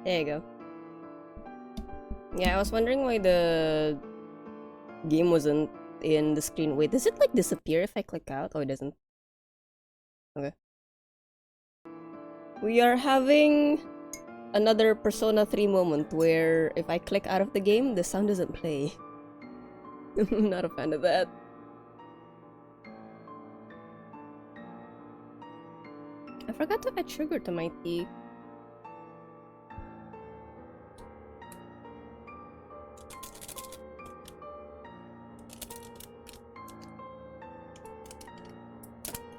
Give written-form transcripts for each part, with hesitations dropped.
There you go. Yeah, I was wondering why the game wasn't in the screen. Wait, does it like disappear if I click out? Oh, it doesn't. Okay. We are having another Persona 3 moment where if I click out of the game, the sound doesn't play. I'm not a fan of that. I forgot to add sugar to my tea.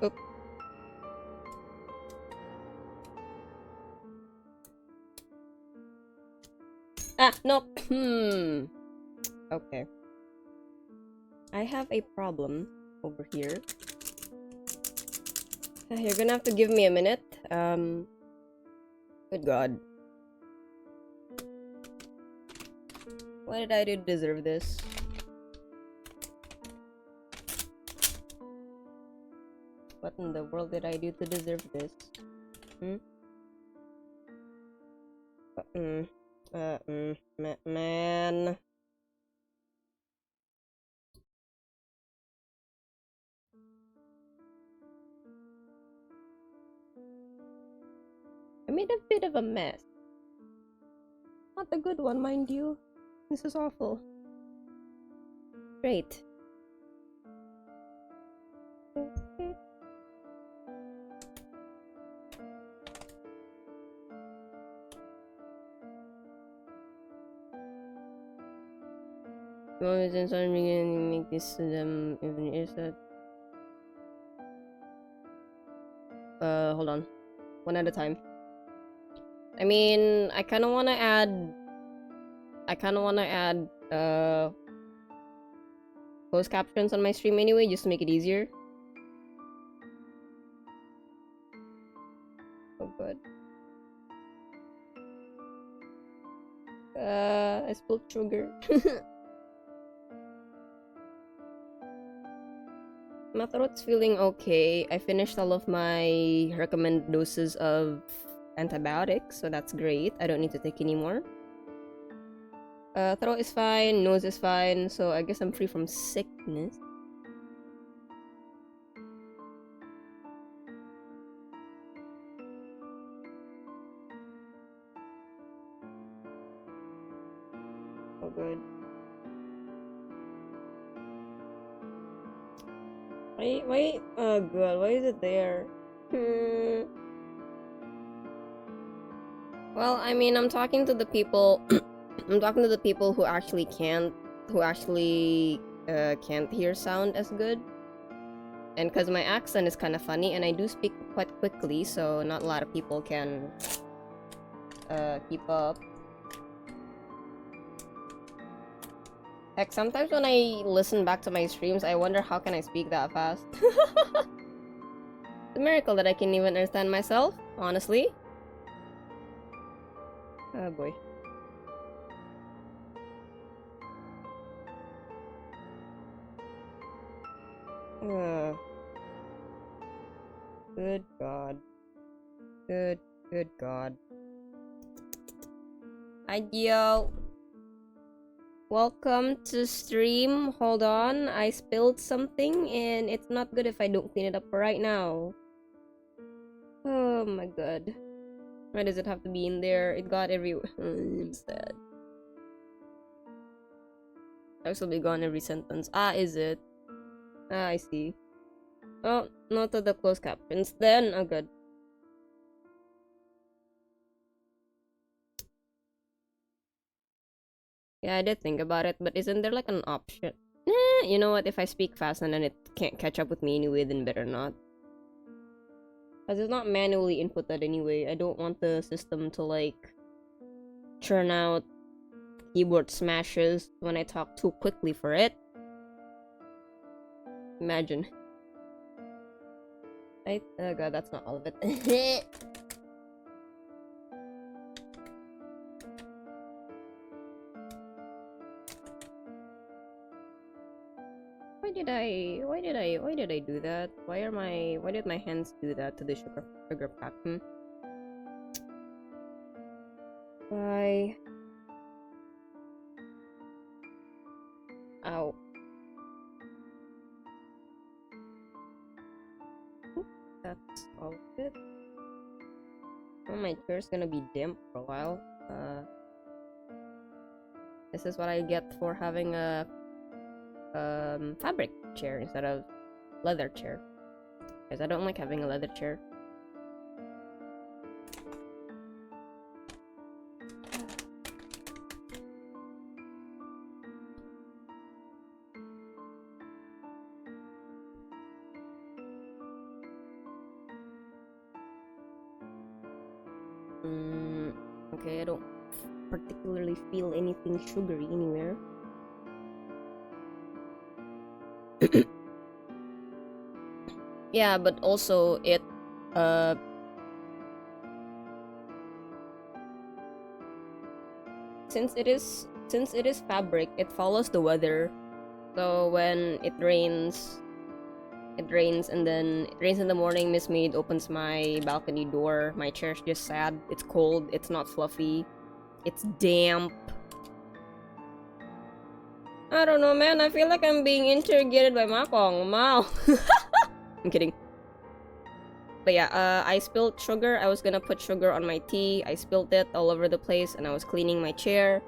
Oop. Ah, no. Okay. I have a problem over here. You're gonna have to give me a minute. Good God. What did I do to deserve this? What in the world did I do to deserve this? Man. I made a bit of a mess. Not a good one, mind you. This is awful. Great. Since I'm beginning to make this to them, even is that. Hold on. One at a time. I mean, I kind of want to add closed captions on my stream anyway, just to make it easier. Oh, good. I spilled sugar. My throat's feeling okay. I finished all of my recommended doses of antibiotics, so that's great. I don't need to take any more. Throat is fine, nose is fine, so I guess I'm free from sickness. Oh, good. Wait, oh god, why is it there? Well, I mean, I'm talking to the people I'm talking to the people who actually can't hear sound as good. And because my accent is kind of funny, and I do speak quite quickly, so not a lot of people can keep up. Heck, sometimes when I listen back to my streams, I wonder how can I speak that fast. It's a miracle that I can even understand myself, honestly. Oh boy. Good God. Good God. Hi, yo. Welcome to stream. Hold on, I spilled something and it's not good if I don't clean it up right now. Oh my god. Why does it have to be in there? It got everywhere. I'm sad. This will be gone every sentence. Ah, is it? Ah, I see. Oh, not to the closed captions then. Oh, good. Yeah, I did think about it, but isn't there like an option? You know what? If I speak fast and then it can't catch up with me anyway, then better not. Because it's not manually inputted anyway. I don't want the system to like churn out keyboard smashes when I talk too quickly for it. Imagine. Oh god, that's not all of it. Why did I do that? Why did my hands do that to the sugar pack? Why? Ow. That's all of it. Oh, my chair's gonna be damp for a while. This is what I get for having a fabric chair instead of leather chair. Because I don't like having a leather chair. Okay, I don't particularly feel anything sugary anywhere. Yeah, but also it since it is fabric, it follows the weather. So when it rains and then it rains in the morning. Miss Maid opens my balcony door. My chair's just sad. It's cold. It's not fluffy. It's damp. I don't know, man. I feel like I'm being interrogated by Makong. Mao. I'm kidding. But yeah, I spilled sugar. I was gonna put sugar on my tea. I spilled it all over the place and I was cleaning my chair.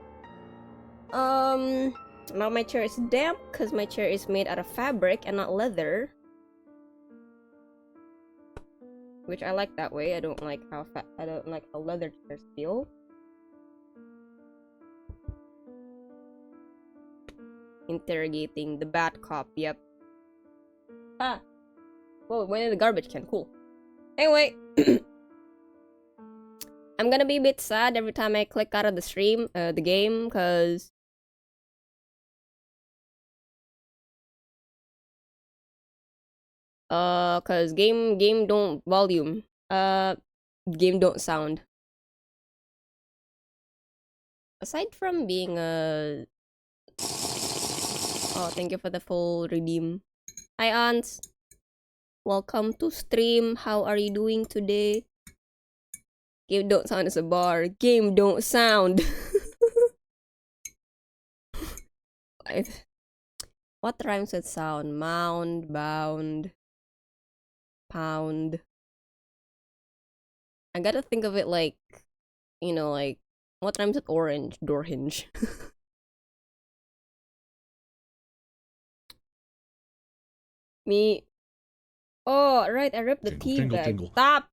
Now my chair is damp because my chair is made out of fabric and not leather. Which I like that way. I don't like how leather chairs feel. Interrogating the bad cop. Yep. Ah. Whoa, went in the garbage can. Cool. Anyway, I'm gonna be a bit sad every time I click out of the stream, the game, cause game don't volume. Game don't sound. Aside from being a oh, thank you for the full redeem. Hi, aunts. Welcome to stream. How are you doing today? Game don't sound as a bar. Game don't sound. What rhymes with sound? Mound, bound, pound. I gotta think of it like, you know, like, what rhymes with orange? Door hinge. Me. Oh, right, I ripped the tea Jingle, bag. jingle. Stop!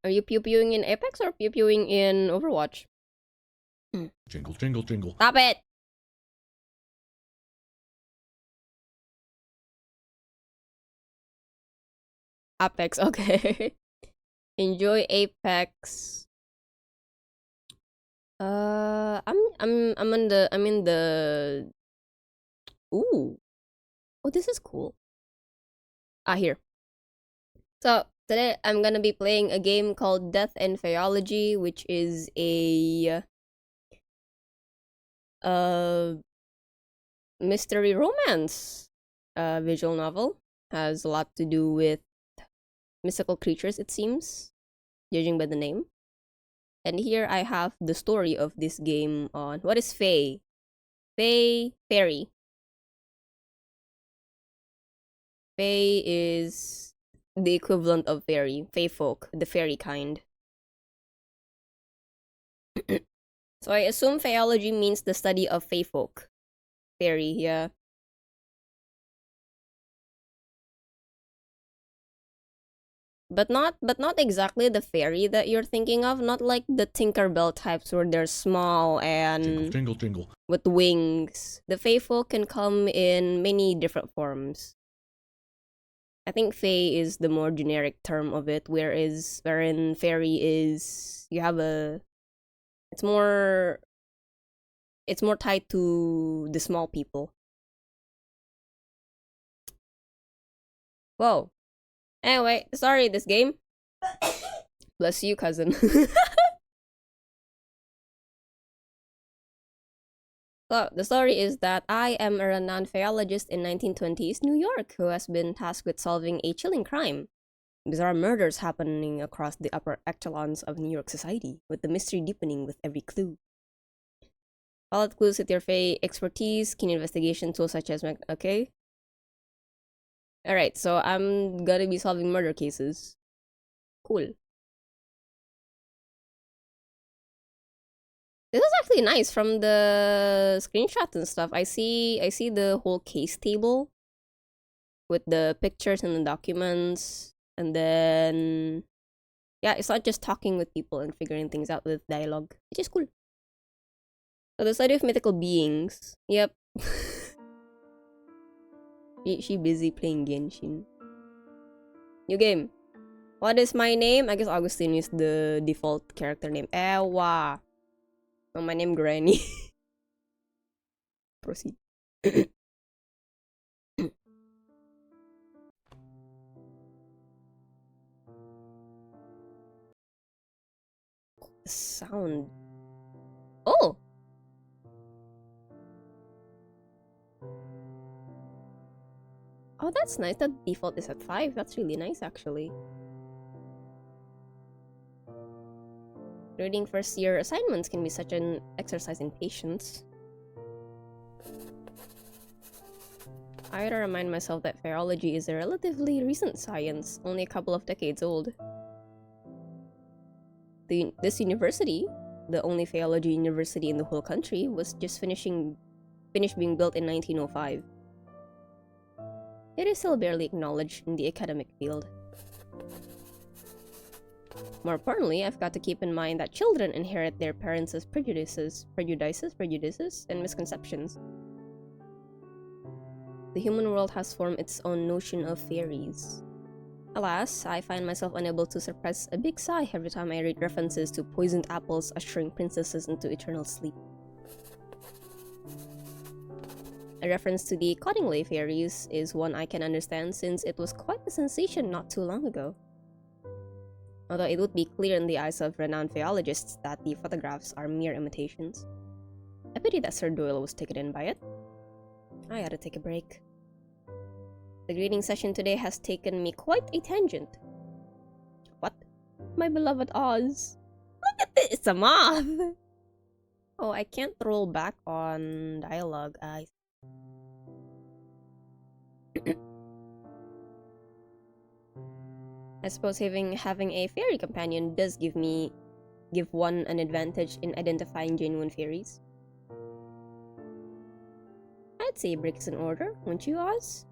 Are you pew-pewing in Apex or pew-pewing in Overwatch? Jingle, jingle, jingle. Stop it! Apex, okay. Enjoy Apex. I'm in the. Ooh. Oh, this is cool. Ah, here. So today I'm gonna be playing a game called Death and Faeology, which is a mystery romance visual novel. Has a lot to do with mystical creatures, it seems, judging by the name. And here I have the story of this game on what is Fae? Fairy. Fae is the equivalent of fairy, fae folk, the fairy kind. So I assume Faeology means the study of fae folk. Fairy, yeah. But not exactly the fairy that you're thinking of. Not like the Tinkerbell types where they're small and Jingle, jingle, jingle. with wings. The fae folk can come in many different forms. I think fae is the more generic term of it, wherein fairy is you have a it's more tied to the small people. Whoa. Anyway, sorry, this game. Bless you, cousin. So, the story is that I am a renowned phaeologist in 1920s New York who has been tasked with solving a chilling crime. Bizarre murders happening across the upper echelons of New York society, with the mystery deepening with every clue. Follow clues with your Fae expertise, keen investigation tools such as okay. Alright, so I'm gonna be solving murder cases. Cool. This is actually nice from the screenshots and stuff. I see the whole case table with the pictures and the documents, and then yeah, it's not just talking with people and figuring things out with dialogue, which is cool. So the study of mythical beings. Yep. she busy playing Genshin. New game. What is my name? I guess Augustine is the default character name. Ewa. Oh, my name Granny. Proceed. The sound. Oh! Oh, that's nice. The default is at 5. That's really nice, actually. Reading first year assignments can be such an exercise in patience. I had to remind myself that Faeology is a relatively recent science, only a couple of decades old. This university, the only Faeology university in the whole country, was just finished being built in 1905. It is still barely acknowledged in the academic field. More importantly, I've got to keep in mind that children inherit their parents' prejudices, and misconceptions. The human world has formed its own notion of fairies. Alas, I find myself unable to suppress a big sigh every time I read references to poisoned apples ushering princesses into eternal sleep. A reference to the Cottingley fairies is one I can understand since it was quite a sensation not too long ago. Although it would be clear in the eyes of renowned Faeologists that the photographs are mere imitations. I pity that Sir Doyle was taken in by it. I gotta take a break. The greeting session today has taken me quite a tangent. What? My beloved Oz. Look at this, it's a moth! Oh, I can't roll back on dialogue. I suppose having a fairy companion does give one an advantage in identifying genuine fairies. I'd say a break is in order, wouldn't you, Oz?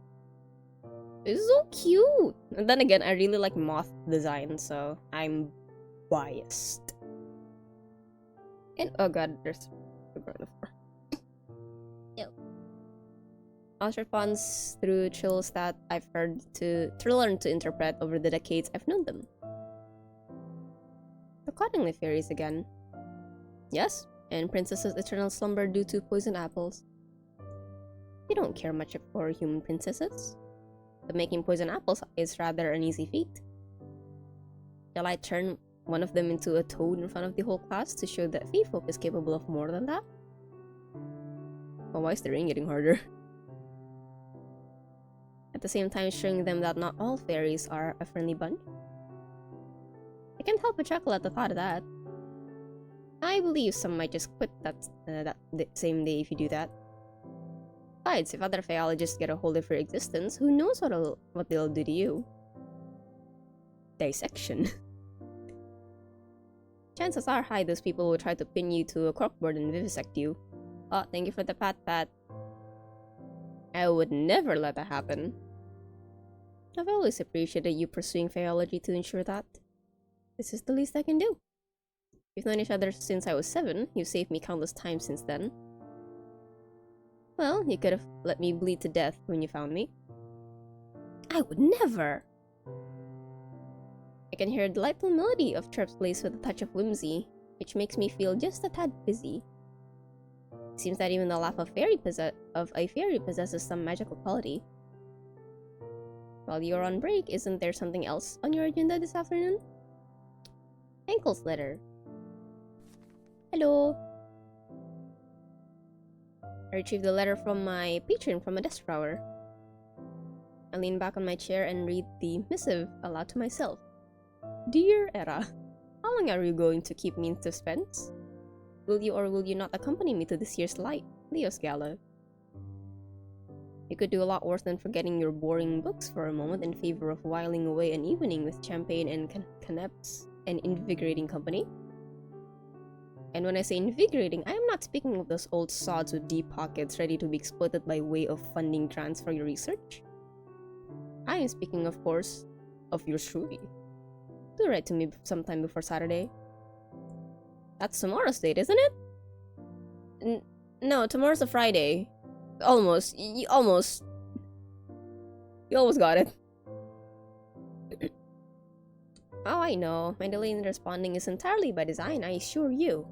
It's so cute! And then again, I really like moth design, so I'm biased. And oh god, there's a girl on the floor. Ew. Oz responds through trills that I've learned to interpret over the decades I've known them. The Cottingley fairies again. Yes, and Princess's eternal slumber due to poison apples. They don't care much for human princesses, but making poison apples is rather an easy feat. Shall I turn one of them into a toad in front of the whole class to show that Fae folk is capable of more than that? Oh, why is the rain getting harder? At the same time showing them that not all fairies are a friendly bunch. I can't help but chuckle at the thought of that. I believe some might just quit that same day if you do that. Besides, if other Faeologists get a hold of your existence, who knows what they'll do to you? Dissection. Chances are high those people will try to pin you to a corkboard and vivisect you. Oh, thank you for the pat. I would never let that happen. I've always appreciated you pursuing Faeology to ensure that. This is the least I can do. We've known each other since I was 7. You've saved me countless times since then. Well, you could have let me bleed to death when you found me. I would never! I can hear a delightful melody of chirps laced with a touch of whimsy, which makes me feel just a tad busy. It seems that even the laugh of a fairy possesses some magical quality. While you're on break, isn't there something else on your agenda this afternoon? Ankle's letter. Hello! I retrieved a letter from my patron from a desk drawer. I lean back on my chair and read the missive aloud to myself. Dear Era, how long are you going to keep me in suspense? Will you or will you not accompany me to this year's Leo's Gala? You could do a lot worse than forgetting your boring books for a moment in favor of whiling away an evening with champagne and canapes and invigorating company. And when I say invigorating, I am not speaking of those old sods with deep pockets ready to be exploited by way of funding grants for your research. I am speaking, of course, of yours truly. Do write to me sometime before Saturday. That's tomorrow's date, isn't it? No, tomorrow's a Friday. Almost. You almost got it. Oh, I know. My delay in responding is entirely by design, I assure you.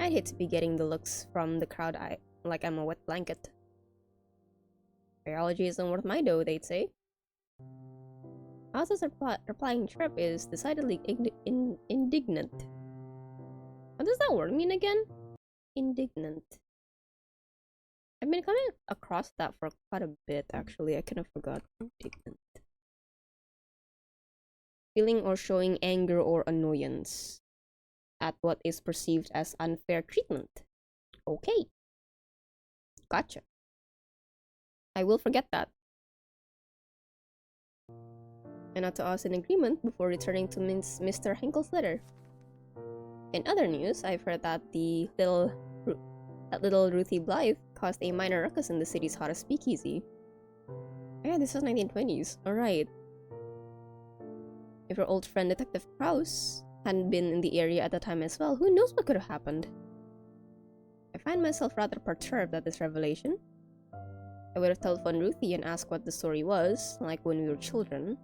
I'd hate to be getting the looks from the crowd like I'm a wet blanket. Faeology isn't worth my dough, they'd say. Oz's replying chirp is decidedly indignant. What does that word mean again? Indignant. I've been coming across that for quite a bit, actually. I kind of forgot. Indignant. Feeling or showing anger or annoyance at what is perceived as unfair treatment. Okay. Gotcha. I will forget that. And not to us in agreement before returning to Mr. Henkel's letter. In other news, I've heard that little Ruthie Blythe caused a minor ruckus in the city's hottest speakeasy. Yeah, this was 1920s. Alright. If your old friend Detective Krause hadn't been in the area at the time as well, who knows what could have happened? I find myself rather perturbed at this revelation. I would have telephoned Ruthie and asked what the story was, like when we were children.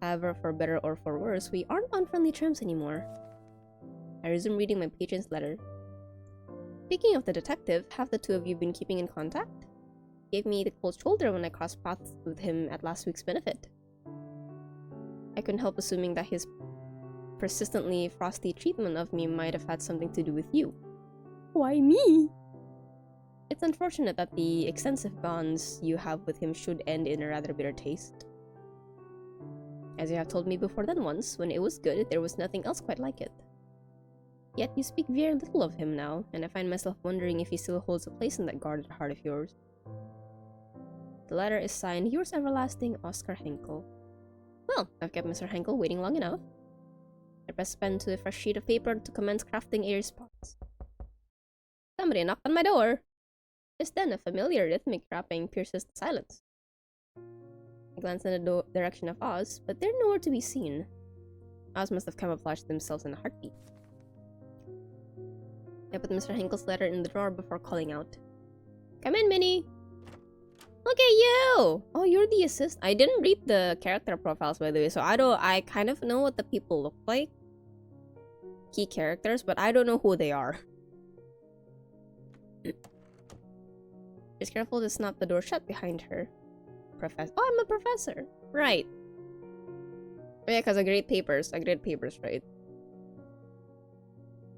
However, for better or for worse, we aren't on friendly terms anymore. I resume reading my patron's letter. Speaking of the detective, have the two of you been keeping in contact? He gave me the cold shoulder when I crossed paths with him at last week's benefit. I couldn't help assuming that his persistently frosty treatment of me might have had something to do with you. Why me? It's unfortunate that the extensive bonds you have with him should end in a rather bitter taste. As you have told me before then once, when it was good, there was nothing else quite like it. Yet you speak very little of him now, and I find myself wondering if he still holds a place in that guarded heart of yours. The letter is signed, Yours Everlasting, Oscar Henkel. Well, I've kept Mr. Henkel waiting long enough. I press pen to a fresh sheet of paper to commence crafting a response. Somebody knocked on my door. Just then, a familiar rhythmic rapping pierces the silence. I glance in the direction of Oz, but they're nowhere to be seen. Oz must have camouflaged themselves in a heartbeat. I put Mr. Henkel's letter in the drawer before calling out. Come in, Minnie! Look at you! Oh, you're the assist. I didn't read the character profiles, by the way, so I kind of know what the people look like. Key characters, but I don't know who they are. Just careful to snap the door shut behind her. Oh, I'm a professor. Right. Oh, yeah, because I grade papers. Right?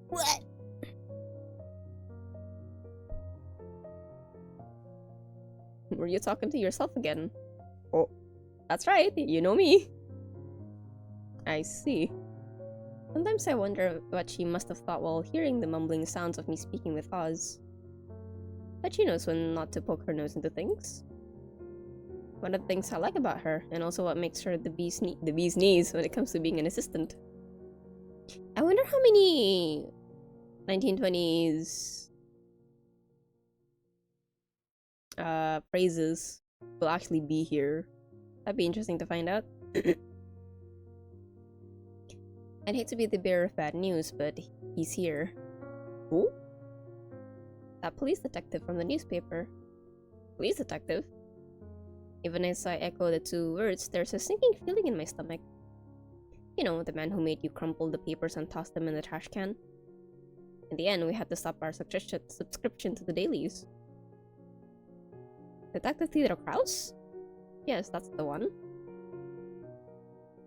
What? Were you talking to yourself again? Oh, that's right. You know me. I see. Sometimes I wonder what she must have thought while hearing the mumbling sounds of me speaking with Oz. But she knows when not to poke her nose into things. One of the things I like about her, and also what makes her the bee's knees when it comes to being an assistant. I wonder how many 1920s phrases will actually be here. That'd be interesting to find out. I'd hate to be the bearer of bad news, but he's here. Who? That police detective from the newspaper. Police detective? Even as I echo the two words, there's a sinking feeling in my stomach. You know, the man who made you crumple the papers and toss them in the trash can. In the end, we had to stop our subscription to the dailies. Detective Theodore Krause? Yes, that's the one.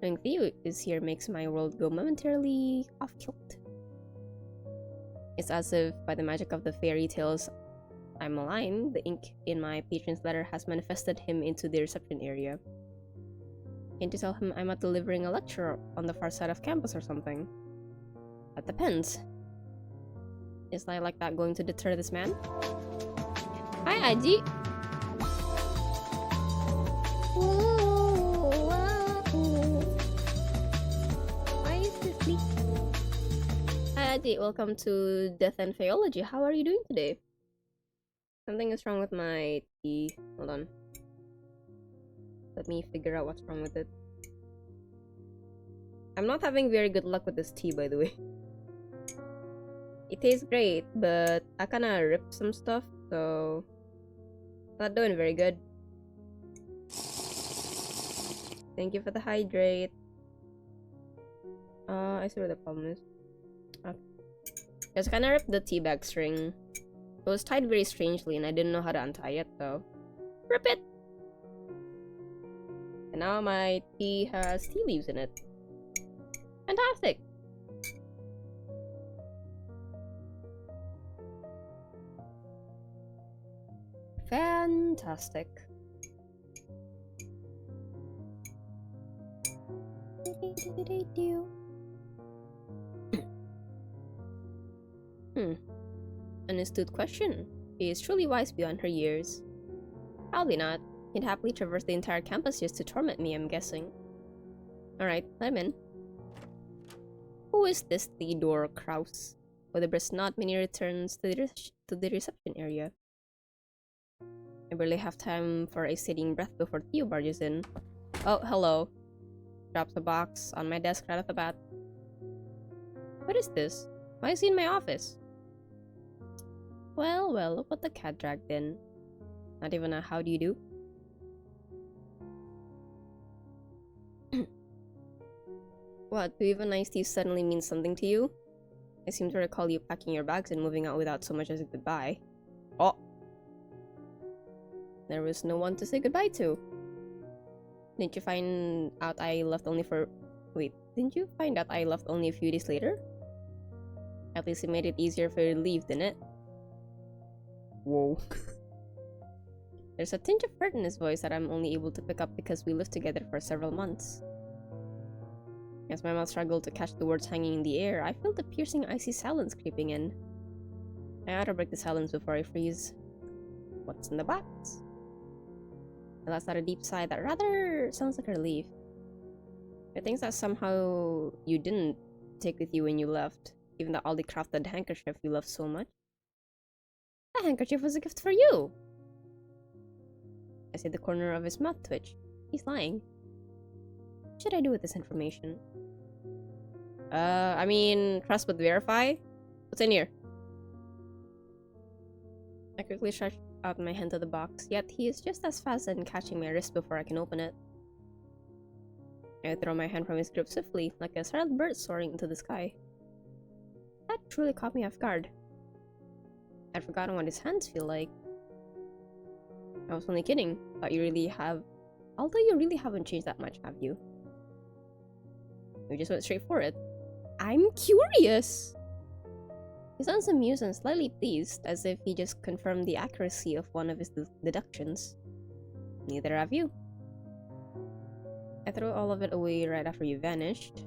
Knowing Theo is here makes my world go momentarily off-kilt. It's as if, by the magic of the fairy tales I'm aligned, the ink in my patron's letter has manifested him into the reception area. Can't you tell him I'm not delivering a lecture on the far side of campus or something? That depends. Is lie like that going to deter this man? Hi, Aji! Why is this sleep? Hi, Aji. Welcome to Death and Faeology. How are you doing today? Something is wrong with my tea. Hold on. Let me figure out what's wrong with it. I'm not having very good luck with this tea, by the way. It tastes great, but I kinda ripped some stuff, so... not doing very good. Thank you for the hydrate. I see where the problem is. Okay. Just kinda ripped the tea bag string. It was tied very strangely and I didn't know how to untie it, so... rip it! And now my tea has tea leaves in it. Fantastic! Fantastic. An astute question. She is truly wise beyond her years. Probably not. He'd happily traverse the entire campus just to torment me, I'm guessing. Alright, let him in. Who is this Theodore Kraus? With a brisk nod, Minnie returns to the reception area. I barely have time for a sitting breath before Theo barges in. Oh, hello. Drops a box on my desk right off the bat. What is this? Why is he in my office? Well, look what the cat dragged in. Not even a how do you do? What, do even nice tea suddenly mean something to you? I seem to recall you packing your bags and moving out without so much as a goodbye. Oh! There was no one to say goodbye to. Didn't you find out I left only for... Wait, didn't you find out I left only a few days later? At least it made it easier for you to leave, didn't it? Whoa. There's a tinge of hurt in his voice that I'm only able to pick up because we lived together for several months. As my mouth struggled to catch the words hanging in the air, I felt the piercing icy silence creeping in. I ought to break the silence before I freeze. What's in the box? I let out a deep sigh that rather sounds like a relief. The things that somehow you didn't take with you when you left, even the oddly crafted handkerchief you loved so much. That handkerchief was a gift for you! I see the corner of his mouth twitch. He's lying. What should I do with this information? I mean, trust but verify? What's in here? I quickly stretch out my hand to the box, yet he is just as fast in catching my wrist before I can open it. I throw my hand from his grip swiftly, like a startled bird soaring into the sky. That truly caught me off guard. I'd forgotten what his hands feel like. I was only kidding, but you really have... Although you really haven't changed that much, have you? We just went straight for it. I'm curious! He sounds amused and slightly pleased, as if he just confirmed the accuracy of one of his deductions. Neither have you. I threw all of it away right after you vanished.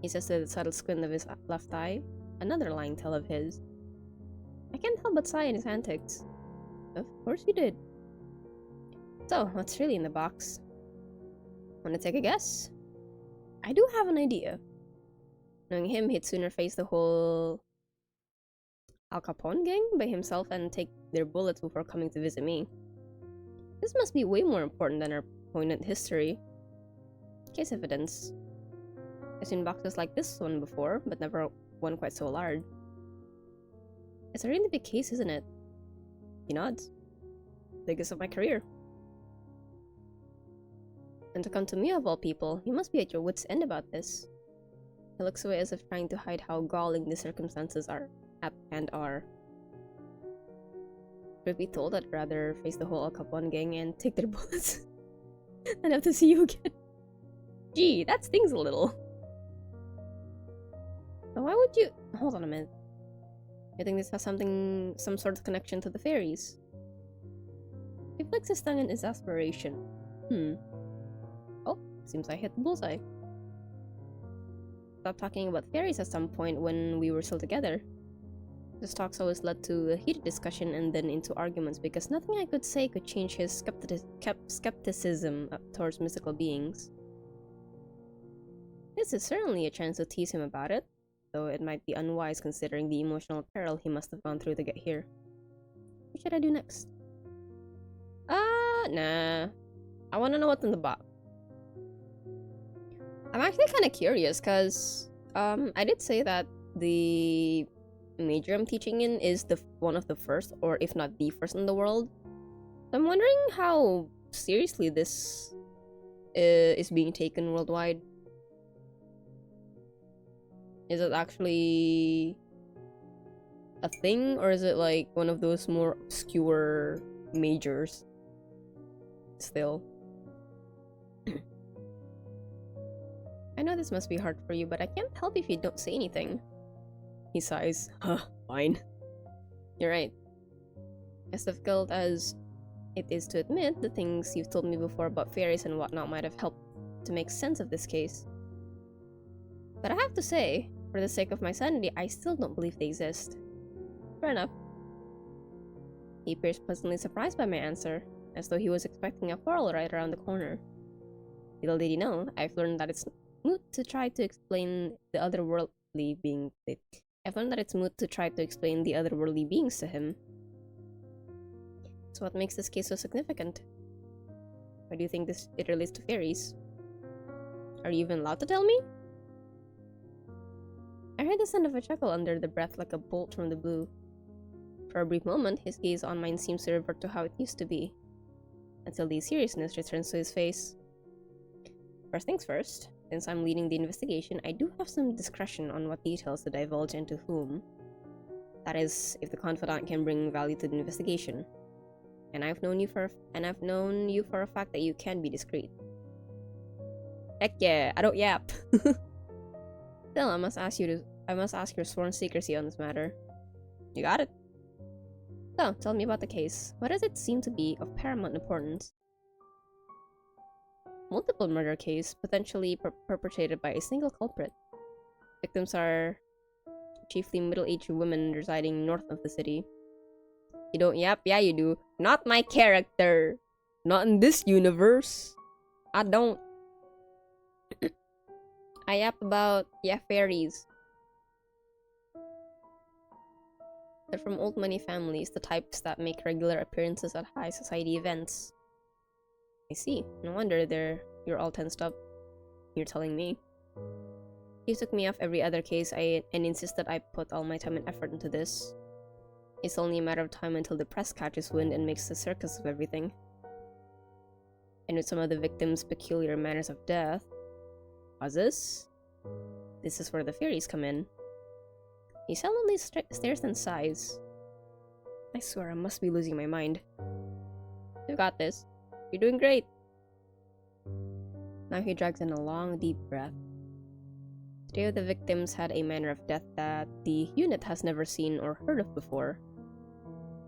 He says to the subtle squint of his left eye, another lying tale of his. I can't help but sigh in his antics. Of course you did. So, what's really in the box? Wanna take a guess? I do have an idea. Knowing him, he'd sooner face the whole Al Capone gang by himself and take their bullets before coming to visit me. This must be way more important than our poignant history. Case evidence. I've seen boxes like this one before, but never one quite so large. It's a really big case, isn't it? He nods. Biggest of my career. And to come to me of all people, you must be at your wit's end about this. He looks away as if trying to hide how galling the circumstances are. Truth be told, I'd rather face the whole Al Capone gang and take their bullets than have to see you again. Gee, that stings a little. So why would you... Hold on a minute. I think this has some sort of connection to the fairies. He flicks his tongue in exasperation. Oh, seems I hit the bullseye. Stopped talking about fairies at some point when we were still together. This talks always led to a heated discussion and then into arguments because nothing I could say could change his skepticism towards mystical beings. This is certainly a chance to tease him about it, though it might be unwise considering the emotional peril he must have gone through to get here. What should I do next? Nah. I want to know what's in the box. I'm actually kind of curious because I did say that the major I'm teaching in is one of the first, or if not the first in the world. I'm wondering how seriously this is being taken worldwide. Is it actually a thing, or is it like one of those more obscure majors? Still. I know this must be hard for you, but I can't help if you don't say anything. He sighs. Fine. You're right. As difficult as it is to admit, the things you've told me before about fairies and whatnot might have helped to make sense of this case. But I have to say, for the sake of my sanity, I still don't believe they exist. Fair enough. He appears pleasantly surprised by my answer, as though he was expecting a quarrel right around the corner. Little did he know, I've learned that it's moot to try to explain the otherworldly being. I've learned that it's moot to try to explain the otherworldly beings to him. So what makes this case so significant? Why do you think it relates to fairies? Are you even allowed to tell me? I heard the sound of a chuckle under the breath like a bolt from the blue. For a brief moment, his gaze on mine seems to revert to how it used to be, until the seriousness returns to his face. First things first, since I'm leading the investigation, I do have some discretion on what details to divulge and to whom. That is, if the confidant can bring value to the investigation. And I've known you for a fact that you can be discreet. Heck yeah, I don't yap. Still, I must ask your sworn secrecy on this matter. You got it. So, tell me about the case. What does it seem to be of paramount importance? Multiple murder case, potentially perpetrated by a single culprit. Victims are chiefly middle-aged women residing north of the city. You don't yap? Yeah, you do. Not my character. Not in this universe. I don't. I yap about, fairies. They're from old money families, the types that make regular appearances at high society events. I see. No wonder you're all tensed up. You're telling me. He took me off every other case and insisted I put all my time and effort into this. It's only a matter of time until the press catches wind and makes a circus of everything. And with some of the victims' peculiar manners of death... Pauses? This is where the fairies come in. He silently stares and sighs. I swear I must be losing my mind. You got this. You're doing great. Now he drags in a long, deep breath. Three of the victims had a manner of death that the unit has never seen or heard of before.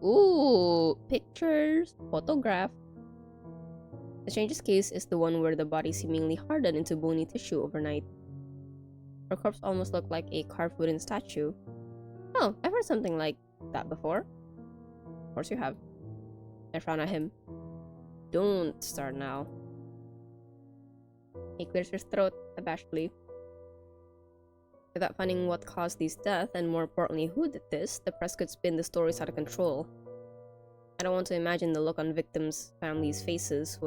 Ooh, pictures, photograph. The strangest case is the one where the body seemingly hardened into bony tissue overnight. Her corpse almost looked like a carved wooden statue. Oh, I've heard something like that before. Of course you have. I frown at him. Don't start now. He clears his throat abashedly. Without finding what caused these deaths, and more importantly who did this, the press could spin the stories out of control. I don't want to imagine the look on victims' families' faces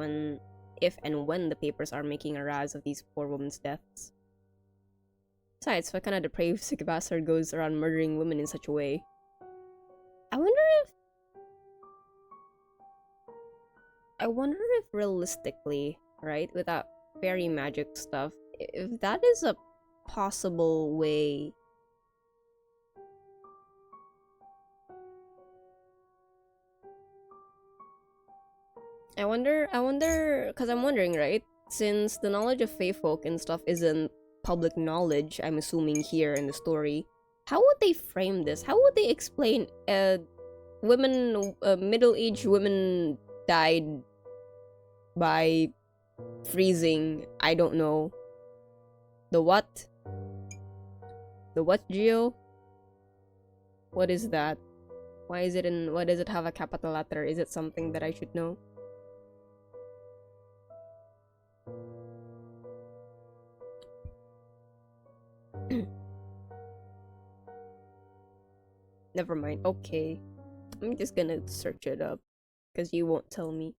if and when the papers are making a raz of these poor women's deaths. Besides, what kind of depraved sick bastard goes around murdering women in such a way? I wonder if realistically, right, without fairy magic stuff, if that is a possible way. I wonder, because I'm wondering, right, since the knowledge of fae folk and stuff isn't public knowledge, I'm assuming here in the story, How would they frame this? How would they explain middle-aged women died by freezing? I don't know. The what? The what, Geo? What is that? Why does it have a capital letter? Is it something that I should know? Never mind. Okay. I'm just gonna search it up because you won't tell me.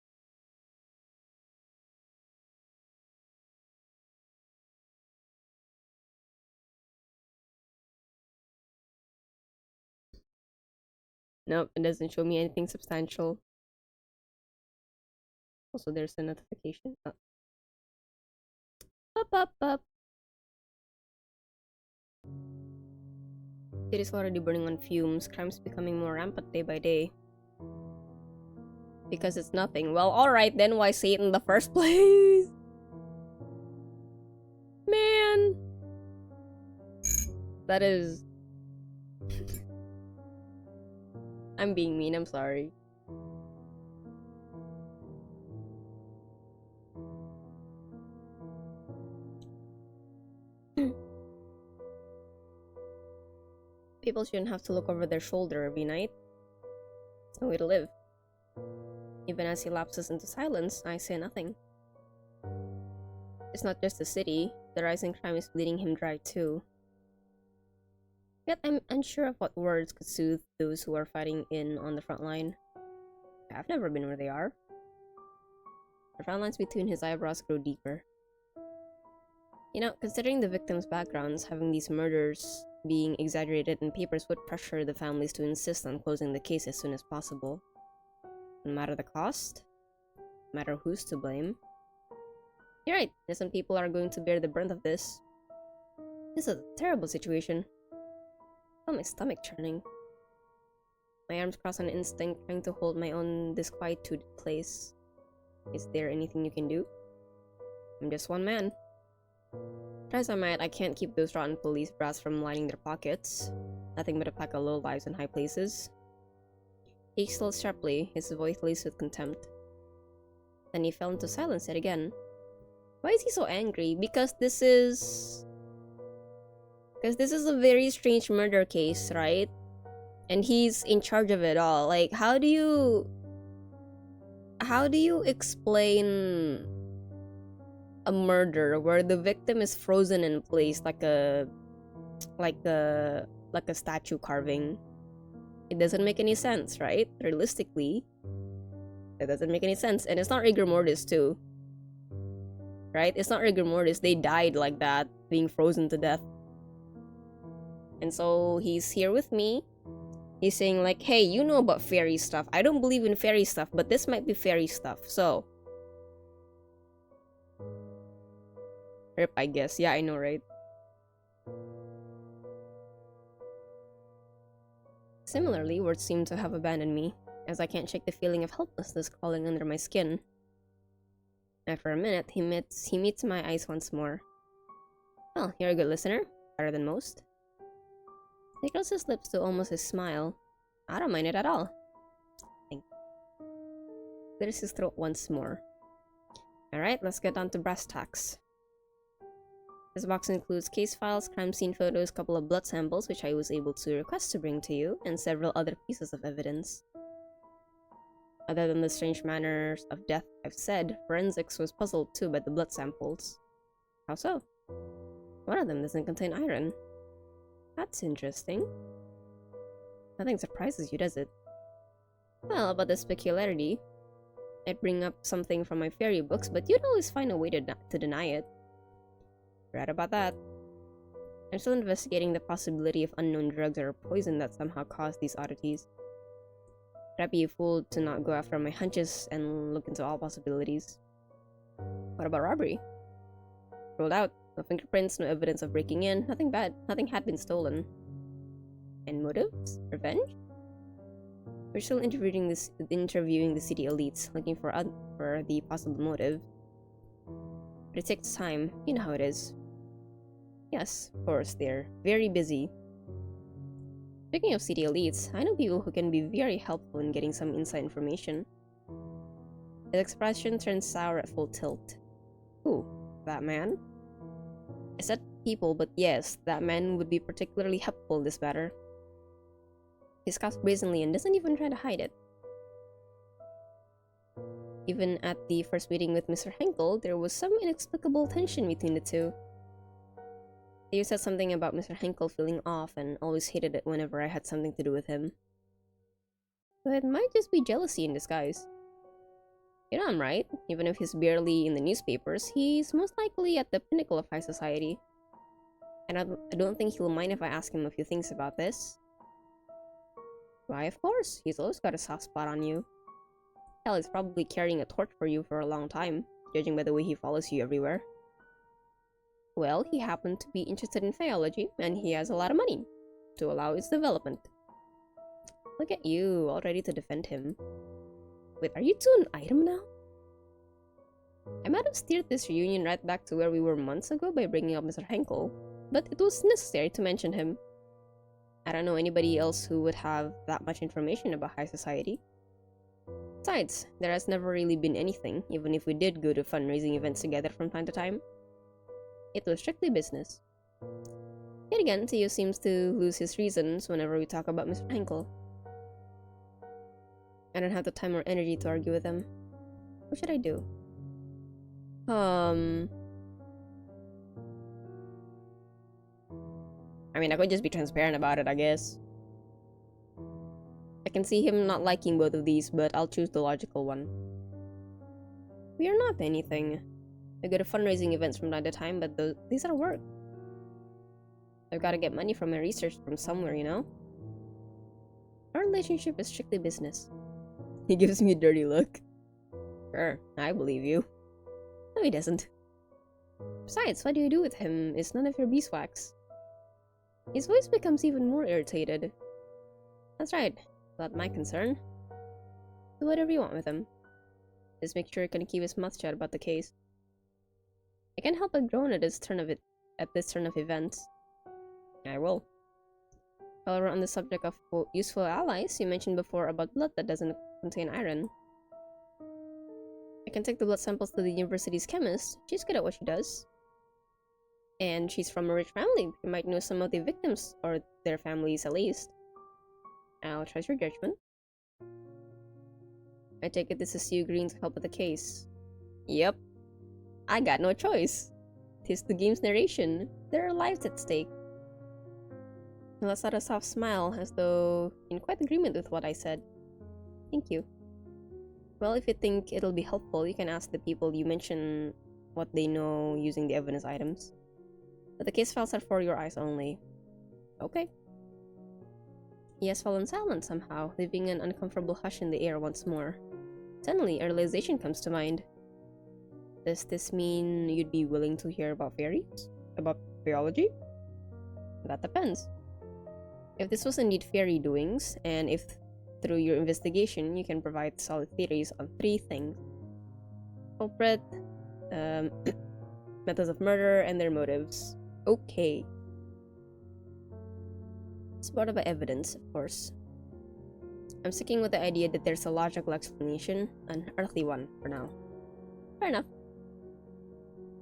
Nope, it doesn't show me anything substantial. Also, there's a notification. Oh. Up. It is already burning on fumes. Crime's becoming more rampant day by day. Because it's nothing. Well, alright then, why say it in the first place? Man. That is... I'm being mean, I'm sorry. People shouldn't have to look over their shoulder every night. It's no way to live. Even as he lapses into silence, I say nothing. It's not just the city. The rising crime is bleeding him dry too. Yet I'm unsure of what words could soothe those who are fighting on the front line. I've never been where they are. The frown lines between his eyebrows grow deeper. You know, considering the victims' backgrounds, having these murders being exaggerated in papers would pressure the families to insist on closing the case as soon as possible. No matter the cost, no matter who's to blame. You're right, innocent people are going to bear the brunt of this. This is a terrible situation. I feel my stomach churning. My arms cross on instinct, trying to hold my own disquietude in place. Is there anything you can do? I'm just one man. Try as I might, I can't keep those rotten police brats from lining their pockets. Nothing but a pack of lowlives in high places. He exhaled sharply, his voice laced with contempt. Then he fell into silence yet again. Why is he so angry? Because this is a very strange murder case, right? And he's in charge of it all. Like, how do you explain a murder where the victim is frozen in place like a statue carving? It doesn't make any sense, right? Realistically, it doesn't make any sense. And it's not rigor mortis too, right? It's not rigor mortis. They died like that, being frozen to death. And so he's here with me. He's saying like, hey, you know about fairy stuff. I don't believe in fairy stuff, but this might be fairy stuff, so rip, I guess. Yeah, I know, right? Similarly, words seem to have abandoned me, as I can't shake the feeling of helplessness crawling under my skin. After a minute, he meets my eyes once more. Well, you're a good listener. Better than most. He curls his lips to almost a smile. I don't mind it at all. Thank you. Clears his throat once more. Alright, let's get on to brass tacks. This box includes case files, crime scene photos, couple of blood samples which I was able to request to bring to you, and several other pieces of evidence. Other than the strange manners of death I've said, forensics was puzzled too by the blood samples. How so? One of them doesn't contain iron. That's interesting. Nothing surprises you, does it? Well, about this peculiarity, I'd bring up something from my fairy books, but you'd always find a way to deny it. Right about that. I'm still investigating the possibility of unknown drugs or poison that somehow caused these oddities. But I'd be a fool to not go after my hunches and look into all possibilities. What about robbery? Ruled out. No fingerprints, no evidence of breaking in, nothing bad, nothing had been stolen. And motives? Revenge? We're still interviewing the city elites, looking for the possible motive. But it takes time, you know how it is. Yes, of course, they're very busy. Speaking of city elites, I know people who can be very helpful in getting some inside information. His expression turned sour at full tilt. Who? That man? I said people, but yes, that man would be particularly helpful in this matter. He scoffs brazenly and doesn't even try to hide it. Even at the first meeting with Mr. Henkel, there was some inexplicable tension between the two. You said something about Mr. Henkel feeling off and always hated it whenever I had something to do with him. But it might just be jealousy in disguise. You know I'm right. Even if he's barely in the newspapers, he's most likely at the pinnacle of high society. And I don't think he'll mind if I ask him a few things about this. Why, of course. He's always got a soft spot on you. Hell, he's probably carrying a torch for you for a long time, judging by the way he follows you everywhere. Well, he happened to be interested in Faeology, and he has a lot of money to allow its development. Look at you, all ready to defend him. Wait, are you two an item now? I might have steered this reunion right back to where we were months ago by bringing up Mr. Henkel, but it was necessary to mention him. I don't know anybody else who would have that much information about high society. Besides, there has never really been anything, even if we did go to fundraising events together from time to time. It was strictly business. Yet again, Theo seems to lose his reasons whenever we talk about Mr. Henkel. I don't have the time or energy to argue with him. What should I do? I mean, I could just be transparent about it, I guess. I can see him not liking both of these, but I'll choose the logical one. We are not anything. I go to fundraising events from time to time, but these are work. I've got to get money from my research from somewhere, you know? Our relationship is strictly business. He gives me a dirty look. Sure, I believe you. No, he doesn't. Besides, what do you do with him is none of your beeswax. His voice becomes even more irritated. That's right, not my concern. Do whatever you want with him. Just make sure you can keep his mouth shut about the case. I can't help but groan at this turn of events. I will. While we're on the subject of useful allies, you mentioned before about blood that doesn't contain iron. I can take the blood samples to the university's chemist. She's good at what she does. And she's from a rich family. You might know some of the victims, or their families at least. I'll trust your judgment. I take it this is you agreeing to help with the case. Yep. I got no choice. 'Tis the game's narration. There are lives at stake. He lets out a soft smile, as though in quite agreement with what I said. Thank you. Well, if you think it'll be helpful, you can ask the people you mention what they know using the evidence items. But the case files are for your eyes only. Okay. He has fallen silent somehow, leaving an uncomfortable hush in the air once more. Suddenly, a realization comes to mind. Does this mean you'd be willing to hear about fairies? About Faeology? That depends. If this was indeed fairy doings, and if through your investigation you can provide solid theories on 3 things. Culprit, methods of murder, and their motives. Okay. Supported by evidence, of course. I'm sticking with the idea that there's a logical explanation, an earthly one, for now. Fair enough.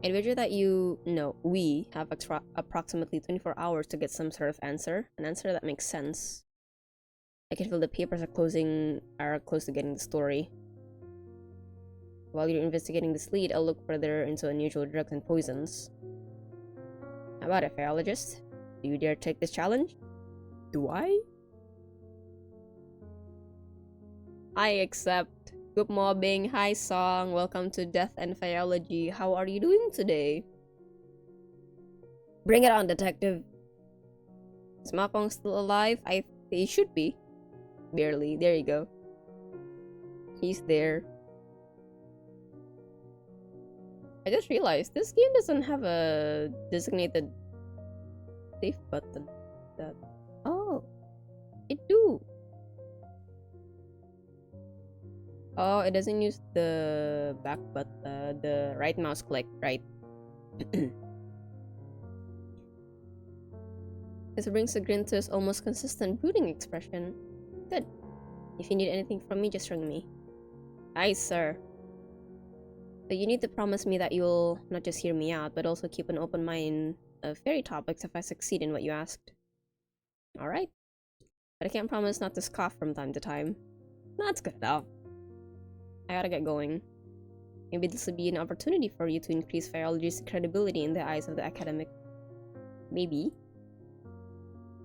I'd wager that we have approximately 24 hours to get some sort of answer, an answer that makes sense. I can feel the papers are close to getting the story. While you're investigating this lead, I'll look further into unusual drugs and poisons. How about it, Faeologist? Do you dare take this challenge? Do I? I accept. Good mobbing. Hi, Song. Welcome to Death and Faeology. How are you doing today? Bring it on, detective. Is Mapong still alive? He should be. Barely. There you go. He's there. I just realized this game doesn't have a designated save button. Oh, it do. Oh, it doesn't use the back but the right mouse click, right? This brings a grin to his almost consistent brooding expression. Good. If you need anything from me, just ring me. Aye, sir. But you need to promise me that you'll not just hear me out, but also keep an open mind of fairy topics if I succeed in what you asked. Alright. But I can't promise not to scoff from time to time. That's good enough. I gotta get going. Maybe this will be an opportunity for you to increase Faeology's credibility in the eyes of the academic. Maybe.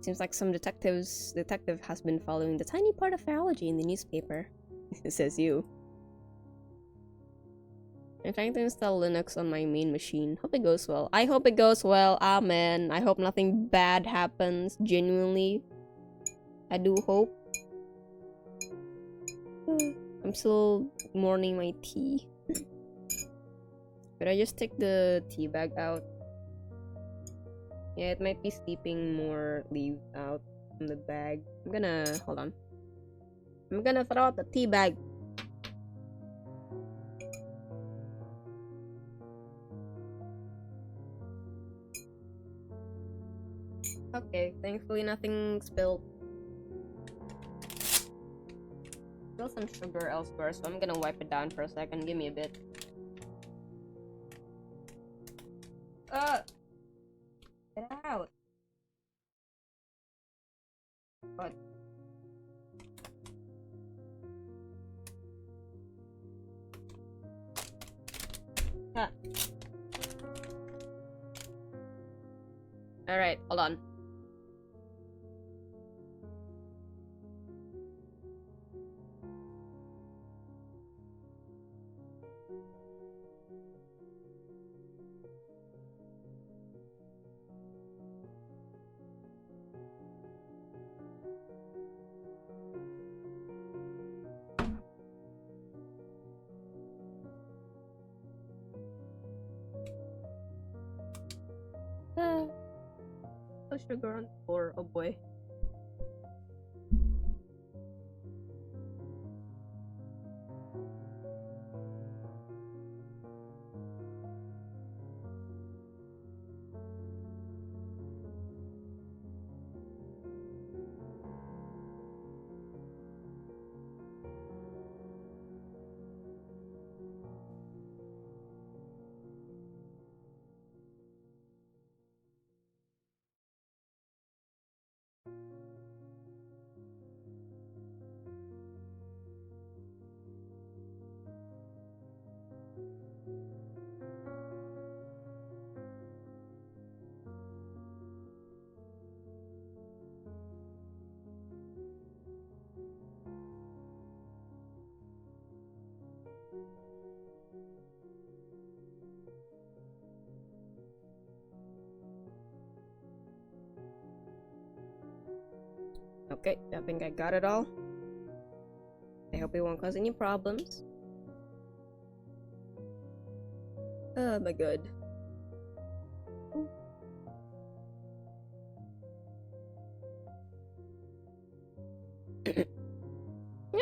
Seems like some detective has been following the tiny part of Faeology in the newspaper. Says you. I'm trying to install Linux on my main machine. Hope it goes well. I hope it goes well. Amen. I hope nothing bad happens. Genuinely. I do hope. I'm still mourning my tea. Could I just take the tea bag out? Yeah, it might be sleeping more leaves out from the bag. Hold on. I'm gonna throw out the tea bag. Okay, thankfully nothing spilled. Spill some sugar elsewhere, so I'm gonna wipe it down for a second. Give me a bit. Get out! What? Ah. Alright, hold on. Sugar on the floor, oh boy. Okay, I think I got it all. I hope it won't cause any problems. Oh my god. Yeah,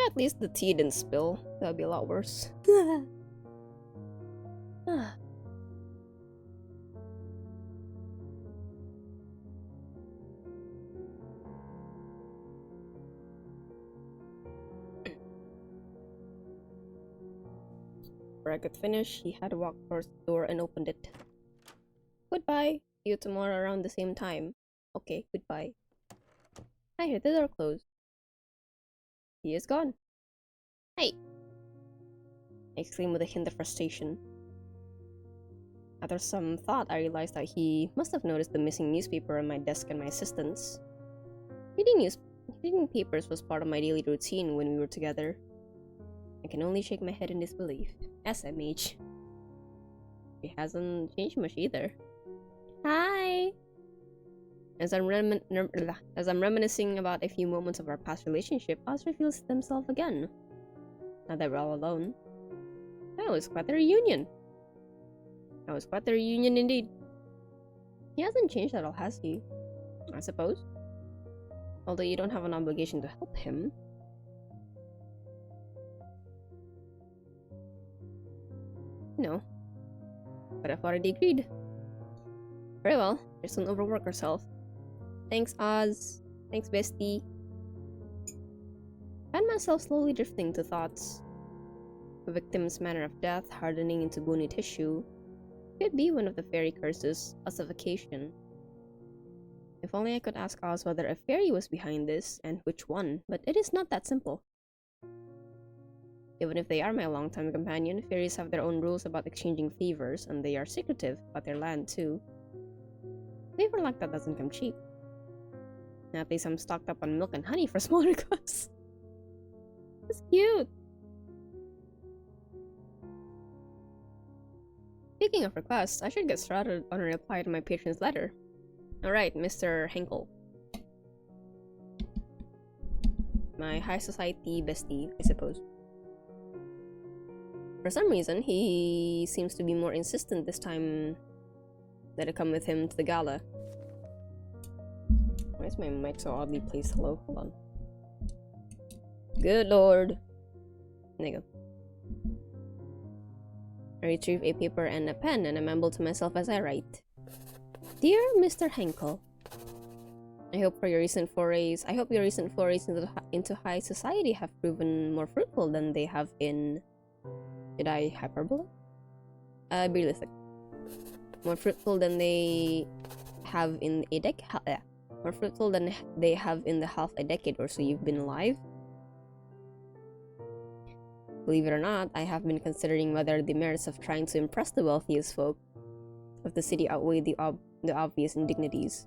at least the tea didn't spill. That'd be a lot worse. Before I could finish, he had walked towards the door and opened it. Goodbye. See you tomorrow around the same time. Okay, goodbye. I heard the door close. He is gone. Hey! I exclaimed with a hint of frustration. After some thought, I realized that he must have noticed the missing newspaper on my desk and my assistant's. Reading papers was part of my daily routine when we were together. I can only shake my head in disbelief. SMH. She hasn't changed much either. Hi! As I'm reminiscing about a few moments of our past relationship, Oz reveals themselves again. Now that we're all alone. That was quite the reunion. That was quite the reunion indeed. He hasn't changed at all, has he? I suppose. Although you don't have an obligation to help him. No. But I've already agreed. Very well, just don't overwork herself. Thanks, Oz. Thanks, bestie. I find myself slowly drifting to thoughts. A victim's manner of death hardening into bony tissue. Could be one of the fairy curses, ossification. If only I could ask Oz whether a fairy was behind this, and which one, but it is not that simple. Even if they are my longtime companion, fairies have their own rules about exchanging favors, and they are secretive about their land too. A favor like that doesn't come cheap. At least I'm stocked up on milk and honey for small requests. That's cute! Speaking of requests, I should get started on a reply to my patron's letter. Alright, Mr. Henkel. My high society bestie, I suppose. For some reason, he seems to be more insistent this time that I come with him to the gala. Why is my mic so oddly placed? Hello? Hold on. Good lord. There you go. I retrieve a paper and a pen and I mumble to myself as I write. Dear Mr. Henkel, I hope your recent forays into high society have proven more fruitful than they have in... Did I hyperbole? Be realistic. More fruitful than they have in a decade. More fruitful than they have in the half a decade or so you've been alive. Believe it or not, I have been considering whether the merits of trying to impress the wealthiest folk of the city outweigh the obvious indignities.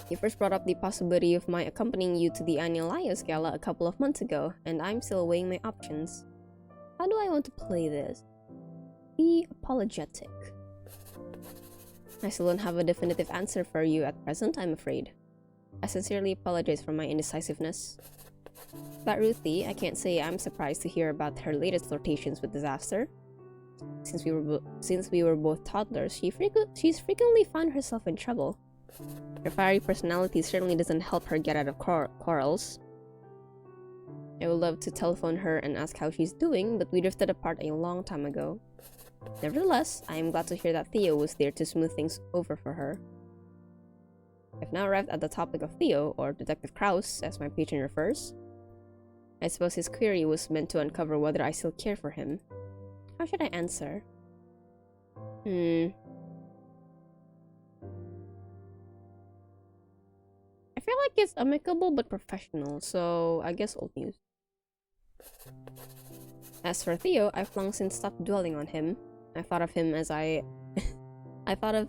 You first brought up the possibility of my accompanying you to the annual Laios Gala a couple of months ago, and I'm still weighing my options. How do I want to play this? Be apologetic. I still don't have a definitive answer for you at present, I'm afraid. I sincerely apologize for my indecisiveness. About Ruthie, I can't say I'm surprised to hear about her latest flirtations with disaster. Since we were both toddlers, she's frequently found herself in trouble. Her fiery personality certainly doesn't help her get out of quarrels. I would love to telephone her and ask how she's doing, but we drifted apart a long time ago. Nevertheless, I am glad to hear that Theo was there to smooth things over for her. I've now arrived at the topic of Theo, or Detective Kraus, as my patron refers. I suppose his query was meant to uncover whether I still care for him. How should I answer? I feel like it's amicable but professional, so I guess old news. As for Theo, I've long since stopped dwelling on him. I thought of him as I've thought of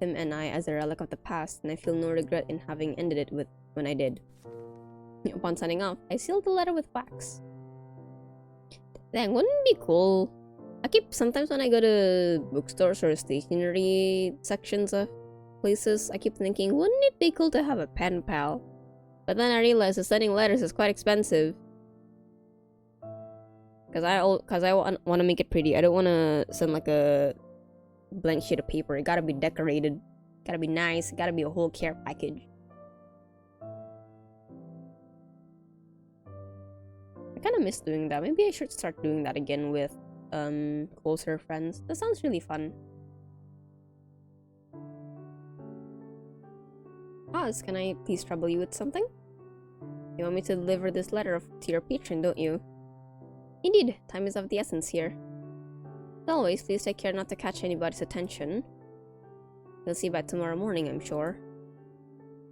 him and I as a relic of the past, and I feel no regret in having ended it when I did. Upon signing off, I sealed the letter with wax. Dang, wouldn't it be cool? Sometimes when I go to bookstores or stationery sections of places, I keep thinking, wouldn't it be cool to have a pen pal? But then I realized that sending letters is quite expensive. Cause I want to make it pretty. I don't want to send like a blank sheet of paper. It gotta be decorated, gotta be nice, gotta be a whole care package. I kind of miss doing that. Maybe I should start doing that again with closer friends. That sounds really fun. Oz, can I please trouble you with something? You want me to deliver this letter to your patron, don't you? Indeed, time is of the essence here. As always, please take care not to catch anybody's attention. You'll see by tomorrow morning, I'm sure.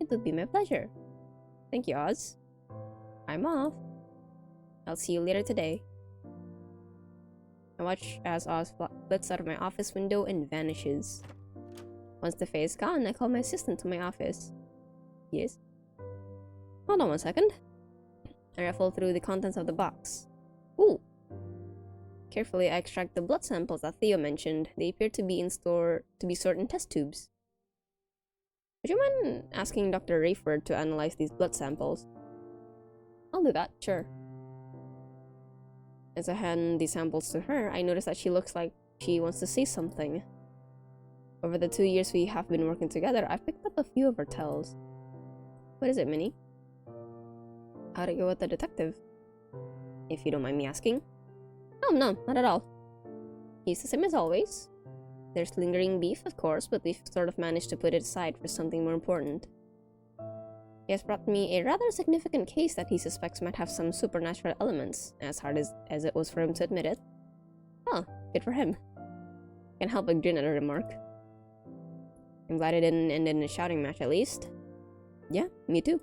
It would be my pleasure. Thank you, Oz. I'm off. I'll see you later today. I watch as Oz flits out of my office window and vanishes. Once the Fae is gone, I call my assistant to my office. Yes? Hold on 1 second. I ruffle through the contents of the box. Ooh! Carefully, I extract the blood samples that Theo mentioned. They appear to be stored in test tubes. Would you mind asking Dr. Rayford to analyze these blood samples? I'll do that, sure. As I hand the samples to her, I notice that she looks like she wants to say something. Over the 2 years we have been working together, I've picked up a few of her tells. What is it, Minnie? How'd it go with the detective? If you don't mind me asking. Oh, no, not at all. He's the same as always. There's lingering beef, of course, but we've sort of managed to put it aside for something more important. He has brought me a rather significant case that he suspects might have some supernatural elements, as hard as it was for him to admit it. Oh, good for him. Can't help but grin at a remark. I'm glad it didn't end in a shouting match, at least. Yeah, me too.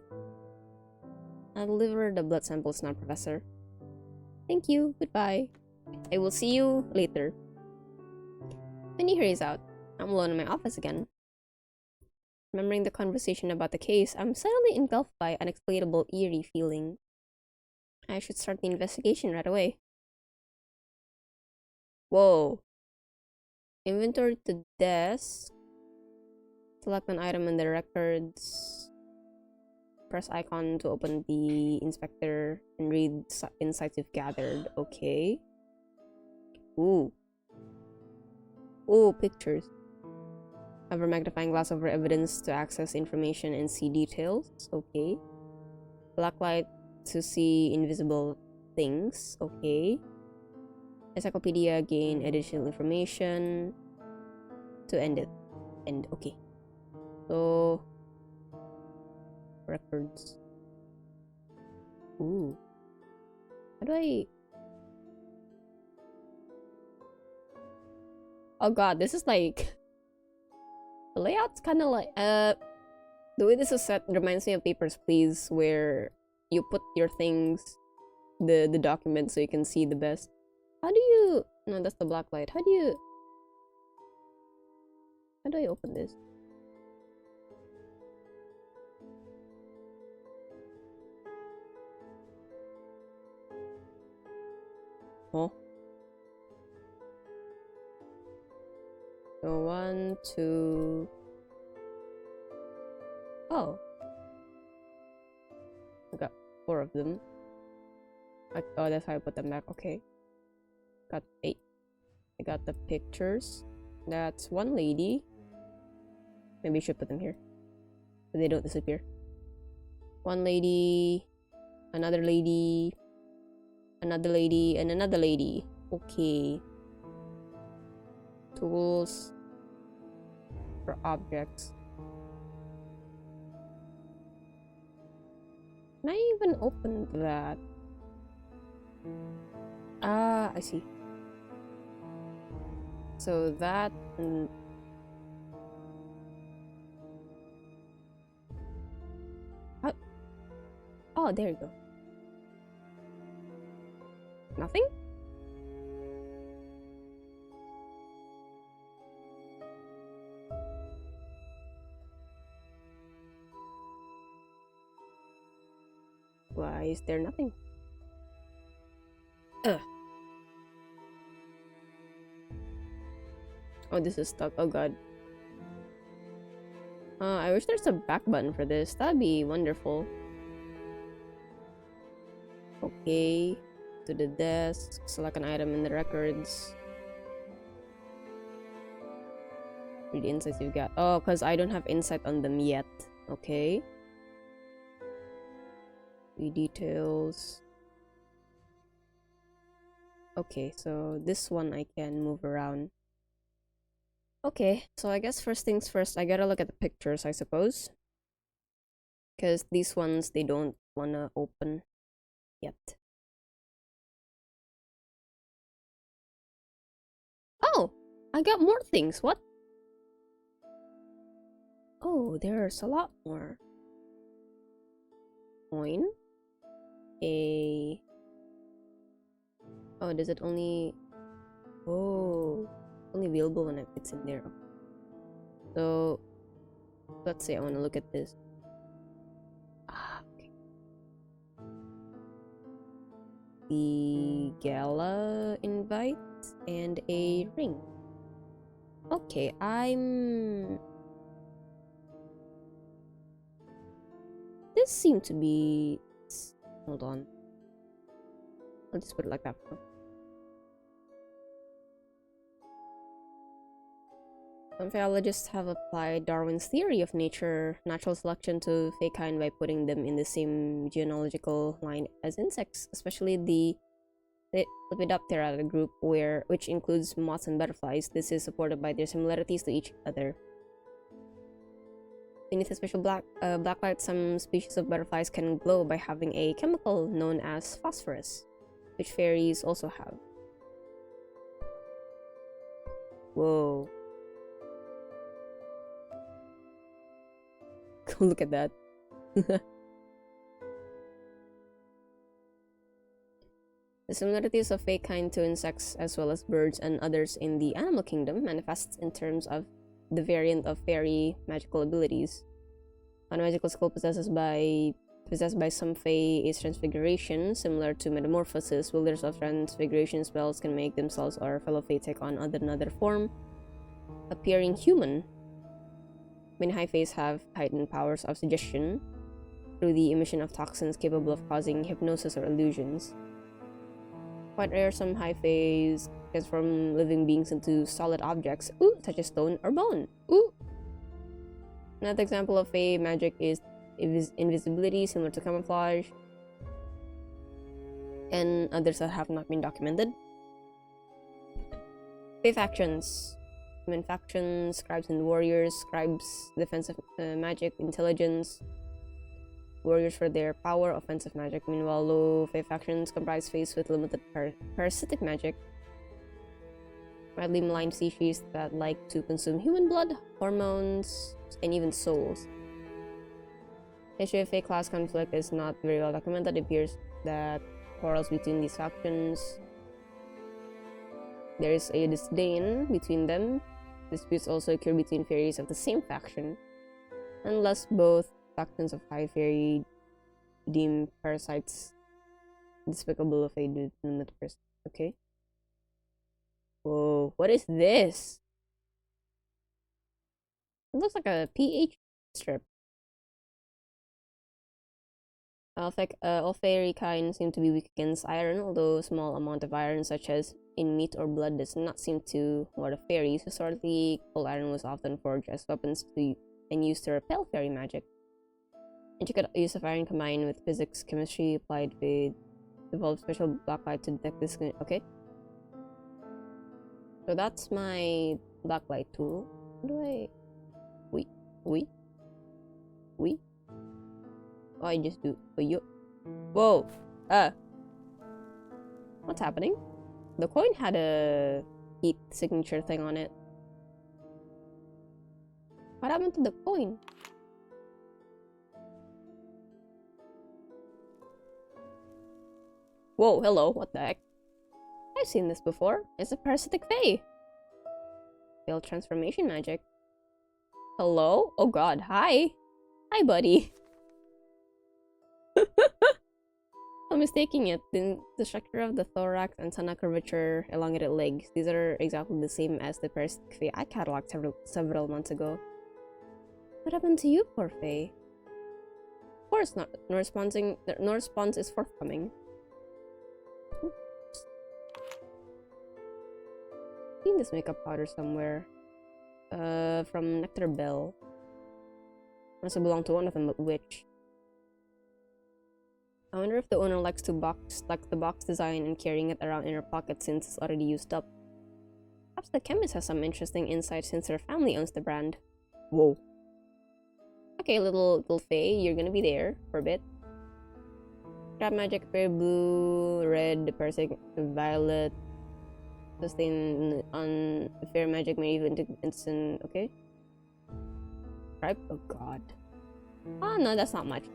I'll deliver the blood samples now, Professor. Thank you, goodbye. I will see you later. When he hurries out, I'm alone in my office again. Remembering the conversation about the case, I'm suddenly engulfed by an unexplainable eerie feeling. I should start the investigation right away. Whoa. Inventory to desk. Select an item in the records. Press icon to open the inspector and read insights you've gathered. Okay. Ooh. Ooh, pictures. Have a magnifying glass over evidence to access information and see details. Okay. Blacklight to see invisible things. Okay. Encyclopedia, gain additional information to end it. End. Okay. So, records. Ooh. How do I... Oh god, this is like... The layout's kind of like... The way this is set reminds me of Papers, Please, where you put your things, the document, so you can see the best. How do you... No, that's the black light. How do I open this? Oh. So 1, 2... Oh. I got 4 of them. Oh, that's how I put them back. Okay. Got 8. I got the pictures. That's one lady. Maybe I should put them here, so they don't disappear. One lady, another lady, another lady, and another lady. Okay. Tools for objects. Can I even open that? Ah, I see. So that and oh, there you go. Nothing? Why is there nothing? Ugh. Oh, this is stuck. Oh god. I wish there's a back button for this. That'd be wonderful. Okay. To the desk. Select an item in the records. Read the insights you've got. Oh, because I don't have insight on them yet. Okay. Read details. Okay, so this one I can move around. Okay, so I guess first things first, I gotta look at the pictures, I suppose. Because these ones, they don't wanna open yet. Oh! I got more things, what? Oh, there's a lot more. Coin. Oh, does it only... Oh... Only available when it's in there. So let's say I want to look at this. Ah, okay. The gala invite and a ring. Okay, this seemed to be... Hold on. I'll just put it like that. Some Faeologists have applied Darwin's theory of natural selection to fecund by putting them in the same genealogical line as insects, especially the Lepidoptera, the group which includes moths and butterflies. This is supported by their similarities to each other. Beneath a special blacklight, some species of butterflies can glow by having a chemical known as phosphorus, which fairies also have. Whoa. Look at that. The similarities of a kind to insects as well as birds and others in the animal kingdom manifests in terms of the variant of fairy magical abilities. One magical skill possessed by some fae is transfiguration. Similar to metamorphosis, wielders of transfiguration spells can make themselves or fellow fae take on another form, appearing human. Many high faes have heightened powers of suggestion through the emission of toxins capable of causing hypnosis or illusions. Quite rare, some high faes transform living beings into solid objects, such as stone or bone. Another example of fae magic is invisibility, similar to camouflage, and others that have not been documented. Fae factions. Human factions, scribes and warriors. Scribes, defensive magic, intelligence. Warriors for their power, offensive magic. Meanwhile, low fae factions comprise faes with limited parasitic magic. Widely maligned species that like to consume human blood, hormones, and even souls. History of fae class conflict is not very well documented. It appears that quarrels between these factions. There is a disdain between them. Disputes also occur between fairies of the same faction, unless both factions of high fairy deem parasites despicable of a legitimate person. Okay. Whoa, what is this? It looks like a pH strip. All fairy kind seem to be weak against iron, although a small amount of iron, such as in meat or blood, does not seem to ward off fairies. Historically, cold iron was often forged as weapons and used to repel fairy magic. Intricate use of iron combined with physics, chemistry applied with evolved special blacklight to detect this. Okay. So that's my blacklight tool. What do I... Wait. Oh, I just do... Whoa! What's happening? The coin had a heat signature thing on it. What happened to the coin? Whoa, hello, what the heck? I've seen this before. It's a parasitic fae. Failed transformation magic. Hello? Oh god, hi. Hi, buddy. I'm mistaking it. The structure of the thorax, antenna curvature, elongated legs. These are exactly the same as the parasitic fae I cataloged several months ago. What happened to you, poor fae? Of course not. No response is forthcoming. I've seen this makeup powder somewhere. From Nectar Bell. Must have belonged to one of them, but which? I wonder if the owner likes the box design and carrying it around in her pocket since it's already used up. Perhaps the chemist has some interesting insight since her family owns the brand. Whoa. Okay, little fae, you're gonna be there for a bit. Trap magic, fair blue, red, parasitic, violet. Sustain on fair magic may even instant. Okay. Scribe? Oh god. Oh no, that's not much.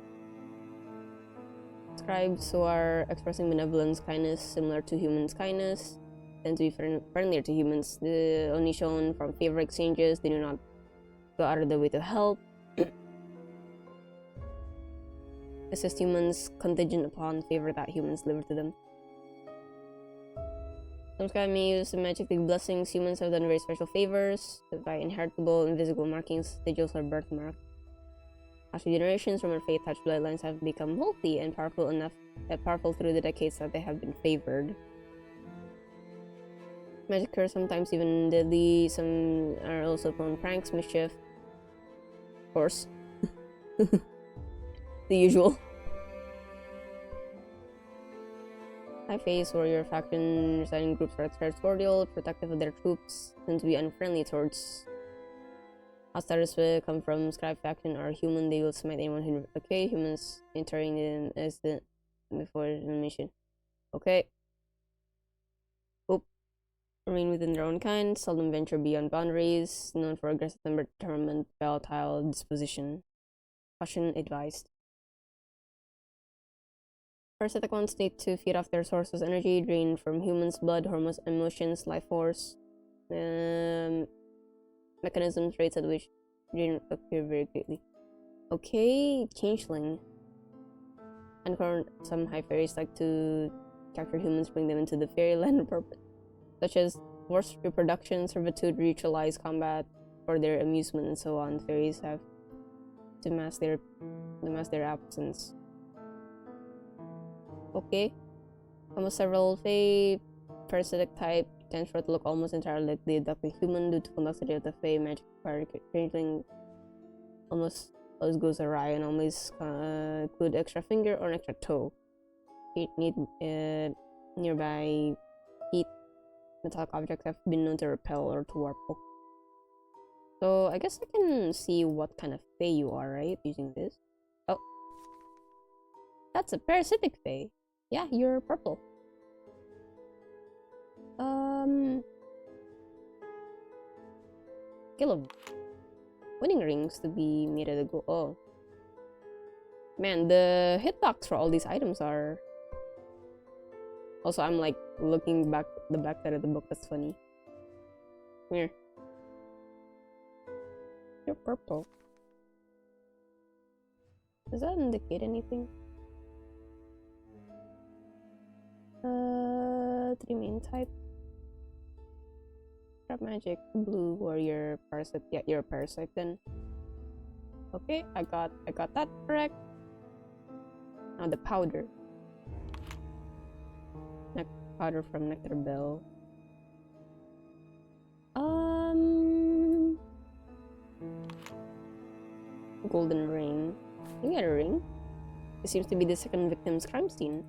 Scribes who are expressing benevolence, kindness, similar to humans' kindness, tend to be friendlier to humans. The only shown from favor exchanges, they do not go out of their way to help. Assist humans contingent upon favor that humans deliver to them. Some scribe may use magic blessings. Humans have done very special favors by inheritable, invisible markings, sigils, or birthmark. After generations from our faith-touched bloodlines have become wealthy and powerful through the decades that they have been favored. Magic occurs sometimes even deadly. Some are also prone pranks, mischief. Of course. The usual. High face warrior faction residing groups are territorial, protective of their troops, tend to be unfriendly towards outsiders who come from Scribe faction are human. They will smite anyone who okay. Humans entering in as the before the mission. Okay. Oop. Remain within their own kind, seldom venture beyond boundaries, known for aggressive temperament, volatile disposition. Caution advised. Parasitic ones need to feed off their sources of energy, drained from humans' blood, hormones, emotions, life force. Mechanisms, rates at which drain appear very greatly. Okay, changeling. And some high fairies like to capture humans, bring them into the fairyland purpose, such as forced reproduction, servitude, ritualized combat, for their amusement, and so on. Fairies have to mask their absence. Okay. Almost several Fae parasitic type tends for it to look almost entirely like the abducted human due to complexity of the Fae magic changeling. Almost always goes awry and always include extra finger or an extra toe. Need nearby heat metallic objects have been known to repel or to warp. So I guess I can see what kind of Fae you are, right? Using this. Oh, that's a parasitic Fae. Yeah, you're purple. Kill of winning rings to be made of the gold. Oh, man, the hitbox for all these items are. Also, I'm like looking back the back side of the book. That's funny. Come here. You're purple. Does that indicate anything? 3 main type. Trap magic, blue warrior, parasite. Yeah, you're a parasite then. Okay, I got that correct. Now the powder. Powder from Nectar Bell. Golden ring. You got a ring. It seems to be the second victim's crime scene.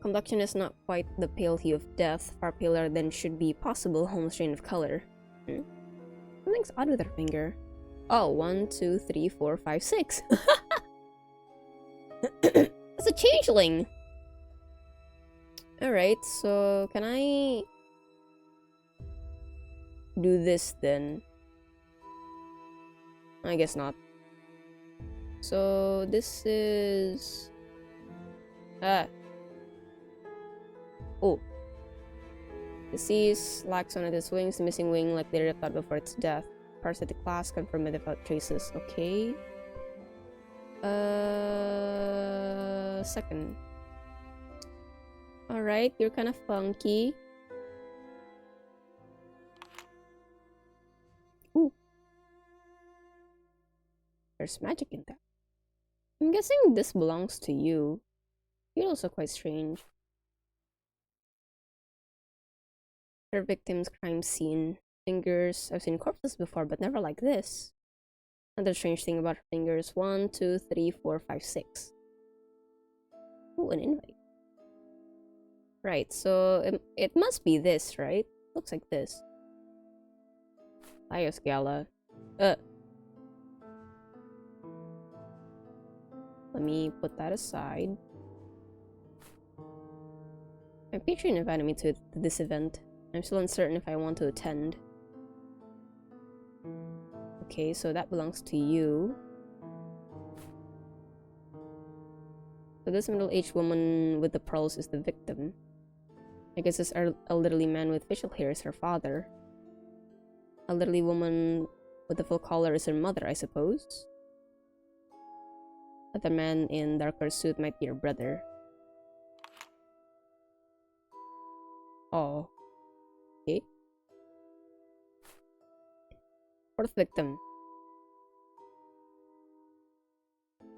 Complexion is not quite the pale hue of death, far paler than should be possible, almost strain of color. Something's odd with her finger. Oh, 1, 2, 3, 4, 5, 6. It's a changeling! Alright, so can I do this then? I guess not. So this is oh, disease lacks one of its wings, missing wing like they ripped out before its death. Parasitic class confirmed without traces. Okay. Second. Alright, you're kind of funky. Ooh. There's magic in that. I'm guessing this belongs to you. You're also quite strange. Her victim's crime scene. Fingers. I've seen corpses before, but never like this. Another strange thing about her fingers. 1, 2, 3, 4, 5, 6. Ooh, an invite. Right, so it must be this, right? Looks like this. Laios Gala. Let me put that aside. My patron invited me to this event. I'm still uncertain if I want to attend. Okay, so that belongs to you. So this middle-aged woman with the pearls is the victim. I guess this elderly man with facial hair is her father. Elderly woman with the full collar is her mother, I suppose. Other man in darker suit might be her brother. Oh. Okay. Fourth victim.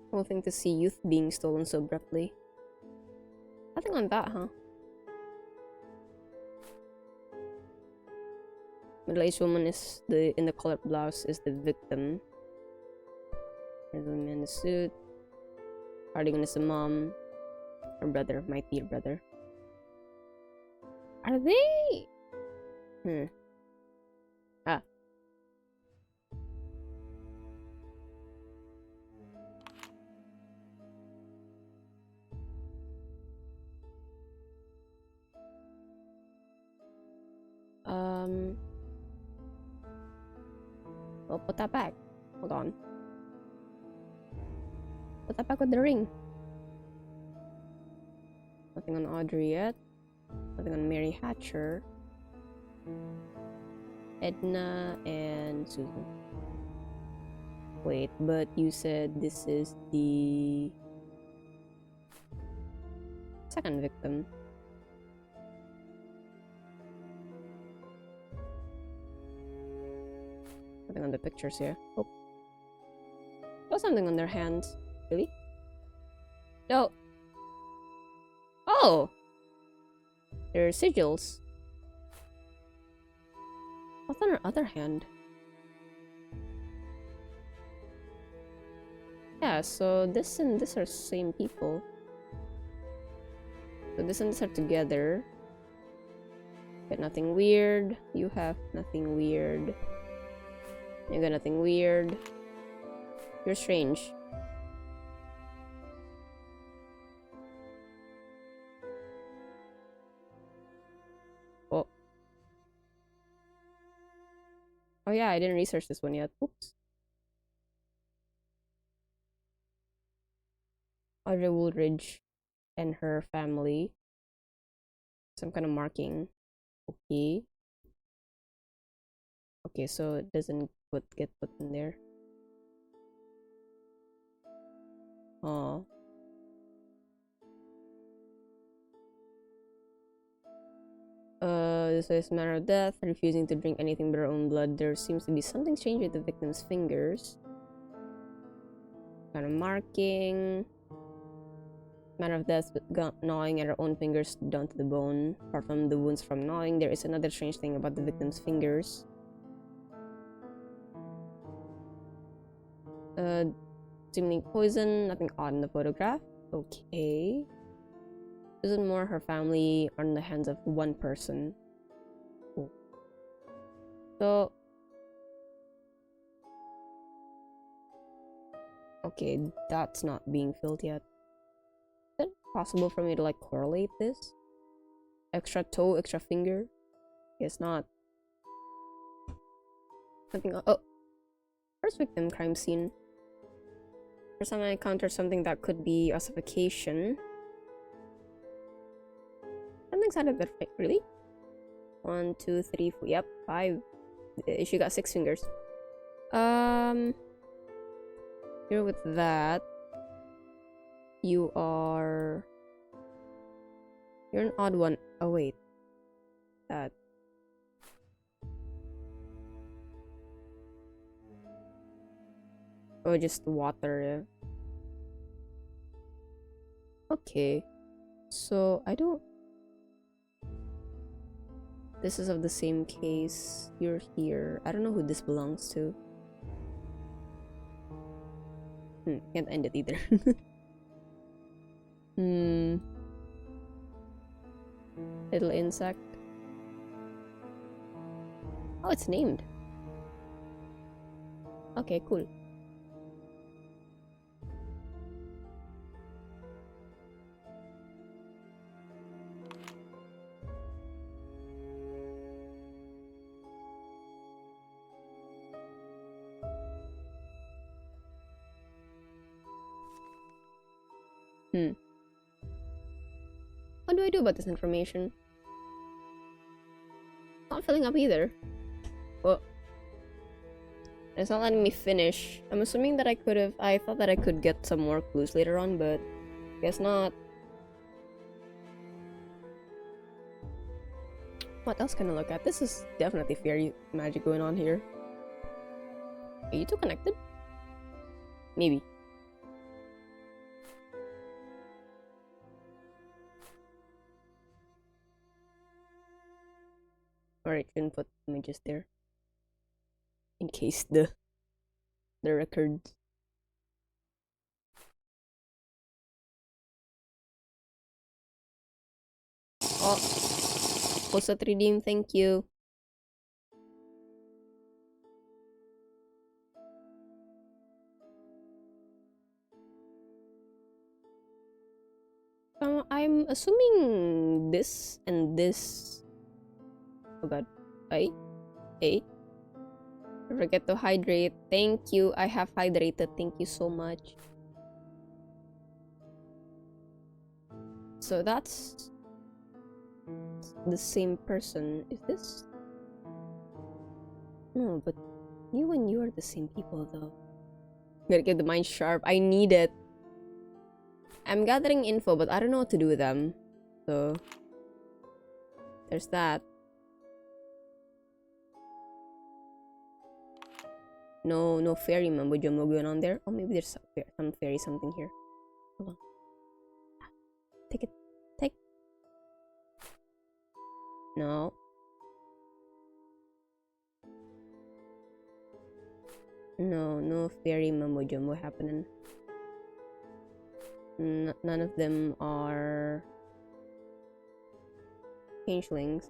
Whole thing to see youth being stolen so abruptly. Nothing on that, huh? Middle-aged woman is in the colored blouse is the victim. There's a man in the suit. Cardigan is the mom. Her brother, might be her brother. Are they? Ah. Well, put that back. Hold on. Put that back with the ring. Nothing on Audrey yet. Nothing on Mary Hatcher. Edna and Susan. Wait, but you said this is the second victim. Nothing on the pictures here. Oh. Oh, something on their hands. Really? No. Oh! There are sigils. What's on her other hand? Yeah, so this and this are same people. So this and this are together. Got nothing weird. You have nothing weird. You got nothing weird. You're strange. Oh. Oh yeah, I didn't research this one yet. Oops. Audrey Woolridge and her family. Some kind of marking. Okay. Okay, so it doesn't get put in there. Oh. This is manner of death, refusing to drink anything but her own blood. There seems to be something strange with the victim's fingers. Kind of marking. Manner of death, gnawing at her own fingers down to the bone. Apart from the wounds from gnawing, there is another strange thing about the victim's fingers. Seemingly poison, nothing odd in the photograph. Okay. Susan Moore, her family are in the hands of one person. Cool. So, okay, that's not being filled yet. Is it possible for me to like correlate this? Extra toe, extra finger? Guess not. Something. Oh, first victim crime scene. First time I encountered something that could be ossification. Something sounded perfect. Really? 1, 2, 3, 4. Yep, 5. She got 6 fingers. Here with that. You're an odd one. Oh wait. That. Oh, just water. Okay. So I don't. This is of the same case. You're here. I don't know who this belongs to. Can't end it either. Little insect. Oh, it's named. Okay, cool. What do I do about this information? Not filling up either. Well, it's not letting me finish. I'm assuming that I thought that I could get some more clues later on, but guess not. What else can I look at? This is definitely fairy magic going on here. Are you two connected? Maybe. Alright, shouldn't put images there. In case the records Oh, post a 3D, thank you. I'm assuming this and this. Oh god. Hey. Forget to hydrate. Thank you. I have hydrated. Thank you so much. So that's the same person. Is this? No, but you and you are the same people though. Gotta get the mind sharp. I need it. I'm gathering info, but I don't know what to do with them. So there's that. No fairy mambo jumbo going on there. Oh, maybe there's some fairy something here. Hold on. Take it. Take. No. No fairy mambo jumbo happening. None of them are changelings.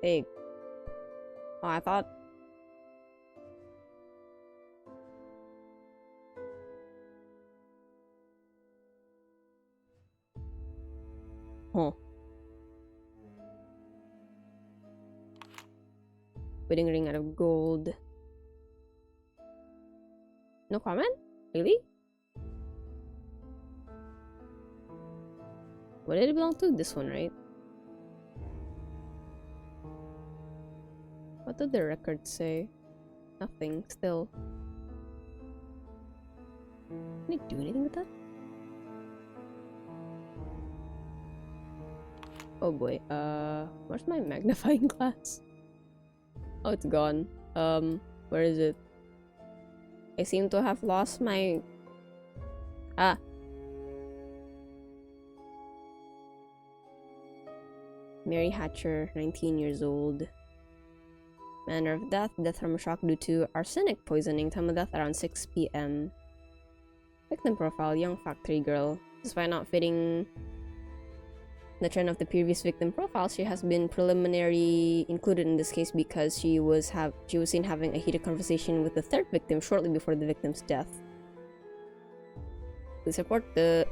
Hey. Oh, I thought. Oh. Wedding ring out of gold. No comment? Really? What did it belong to? This one, right? What did the record say? Nothing, still. Can I do anything with that? Oh boy, where's my magnifying glass? Oh, it's gone. Where is it? I seem to have lost my... Ah! Mary Hatcher, 19 years old. Manner of death, death from shock due to arsenic poisoning. Time of death around 6 p.m. Victim profile, young factory girl. Despite not fitting the trend of the previous victim profile, she has been preliminary included in this case because she was seen having a heated conversation with the third victim shortly before the victim's death. Please report the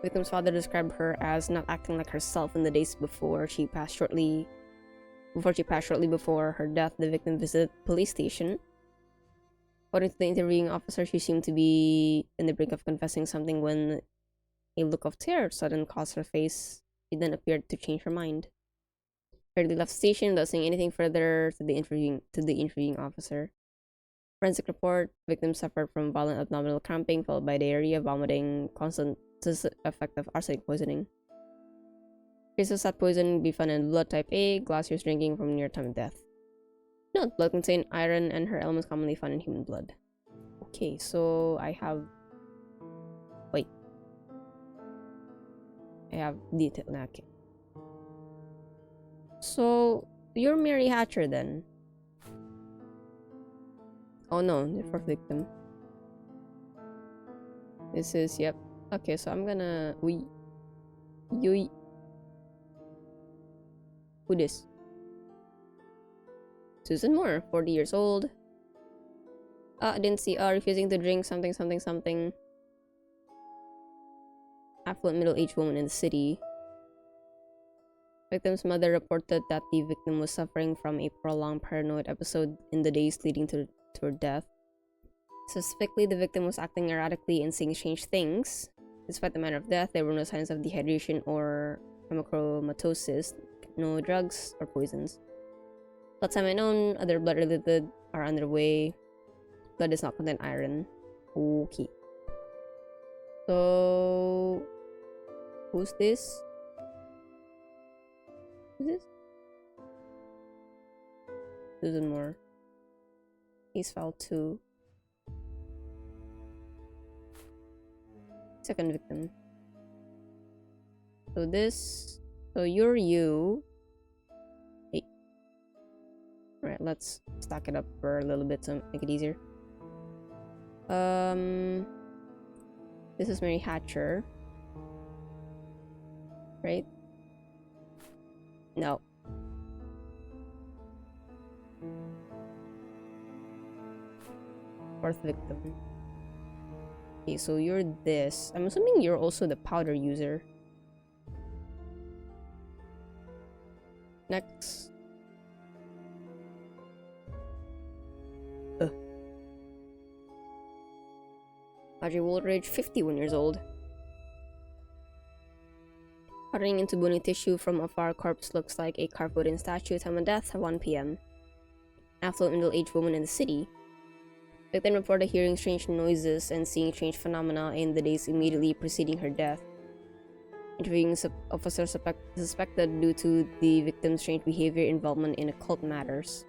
victim's father described her as not acting like herself in the days before she passed shortly before her death. The victim visited the police station. According to the interviewing officer, she seemed to be in the brink of confessing something when a look of terror suddenly crossed her face. She then appeared to change her mind. Hurriedly left the station without saying anything further to the interviewing officer. Forensic report: victim suffered from violent abdominal cramping followed by diarrhea, vomiting, constant effect of arsenic poisoning. Traces of poison be found in blood type A, glass used drinking from near time of death. Note: blood contains iron and her elements commonly found in human blood. Okay, so I have... Wait. I have detail. Okay. So, you're Mary Hatcher then? Oh no, the fourth victim. This is, yep. Okay, so I'm gonna... Who this? Susan Moore, 40 years old. I didn't see. Refusing to drink something. Affluent middle-aged woman in the city. Victim's mother reported that the victim was suffering from a prolonged paranoid episode in the days leading to her death. Specifically, the victim was acting erratically and saying strange things. Despite the manner of death, there were no signs of dehydration or hemochromatosis, no drugs or poisons. Blood time unknown, other blood related are underway. Blood does not contain iron. Okay. So, who's this? Who's this? Susan Moore. He's file 2. Second victim. So this... So you're you. Hey. Alright, let's stack it up for a little bit to make it easier. This is Mary Hatcher. Right? No. Fourth victim. Okay, so you're this. I'm assuming you're also the powder user. Next. Audrey Woolridge, 51 years old. Cutting into bony tissue from afar, corpse looks like a carved wooden statue. Time of death, 1 p.m. Affluent middle-aged woman in the city. Victim reported hearing strange noises and seeing strange phenomena in the days immediately preceding her death. Interviewing officer suspected due to the victim's strange behavior involvement in occult matters.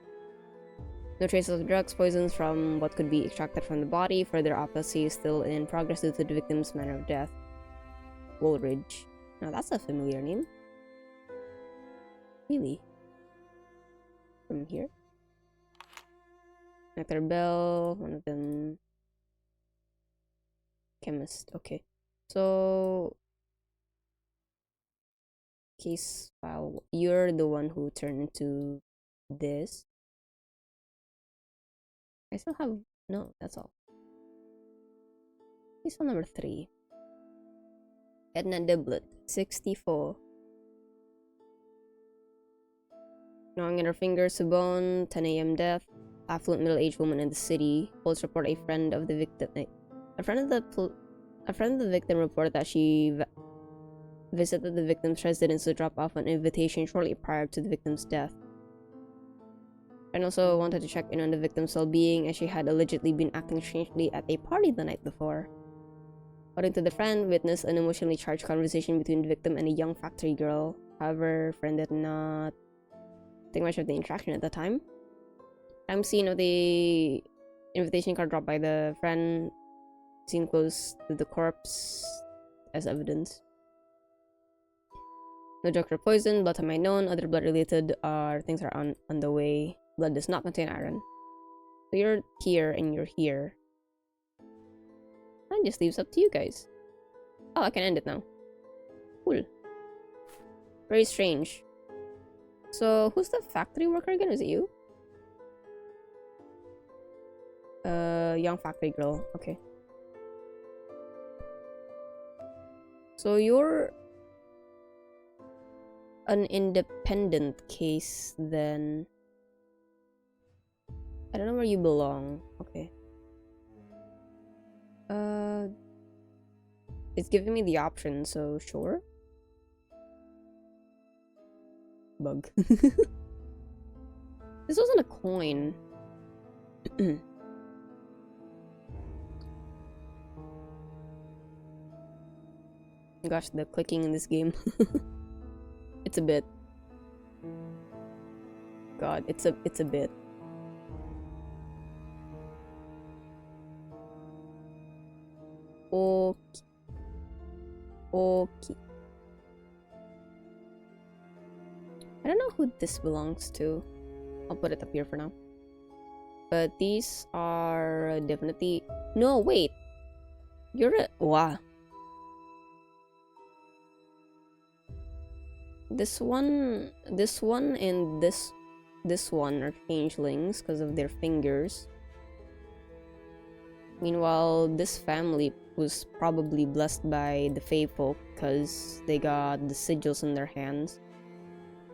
No traces of drugs, poisons from what could be extracted from the body. Further autopsy is still in progress due to the victim's manner of death. Woolridge. Now that's a familiar name. Really? From here? Nectar Bell, one of them. Chemist, okay. So case file. You're the one who turned into this. I still have no, that's all. Case file number 3. Edna Diblet, 64. Gnawing at her fingers to bone, 10 a.m. death. Affluent middle-aged woman in the city. Police report a friend of the victim. A friend of the victim reported that she visited the victim's residence to drop off an invitation shortly prior to the victim's death. And also wanted to check in on the victim's well-being, as she had allegedly been acting strangely at a party the night before. According to the friend, witnessed an emotionally charged conversation between the victim and a young factory girl. However, friend did not think much of the interaction at the time. Time scene of the invitation card dropped by the friend. Scene close to the corpse as evidence. No drugs or poison, blood time known. Other blood-related things are on the way. Blood does not contain iron. So you're here and you're here. And just leaves up to you guys. Oh, I can end it now. Cool. Very strange. So, who's the factory worker again? Is it you? Young factory girl. Okay. So you're an independent case then. I don't know where you belong. Okay. It's giving me the option, so sure. Bug. This wasn't a coin. Gosh, the clicking in this game. It's a bit. God, it's a bit. Okay. Okay. I don't know who this belongs to. I'll put it up here for now. But these are definitely... No, wait. You're a... Wow. This one, and this one are changelings because of their fingers. Meanwhile, this family was probably blessed by the Fae folk because they got the sigils in their hands.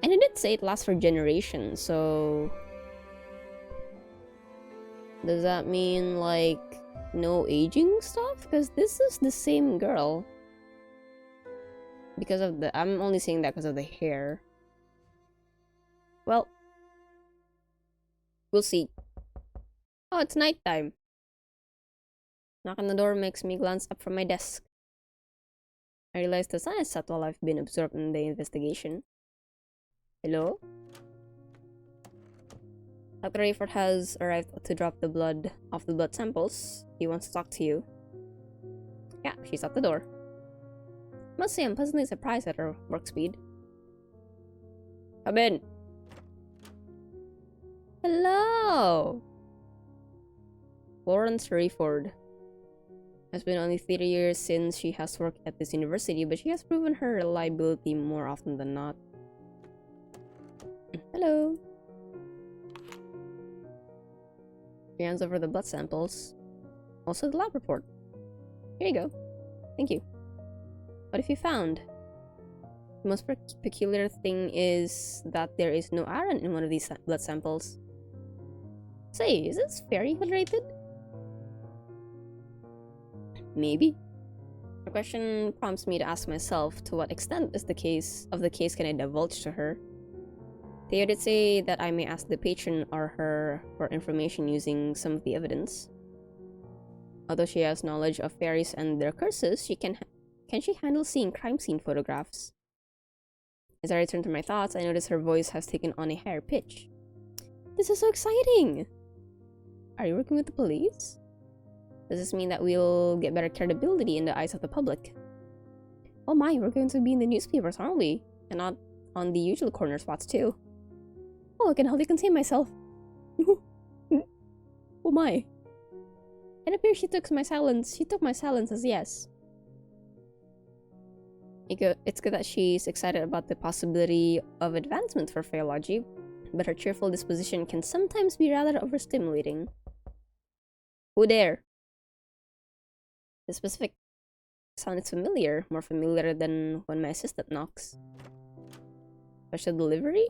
And it did say it lasts for generations, so... Does that mean, like, no aging stuff? Because this is the same girl. Because of the... I'm only saying that because of the hair. Well. We'll see. Oh, it's nighttime. Knock on the door makes me glance up from my desk. I realize the sun is set while I've been absorbed in the investigation. Hello? Dr. Rayford has arrived to drop the blood off the blood samples. He wants to talk to you. Yeah, she's at the door. Must say I'm pleasantly surprised at her work speed. Come in. Hello! Florence Rayford. It's been only 3 years since she has worked at this university, but she has proven her reliability more often than not. Hello. She hands over the blood samples. Also the lab report. Here you go. Thank you. What have you found? The most peculiar thing is that there is no iron in one of these blood samples. Say, is this fairy related? Maybe. The question prompts me to ask myself, to what extent is the case can I divulge to her? Theo did say that I may ask the patron or her for information using some of the evidence. Although she has knowledge of fairies and their curses, can she handle seeing crime scene photographs? As I return to my thoughts, I notice her voice has taken on a higher pitch. This is so exciting! Are you working with the police? Does this mean that we'll get better credibility in the eyes of the public? Oh my, we're going to be in the newspapers, aren't we? And not on the usual corner spots too. Oh, I can hardly contain myself. Oh my. It appears she took my silence as yes. It's good that she's excited about the possibility of advancement for Faeology, but her cheerful disposition can sometimes be rather overstimulating. Who there? The specific sound is familiar, more familiar than when my assistant knocks. Special delivery?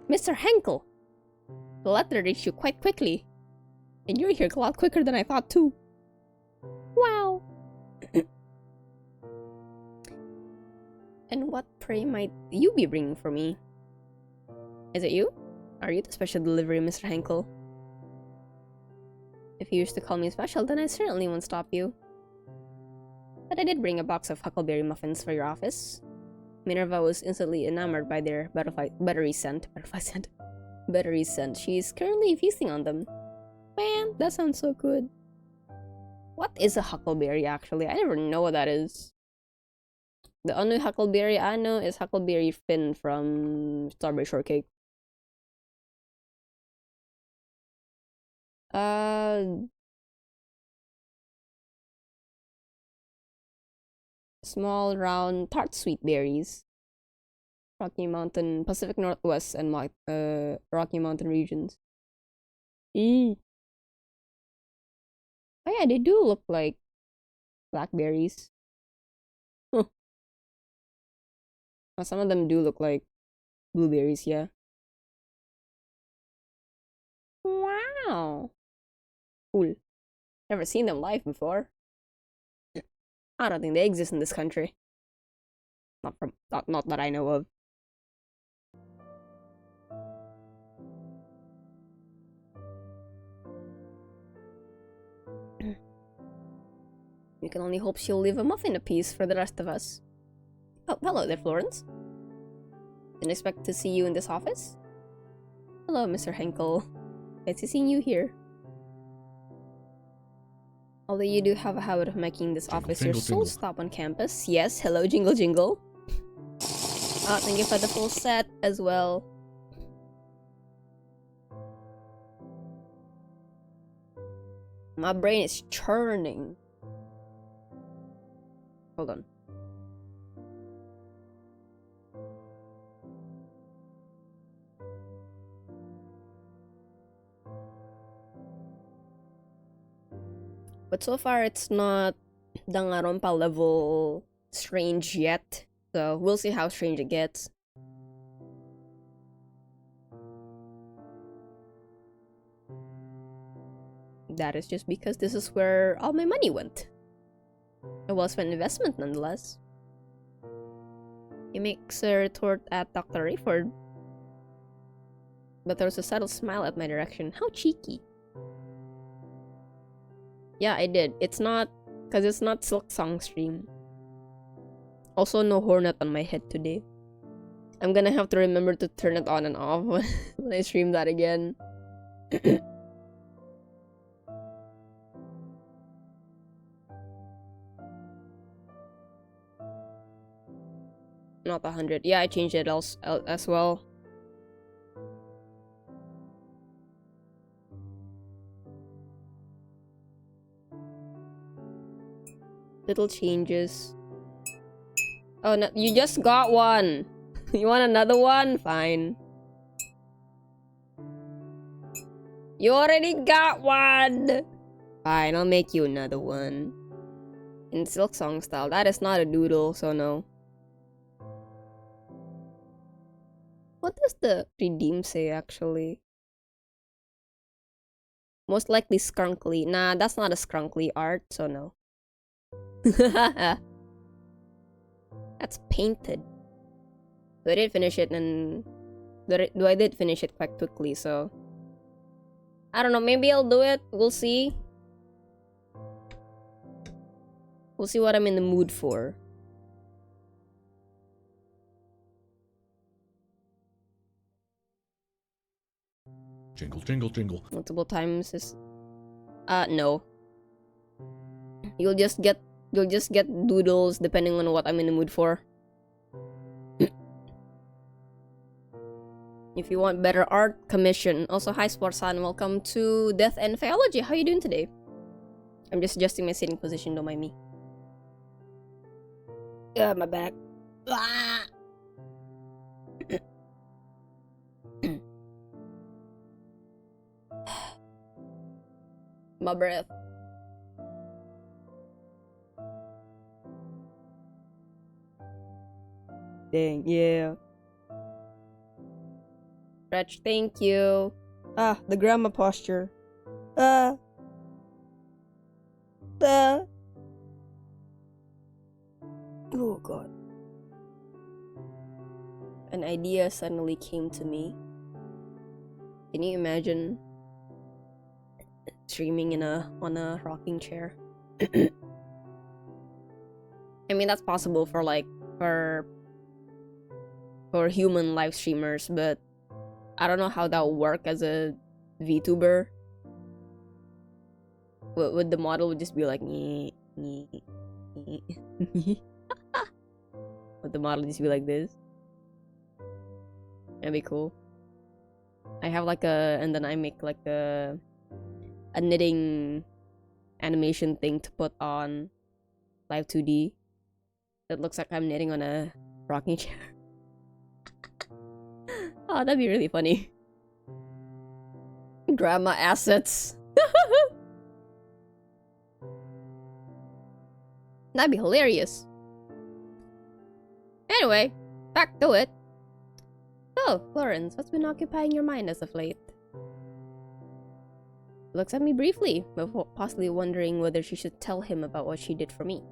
Mr. Henkel! The letter reached you quite quickly. And you're here a lot quicker than I thought too. Wow! And what, pray, might you be bringing for me? Is it you? Are you the special delivery, Mr. Henkel? If you used to call me special, then I certainly won't stop you. But I did bring a box of huckleberry muffins for your office. Minerva was instantly enamored by their buttery scent. She's currently feasting on them. Man, that sounds so good. What is a huckleberry, actually? I never know what that is. The only huckleberry I know is Huckleberry Finn from Strawberry Shortcake. Small, round, tart sweet berries. Rocky Mountain, Pacific Northwest, and Rocky Mountain regions. Oh yeah, they do look like blackberries. Huh. Well, some of them do look like blueberries, yeah. Wow. Cool. Never seen them live before. I don't think they exist in this country. Not that I know of. You can only hope she'll leave a muffin apiece for the rest of us. Oh, hello there, Florence. Didn't expect to see you in this office? Hello, Mr. Henkel. Nice to see you here. Although you do have a habit of making this office your sole stop on campus. Yes, hello, Jingle Jingle. Thank you for the full set as well. My brain is churning. Hold on. But so far, it's not Danganronpa level strange yet. So we'll see how strange it gets. That is just because this is where all my money went. A well-spent investment, nonetheless. He makes a retort at Dr. Rayford, but throws a subtle smile at my direction. How cheeky. Yeah, I did. It's not... because it's not Silk Song stream. Also, no hornet on my head today. I'm gonna have to remember to turn it on and off when I stream that again. Not 100. Yeah, I changed it as well. Little changes. Oh, no, you just got one. You want another one? Fine. You already got one. Fine, I'll make you another one. In Silk Song style. That is not a doodle, so no. What does the redeem say, actually? Most likely skrunkly. Nah, that's not a skrunkly art, so no. That's painted. So I did finish it, and I did finish it quite quickly, so I don't know, maybe I'll do it. We'll see. We'll see what I'm in the mood for. Jingle, jingle, jingle. Multiple times is no. You'll just get doodles depending on what I'm in the mood for. If you want better art, commission. Also, hi Sportsan, welcome to Death and Faeology. How you doing today? I'm just adjusting my sitting position, don't mind me. My back. Ah! My breath. Dang, yeah. Stretch, thank you. Ah, the grandma posture. Oh god. An idea suddenly came to me. Can you imagine streaming on a rocking chair? I mean, that's possible for for human live streamers, but I don't know how that would work as a VTuber. Would the model would just be like Would the model just be like this? That'd be cool. I have and then I make like a knitting animation thing to put on Live 2D. That looks like I'm knitting on a rocking chair. Oh, that'd be really funny. Grandma assets. That'd be hilarious. Anyway, back to it. So, Florence, what's been occupying your mind as of late? Looks at me briefly, before possibly wondering whether she should tell him about what she did for me.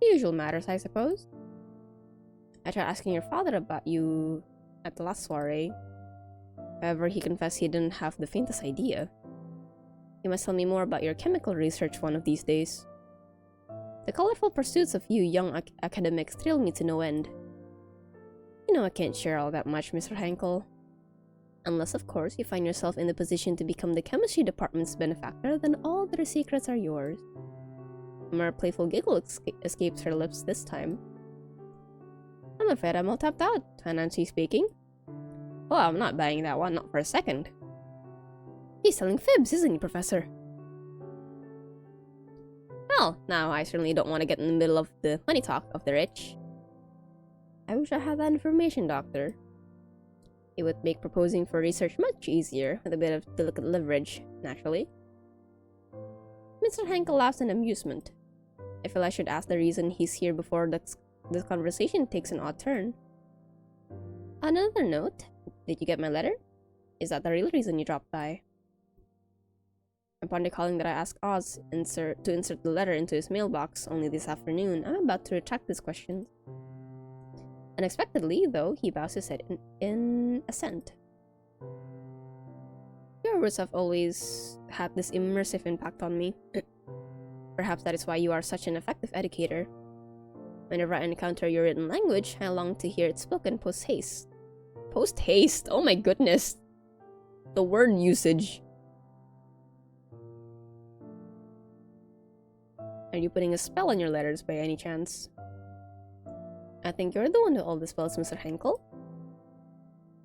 The usual matters, I suppose. I tried asking your father about you at the last soiree. However, he confessed he didn't have the faintest idea. You must tell me more about your chemical research one of these days. The colorful pursuits of you young academics thrill me to no end. You know I can't share all that much, Mr. Henkel. Unless, of course, you find yourself in the position to become the chemistry department's benefactor, then all their secrets are yours. A mere playful giggle escapes her lips this time. I'm afraid I'm all tapped out, financially speaking. Oh, I'm not buying that one, not for a second. He's selling fibs, isn't he, Professor? Well, now I certainly don't want to get in the middle of the money talk of the rich. I wish I had that information, Doctor. It would make proposing for research much easier, with a bit of delicate leverage, naturally. Mr. Henkel laughs in amusement. I feel I should ask the reason he's here before this conversation takes an odd turn. On another note, did you get my letter? Is that the real reason you dropped by? Upon recalling that I asked Oz to insert the letter into his mailbox only this afternoon, I'm about to retract this question. Unexpectedly, though, he bows his head in assent. Your words have always had this immersive impact on me. Perhaps that is why you are such an effective educator. Whenever I encounter your written language, I long to hear it spoken post-haste. Post-haste? Oh my goodness! The word usage. Are you putting a spell on your letters by any chance? I think you're the one with all the spells, Mr. Henkel.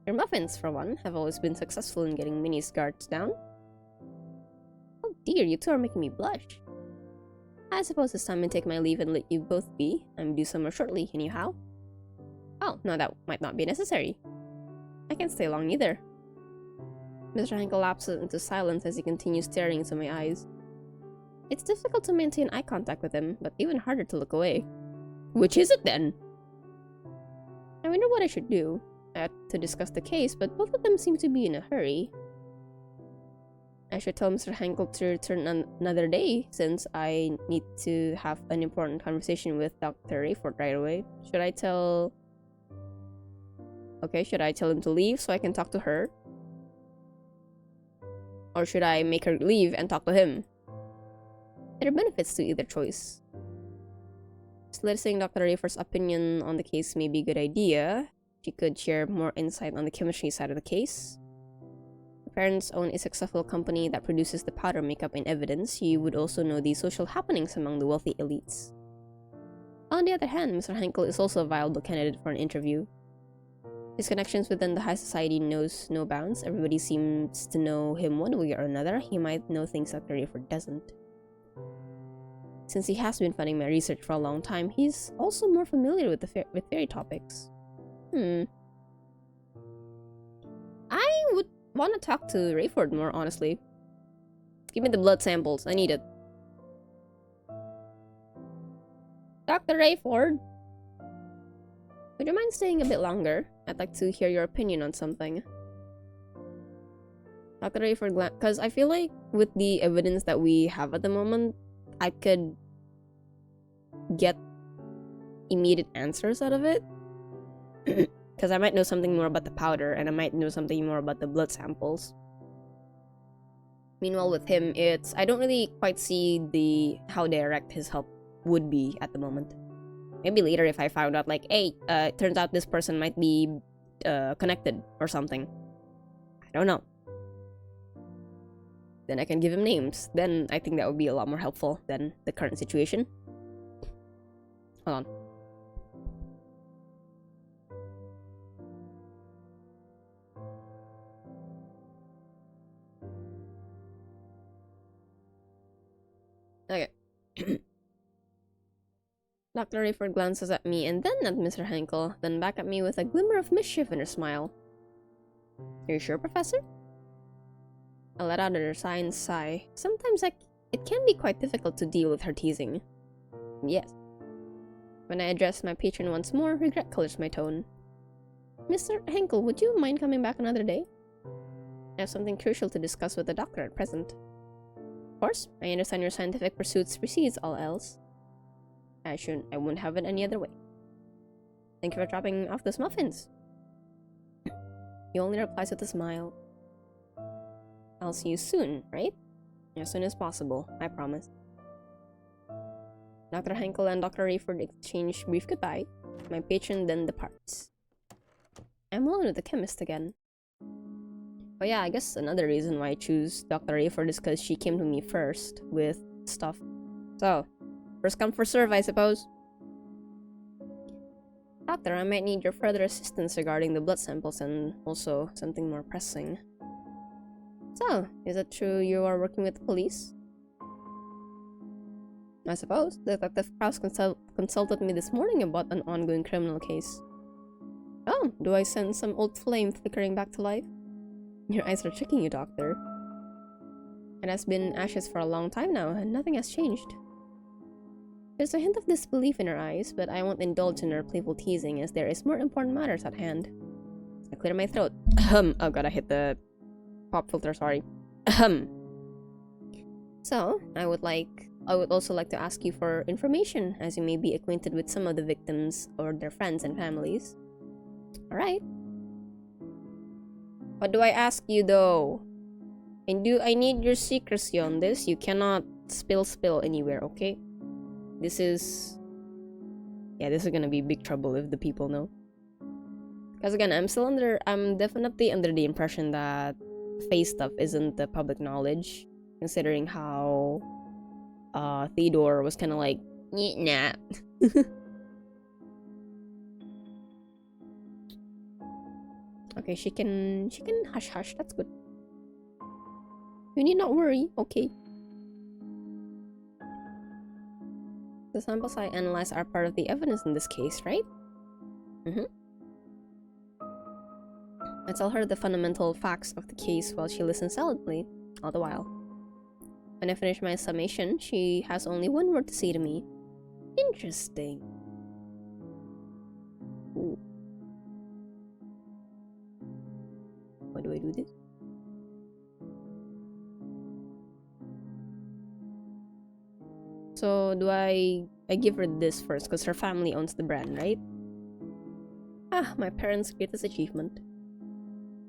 Your muffins, for one, have always been successful in getting Minnie's guards down. Oh dear, you two are making me blush. I suppose it's time to take my leave and let you both be. I'm due somewhere shortly, anyhow. Oh, no, that might not be necessary. I can't stay long either. Mr. Henkel lapses into silence as he continues staring into my eyes. It's difficult to maintain eye contact with him, but even harder to look away. Which is it then? I wonder what I should do to discuss the case, but both of them seem to be in a hurry. I should tell Mr. Henkel to return another day, since I need to have an important conversation with Dr. Rayford right away. Should I tell... Okay, should I tell him to leave so I can talk to her? Or should I make her leave and talk to him? There are benefits to either choice. Soliciting Dr. Rayford's opinion on the case may be a good idea. She could share more insight on the chemistry side of the case. Her parents own a successful company that produces the powder makeup in evidence. You would also know the social happenings among the wealthy elites. On the other hand, Mr. Henkel is also a viable candidate for an interview. His connections within the high society knows no bounds. Everybody seems to know him one way or another. He might know things Dr. Rayford doesn't. Since he has been funding my research for a long time, he's also more familiar with with fairy topics. I would want to talk to Rayford more, honestly. Give me the blood samples. I need it. Dr. Rayford! Would you mind staying a bit longer? I'd like to hear your opinion on something. Dr. Rayford, because I feel like with the evidence that we have at the moment, I could get immediate answers out of it. Because I might know something more about the powder, and I might know something more about the blood samples. Meanwhile, with him, I don't really quite see how direct his help would be at the moment. Maybe later if I found out, like, hey, it turns out this person might be connected or something. I don't know. Then I can give him names. Then I think that would be a lot more helpful than the current situation. Hold on. Okay. Dr. Rayford glances at me and then at Mr. Henkel, then back at me with a glimmer of mischief in her smile. Are you sure, Professor? I let out a resigned sigh. Sometimes it can be quite difficult to deal with her teasing. Yes. When I address my patron once more, regret colors my tone. Mr. Henkel, would you mind coming back another day? I have something crucial to discuss with the doctor at present. Of course, I understand your scientific pursuits precedes all else. I wouldn't have it any other way. Thank you for dropping off those muffins. He only replies with a smile. I'll see you soon, right? As soon as possible, I promise. Dr. Henkel and Dr. Rayford exchange brief goodbye. My patron then departs. I'm alone with the chemist again. Oh yeah, I guess another reason why I choose Dr. Rayford is because she came to me first with stuff. So, first come, first serve, I suppose. Doctor, I might need your further assistance regarding the blood samples and also something more pressing. So, is it true you are working with the police? I suppose. Detective Krause consulted me this morning about an ongoing criminal case. Oh, do I sense some old flame flickering back to life? Your eyes are tricking you, Doctor. It has been ashes for a long time now, and nothing has changed. There's a hint of disbelief in her eyes, but I won't indulge in her playful teasing as there is more important matters at hand. I clear my throat. Oh god, I hit the pop filter, sorry. So, I would also like to ask you for information, as you may be acquainted with some of the victims or their friends and families. Alright. What do I ask you though? And I need your secrecy on this. You cannot spill anywhere, okay? This is gonna be big trouble if the people know. Because again, I'm definitely under the impression that face stuff isn't the public knowledge, considering how Theodore was kind of like, nah. Okay, she can hush, that's good. You need not worry, okay. The samples I analyze are part of the evidence in this case, right? I tell her the fundamental facts of the case while she listens silently, all the while. When I finish my summation, she has only one word to say to me. Interesting. Ooh. Why do I do this? So do I give her this first because her family owns the brand, right? Ah, my parents' greatest achievement.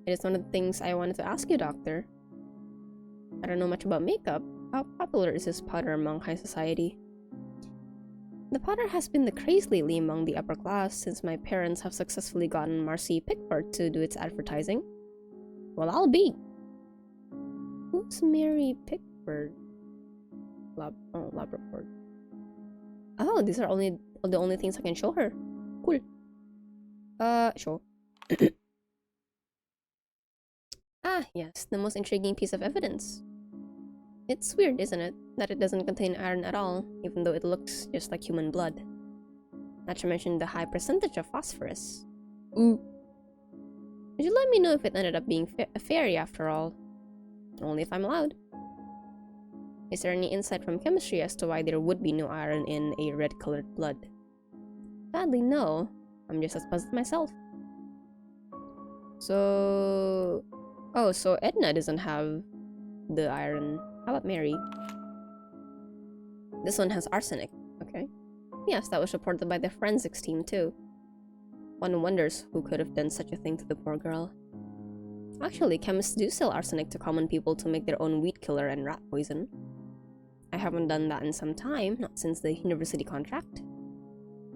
It is one of the things I wanted to ask you, doctor. I don't know much about makeup. How popular is this powder among high society? The powder has been the craze lately among the upper class since my parents have successfully gotten Marcy Pickford to do its advertising. Well, I'll be. Who's Mary Pickford? Lab report. Oh, these are the only things I can show her. Cool. Show. Ah, yes, the most intriguing piece of evidence. It's weird, isn't it, that it doesn't contain iron at all, even though it looks just like human blood. Not to mention the high percentage of phosphorus. Ooh. Would you let me know if it ended up being a fairy after all? Only if I'm allowed. Is there any insight from chemistry as to why there would be no iron in a red-colored blood? Sadly, no. I'm just as puzzled myself. So... Oh, so Edna doesn't have the iron. How about Mary? This one has arsenic. Okay. Yes, that was reported by the forensics team too. One wonders who could have done such a thing to the poor girl. Actually, chemists do sell arsenic to common people to make their own weed killer and rat poison. I haven't done that in some time, not since the university contract.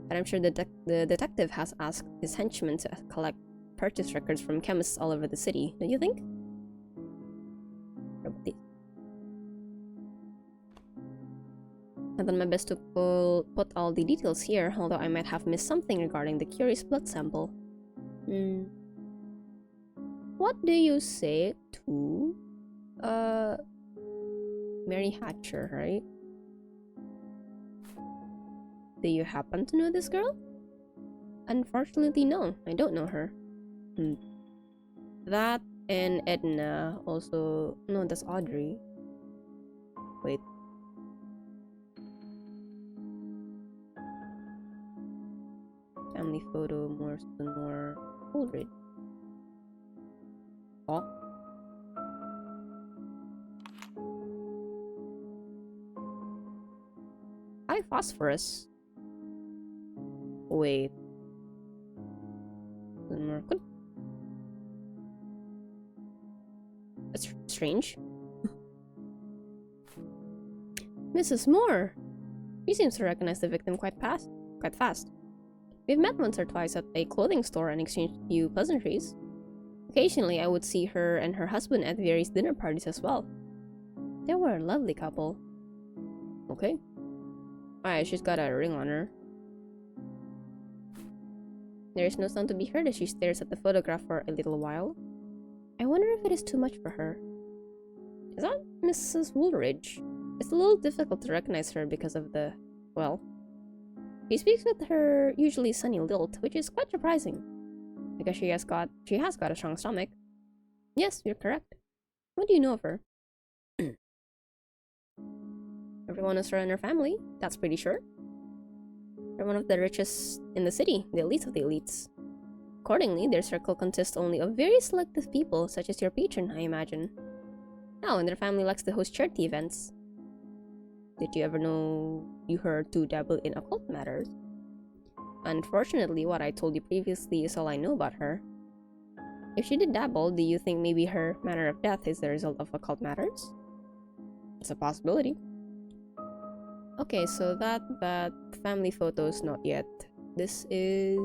But I'm sure the detective has asked his henchmen to collect purchase records from chemists all over the city, don't you think? I've done my best to put all the details here, although I might have missed something regarding the curious blood sample. What do you say to... Mary Hatcher, right? Do you happen to know this girl? Unfortunately, no. I don't know her. That and Edna also... No, that's Audrey. Wait. Family photo, more Coleridge. Oh. High phosphorus. Wait. More. That's strange. Mrs. Moore. She seems to recognize the victim quite fast. We've met once or twice at a clothing store and exchanged a few pleasantries. Occasionally, I would see her and her husband at various dinner parties as well. They were a lovely couple. Okay. Alright, she's got a ring on her. There is no sound to be heard as she stares at the photograph for a little while. I wonder if it is too much for her. Is that Mrs. Woolridge? It's a little difficult to recognize her because of the... well... She speaks with her usually sunny lilt, which is quite surprising. Because she has got a strong stomach. Yes, you're correct. What do you know of her? Everyone knows her and her family, that's pretty sure. They're one of the richest in the city, the elites of the elites. Accordingly, their circle consists only of very selective people, such as your patron, I imagine. Oh, and their family likes to host charity events. Did you ever know her to dabble in occult matters? Unfortunately, what I told you previously is all I know about her. If she did dabble, do you think maybe her manner of death is the result of occult matters? It's a possibility. Okay, so that family photos, not yet. This is...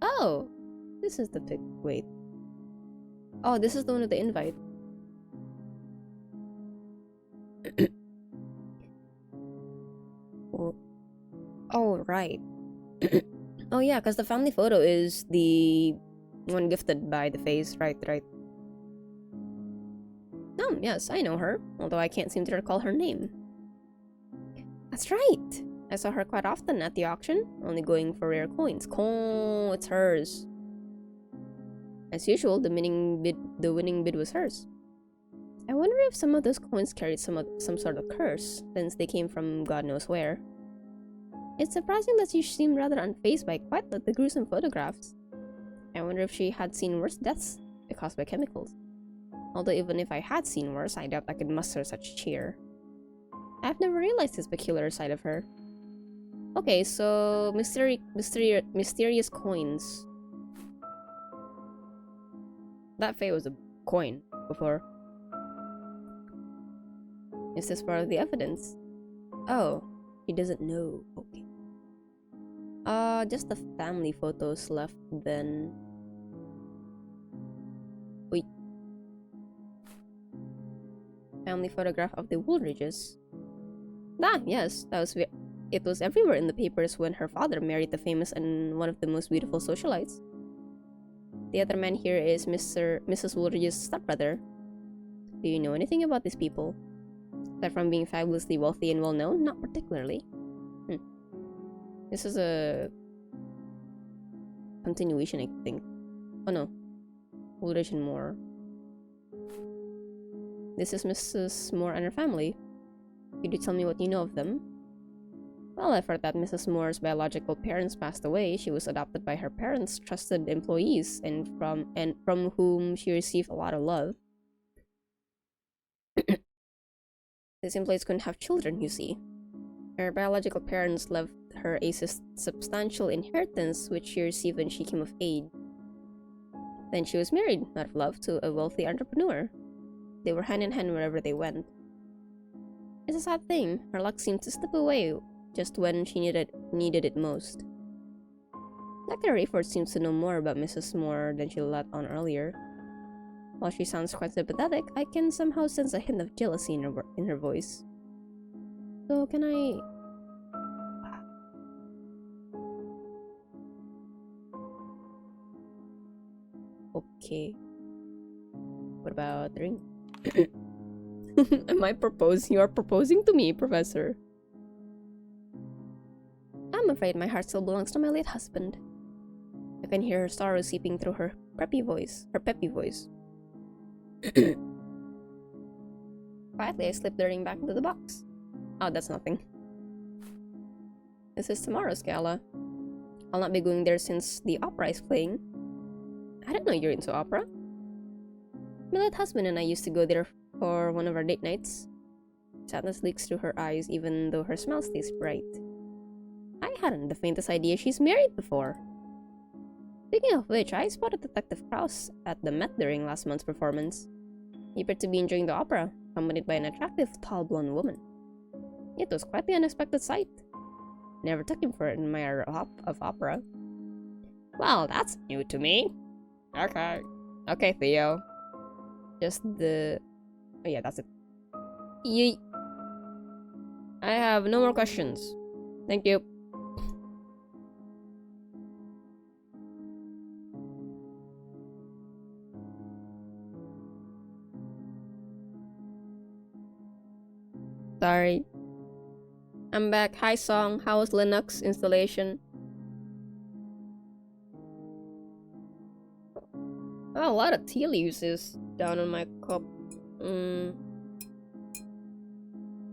Oh! This is the pic... Wait. Oh, this is the one with the invite. Oh, right. Oh yeah, because the family photo is the one gifted by the face. Right. Oh, yes, I know her, although I can't seem to recall her name. That's right. I saw her quite often at the auction, only going for rare coins. It's hers. As usual, the winning bid was hers. I wonder if some of those coins carried some sort of curse, since they came from God knows where. It's surprising that she seemed rather unfazed by quite the gruesome photographs. I wonder if she had seen worse deaths caused by chemicals. Although even if I had seen worse, I doubt I could muster such cheer. I've never realized this peculiar side of her. Okay, so mysterious coins. That Fae was a coin before. Is this part of the evidence? Oh, he doesn't know. Okay. Just the family photos left then. Wait. Family photograph of the Woolridges. Ah, yes, it was everywhere in the papers when her father married the famous and one of the most beautiful socialites. The other man here is Mrs. Woolridge's stepbrother. Do you know anything about these people? Aside from being fabulously wealthy and well-known? Not particularly. This is a continuation, I think. Oh no. Woolridge and Moore. This is Mrs. Moore and her family. Could you tell me what you know of them? Well, I've heard that Mrs. Moore's biological parents passed away. She was adopted by her parents' trusted employees and from whom she received a lot of love. These employees couldn't have children, you see. Her biological parents left her a substantial inheritance which she received when she came of age. Then she was married, out of love, to a wealthy entrepreneur. They were hand in hand wherever they went. It's a sad thing. Her luck seemed to slip away just when she needed it most. Dr. Rayford seems to know more about Mrs. Moore than she let on earlier. While she sounds quite sympathetic, I can somehow sense a hint of jealousy in her voice. So can I... Okay. What about the ring? Am I proposing? You are proposing to me, Professor. I'm afraid my heart still belongs to my late husband. I can hear her sorrow seeping through her peppy voice. Quietly, I slipped the ring back into the box. Oh, that's nothing. This is tomorrow's gala. I'll not be going there since the opera is playing. I didn't know you're into opera. My late husband and I used to go there for one of our date nights. Sadness leaks through her eyes even though her smile stays bright. I hadn't the faintest idea she's married before. Speaking of which, I spotted Detective Krauss at the Met during last month's performance. He appeared to be enjoying the opera, accompanied by an attractive, tall blonde woman. It was quite the unexpected sight. Never took him for an admirer of opera. Well, that's new to me. Okay, Theo. Just the... Oh yeah, that's it. Yeet. I have no more questions. Thank you. Sorry. I'm back. Hi Song, how was Linux installation? Oh, a lot of tea leaves is down on my cup.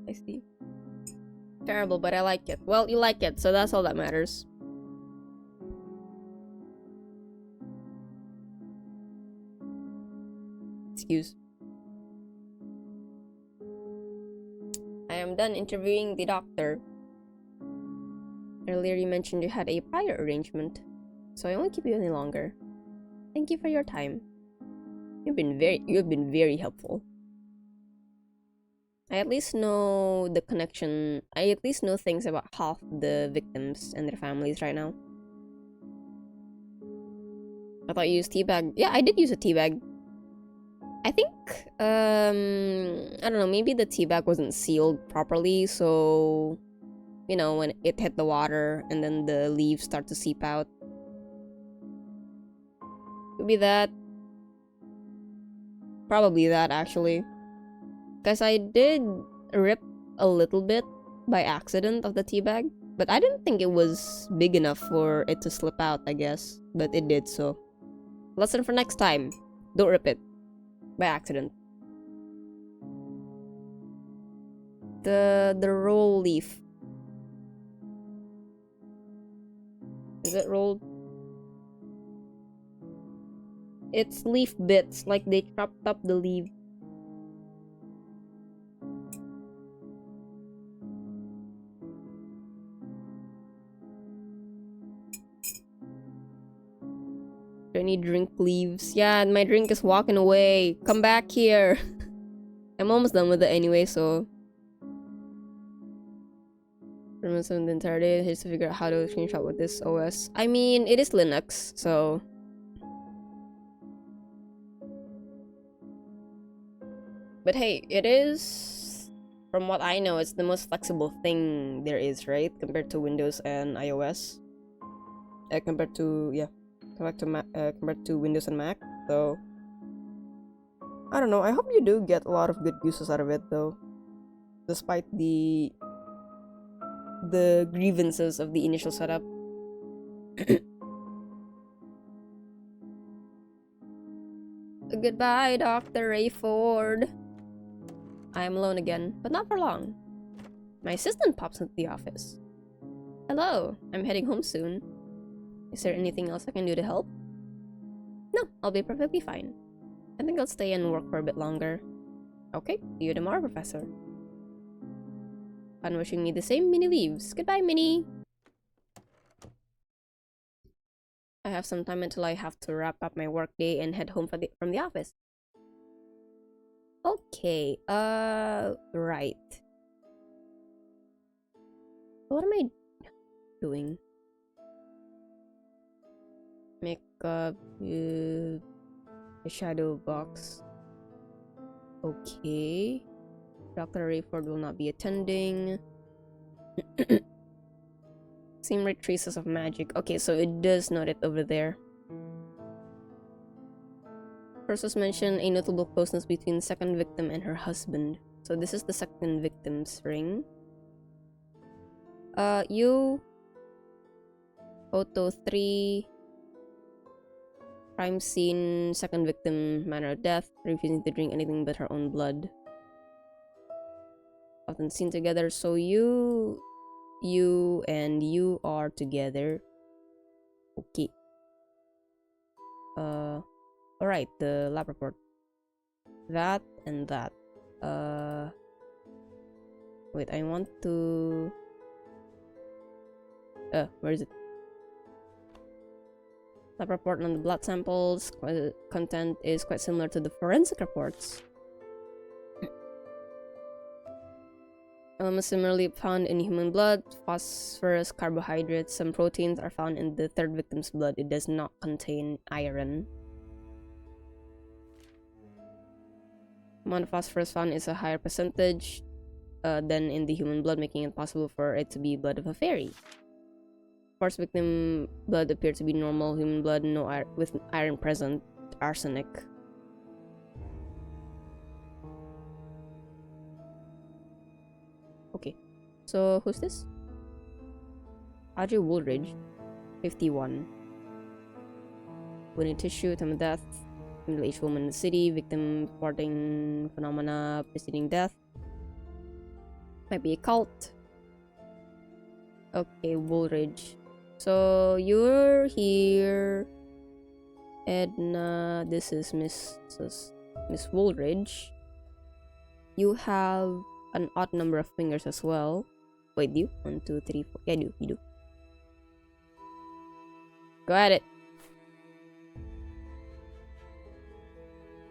I see. Terrible, but I like it. Well, you like it, so that's all that matters. Excuse. I am done interviewing the doctor. Earlier you mentioned you had a prior arrangement, so I won't keep you any longer. Thank you for your time. You've been very helpful. I at least know the connection. I at least know things about half the victims and their families right now. I thought you used teabag. Yeah, I did use a teabag. I think, I don't know, maybe the teabag wasn't sealed properly, so, you know, when it hit the water and then the leaves start to seep out. Could be that. Probably that, actually. Because I did rip a little bit by accident of the tea bag, but I didn't think it was big enough for it to slip out, I guess. But it did, so. Lesson for next time. Don't rip it. By accident. The roll leaf. Is it rolled? It's leaf bits, like they chopped up the leaf. Do I need drink leaves? Yeah, my drink is walking away. Come back here. I'm almost done with it anyway, so. Remember the entire day, here's to figure out how to screenshot with this OS. I mean, it is Linux, so. But hey, it is, from what I know, it's the most flexible thing there is, right? Compared to Windows and iOS. Compared to Windows and Mac. So, I don't know. I hope you do get a lot of good uses out of it, though. Despite the grievances of the initial setup. Goodbye, Dr. Rayford. I am alone again, but not for long. My assistant pops into the office. Hello, I'm heading home soon. Is there anything else I can do to help? No, I'll be perfectly fine. I think I'll stay and work for a bit longer. Okay, see you tomorrow, Professor. Fun wishing me the same. Minnie leaves. Goodbye, Minnie. I have some time until I have to wrap up my workday and head home from the office. Okay, right. What am I doing? Make up a shadow box. Okay. Dr. Rayford will not be attending. Seem like traces of magic. Okay, so it does note it over there. First was mentioned a notable closeness between the second victim and her husband. So this is the second victim's ring. You. Photo 3. Crime scene, second victim, manner of death, refusing to drink anything but her own blood. Often seen together, so you and you are together. Okay. Alright, the lab report. That and that. Wait, I want to... where is it? Lab report on the blood samples. Content is quite similar to the forensic reports. Elements similarly found in human blood, phosphorus, carbohydrates, some proteins are found in the third victim's blood. It does not contain iron. Amount of phosphorus found is a higher percentage than in the human blood, making it possible for it to be blood of a fairy. First victim blood appeared to be normal human blood, with iron present, arsenic. Okay, so who's this? Audrey Woolridge, 51. Winning tissue, time of death, middle-aged woman in the city, victim reporting phenomena preceding death. Might be a cult. Okay, Woolridge. So you're here, Edna. This is Miss Woolridge. You have an odd number of fingers as well. Wait, do you? 1, 2, 3, 4. Yeah, you do. Go at it.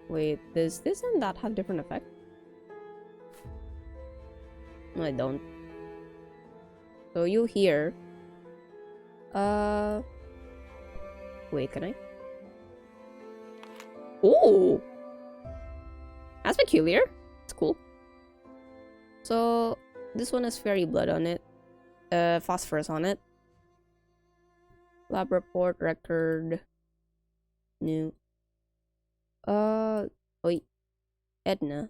Wait, does this and that have different effect? No, I don't. So you here. Wait, can I? Oh! That's peculiar. It's cool. So, this one has fairy blood on it. Phosphorus on it. Lab report, record. New. Wait. Edna.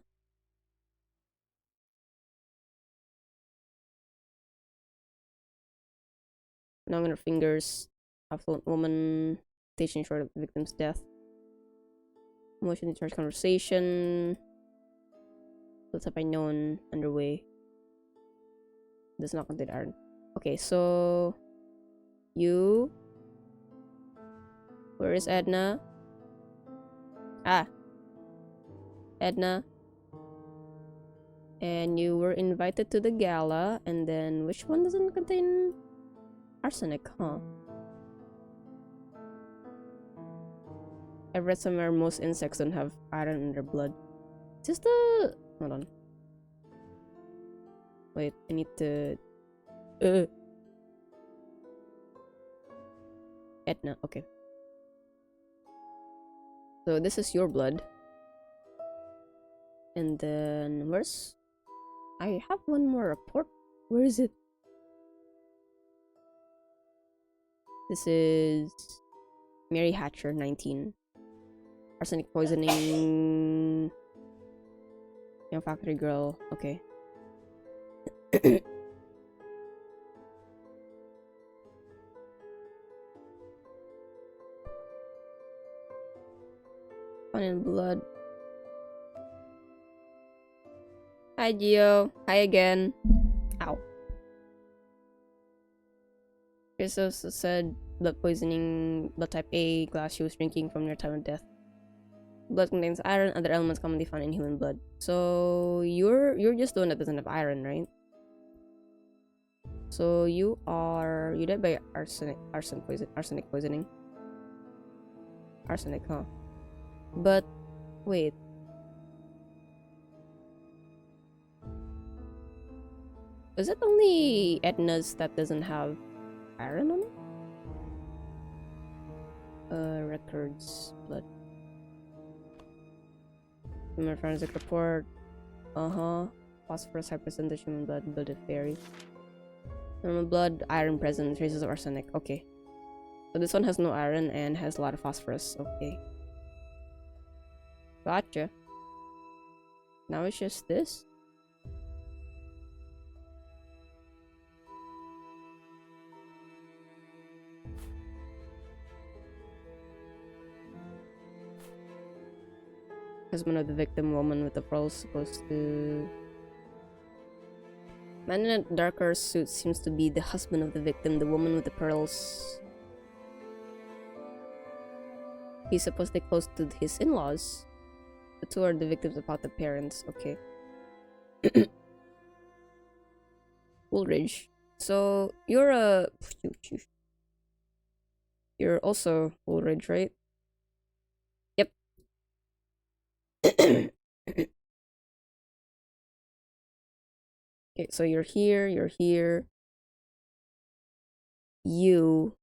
Long on her fingers. Affluent woman. Station short of the victim's death. Emotionally charged conversation. What's up I known underway. Does not contain iron. Okay, so you. Where is Edna? Ah, Edna. And you were invited to the gala, and then which one doesn't contain arsenic, huh? I read somewhere most insects don't have iron in their blood. Is this the... Hold on. Wait, I need to... Edna, okay. So this is your blood. And then where's... I have one more report. Where is it? This is... Mary Hatcher, 19. Arsenic poisoning... Young factory girl, okay. Fun in blood. Hi Gio. Hi again. Ow. Chris also said blood poisoning, blood type A, glass she was drinking from near time of death. Blood contains iron, other elements commonly found in human blood. So you're just the one that doesn't have iron, right? So you died by arsenic poisoning. Arsenic, huh? But wait. Is it only Edna's that doesn't have iron on it? Records, blood. Human forensic report. Phosphorus high percentage human blood, blooded fairy. Normal blood, iron present, traces of arsenic. Okay. So this one has no iron and has a lot of phosphorus. Okay. Gotcha. Now it's just this. Husband of the victim, woman with the pearls, supposed to... Man in a darker suit seems to be the husband of the victim, the woman with the pearls. He's supposedly close to his in-laws. The two are the victims about the parents. Okay. Woolridge. So you're a... You're also Woolridge, right? Yep. Okay, so you're here, you're here. You.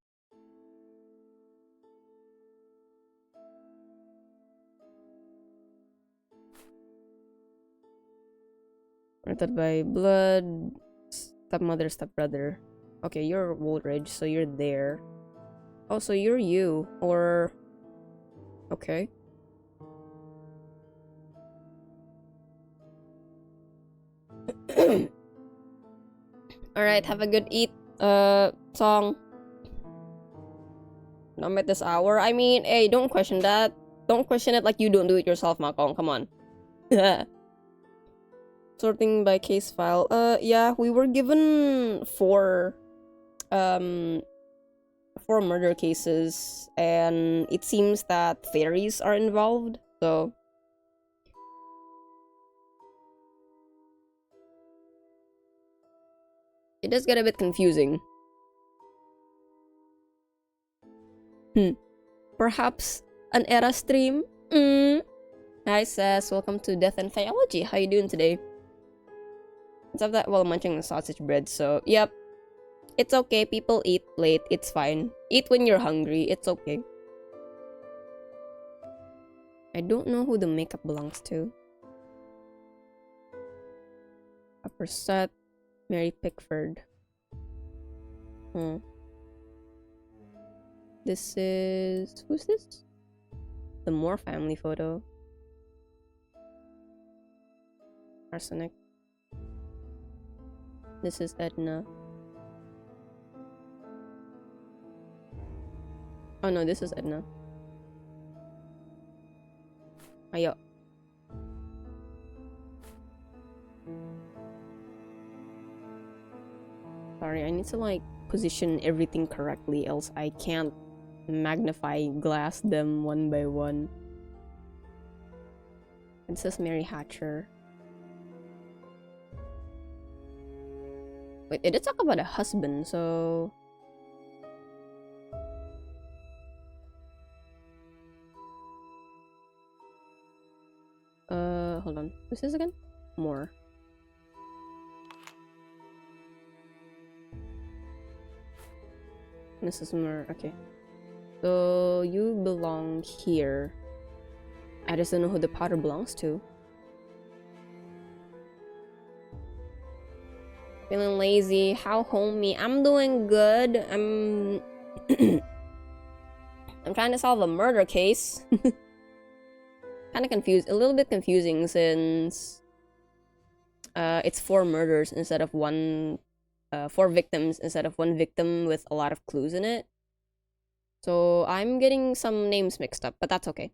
Rented by blood. Stepmother, stepbrother. Okay, you're Woolridge, so you're there. Oh, so you're you. Or... Okay. Alright, have a good eat, song. Not at this hour. I mean, hey, don't question that. Don't question it like you don't do it yourself, Makong. Come on. Sorting by case file. Yeah, we were given four murder cases, and it seems that fairies are involved, so... It does get a bit confusing. Perhaps an era stream? Hi, Sass. Welcome to Death and Faeology. How you doing today? Let's have that while munching the sausage bread, so... Yep. It's okay. People eat late. It's fine. Eat when you're hungry. It's okay. I don't know who the makeup belongs to. Upper set. Mary Pickford. This is... Who's this? The Moore family photo. Arsenic. This is Edna. Oh no, this is Edna. Ayo. Sorry, I need to like position everything correctly, else I can't magnify glass them one by one. It says Mary Hatcher. Wait, it did talk about a husband, so... hold on. What's this again? More. Mrs. Moore, okay. So, you belong here. I just don't know who the powder belongs to. Feeling lazy? How homey? I'm doing good. I'm... I'm trying to solve a murder case. Kind of confused. A little bit confusing since... it's 4 murders instead of 1... 4 victims instead of 1 victim with a lot of clues in it. So I'm getting some names mixed up, but that's okay.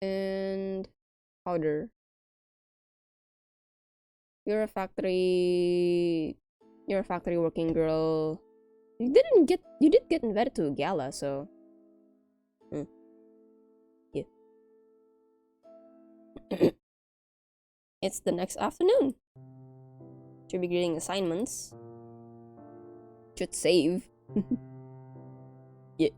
And... powder. You're a factory working girl. You did get invited to a gala, so... Yeah. It's the next afternoon. Should be grading assignments. Should save. Yeah.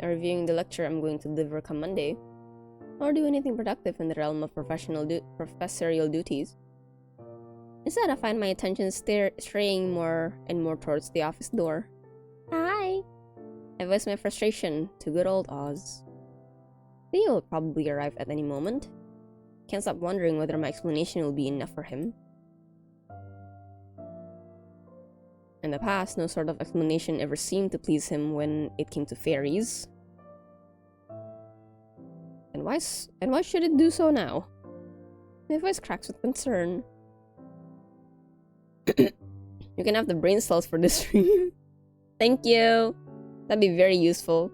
Reviewing the lecture I'm going to deliver come Monday. Or do anything productive in the realm of professorial duties. Instead, I find my attention straying more and more towards the office door. Hi! I voice my frustration to good old Oz. Theo will probably arrive at any moment. Can't stop wondering whether my explanation will be enough for him. In the past, no sort of explanation ever seemed to please him when it came to fairies. And why should it do so now? My voice cracks with concern. You can have the brain cells for this stream. Thank you. That'd be very useful.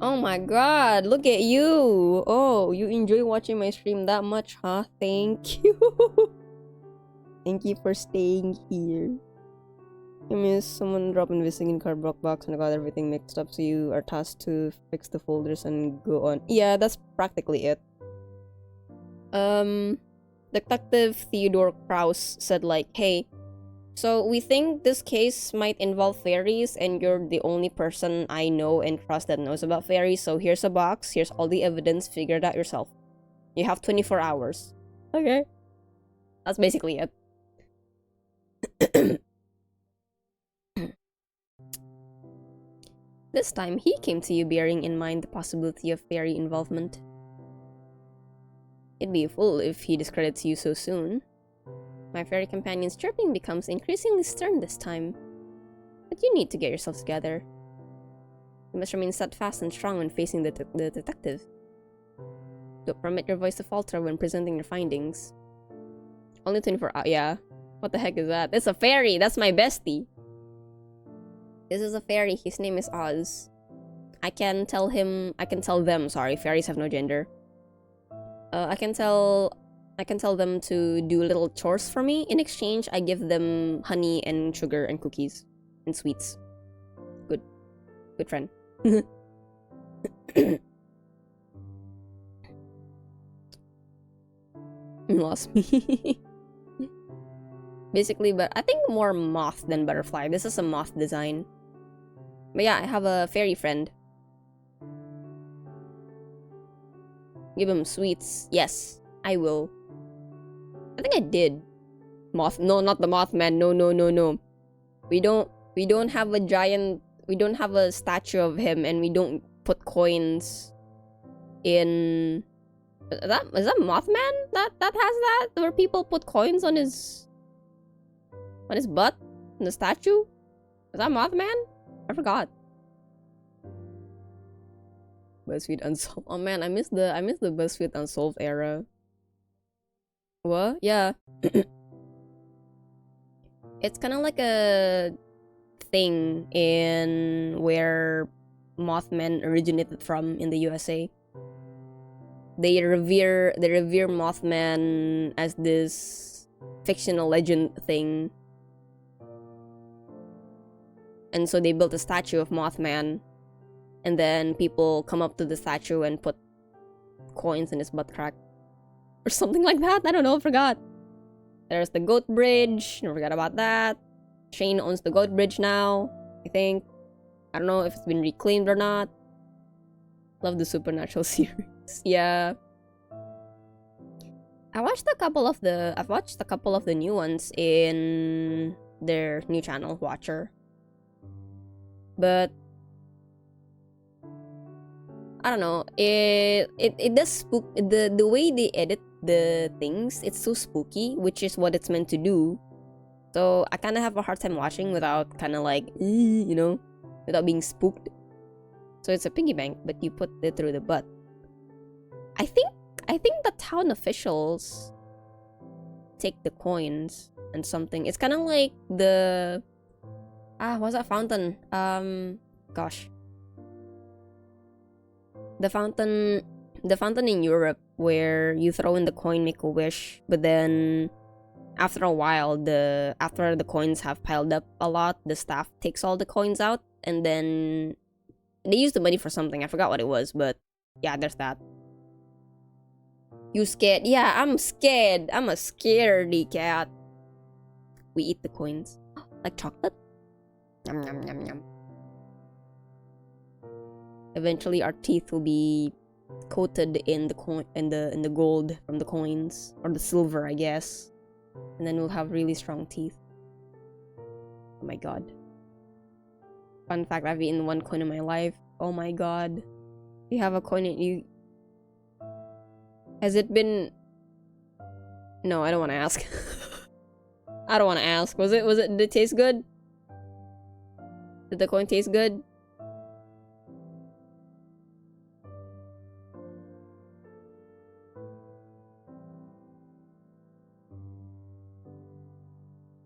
Oh my god, look at you. Oh, you enjoy watching my stream that much, huh? Thank you. Thank you for staying here. I miss someone dropped missing in cardboard box and I got everything mixed up, so you are tasked to fix the folders and go on. Yeah, that's practically it. Detective Theodore Kraus said like, hey, so we think this case might involve fairies and you're the only person I know and trust that knows about fairies, so here's a box, here's all the evidence, figure it out yourself. You have 24 hours. Okay. That's basically it. This time, he came to you bearing in mind the possibility of fairy involvement. He'd be a fool if he discredits you so soon. My fairy companion's chirping becomes increasingly stern this time. But you need to get yourself together. You must remain steadfast and strong when facing the detective. Don't permit your voice to falter when presenting your findings. Only 24 hours. Yeah. What the heck is that? It's a fairy! That's my bestie! This is a fairy. His name is Oz. I can tell them, sorry, fairies have no gender. I can tell them to do little chores for me. In exchange, I give them honey and sugar and cookies and sweets. Good friend. Lost me. Basically, but I think more moth than butterfly. This is a moth design. But yeah, I have a fairy friend. Give him sweets. Yes, I will. I think I did. Moth. No, not the Mothman. No. We don't have a giant... We don't have a statue of him and we don't put coins in... Is that Mothman that has that? Where people put coins on his butt? In the statue? Is that Mothman? I forgot. BuzzFeed Unsolved. Oh man, I miss the BuzzFeed Unsolved era. What? Yeah. It's kind of like a thing in where Mothman originated from in the USA. They revere Mothman as this fictional legend thing. And so they built a statue of Mothman, and then people come up to the statue and put coins in his butt crack. Or something like that. I don't know, I forgot. There's the goat bridge. Never forgot about that. Shane owns the goat bridge now, I think. I don't know if it's been reclaimed or not. Love the Supernatural series. Yeah. I've watched a couple of the new ones in their new channel, Watcher. But I don't know. It does spook. The way they edit the things, it's so spooky, which is what it's meant to do. So I kind of have a hard time watching without kind of like, you know, without being spooked. So it's a piggy bank, but you put it through the butt. I think the town officials take the coins and something. It's kind of like the what's that fountain? Gosh. The fountain in Europe where you throw in the coin, make a wish, but then after a while, after the coins have piled up a lot, the staff takes all the coins out, and then they use the money for something. I forgot what it was, but yeah, there's that. You scared? Yeah, I'm scared. I'm a scaredy cat. We eat the coins. Like chocolate? Yum, yum, yum, yum. Eventually our teeth will be coated in the gold from the coins, or the silver, I guess. And then we'll have really strong teeth. Oh my god. Fun fact, I've eaten one coin in my life. Oh my god. You have a coin in you. Has it been... No, I don't want to ask. I don't want to ask. Did it taste good? Did the coin taste good?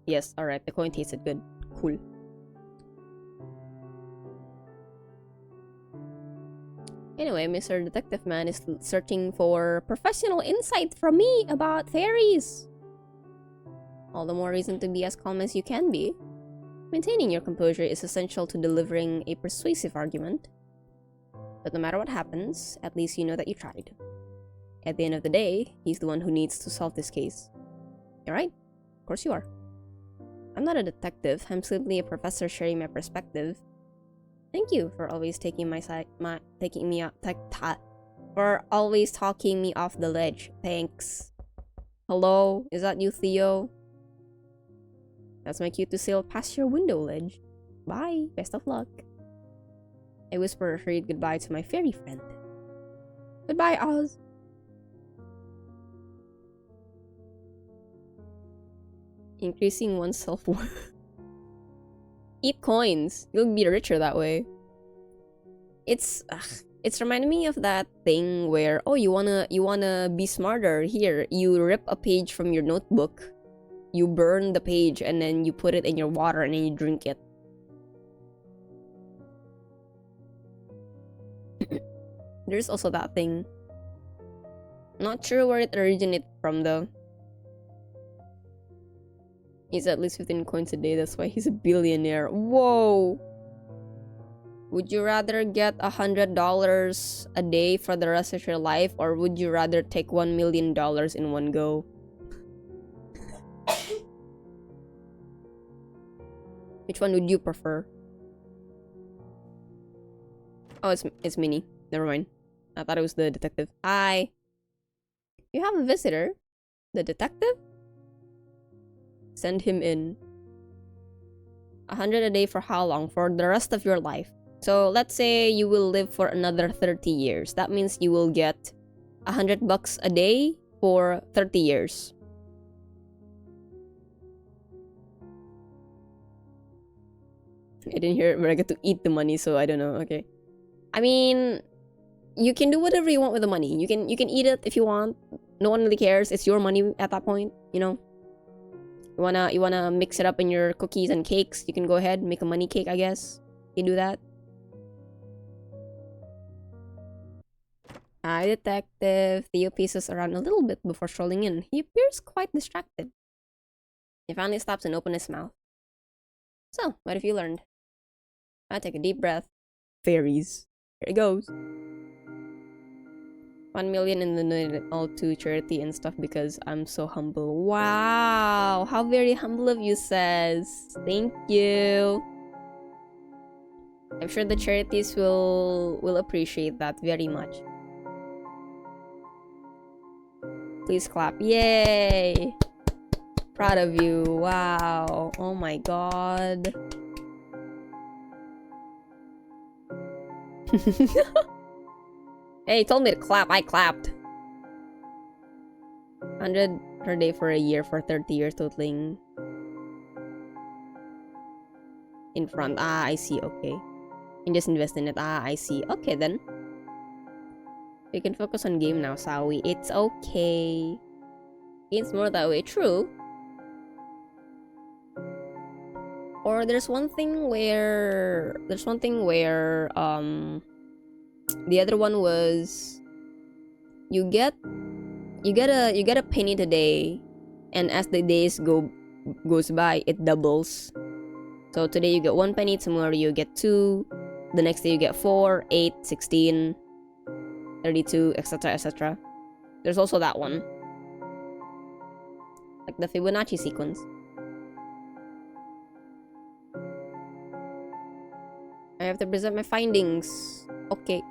Yes, alright, the coin tasted good. Cool. Anyway, Mr. Detective Man is searching for professional insight from me about fairies. All the more reason to be as calm as you can be. Maintaining your composure is essential to delivering a persuasive argument. But no matter what happens, at least you know that you tried. At the end of the day, he's the one who needs to solve this case. You're right. Of course you are. I'm not a detective, I'm simply a professor sharing my perspective. Thank you for always taking for always talking me off the ledge. Thanks. Hello? Is that you, Theo? That's my cue to sail past your window ledge. Bye. Best of luck. I whisper a hurried goodbye to my fairy friend. Goodbye, Oz. Increasing one's self-worth. Eat coins. You'll be richer that way. It's reminding me of that thing where, oh, you wanna be smarter. Here, you rip a page from your notebook, you burn the page, and then you put it in your water and then you drink it. There's also that thing. Not sure where it originated from though. He's at least 15 coins a day, that's why he's a billionaire. Whoa! Would you rather get $100 a day for the rest of your life, or would you rather take $1 million in one go? Which one would you prefer? Oh, it's Minnie. Never mind. I thought it was the detective. Hi! You have a visitor? The detective? Send him in. 100 a day for how long? For the rest of your life. So let's say you will live for another 30 years. That means you will get $100 a day for 30 years. I didn't hear it, but I get to eat the money, so I don't know. Okay. I mean, you can do whatever you want with the money. You can eat it if you want. No one really cares. It's your money at that point, you know. You wanna mix it up in your cookies and cakes? You can go ahead, make a money cake, I guess. You do that. Hi, detective. Theo paces around a little bit before strolling in. He appears quite distracted. He finally stops and opens his mouth. So, what have you learned? I take a deep breath. Fairies. Here it goes. 1 million and then all to charity and stuff because I'm so humble. Wow, how very humble of you, says. Thank you. I'm sure the charities will appreciate that very much. Please clap. Yay! Proud of you. Wow. Oh my god. Hey, he told me to clap. I clapped. 100 per day for a year for 30 years totaling. In front. Ah, I see. Okay. And just invest in it. Ah, I see. Okay then. We can focus on game now, Sawi. It's okay. It's more that way. True. Or there's one thing where the other one was you get a penny today, and as the days goes by, it doubles. So today you get 1 penny, tomorrow you get 2, the next day you get 4, 8, 16, 32, etc, etc. There's also that one, like the Fibonacci sequence. I have to present my findings. Okay.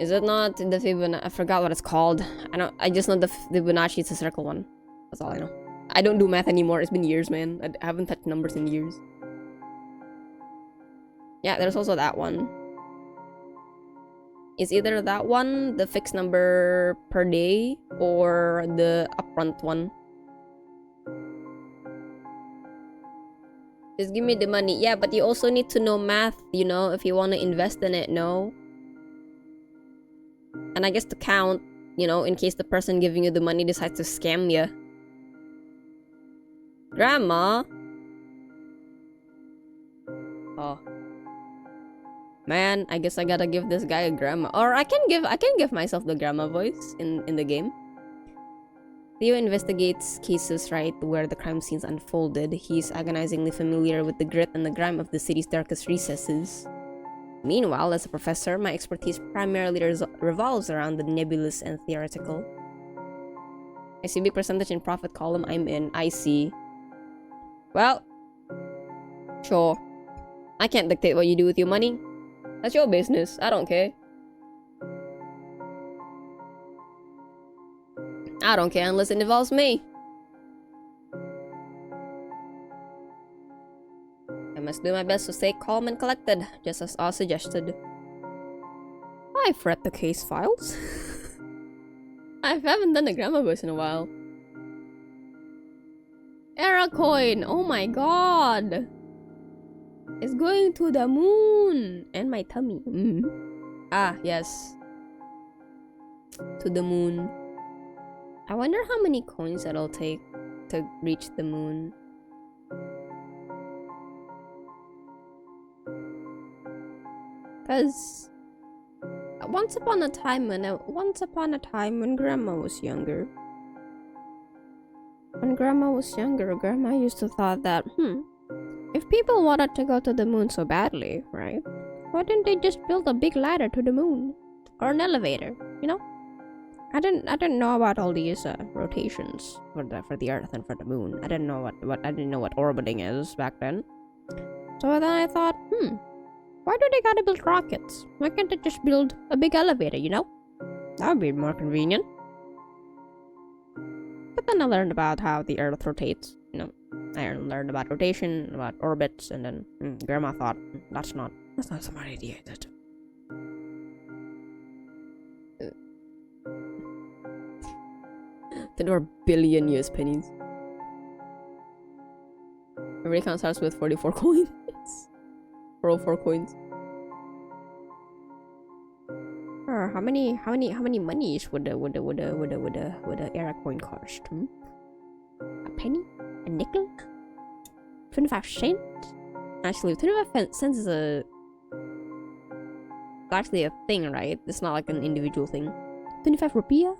Is it not the Fibonacci? I forgot what it's called. I just know the Fibonacci is a circle one. That's all I know. I don't do math anymore. It's been years, man. I haven't touched numbers in years. Yeah, there's also that one. It's either that one, the fixed number per day, or the upfront one. Just give me the money. Yeah, but you also need to know math, you know, if you want to invest in it, no? And I guess to count, you know, in case the person giving you the money decides to scam you. Grandma? Oh. Man, I guess I gotta give this guy a grandma. Or I can give myself the grandma voice in the game. Theo investigates cases right where the crime scenes unfolded. He's agonizingly familiar with the grit and the grime of the city's darkest recesses. Meanwhile, as a professor, my expertise primarily revolves around the nebulous and theoretical. I see big percentage in profit column I'm in. I see. Well, sure. I can't dictate what you do with your money. That's your business. I don't care. I don't care unless it involves me. I must do my best to stay calm and collected, just as I suggested. I've read the case files. I haven't done the grammar voice in a while. Era coin! Oh my god! It's going to the moon! And my tummy. Ah, yes. To the moon. I wonder how many coins it'll take to reach the moon. Cause once upon a time when Grandma was younger. When Grandma was younger, Grandma used to thought that, if people wanted to go to the moon so badly, right? Why didn't they just build a big ladder to the moon? Or an elevator, you know? I didn't know about all these rotations for the Earth and for the moon. I didn't know what orbiting is back then. So then I thought, why do they gotta build rockets? Why can't they just build a big elevator, you know? That would be more convenient. But then I learned about how the Earth rotates, you know. I learned about rotation, about orbits, and then Grandma thought, that's not a smart idea, is it? There were billion US pennies. Every account starts with 44 coins. 404 coins. How many monies would a era coin cost? A penny? A nickel? 25 cents? Actually, 25 cents is actually a thing, right? It's not like an individual thing. 25 rupiah?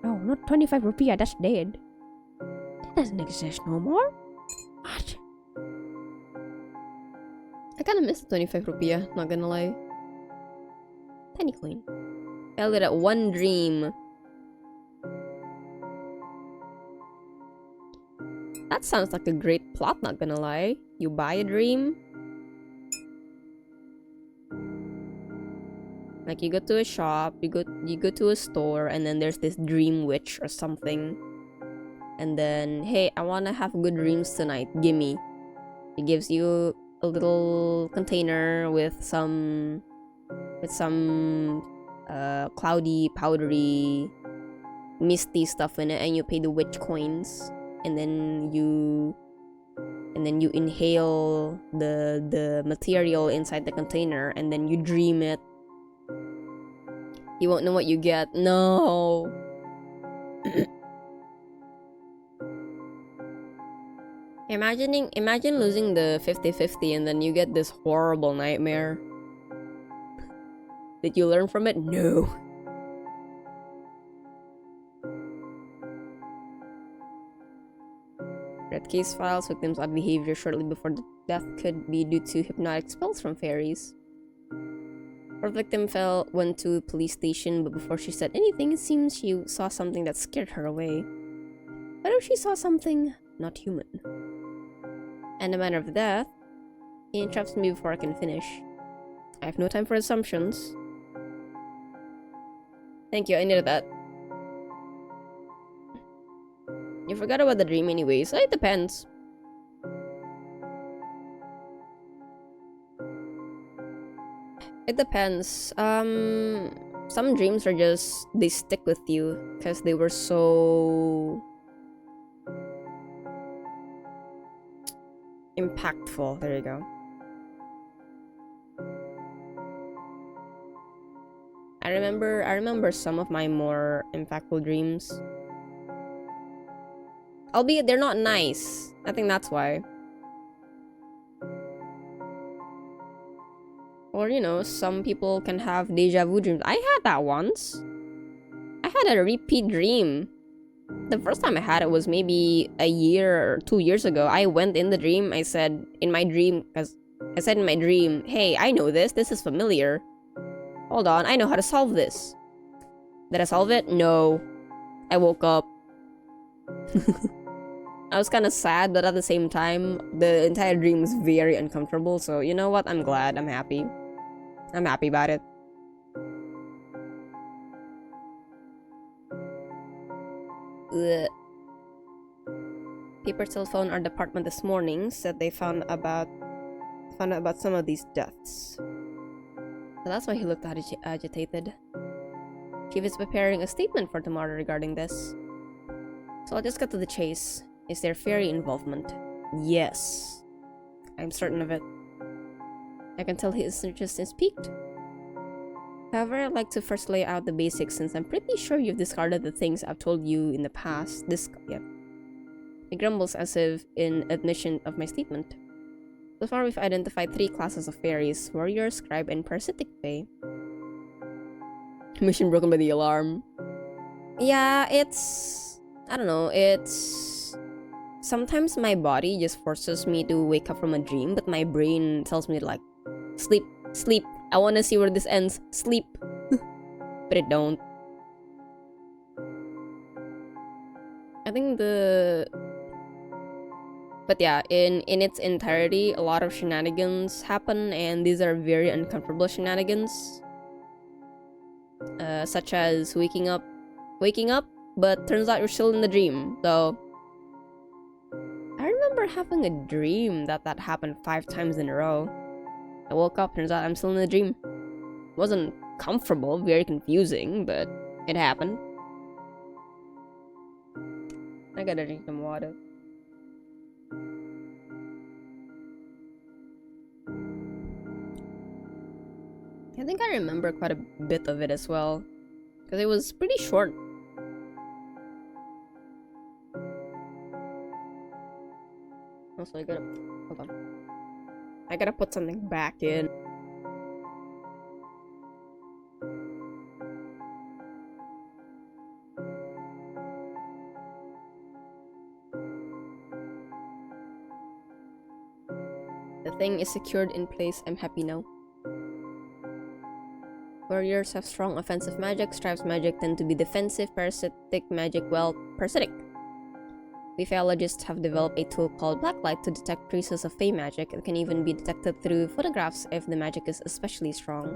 No, not 25 rupiah, that's dead. That doesn't exist no more. What? I kinda miss the 25 rupiah, not gonna lie. Tiny coin. Held it at one dream. That sounds like a great plot, not gonna lie. You buy a dream. Like you go to a shop, you go to a store, and then there's this dream witch or something. And then, hey, I wanna have good dreams tonight. Gimme. It gives you a little container with some cloudy, powdery, misty stuff in it, and you pay the witch coins. And then you inhale the material inside the container, and then you dream it. You won't know what you get. No. Imagine losing the 50-50 and then you get this horrible nightmare. Did you learn from it? No. Red case files victims' odd behavior shortly before the death could be due to hypnotic spells from fairies. Our victim went to police station, but before she said anything, it seems she saw something that scared her away. What if she saw something not human? And the manner of death, he interrupts me before I can finish. I have no time for assumptions. Thank you, I needed that. You forgot about the dream anyways. It depends. It depends. Some dreams are just, they stick with you because they were so impactful. There you go. I remember some of my more impactful dreams. Albeit they're not nice. I think that's why. Or, you know, some people can have deja vu dreams. I had that once. I had a repeat dream. The first time I had it was maybe a year or 2 years ago. I went in the dream. I said in my dream, hey, I know this. This is familiar. Hold on, I know how to solve this. Did I solve it? No. I woke up. I was kind of sad, but at the same time, the entire dream was very uncomfortable. So, you know what? I'm glad. I'm happy. I'm happy about it. Ugh. People telephoned our department this morning, said they found out about some of these deaths. So that's why he looked agitated. Chief is preparing a statement for tomorrow regarding this. So I'll just cut to the chase. Is there fairy involvement? Yes. I'm certain of it. I can tell his interest is piqued. However, I'd like to first lay out the basics since I'm pretty sure you've discarded the things I've told you in the past. He grumbles as if in admission of my statement. So far we've identified 3 classes of fairies: warrior, scribe, and parasitic fae. Mission broken by the alarm. Yeah, it's... I don't know, it's... Sometimes my body just forces me to wake up from a dream, but my brain tells me like, sleep, sleep. I want to see where this ends. Sleep. But it don't. I think But yeah, in its entirety, a lot of shenanigans happen, and these are very uncomfortable shenanigans. Such as waking up, but turns out you're still in the dream. So, I remember having a dream that happened 5 times in a row. I woke up, turns out I'm still in the dream. It wasn't comfortable, very confusing, but it happened. I gotta drink some water. I think I remember quite a bit of it as well, because it was pretty short. Also, hold on. I gotta put something back in. The thing is secured in place. I'm happy now. Warriors have strong offensive magic. Stripes magic tend to be defensive. Parasitic magic, well, parasitic. We Faeologists have developed a tool called Blacklight to detect traces of Fae magic. It can even be detected through photographs if the magic is especially strong.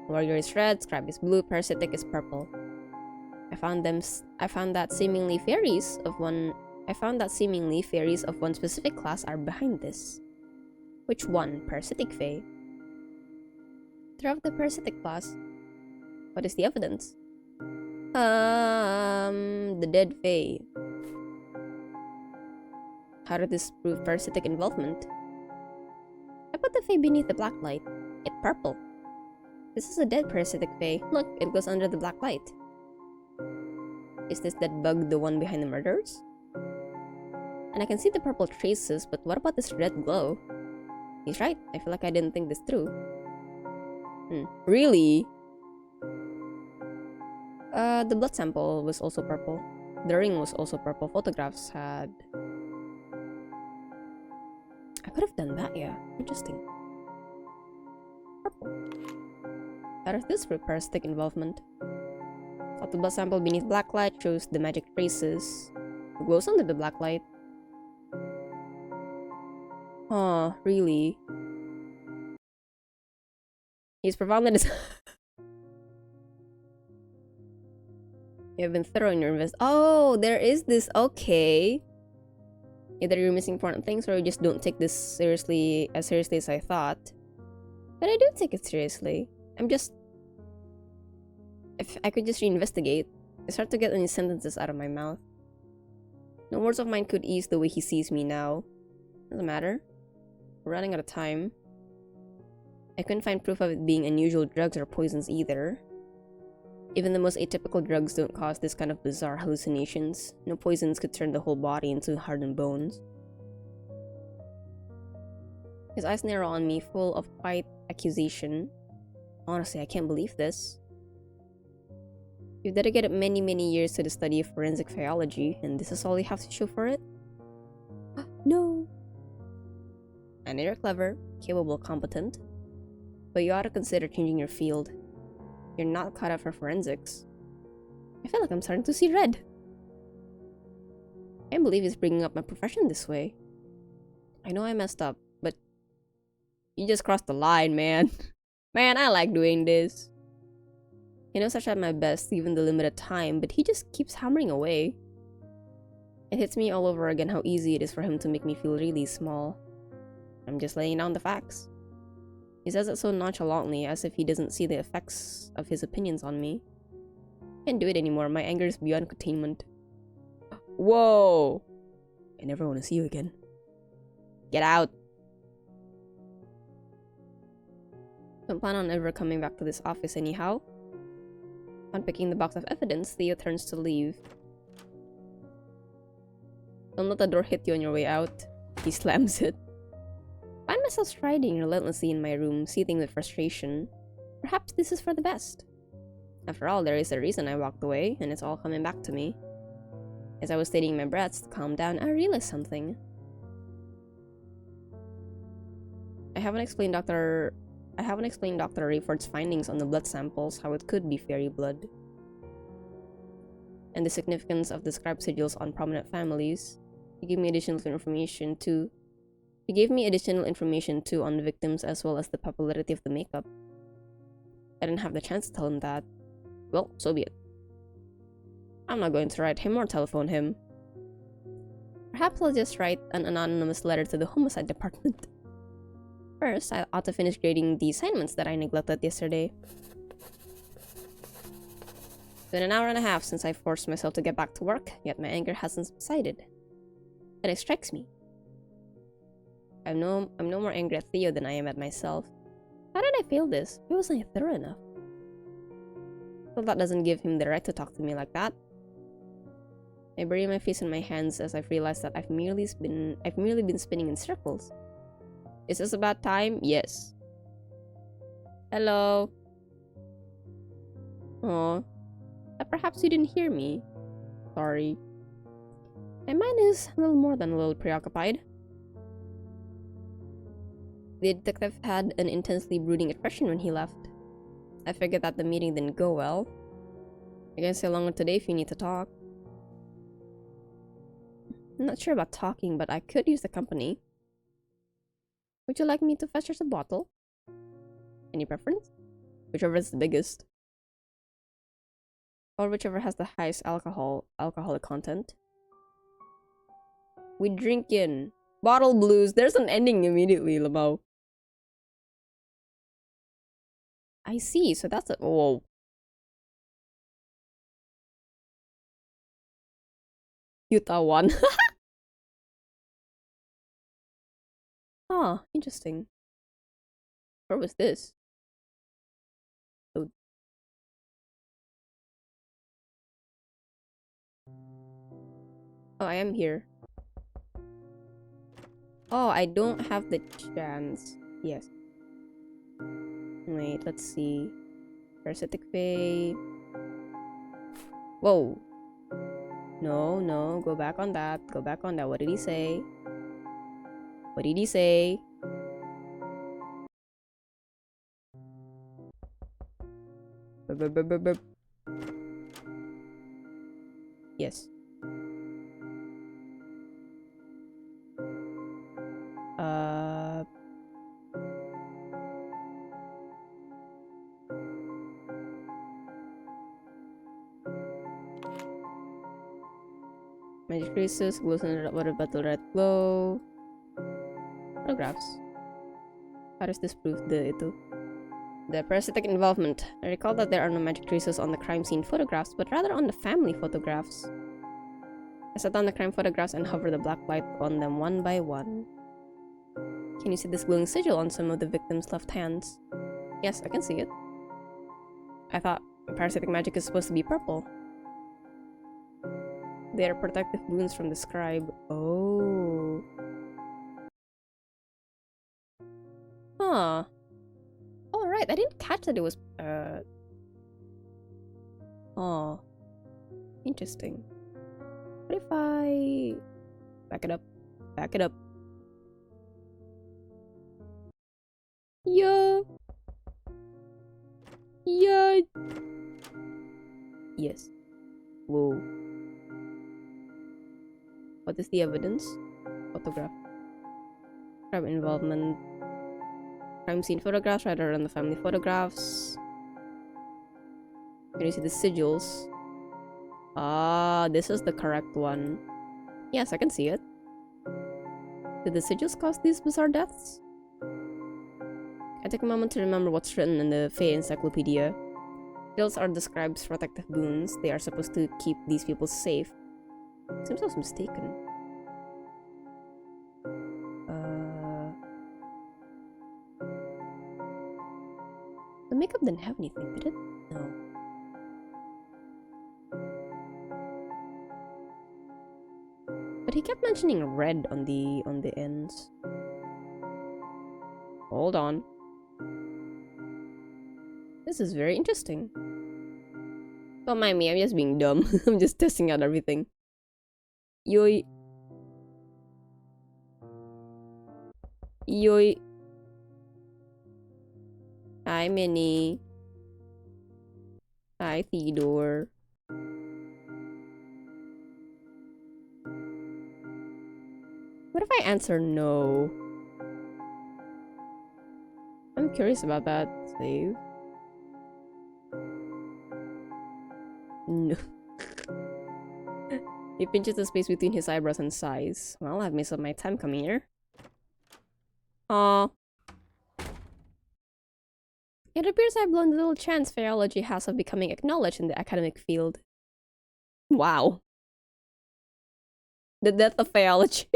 Warrior is red, Scribe is blue, Parasitic is purple. I found that seemingly fairies of one specific class are behind this. Which one? Parasitic Fae. They're of the parasitic class. What is the evidence? The dead Fae. How did this prove parasitic involvement? I put the Fae beneath the black light. It's purple. This is a dead parasitic Fae. Look, it goes under the black light. Is this dead bug the one behind the murders? And I can see the purple traces, but what about this red glow? He's right. I feel like I didn't think this through. Really? The blood sample was also purple. The ring was also purple. Photographs had... I could have done that, yeah. Interesting. Purple. How does this prove parasitic involvement? Thought the blood sample beneath black light shows the magic traces. It glows under the black light. Huh, really? He's profound in his... You have been thorough in your Oh, there is this. Okay. Either you're missing important things or you just don't take this seriously as I thought. But I do take it seriously. If I could just reinvestigate, I start to get any sentences out of my mouth. No words of mine could ease the way he sees me now. Doesn't matter. We're running out of time. I couldn't find proof of it being unusual drugs or poisons either. Even the most atypical drugs don't cause this kind of bizarre hallucinations. No poisons could turn the whole body into hardened bones. His eyes narrow on me, full of quiet accusation. Honestly, I can't believe this. You've dedicated many, many years to the study of forensic Faeology, and this is all you have to show for it? No! I know you're clever, capable, competent, but you ought to consider changing your field. You're not cut out for forensics. I feel like I'm starting to see red. I can't believe he's bringing up my profession this way. I know I messed up, but you just crossed the line, man. Man, I like doing this. He knows I tried my best given the limited time, but he just keeps hammering away. It hits me all over again how easy it is for him to make me feel really small. I'm just laying down the facts. He says it so nonchalantly, as if he doesn't see the effects of his opinions on me. Can't do it anymore, my anger is beyond containment. Whoa! I never want to see you again. Get out! Don't plan on ever coming back to this office anyhow. Unpicking the box of evidence, Theo turns to leave. Don't let the door hit you on your way out. He slams it. Find myself striding relentlessly in my room, seething with frustration. Perhaps this is for the best. After all, there is a reason I walked away, and it's all coming back to me. As I was steadying my breaths to calm down, I realized something. I haven't explained Dr. Rayford's findings on the blood samples, how it could be fairy blood, and the significance of the scribe sigils on prominent families. He gave me additional information too on the victims as well as the popularity of the makeup. I didn't have the chance to tell him that. Well, so be it. I'm not going to write him or telephone him. Perhaps I'll just write an anonymous letter to the homicide department. First, I ought to finish grading the assignments that I neglected yesterday. It's been an hour and a half since I forced myself to get back to work, yet my anger hasn't subsided. Then it strikes me. I'm no more angry at Theo than I am at myself. How did I fail this? Why wasn't I thorough enough? Well, that doesn't give him the right to talk to me like that. I bury my face in my hands as I've realized that I've merely been spinning in circles. Is this about time? Yes. Hello. Oh, perhaps you didn't hear me. Sorry. My mind is a little more than a little preoccupied. The detective had an intensely brooding expression when he left. I figured that the meeting didn't go well. I can stay longer today if you need to talk. I'm not sure about talking, but I could use the company. Would you like me to fetch us a bottle? Any preference? Whichever is the biggest. Or whichever has the highest alcoholic content. We drink in. Bottle blues. There's an ending immediately, Lamau. I see, so that's a— whoa. Utah one. Ah, interesting. Where was this? Oh. Oh, I am here. Oh, I don't have the chance. Yes. Wait, let's see. Parasitic Fae. Whoa. No, no. Go back on that. Go back on that. What did he say? What did he say? Burp, burp, burp, burp. Yes. Magic traces, glows in the water battle red glow. Photographs. How does this prove the parasitic involvement? I recall that there are no magic traces on the crime scene photographs, but rather on the family photographs. I set down the crime photographs and hover the black light on them one by one. Can you see this glowing sigil on some of the victims' left hands? Yes, I can see it. I thought parasitic magic is supposed to be purple. They are protective wounds from the scribe. Oh. Huh. Alright, I didn't catch that it was, oh. Interesting. What if I... back it up. Back it up. Yeah. Yeah. Yes. Whoa. What is the evidence? Photograph. Crime involvement. Crime scene photographs rather than the family photographs. Can you see the sigils? Ah, this is the correct one. Yes, I can see it. Did the sigils cause these bizarre deaths? I take a moment to remember what's written in the Fae Encyclopedia. Sigils are the scribe's protective boons. They are supposed to keep these people safe. Seems I was mistaken. The makeup didn't have anything, did it? No. But he kept mentioning red on the ends. Hold on. This is very interesting. Don't mind me, I'm just being dumb. I'm just testing out everything. Yoi. Yoi. Hi, Minnie. Hi, Theodore. What if I answer no? I'm curious about that. Save. No. He pinches the space between his eyebrows and sighs. Well, I've missed up my time coming here. Aww. It appears I've blown the little chance Faeology has of becoming acknowledged in the academic field. Wow. The death of Faeology.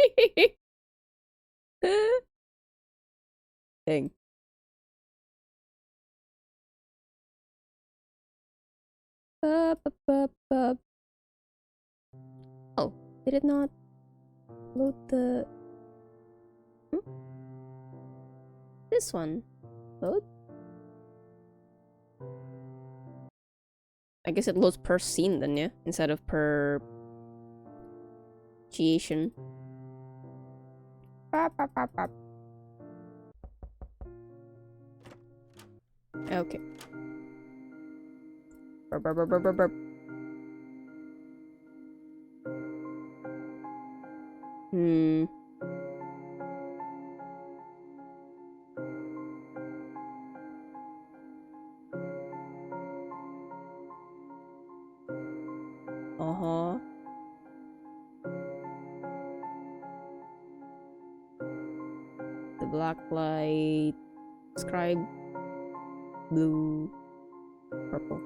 Dang. Did it not load the... This one. Load? I guess it loads per scene then, yeah? Instead of per... Creation. Okay. Burp, burp, burp, burp, burp, burp. Uh-huh. The black light. Scribe. Blue. Purple.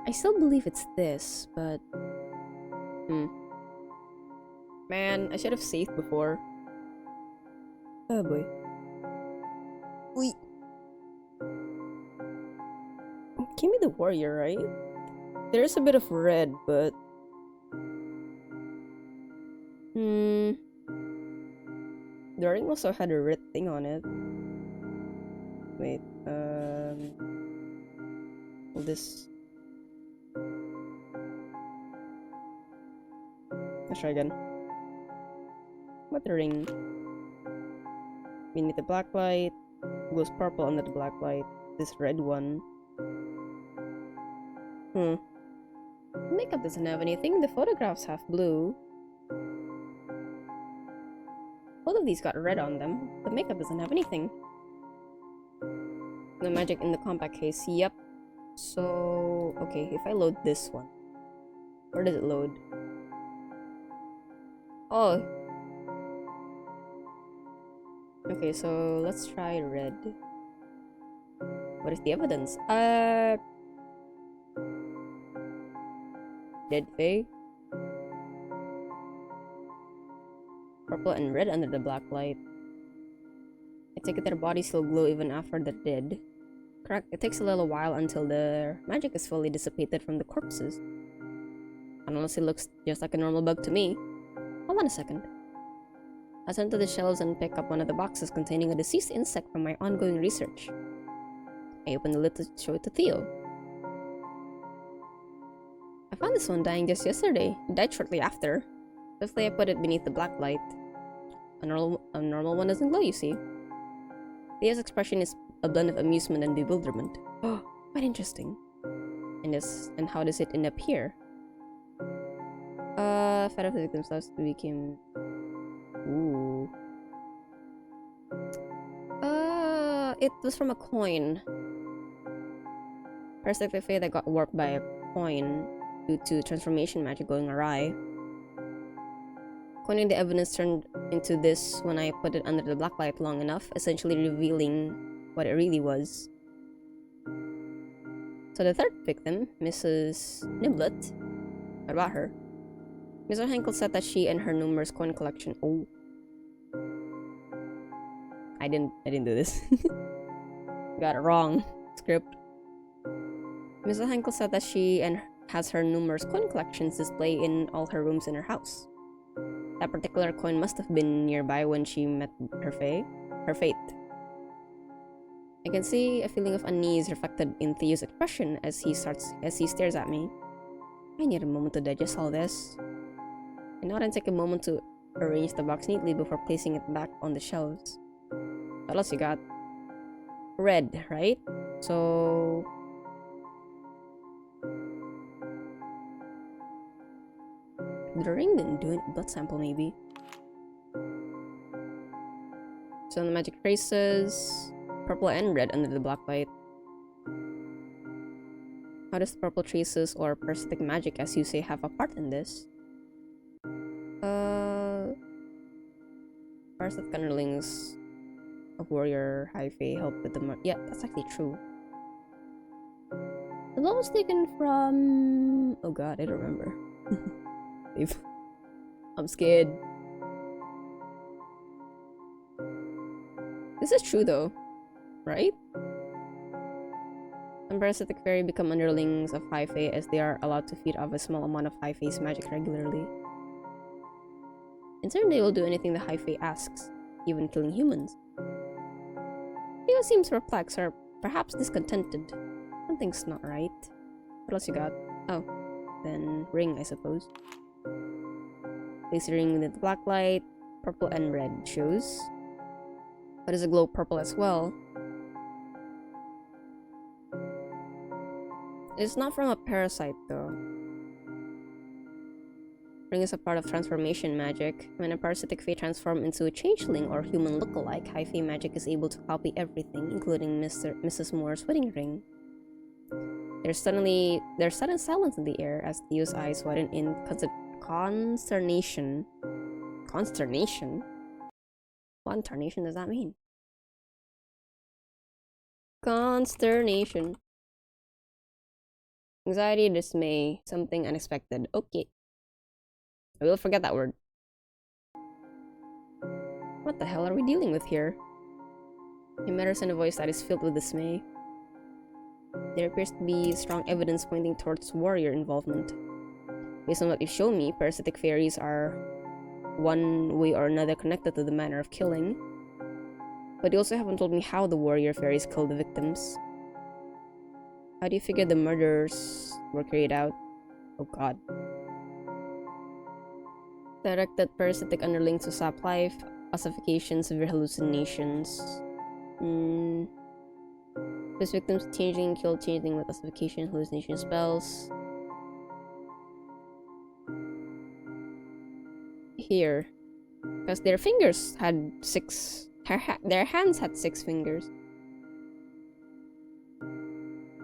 I still believe it's this, but... Man, I should have saved before. Oh boy. Wait. Give me the warrior, right? There's a bit of red, but... The ring also had a red thing on it. Wait, will this... Let's try again. What the ring? We need the black light. It goes purple under the black light. This red one. The makeup doesn't have anything. The photographs have blue. Both of these got red on them. The makeup doesn't have anything. The magic in the compact case. Yep. So, okay, if I load this one. Where does it load? Oh. Okay, so let's try red. What is the evidence? Dead Fae. Purple and red under the black light. I take it their bodies still glow even after they're dead. Correct, it takes a little while until the magic is fully dissipated from the corpses. And honestly, looks just like a normal bug to me. Hold on a second. I turn to the shelves and pick up one of the boxes containing a deceased insect from my ongoing research. I open the lid to show it to Theo. I found this one dying just yesterday. It died shortly after. Swiftly I put it beneath the black light. A normal one doesn't glow, you see. Theo's expression is a blend of amusement and bewilderment. Oh, quite interesting. And how does it end up here? Fed up the victims last became... Ooh. It was from a coin. Parasitic Fae that got warped by a coin due to transformation magic going awry. Coining the evidence turned into this when I put it under the black light long enough, essentially revealing what it really was. So the third victim, Mrs. Niblet, what about her? Mr. Henkel said that she and her numerous coin collection... Oh. I didn't do this. Got it wrong. Script. Mr. Henkel said that she has her numerous coin collections displayed in all her rooms in her house. That particular coin must have been nearby when she met her fate. I can see a feeling of unease reflected in Theo's expression as he stares at me. I need a moment to digest all this. I nod and take a moment to arrange the box neatly before placing it back on the shelves. What else you got? Red, right? So... The ring didn't do it. Blood sample, maybe. So the magic traces... Purple and red under the black light. How does purple traces or parasitic magic, as you say, have a part in this? Parasitic underlings of warrior high fae help with the yeah, that's actually true. The blow was taken from... Oh god, I don't remember. I'm scared. This is true though, right? Some parasitic fairy become underlings of high fae as they are allowed to feed off a small amount of high fae's magic regularly. In turn, they will do anything the high fae asks, even killing humans. Theo seems perplexed or perhaps discontented. Something's not right. What else you got? Oh, then ring, I suppose. Place the ring with the black light, purple and red shows. But is a glow purple as well? It's not from a parasite though. Ring is a part of transformation magic. When a parasitic fae transforms into a changeling or human look-alike, high fae magic is able to copy everything, including Mrs. Moore's wedding ring. There's sudden silence in the air as Theo's eyes widen in consternation. Consternation? What in tarnation does that mean? Consternation. Anxiety, dismay, something unexpected. Okay. I will forget that word. What the hell are we dealing with here? He mutters in a voice that is filled with dismay. There appears to be strong evidence pointing towards warrior involvement. Based on what you've shown me, parasitic fairies are one way or another connected to the manner of killing. But you also haven't told me how the warrior fairies killed the victims. How do you figure the murders were carried out? Oh god. Directed parasitic underlings to sap life, ossification, severe hallucinations. Those victims changing, killed changing with ossification, hallucination spells. Here. Because their fingers had 6... their hands had 6 fingers.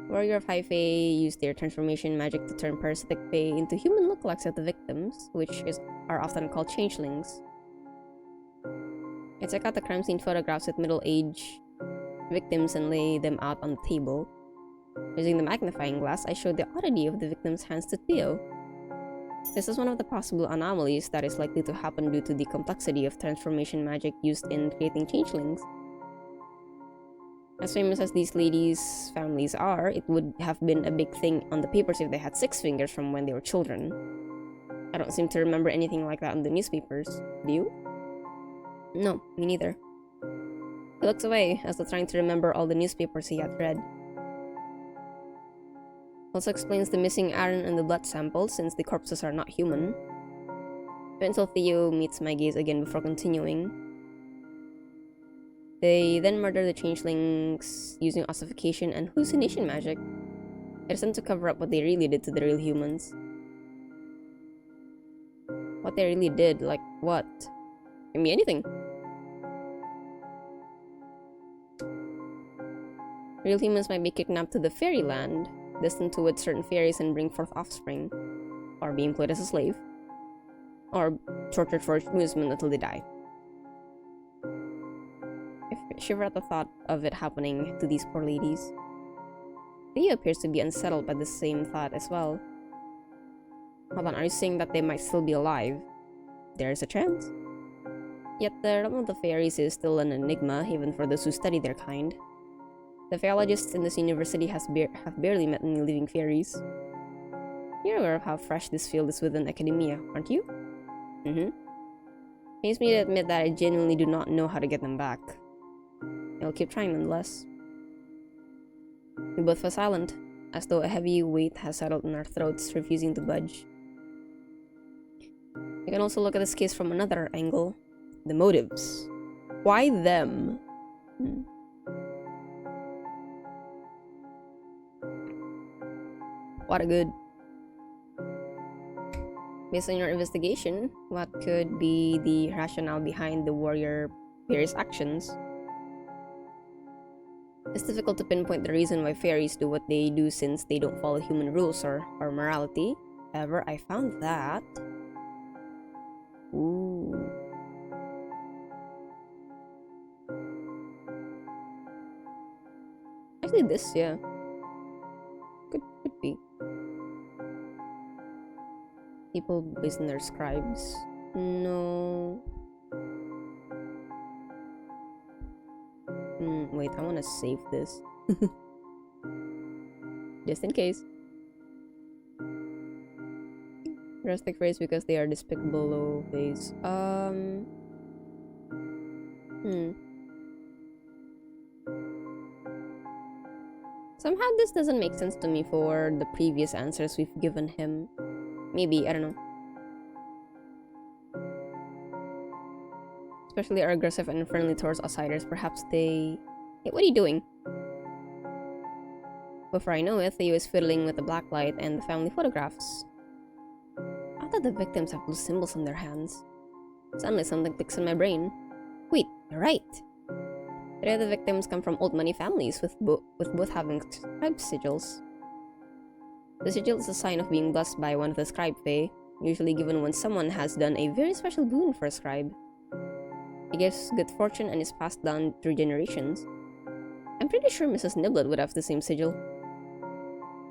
Warrior of High Fae used their transformation magic to turn parasitic fae into human lookalikes of the victims, which are often called changelings. I check out the crime scene photographs with middle-aged victims and lay them out on the table. Using the magnifying glass, I showed the oddity of the victim's hands to Theo. This is one of the possible anomalies that is likely to happen due to the complexity of transformation magic used in creating changelings. As famous as these ladies' families are, it would have been a big thing on the papers if they had 6 fingers from when they were children. I don't seem to remember anything like that in the newspapers. Do you? No, me neither. He looks away, as though trying to remember all the newspapers he had read. Also explains the missing iron and the blood samples, since the corpses are not human. Until Theo meets my gaze again before continuing. They then murder the changelings using ossification and hallucination magic. It is done to cover up what they really did to the real humans. What they really did? Like what? Give me anything. Real humans might be kidnapped to the fairyland, destined to wed certain fairies and bring forth offspring, or be employed as a slave, or tortured for amusement until they die. I shiver at the thought of it happening to these poor ladies. Theo appears to be unsettled by the same thought as well. Hold on, are you saying that they might still be alive? There's a chance. Yet the realm of the fairies is still an enigma, even for those who study their kind. The Faeologists in this university have barely met any living fairies. You're aware of how fresh this field is within academia, aren't you? Pains me to admit that I genuinely do not know how to get them back. I'll keep trying nonetheless. We both fell silent, as though a heavy weight has settled in our throats, refusing to budge. We can also look at this case from another angle. The motives. Why them? What a good. Based on your investigation, what could be the rationale behind the warrior fairies' actions? It's difficult to pinpoint the reason why fairies do what they do since they don't follow human rules or morality. However, I found that... Ooh. Actually this, yeah. Could be. People based on their scribes. No. Wait, I want to save this. Just in case. Drastic phrase because they are despicable low face. Somehow this doesn't make sense to me for the previous answers we've given him. Maybe, I don't know. Especially are aggressive and friendly towards outsiders. Perhaps they... Hey, what are you doing? Before I know it, Theo is fiddling with the blacklight and the family photographs. I thought the victims have blue symbols on their hands. Suddenly something clicks in my brain. Wait, you're right. Three of the victims come from old money families with both having scribe sigils. The sigil is a sign of being blessed by one of the scribe fae, usually given when someone has done a very special boon for a scribe. It gives good fortune and is passed down through generations. I'm pretty sure Mrs. Niblet would have the same sigil.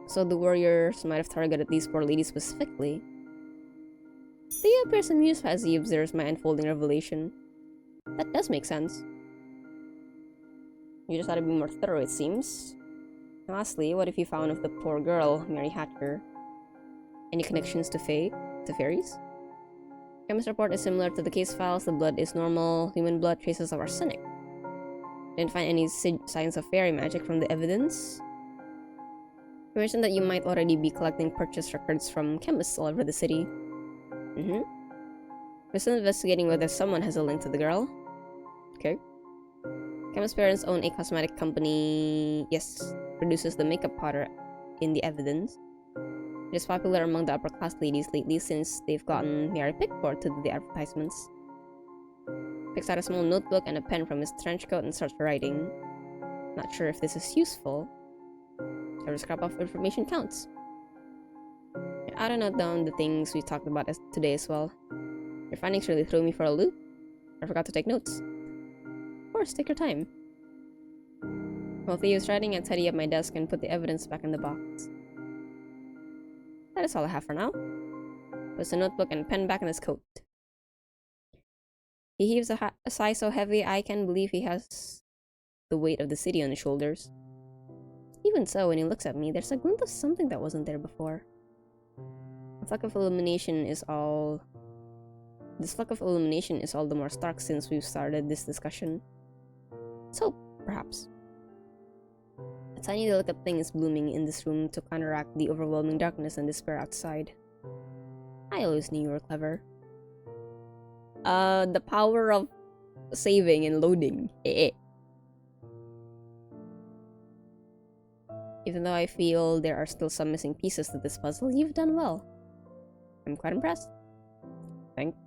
So the warriors might have targeted these poor ladies specifically. Theo appears amused as he observes my unfolding revelation. That does make sense. You just had to be more thorough, it seems. And lastly, what if you found of the poor girl, Mary Hatcher? Any connections to fairies? Chemist's report is similar to the case files. The blood is normal, human blood, traces of arsenic. Didn't find any signs of fairy magic from the evidence. You mentioned that you might already be collecting purchase records from chemists all over the city. We're still investigating whether someone has a link to the girl. Okay. Chemist's parents own a cosmetic company, yes, produces the makeup powder in the evidence. It is popular among the upper class ladies lately since they've gotten Mary Pickford to do the advertisements. Picks out a small notebook and a pen from his trench coat and starts writing. Not sure if this is useful. Every scrap of information counts. I don't note down the things we talked about today as well. Your findings really threw me for a loop. I forgot to take notes. Of course, take your time. While Theo's writing, I tidy up my desk and put the evidence back in the box. That is all I have for now. Puts the notebook and pen back in his coat. He heaves a sigh so heavy I can't believe he has the weight of the city on his shoulders. Even so, when he looks at me, there's a glint of something that wasn't there before. This fleck of illumination is all the more stark since we've started this discussion. So, perhaps. A tiny delicate thing is blooming in this room to counteract the overwhelming darkness and despair outside. I always knew you were clever. The power of saving and loading. Even though I feel there are still some missing pieces to this puzzle, you've done well. I'm quite impressed. Thanks.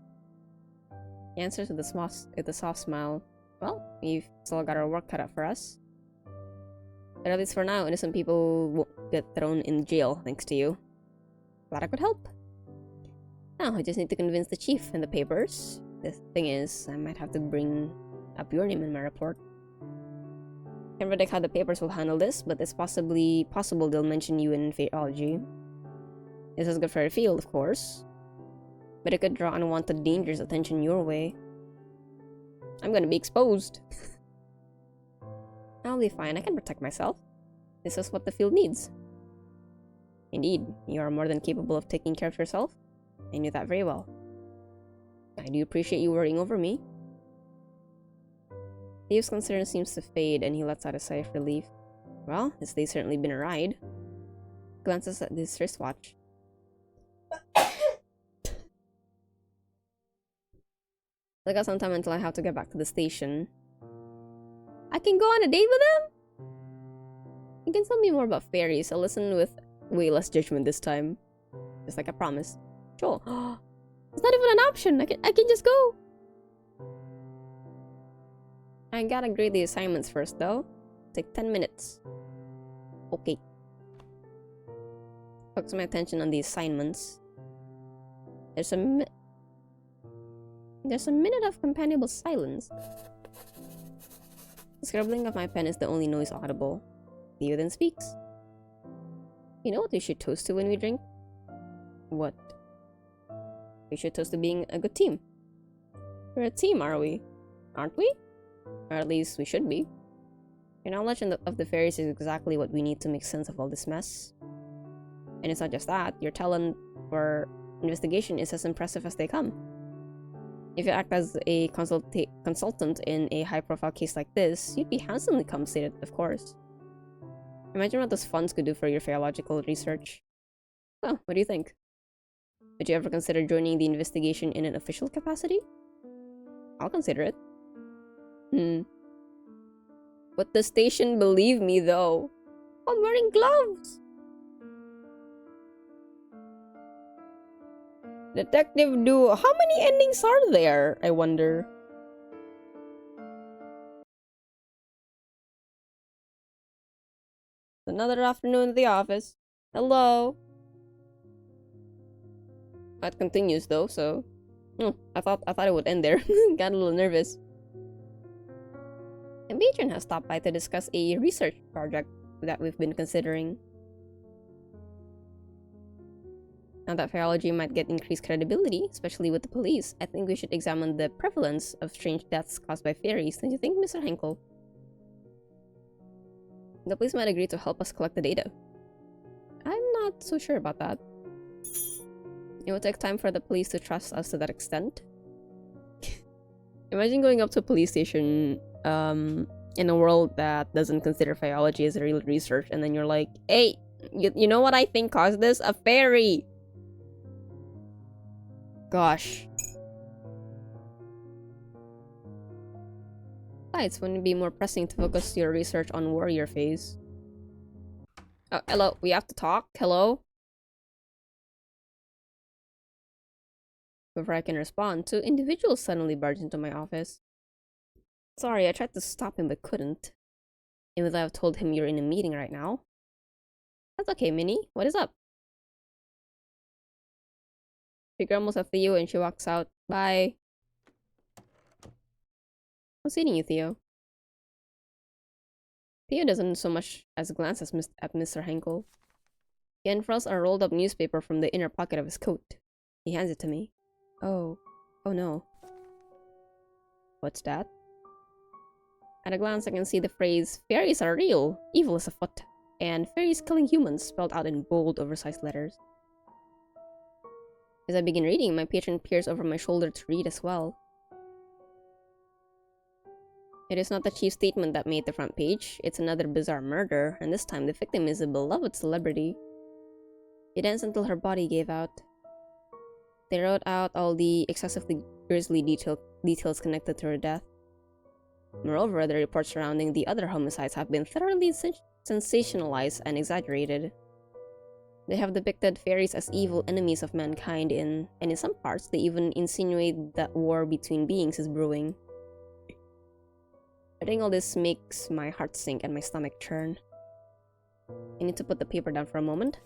He answers with a soft smile. Well, we've still got our work cut out for us. But at least for now, innocent people won't get thrown in jail thanks to you. Glad I could help. Now, I just need to convince the chief and the papers. The thing is, I might have to bring up your name in my report. Can't predict how the papers will handle this, but it's possible they'll mention you in Faeology. This is good for your field, of course. But it could draw unwanted dangerous attention your way. I'm gonna be exposed. I'll be fine, I can protect myself. This is what the field needs. Indeed, you are more than capable of taking care of yourself. I knew that very well. I do appreciate you worrying over me. Theo's concern seems to fade and he lets out a sigh of relief. Well, this day's certainly been a ride. Glances at his wristwatch. I got some time until I have to get back to the station. I can go on a date with him? You can tell me more about fairies. I'll listen with way less judgment this time. Just like I promised. Sure. It's not even an option. I can just go. I gotta grade the assignments first though. Take 10 minutes. Okay. Focus my attention on the assignments. There's a minute of companionable silence. The scribbling of my pen is the only noise audible. Theo then speaks. You know what we should toast to when we drink? What? We should toast to being a good team. We're a team, are we? Aren't we? Or at least we should be. Your knowledge of the fairies is exactly what we need to make sense of all this mess. And it's not just that, your talent for investigation is as impressive as they come. If you act as a consultant in a high-profile case like this, you'd be handsomely compensated, of course. Imagine what those funds could do for your Faeological research. So, what do you think? Would you ever consider joining the investigation in an official capacity? I'll consider it. Would the station believe me, though? I'm wearing gloves! Detective Duo. How many endings are there, I wonder? Another afternoon at the office. Hello. That continues though, so I thought it would end there. Got a little nervous. A patron has stopped by to discuss a research project that we've been considering. Now that Faeology might get increased credibility, especially with the police, I think we should examine the prevalence of strange deaths caused by fairies, don't you think, Mr. Henkel? The police might agree to help us collect the data. I'm not so sure about that. It will take time for the police to trust us to that extent. Imagine going up to a police station in a world that doesn't consider Faeology as a real research, and then you're like, hey, you know what I think caused this? A fairy! Gosh. Besides, wouldn't it be more pressing to focus your research on warrior phase? Oh, hello, we have to talk? Hello? Before I can respond, two individuals suddenly barged into my office. Sorry, I tried to stop him but couldn't. Even though I've told him you're in a meeting right now. That's okay, Minnie. What is up? She grumbles at Theo and she walks out. Bye. What's eating you, Theo? Theo doesn't so much as glance at Mr. Henkel. He unfurls a rolled up newspaper from the inner pocket of his coat. He hands it to me. Oh no. What's that? At a glance, I can see the phrase, "Fairies are real, evil is afoot," and "fairies killing humans" spelled out in bold, oversized letters. As I begin reading, my patron peers over my shoulder to read as well. It is not the chief statement that made the front page, it's another bizarre murder, and this time the victim is a beloved celebrity. She danced until her body gave out. They wrote out all the excessively grisly details connected to her death. Moreover, the reports surrounding the other homicides have been thoroughly sensationalized and exaggerated. They have depicted fairies as evil enemies of mankind and in some parts, they even insinuate that war between beings is brewing. Reading all this makes my heart sink and my stomach churn. I need to put the paper down for a moment.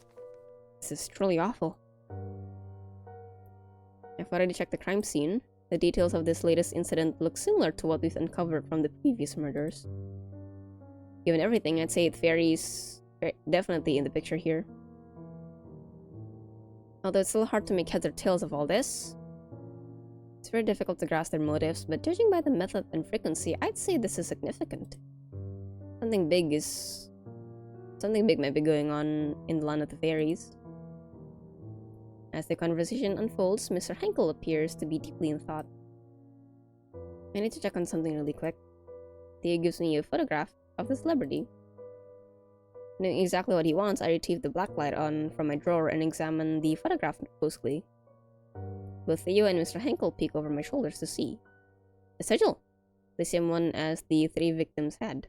This is truly awful. I've already checked the crime scene. The details of this latest incident look similar to what we've uncovered from the previous murders. Given everything, I'd say fairies are definitely in the picture here. Although it's still hard to make heads or tails of all this. It's very difficult to grasp their motives, but judging by the method and frequency, I'd say this is significant. Something big might be going on in the land of the fairies. As the conversation unfolds, Mr. Henkel appears to be deeply in thought. I need to check on something really quick. Theo gives me a photograph of the celebrity. Knowing exactly what he wants, I retrieve the blacklight on from my drawer and examine the photograph closely. Both Theo and Mr. Henkel peek over my shoulders to see. The sigil! The same one as the three victims had.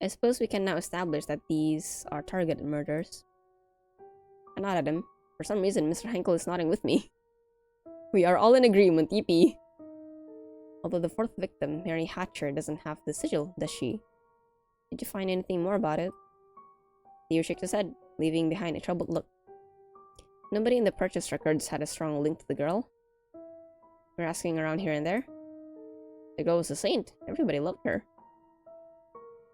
I suppose we can now establish that these are targeted murders. I nod at him. For some reason, Mr. Henkel is nodding with me. We are all in agreement, yippee! Although the fourth victim, Mary Hatcher, doesn't have the sigil, does she? Did you find anything more about it? Theo shakes his head, leaving behind a troubled look. Nobody in the purchase records had a strong link to the girl. We're asking around here and there. The girl was a saint. Everybody loved her.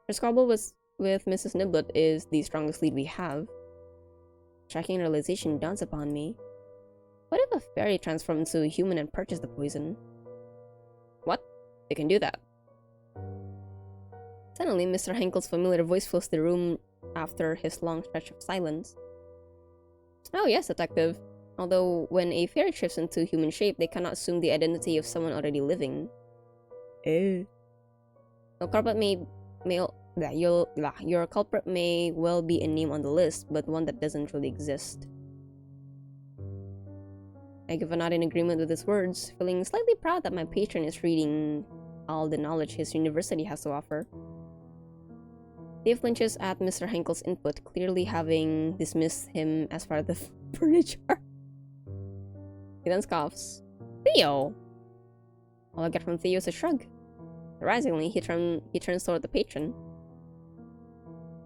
Her squabble with Mrs. Niblet is the strongest lead we have. Striking realization dawns upon me. What if a fairy transformed into a human and purchased the poison? What? They can do that. Suddenly, Mr. Henkel's familiar voice fills the room after his long stretch of silence. Oh yes, detective. Although, when a fairy shifts into human shape, they cannot assume the identity of someone already living. Your culprit your culprit may well be a name on the list, but one that doesn't really exist. I give a nod in agreement with his words, feeling slightly proud that my patron is reading all the knowledge his university has to offer. Dave flinches at Mr. Henkel's input, clearly having dismissed him as part of the furniture. He then scoffs. Theo! All I get from Theo is a shrug. Surprisingly, he turns toward the patron.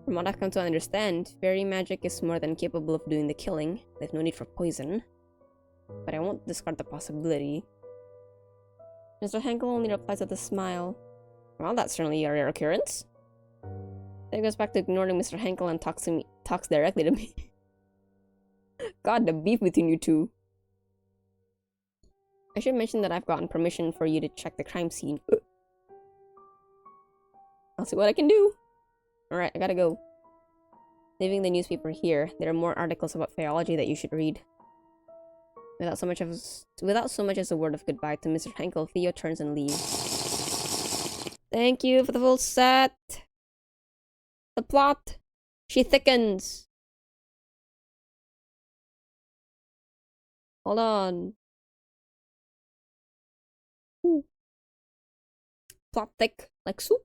From what I've come to understand, fairy magic is more than capable of doing the killing. There's no need for poison. But I won't discard the possibility. Mr. Henkel only replies with a smile. Well, that's certainly a rare occurrence. Then he goes back to ignoring Mr. Henkel and talks directly to me. God, the beef between you two. I should mention that I've gotten permission for you to check the crime scene. I'll see what I can do. Alright, I gotta go. Leaving the newspaper here, there are more articles about Faeology that you should read. Without so much as a word of goodbye to Mr. Henkel, Theo turns and leaves. Thank you for the full set. The plot. She thickens. Hold on. Ooh. Plot thick like soup.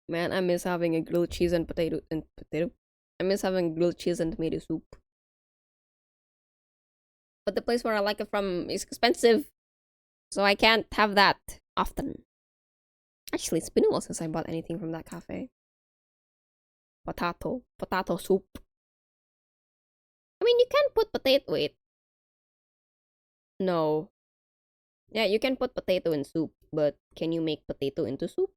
Man, I miss having a grilled cheese and potato. I miss having grilled cheese and tomato soup. But the place where I like it from is expensive. So I can't have that often. Actually, it's been a while since I bought anything from that cafe. Potato soup. I mean, you can put potato. Wait. No. Yeah, you can put potato in soup, but can you make potato into soup?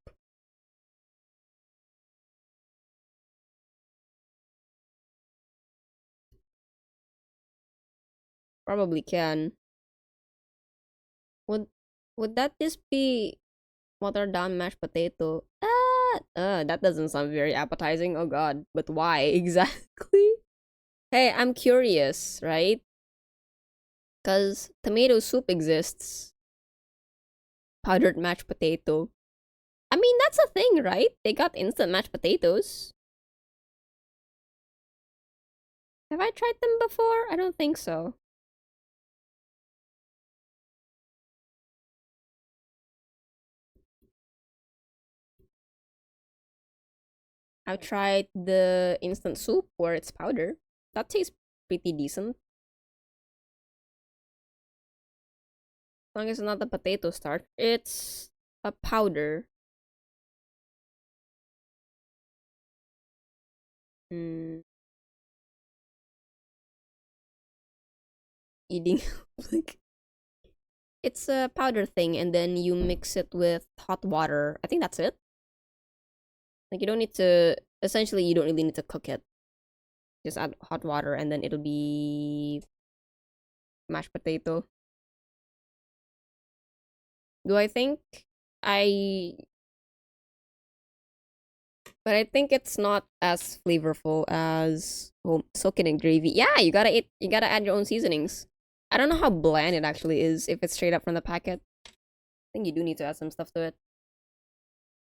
Probably can. Would that just be watered down mashed potato? That doesn't sound very appetizing. Oh god. But why exactly? Hey, I'm curious, right? Because tomato soup exists. Powdered mashed potato. I mean, that's a thing, right? They got instant mashed potatoes. Have I tried them before? I don't think so. I've tried the instant soup where it's powder. That tastes pretty decent. As long as it's not the potato starch, it's a powder. Eating like it's a powder thing, and then you mix it with hot water. I think that's it. Like you don't need to. Essentially, you don't really need to cook it. Just add hot water, and then it'll be mashed potato. Do I think I? But I think it's not as flavorful as soak it in gravy. Yeah, you gotta add your own seasonings. I don't know how bland it actually is if it's straight up from the packet. I think you do need to add some stuff to it.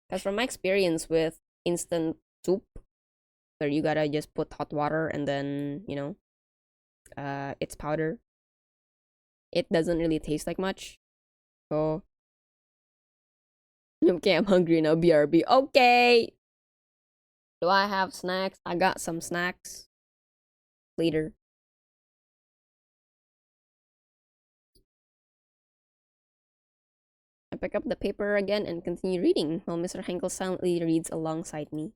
Because from my experience with instant soup, where you gotta just put hot water and then, you know, it's powder. It doesn't really taste like much. So, okay, I'm hungry now, BRB. Okay! Do I have snacks? I got some snacks. Later. I pick up the paper again and continue reading, while Mr. Henkel silently reads alongside me.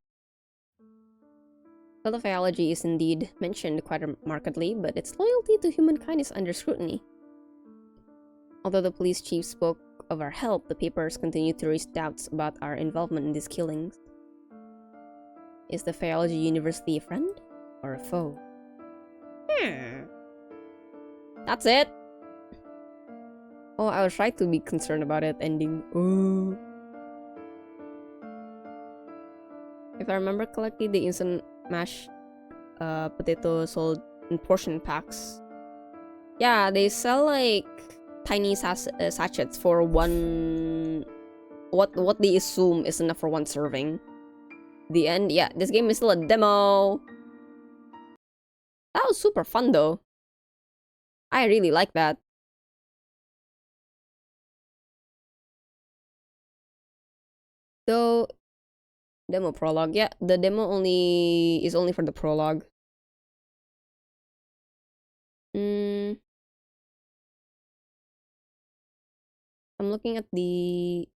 Well, the Faeology is indeed mentioned quite markedly, but its loyalty to humankind is under scrutiny. Although the police chief spoke of our help, the papers continue to raise doubts about our involvement in these killings. Is the Faeology University a friend or a foe? That's it. Oh, I was trying to be concerned about it ending. Oh. If I remember correctly, the instant mashed potato sold in portion packs. Yeah, they sell like tiny sachets for one. What they assume is enough for one serving. The end. Yeah, this game is still a demo. That was super fun though. I really like that. Though demo prologue, yeah, the demo is only for the prologue. I'm looking at the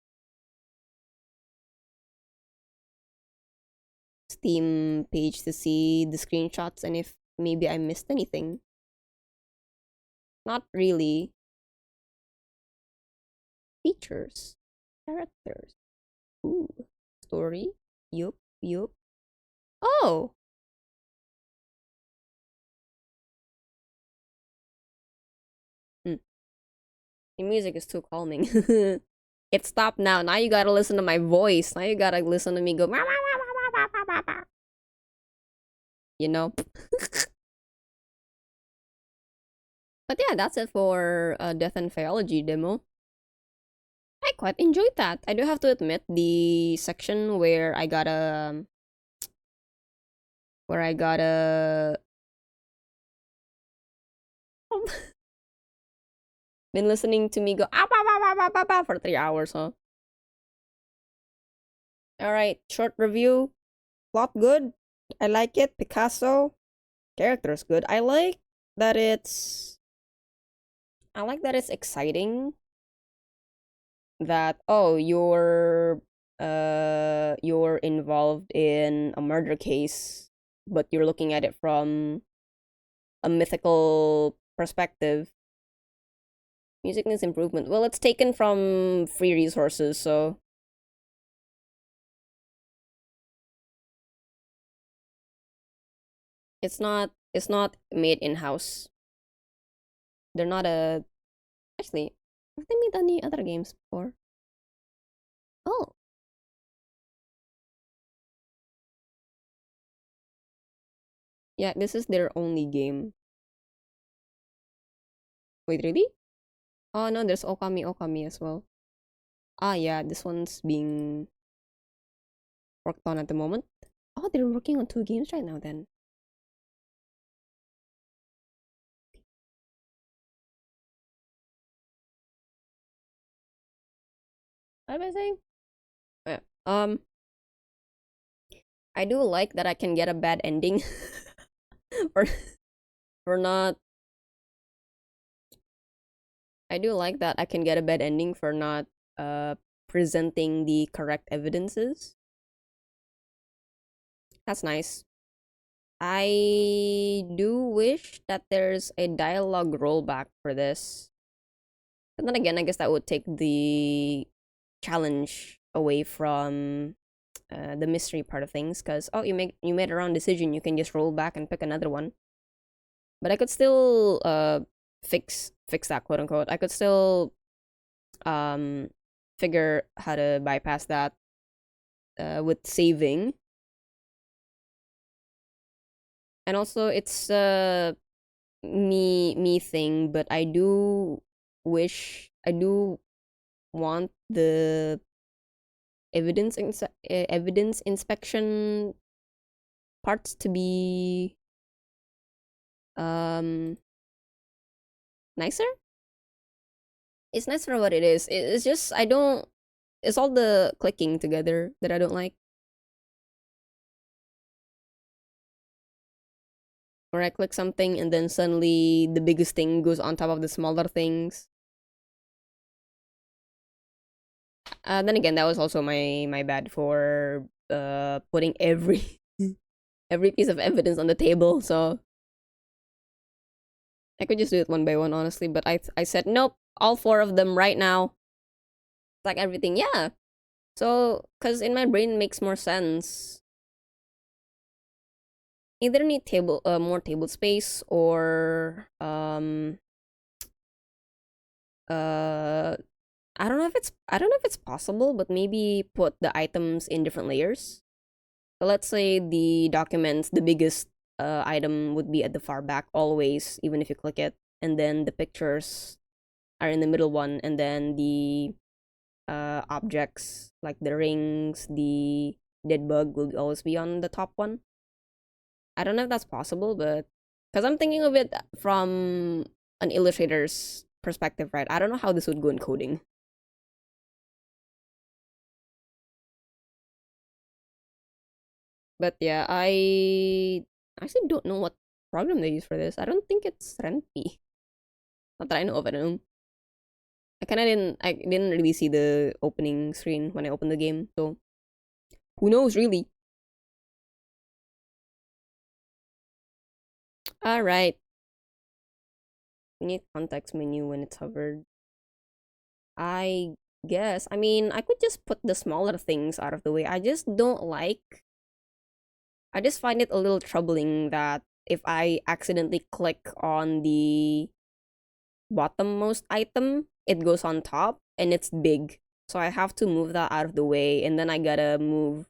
Steam page to see the screenshots and if maybe I missed anything. Not really. Features. Characters. Ooh. Story. Yup. Oh! The music is too calming. It stopped now. Now you gotta listen to my voice. Now you gotta listen to me go. You know? But yeah, that's it for Death and Faeology demo. I quite enjoyed that. I do have to admit, the section where I gotta been listening to me go for 3 hours, huh? Alright, short review. Plot good. I like it. Picasso. Characters good. I like that it's exciting. That you're involved in a murder case, but you're looking at it from a mythical perspective. Music needs improvement. Well, it's taken from free resources, so it's not made in-house. They're not a actually, have they made any other games before? Oh. Yeah, this is their only game. Wait, really? Oh no, there's Okami as well. Ah yeah, this one's being worked on at the moment. Oh, they're working on 2 games right now then. What am I saying? Yeah. I do like that I can get a bad ending or not. I do like that I can get a bad ending for not presenting the correct evidences. That's nice. I do wish that there's a dialogue rollback for this. But then again, I guess that would take the challenge away from the mystery part of things. Because you made a wrong decision, you can just roll back and pick another one. But I could still fix that, quote unquote. I could still figure how to bypass that with saving. And also, it's me thing, but I do want the evidence inspection parts to be nicer. It's nice for what it is. It's just it's all the clicking together that I don't like. Where I click something and then suddenly the biggest thing goes on top of the smaller things. Then again, that was also my bad for putting every every piece of evidence on the table. So I could just do it one by one, honestly. But I said nope, all 4 of them right now. Like everything, yeah. So, cause in my brain it makes more sense. Either need more table space or uh I don't know if it's possible, but maybe put the items in different layers. So let's say the documents, the biggest item would be at the far back always, even if you click it, and then the pictures are in the middle one, and then the objects like the rings, the dead bug will always be on the top one. I don't know if that's possible, but because I'm thinking of it from an illustrator's perspective, right? I don't know how this would go in coding. But yeah, I actually don't know what program they use for this. I don't think it's Ren'Py. Not that I know of. I don't know. I didn't really see the opening screen when I opened the game, so who knows really. Alright. We need context menu when it's hovered. I guess. I mean, I could just put the smaller things out of the way. I just find it a little troubling that if I accidentally click on the bottommost item, it goes on top and it's big. So I have to move that out of the way, and then I gotta move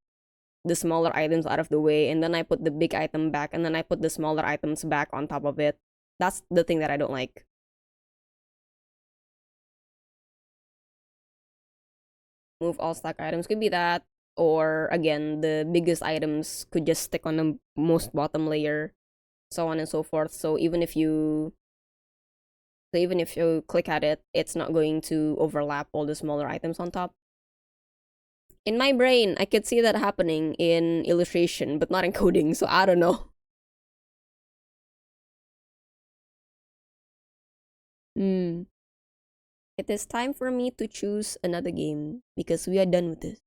the smaller items out of the way, and then I put the big item back, and then I put the smaller items back on top of it. That's the thing that I don't like. Move all stack items could be that, or again, the biggest items could just stick on the most bottom layer, so on and so forth. So even if you click at it, it's not going to overlap all the smaller items on top. In my brain, I could see that happening in illustration, but not in coding, so I don't know. Hmm. It is time for me to choose another game because we are done with this.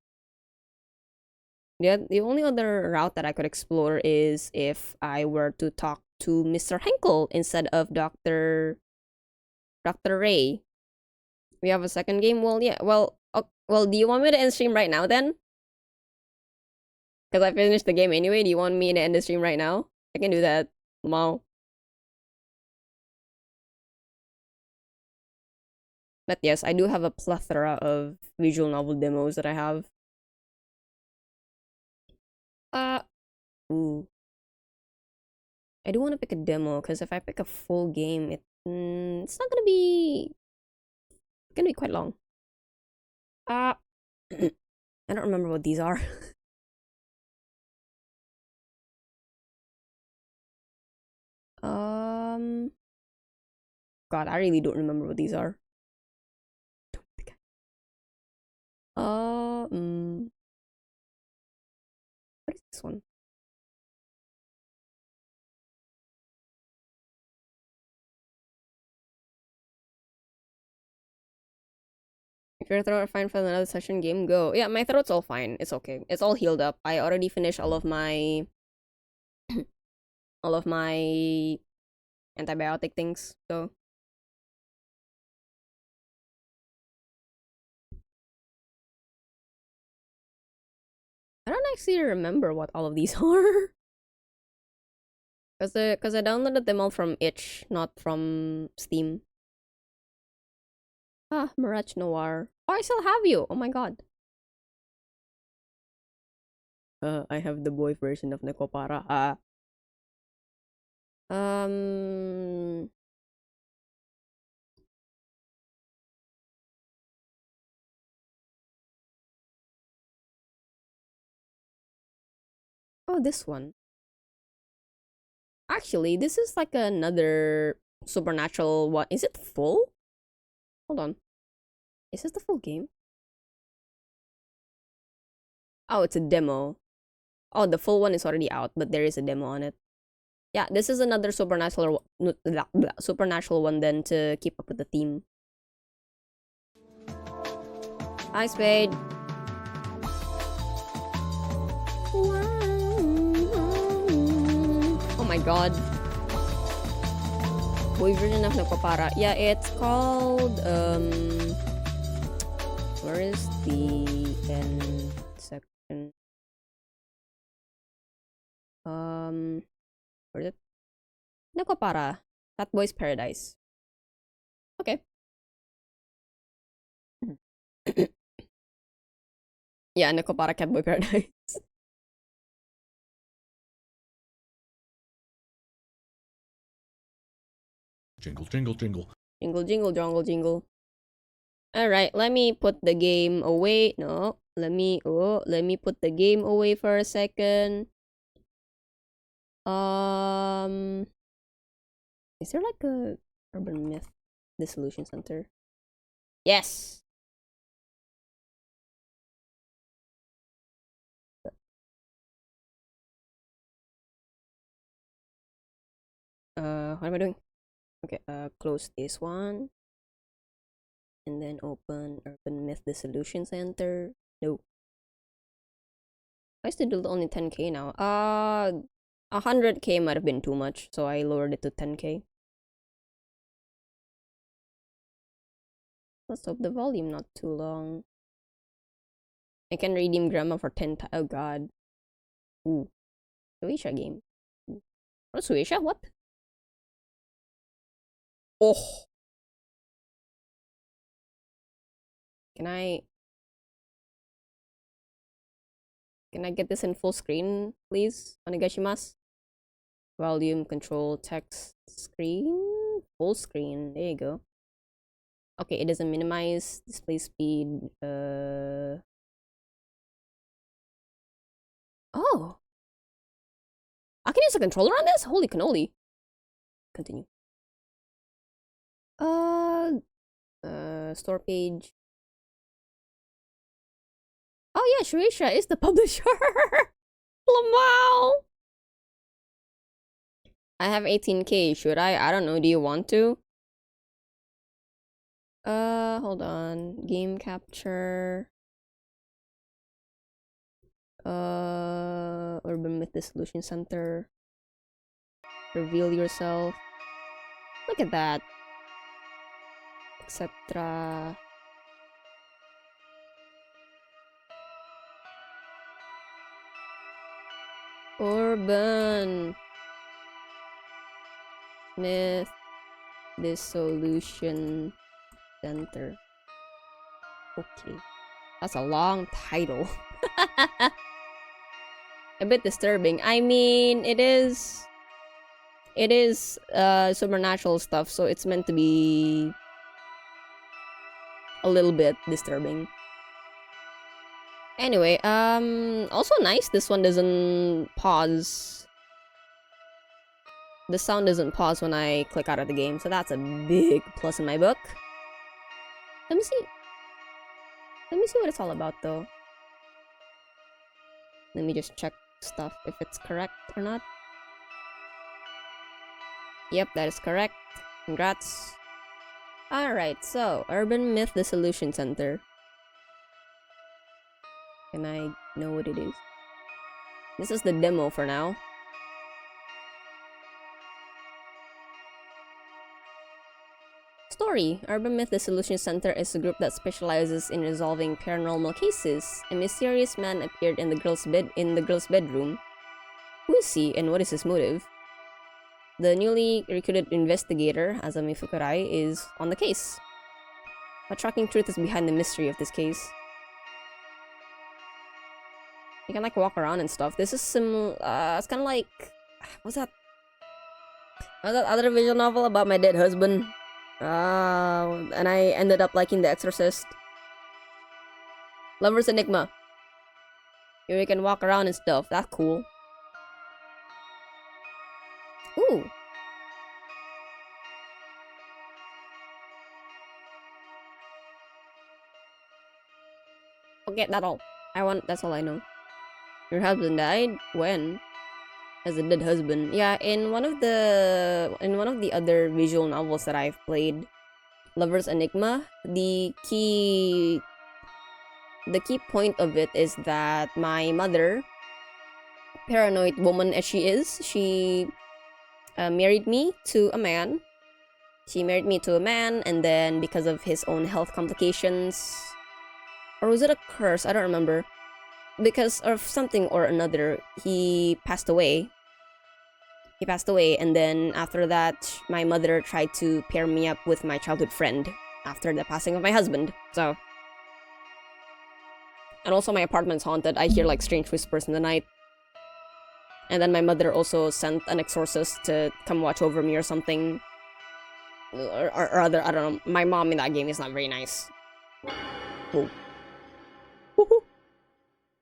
The only other route that I could explore is if I were to talk to Mr. Henkel instead of Dr. Ray. We have a second game. Well, yeah. Well, do you want me to end stream right now then? Because I finished the game anyway. Do you want me to end the stream right now? I can do that. Wow. But yes, I do have a plethora of visual novel demos that I have. Uh, ooh. I do want to pick a demo because if I pick a full game, it's not gonna be quite long. Uh, I don't remember what these are. um, God, I really don't remember what these are. What is this one? If your throat fine for another session game, go. Yeah, my throat's all fine. It's okay. It's all healed up. I already finished all of my all of my antibiotic things. So I don't actually remember what all of these are. Cause I downloaded them all from itch, not from Steam. Ah, Mirage Noir. Oh, I still have you. Oh my god. I have the boy version of Nekopara. Um. Oh, this one. Actually, this is like another supernatural one. Is it full? Hold on. Is this the full game? Oh, it's a demo. Oh, the full one is already out, but there is a demo on it. Yeah, this is another supernatural one then to keep up with the theme. Hi, Spade. Oh my god. Boy version of Nakopara. Yeah, it's called where is the end section? Where is it? Nakopara. That Boy's Paradise. Okay. Yeah, Neko para Catboy Paradise. Jingle, jingle, jingle. Jingle, jingle, jongle, jingle. Alright, let me put the game away. No, let me put the game away for a second. Is there like a urban myth dissolution center? Yes. What am I doing? Okay, close this one. And then open Urban Myth Dissolution Center. No. I still do only 10k now. 100k might have been too much, so I lowered it to 10k. Let's hope the volume not too long. I can redeem Grandma for 10 times. Oh god. Ooh. Suisha game. What, Suisha? What? Oh. Can I get this in full screen, please? Onegaishimasu. Volume control text screen. Full screen. There you go. Okay, it doesn't minimize display speed. Oh. I can use a controller on this? Holy cannoli. Continue. Store page. Oh yeah, Shueisha is the publisher. Lamau. I have 18k. Should I? I don't know. Do you want to? Hold on. Game capture. Urban Myth Dissolution Center. Reveal yourself. Look at that. Etc. Urban Myth Dissolution Center. Okay. That's a long title. A bit disturbing. I mean, it is supernatural stuff, so it's meant to be a little bit disturbing. Anyway, also nice, this one doesn't pause. The sound doesn't pause when I click out of the game, so that's a big plus in my book. Let me see what it's all about, though. Let me just check stuff if it's correct or not. Yep, that is correct. Congrats. Alright, so, Urban Myth Dissolution Center. Can I know what it is? This is the demo for now. Story. Urban Myth Dissolution Center is a group that specializes in resolving paranormal cases. A mysterious man appeared in the girl's bedroom. Who is he and what is his motive? The newly recruited investigator, Azami Fukurai, is on the case. What shocking truth is behind the mystery of this case? You can like walk around and stuff. This is it's kind of like, what's that other visual novel about my dead husband? And I ended up liking The Exorcist. Lover's Enigma. Here you can walk around and stuff. That's cool. Ooh. Okay, that's all I know. Your husband died? When? As a dead husband. Yeah, in one of the other visual novels that I've played, Lover's Enigma, the key point of it is that my mother, paranoid woman as she is, she married me to a man. She married me to a man, and then because of his own health complications, or was it a curse? I don't remember. Because of something or another, he passed away. And then after that, my mother tried to pair me up with my childhood friend after the passing of my husband. So, And also my apartment's haunted. I hear like strange whispers in the night. And then my mother also sent an exorcist to come watch over me or something. Or other, I don't know. My mom in that game is not very nice. Whoa. Woohoo!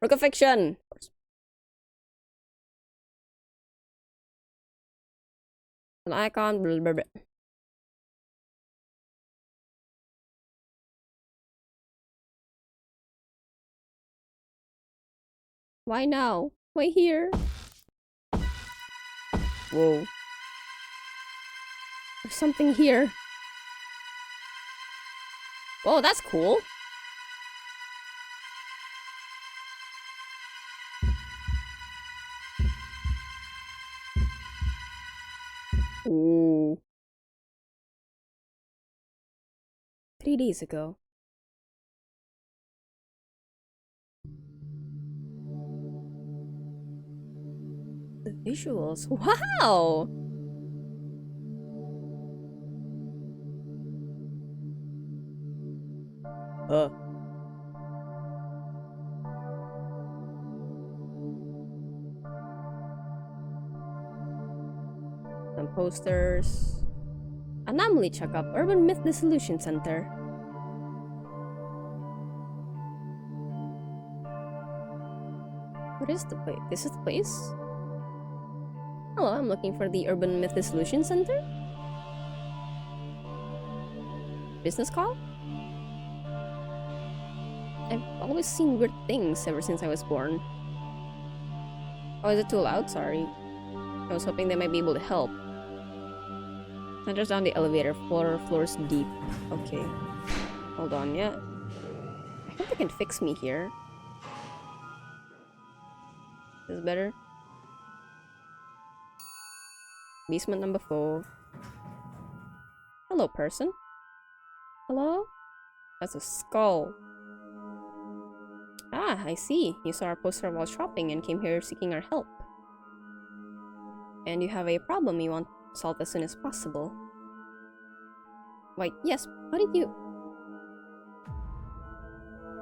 Work of fiction! An icon, blah, blah, blah. Why now? Why here? Whoa. There's something here. Whoa, that's cool. Ooh. 3 days ago. The visuals. Wow! Some posters. Anomaly checkup. Urban Myth Dissolution Center. What is the place? This is the place? Hello, I'm looking for the Urban Myth Dissolution Center. Business call? I've always seen weird things ever since I was born. Oh, is it too loud? Sorry. I was hoping they might be able to help. Centers down the elevator, 4 floors deep. Okay. Hold on, yeah. I hope they can fix me here. Is this better? Basement number 4. Hello, person. Hello? That's a skull. Ah, I see. You saw our poster while shopping and came here seeking our help. And you have a problem you want solved as soon as possible. Why, yes, how did you...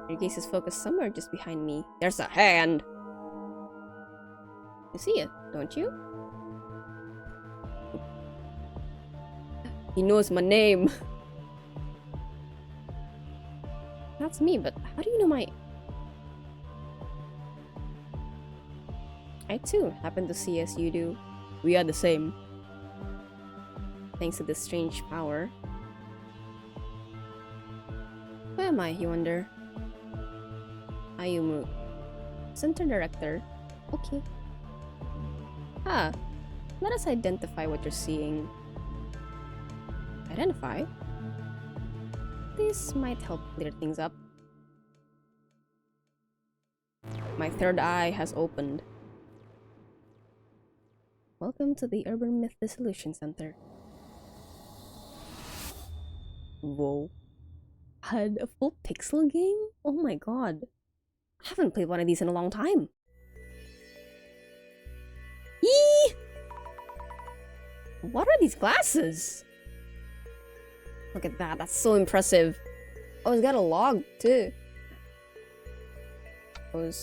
Your gaze is focused somewhere just behind me. There's a hand! You see it, don't you? He knows my name. That's me, but how do you know my... I too happen to see as you do. We are the same. Thanks to this strange power. Where am I, you wonder? Ayumu. Center Director. Okay. Ah, let us identify what you're seeing. Identify? This might help clear things up. My third eye has opened. Welcome to the Urban Myth Dissolution Center. Whoa. Had a full pixel game? Oh my god. I haven't played one of these in a long time. Eee! What are these glasses? Look at that, that's so impressive. Oh, it's got a log too. Okay.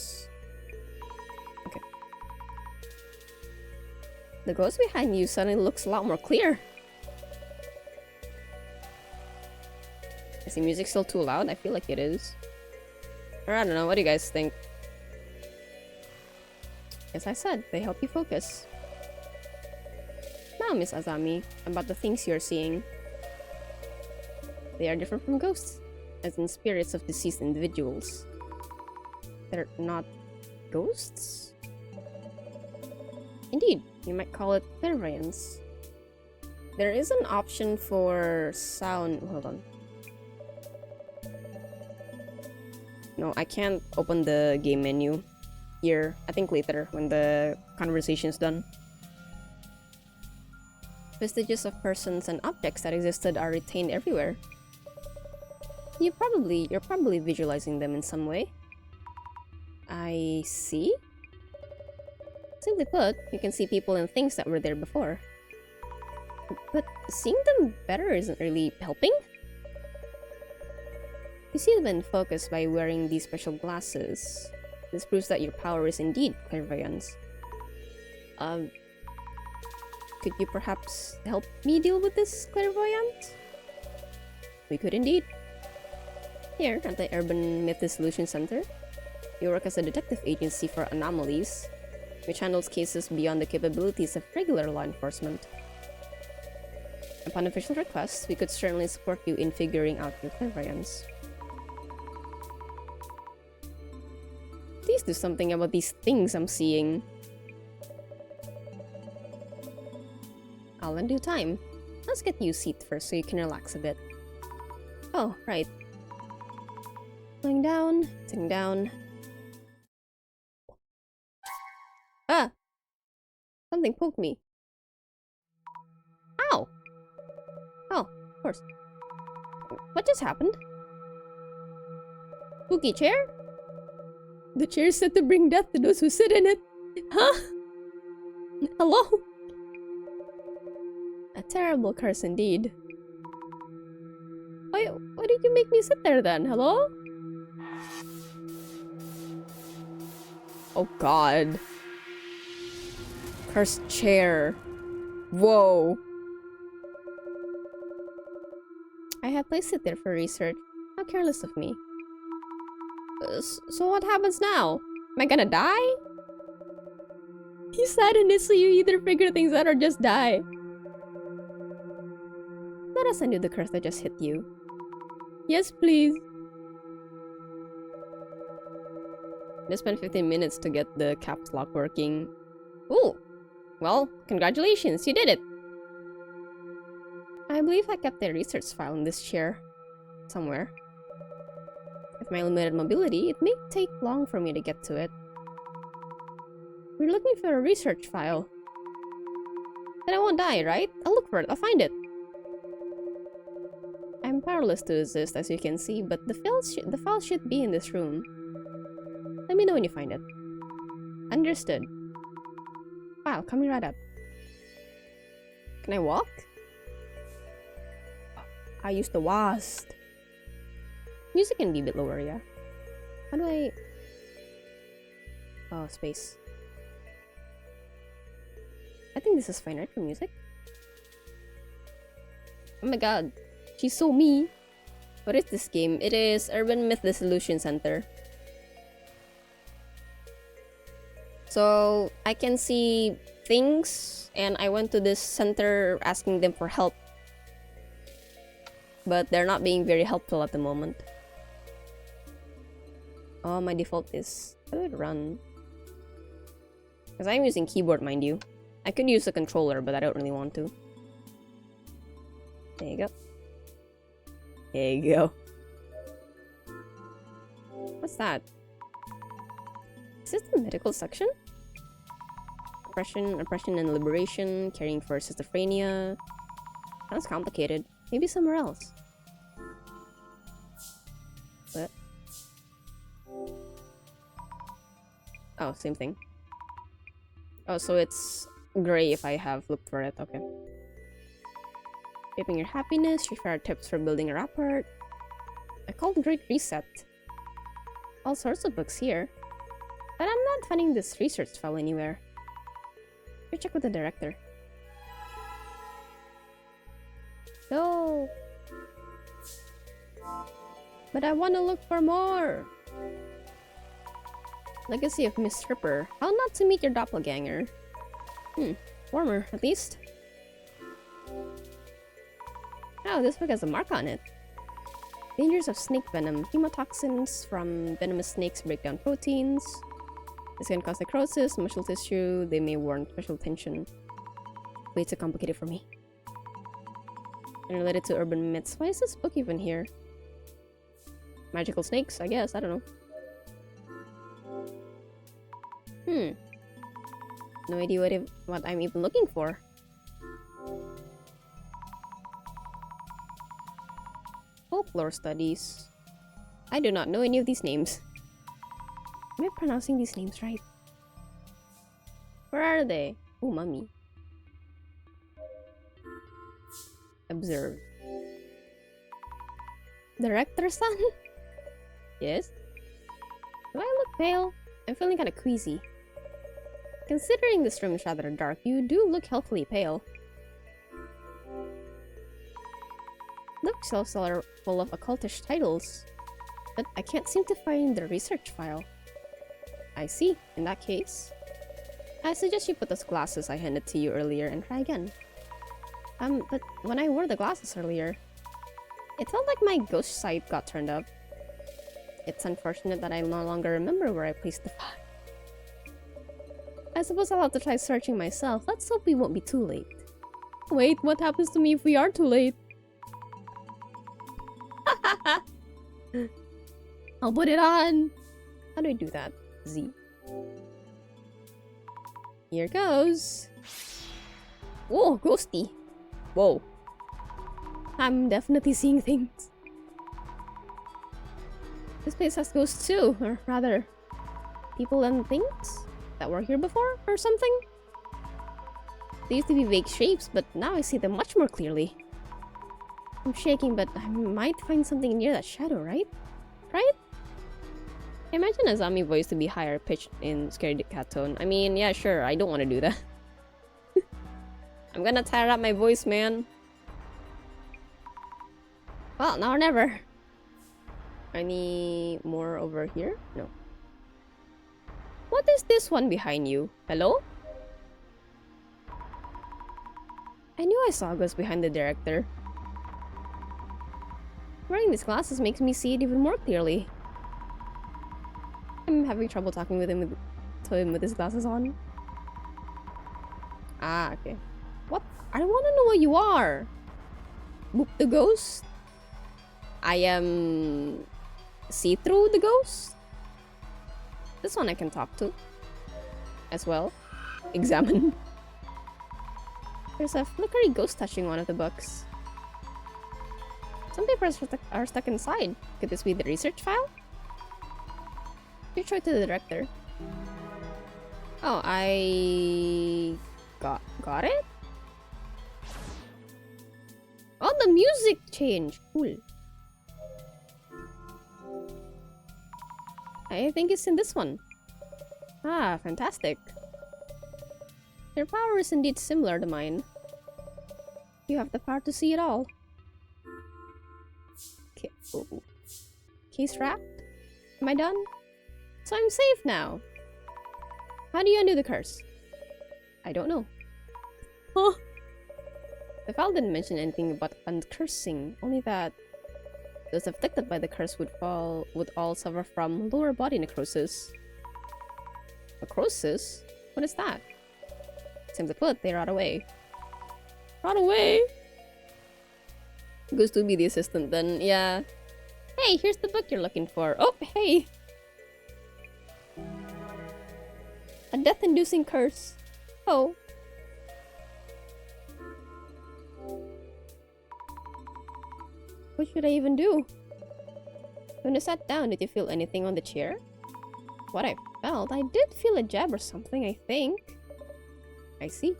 The ghost behind you suddenly looks a lot more clear. Is the music still too loud? I feel like it is. Or I don't know, what do you guys think? As I said, they help you focus. Now, Miss Azami, about the things you're seeing. They are different from ghosts, as in spirits of deceased individuals. They're not ghosts? Indeed, you might call it clairvoyance. There is an option for sound... Hold on. No, I can't open the game menu here. I think later, when the conversation's done. Vestiges of persons and objects that existed are retained everywhere. You're probably visualizing them in some way. I see. Simply put, you can see people and things that were there before. But seeing them better isn't really helping? You see them in focus by wearing these special glasses. This proves that your power is indeed clairvoyance. Could you perhaps help me deal with this clairvoyant? We could indeed. Here, at the Urban Myth Dissolution Center, you work as a detective agency for anomalies, which handles cases beyond the capabilities of regular law enforcement. Upon official request, we could certainly support you in figuring out your clairvoyance. Please do something about these things I'm seeing. All in due time. Let's get you a seat first so you can relax a bit. Oh, right. Lying down, sitting down. Ah! Something poked me. Ow! Oh, of course. What just happened? Spooky chair? The chair is said to bring death to those who sit in it. Huh? Hello? A terrible curse indeed. Why did you make me sit there then? Hello? Oh god. Cursed chair. Whoa. I had placed it there for research. How careless of me. So what happens now? Am I gonna die? You sat in it so you either figure things out or just die. Let us undo the curse that just hit you. Yes, please. I spent 15 minutes to get the caps lock working. Ooh! Well, congratulations, you did it! I believe I kept a research file in this chair. Somewhere. With my limited mobility, it may take long for me to get to it. We're looking for a research file. Then I won't die, right? I'll look for it, I'll find it. I'm powerless to resist, as you can see, but the file should be in this room. Let me know when you find it. Understood. File coming right up. Can I walk? I used the WASD. Music can be a bit lower, yeah. How do I... Oh, space. I think this is fine, right, for music? Oh my god. She's so me. What is this game? It is Urban Myth Dissolution Center. So, I can see things, and I went to this center asking them for help. But they're not being very helpful at the moment. Oh, my default is... How do I run? Because I'm using keyboard, mind you. I could use a controller, but I don't really want to. There you go. There you go. What's that? Is this the medical section? Oppression and liberation, caring for schizophrenia. Sounds complicated. Maybe somewhere else. What? Oh, same thing. Oh, so it's gray if I have looked for it. Okay. Shaping your happiness, share tips for building a rapport. I called Great Reset. All sorts of books here. But I'm not finding this research file anywhere. Go check with the director. No. But I want to look for more. Legacy of Miss Stripper. How not to meet your doppelganger. Warmer, at least. Oh, this book has a mark on it. Dangers of snake venom. Hemotoxins from venomous snakes break down proteins. This can cause necrosis, muscle tissue. They may warrant special attention. Way too complicated for me. And related to urban myths. Why is this book even here? Magical snakes, I guess. I don't know. No idea what I'm even looking for. Folklore studies. I do not know any of these names. Am I pronouncing these names right? Where are they? Oh, mummy. Observe. Director son? Yes? Do I look pale? I'm feeling kind of queasy. Considering this room is rather dark, you do look healthily pale. Bookshelves are full of occultish titles, but I can't seem to find the research file. I see. In that case, I suggest you put those glasses I handed to you earlier and try again. But when I wore the glasses earlier, it felt like my ghost sight got turned up. It's unfortunate that I no longer remember where I placed the file. I suppose I'll have to try searching myself. Let's hope we won't be too late. Wait, what happens to me if we are too late? I'll put it on! How do I do that? Z. Here goes. Whoa, ghosty. Whoa. I'm definitely seeing things. This place has ghosts too, or rather, people and things that were here before, or something? They used to be vague shapes, but now I see them much more clearly. I'm shaking, but I might find something near that shadow, right? Right? I imagine a zombie voice to be higher pitched in Scaredy Cat tone. I mean, yeah, sure, I don't want to do that. I'm gonna tire out my voice, man. Well, now or never. Any more over here? No. What is this one behind you? Hello? I knew I saw a ghost behind the director. Wearing these glasses makes me see it even more clearly. I'm having trouble talking with him with his glasses on. Ah, okay. What? I want to know what you are. Book the ghost? I am... see-through the ghost? This one I can talk to. As well. Examine. There's a flickery ghost touching one of the books. Some papers are stuck inside. Could this be the research file? You show it to the director. Oh, I... Got it? Oh, the music changed. Cool. I think it's in this one. Ah, fantastic. Your power is indeed similar to mine. You have the power to see it all. Okay. Oh. Case wrapped? Am I done? So I'm safe now. How do you undo the curse? I don't know. Huh? The file didn't mention anything about uncursing, only that those afflicted by the curse would all suffer from lower body necrosis. Necrosis? What is that? Simply put, they rot away. Rot away? Goes to be the assistant then, yeah. Hey, here's the book you're looking for. Oh, hey! A death-inducing curse. Oh. What should I even do? When you sat down, did you feel anything on the chair? What I felt, I did feel a jab or something, I think. I see.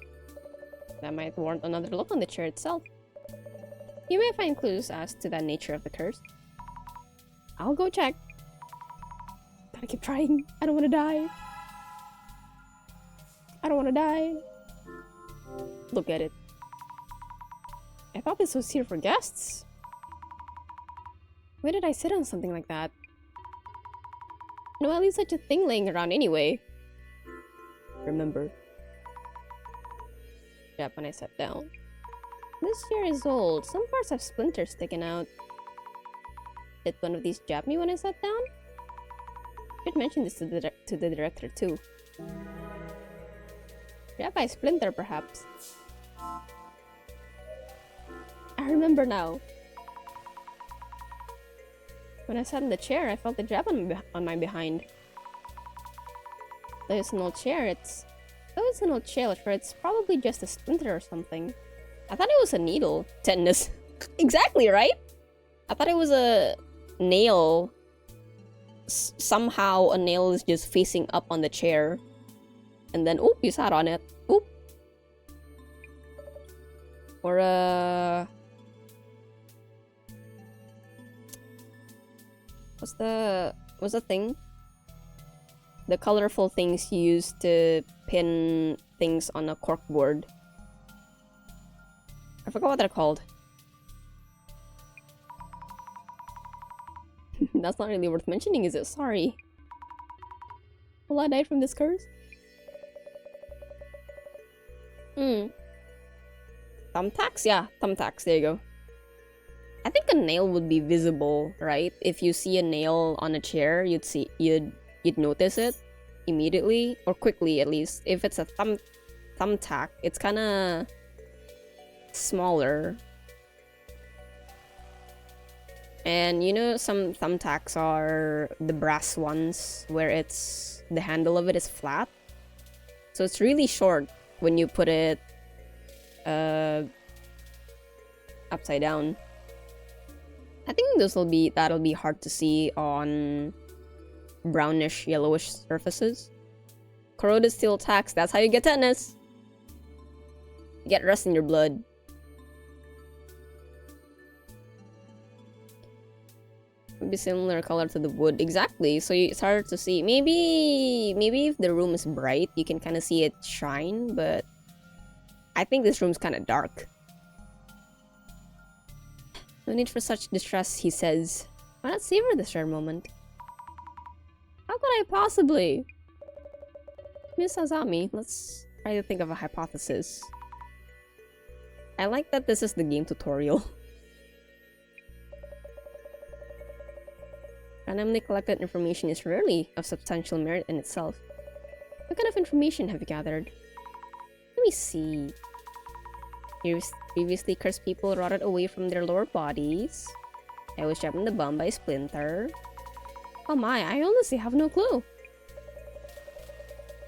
That might warrant another look on the chair itself. You may find clues as to the nature of the curse. I'll go check. Gotta keep trying. I don't want to die. I don't want to die. Look at it. I thought this was here for guests. Why did I sit on something like that? No, I leave such a thing laying around anyway. Remember. Yep, when I sat down. This chair is old. Some parts have splinters sticking out. Did one of these jab me when I sat down? Should mention this to the director too. Jab by splinter, perhaps. I remember now. When I sat in the chair, I felt the jab on my behind. Though it's an old chair, it's probably just a splinter or something. I thought it was a needle. Tetanus. Exactly, right? I thought it was a nail. Somehow a nail is just facing up on the chair. And then, oop, you sat on it. Oop. Or What's the thing? The colorful things you use to pin things on a corkboard. I forgot what they're called. That's not really worth mentioning, is it? Sorry. Will I die from this curse? Thumbtacks? Yeah, thumbtacks. There you go. I think a nail would be visible, right? If you see a nail on a chair, you'd notice it immediately, or quickly at least. If it's a thumbtack, it's kind of smaller. And you know, some thumbtacks are the brass ones where the handle of it is flat, so it's really short when you put it upside down. I think that'll be hard to see on brownish yellowish surfaces. Corroded steel tacks, that's how you get tetanus. You get rust in your blood. Be similar color to the wood, exactly. So it's hard to see. Maybe if the room is bright, you can kind of see it shine. But I think this room's kind of dark. No need for such distress, he says. Why not savor this rare moment? How could I possibly? Miss Azami, let's try to think of a hypothesis. I like that this is the game tutorial. Randomly collected information is rarely of substantial merit in itself. What kind of information have you gathered? Let me see. Previously cursed people rotted away from their lower bodies. I was trapped in the bomb by a splinter. Oh my, I honestly have no clue.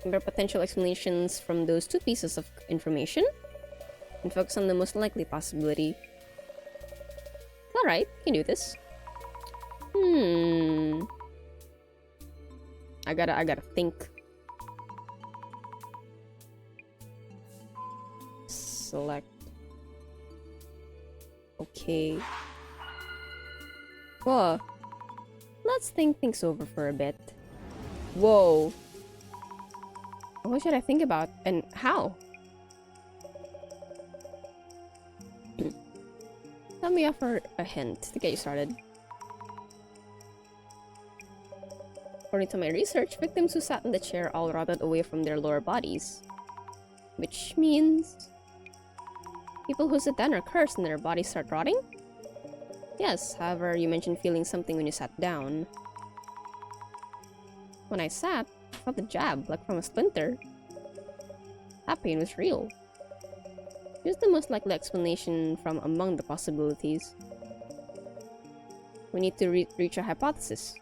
Compare potential explanations from those two pieces of information and focus on the most likely possibility. Alright, we can do this. I gotta think. Select. Okay. Whoa. Let's think things over for a bit. Whoa. What should I think about and how? Let me offer a hint to get you started. According to my research, victims who sat in the chair all rotted away from their lower bodies. Which means... people who sit down are cursed and their bodies start rotting? Yes, however, you mentioned feeling something when you sat down. When I sat, I felt a jab, like from a splinter. That pain was real. Here's the most likely explanation from among the possibilities. We need to reach a hypothesis.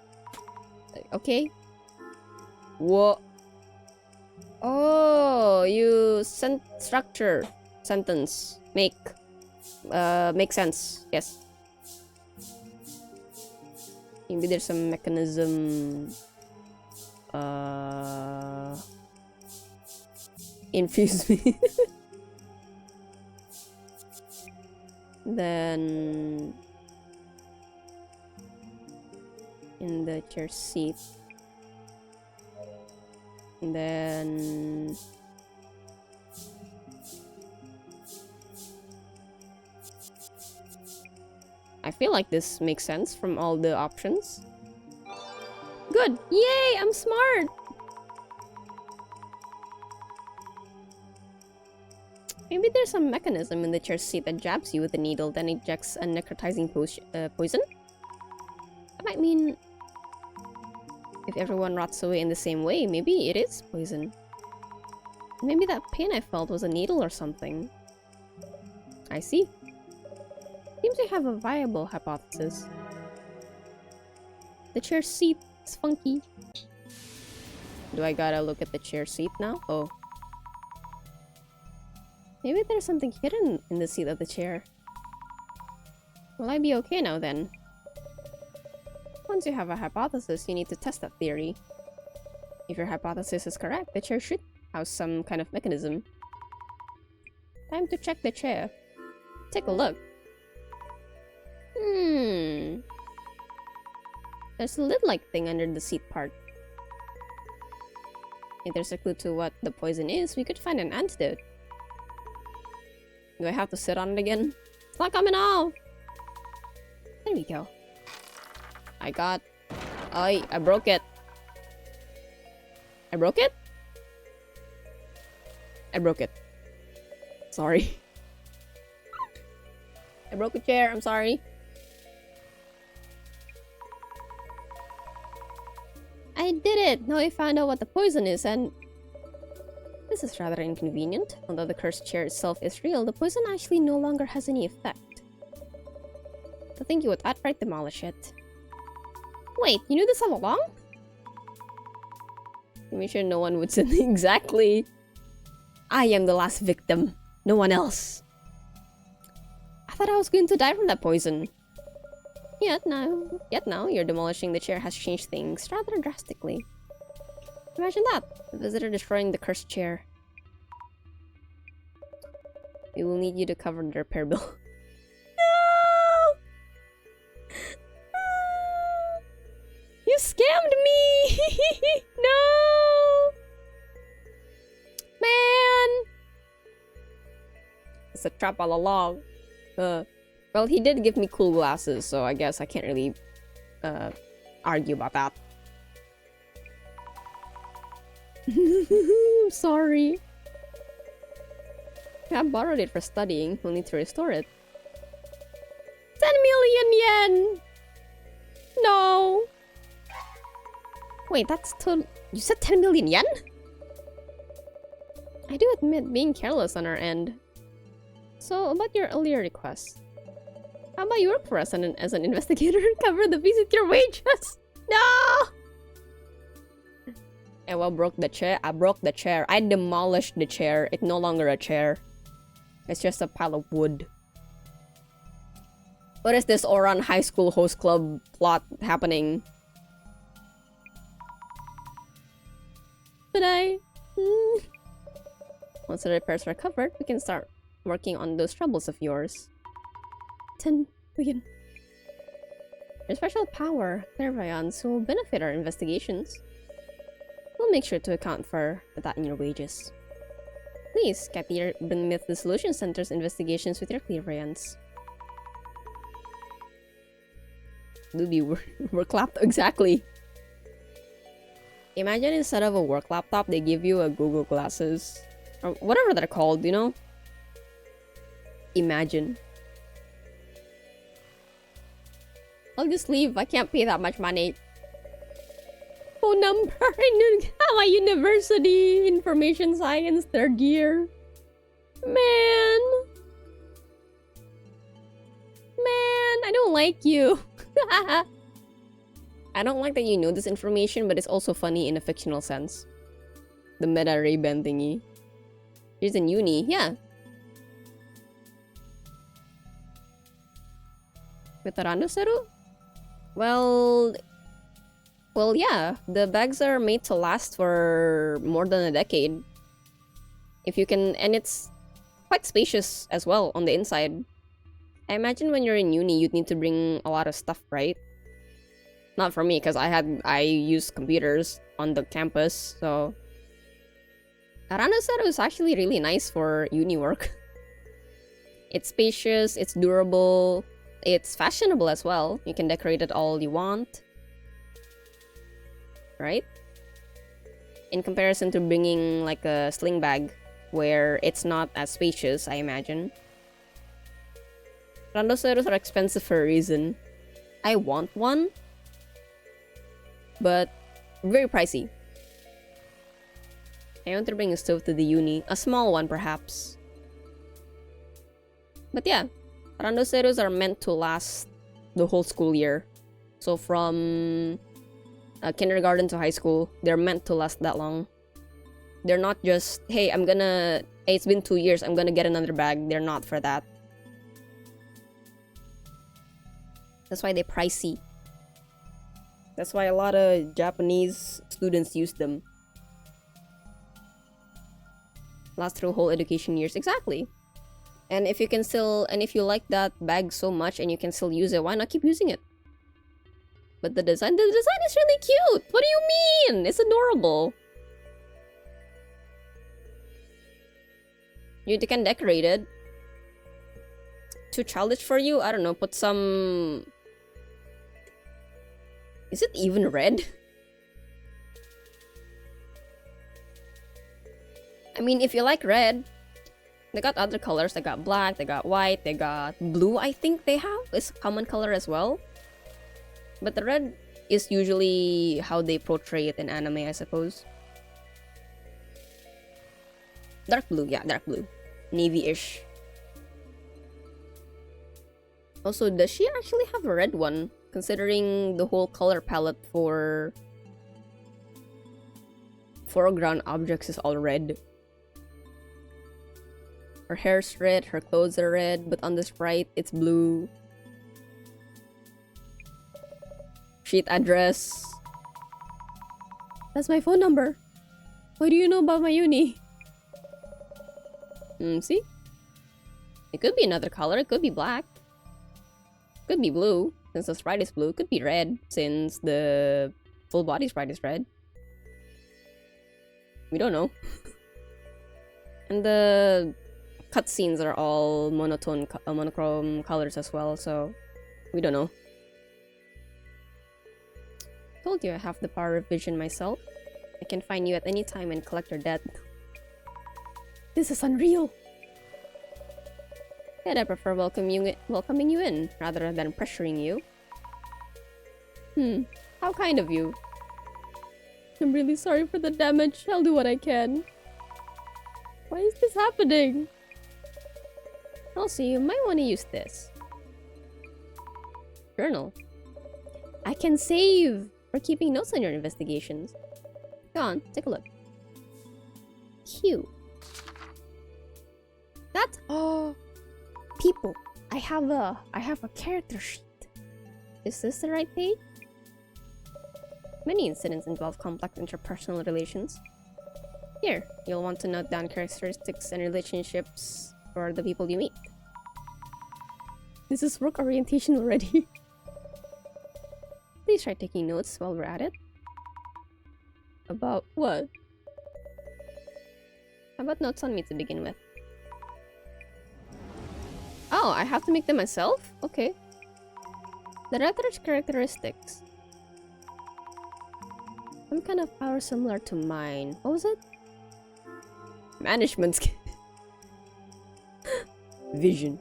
Okay. Whoa. Oh, you structure sentence make sense. Yes. Maybe there's some mechanism infuse me. Then in the chair seat. And then I feel like this makes sense from all the options. Good! Yay! I'm smart! Maybe there's some mechanism in the chair seat that jabs you with a needle, then ejects a necrotizing poison? That might mean... if everyone rots away in the same way, maybe it is poison. Maybe that pain I felt was a needle or something. I see. Seems we have a viable hypothesis. The chair seat is funky. Do I gotta look at the chair seat now? Oh. Maybe there's something hidden in the seat of the chair. Will I be okay now then? Once you have a hypothesis, you need to test that theory. If your hypothesis is correct, the chair should have some kind of mechanism. Time to check the chair. Take a look. There's a lid-like thing under the seat part. If there's a clue to what the poison is, we could find an antidote. Do I have to sit on it again? It's not coming off! There we go. I broke it. I broke it? I broke it. Sorry. I broke a chair, I'm sorry. I did it! Now I found out what the poison is, and this is rather inconvenient. Although the cursed chair itself is real, the poison actually no longer has any effect. I think you would outright demolish it. Wait, you knew this all along? Make sure no one would say exactly. I am the last victim, no one else. I thought I was going to die from that poison. Yet now, you're demolishing the chair has changed things rather drastically. Imagine that, the visitor destroying the cursed chair. We will need you to cover the repair bill. No! You scammed me! No! Man! It's a trap all along. Well, he did give me cool glasses, so I guess I can't really argue about that. I'm sorry. I borrowed it for studying. We'll need to restore it. 10 million yen! No! Wait, that's you said 10 million yen? I do admit being careless on our end. So, about your earlier request. How about you work for us as an investigator and cover the fees with your wages? No! And well, broke the chair. I broke the chair. I demolished the chair. It's no longer a chair. It's just a pile of wood. What is this Oran High School Host Club plot happening? But once the repairs are covered, we can start working on those troubles of yours. 10 billion. Your special power, clairvoyance, will benefit our investigations. We'll make sure to account for that in your wages. Please, get beneath the Dissolution Center's investigations with your clairvoyance. Dude, work laptop, exactly. Imagine instead of a work laptop, they give you a Google Glasses. Or whatever they're called, you know? Imagine. I'll just leave. I can't pay that much money. Phone number in Hawaii University, Information Science, 3rd year. Man, I don't like you. I don't like that you know this information, but it's also funny in a fictional sense. The meta Ray-Ban thingy. She's in uni, yeah. Veterano Seru? Well, yeah. The bags are made to last for more than a decade. If you can, and it's quite spacious as well on the inside. I imagine when you're in uni, you'd need to bring a lot of stuff, right? Not for me, because I use computers on the campus, so... Arano Seru is actually really nice for uni work. It's spacious, it's durable, it's fashionable as well. You can decorate it all you want. Right? In comparison to bringing like a sling bag, where it's not as spacious, I imagine. Randoceros are expensive for a reason. I want one, but very pricey. I want to bring a stove to the uni. A small one, perhaps. But yeah, Randoceros are meant to last the whole school year. So from kindergarten to high school, they're meant to last that long. They're not just, hey, it's been 2 years, I'm gonna get another bag. They're not for that. That's why they're pricey. That's why a lot of Japanese students use them. Last through whole education years. Exactly. And if you like that bag so much and you can still use it, why not keep using it? But the design is really cute. What do you mean? It's adorable. You can decorate it. Too childish for you? I don't know. Put some... Is it even red? I mean, if you like red, they got other colors. They got black, they got white, they got blue, I think they have. It's a common color as well. But the red is usually how they portray it in anime, I suppose. Dark blue, yeah, dark blue. Navy-ish. Also, does she actually have a red one? Considering the whole color palette for foreground objects is all red. Her hair's red, her clothes are red, but on the sprite, it's blue. Sheet address. That's my phone number. What do you know about my uni? See? It could be another color, it could be black. Could be blue, since the sprite is blue. Could be red, since the full body sprite is red. We don't know. And the cutscenes are all monochrome colors as well, so we don't know. Told you I have the power of vision myself. I can find you at any time and collect your debt. This is unreal. Yet I prefer welcoming you in rather than pressuring you. How kind of you. I'm really sorry for the damage. I'll do what I can. Why is this happening? Also, you might want to use this. Journal. I can save for keeping notes on your investigations. Go on, take a look. Cute. That's all. People, I have a character sheet. Is this the right page? Many incidents involve complex interpersonal relations. Here, you'll want to note down characteristics and relationships for the people you meet. This is work orientation already. Please try taking notes while we're at it. About what? How about notes on me to begin with? Oh, I have to make them myself? Okay. Director's characteristics. Some kind of power similar to mine. What was it? Management skill. Vision.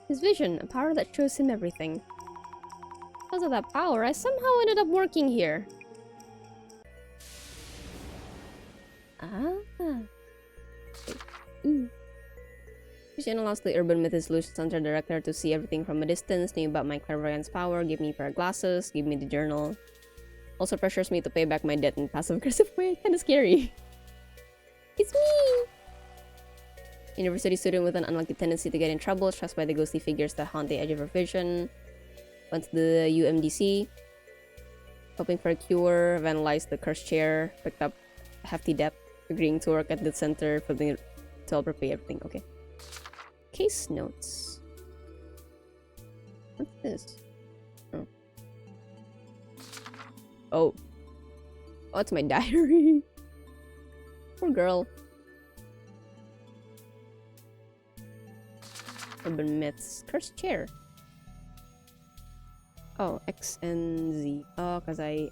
His vision, a power that shows him everything. Because of that power, I somehow ended up working here. Vision allows the urban myth Dissolution Center director to see everything from a distance, knew about my clairvoyance power, give me a pair of glasses, give me the journal. Also pressures me to pay back my debt in passive-aggressive way. Kinda scary. It's me! University student with an unlucky tendency to get in trouble, stressed by the ghostly figures that haunt the edge of her vision. Went to the UMDC. Hoping for a cure, vandalized the cursed chair, picked up a hefty debt, agreeing to work at the center for the to help her pay everything. Okay. Case notes. What's this? Oh. Oh. Oh, it's my diary. Poor girl. Urban myths. Cursed chair. Oh, X and Z. Oh, cause I...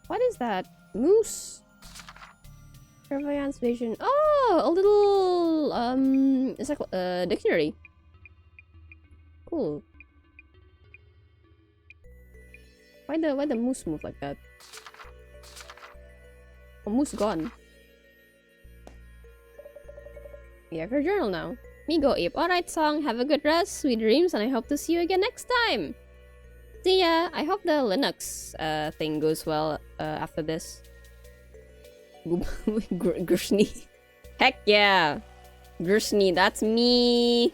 What is that? Moose. Clairvoyance vision. Oh, a little it's like a dictionary. Cool. Why the moose move like that? Oh, moose gone. We have her journal now. Me go ape. Alright, song. Have a good rest, sweet dreams, and I hope to see you again next time. See ya. I hope the Linux thing goes well after this. Grishny. Heck yeah. Grishny, that's me.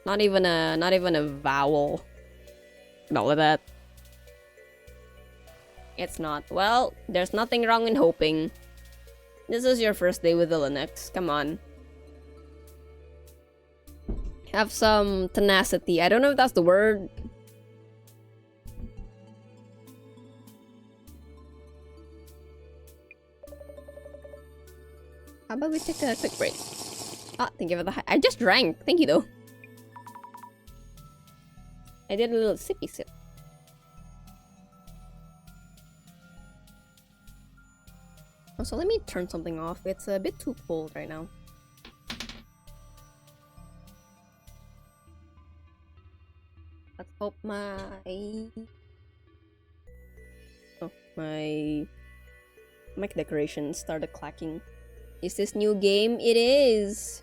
Not even a vowel. All of that. It's not. Well, there's nothing wrong in hoping. This is your first day with the Linux. Come on. have some tenacity. I don't know if that's the word. How about we take a quick break? Ah, thank you for the hi- I just drank. Thank you though. I did a little sippy sip. Also, let me turn something off. It's a bit too cold right now. Let's hope my mic decorations started clacking. Is this new game? It is.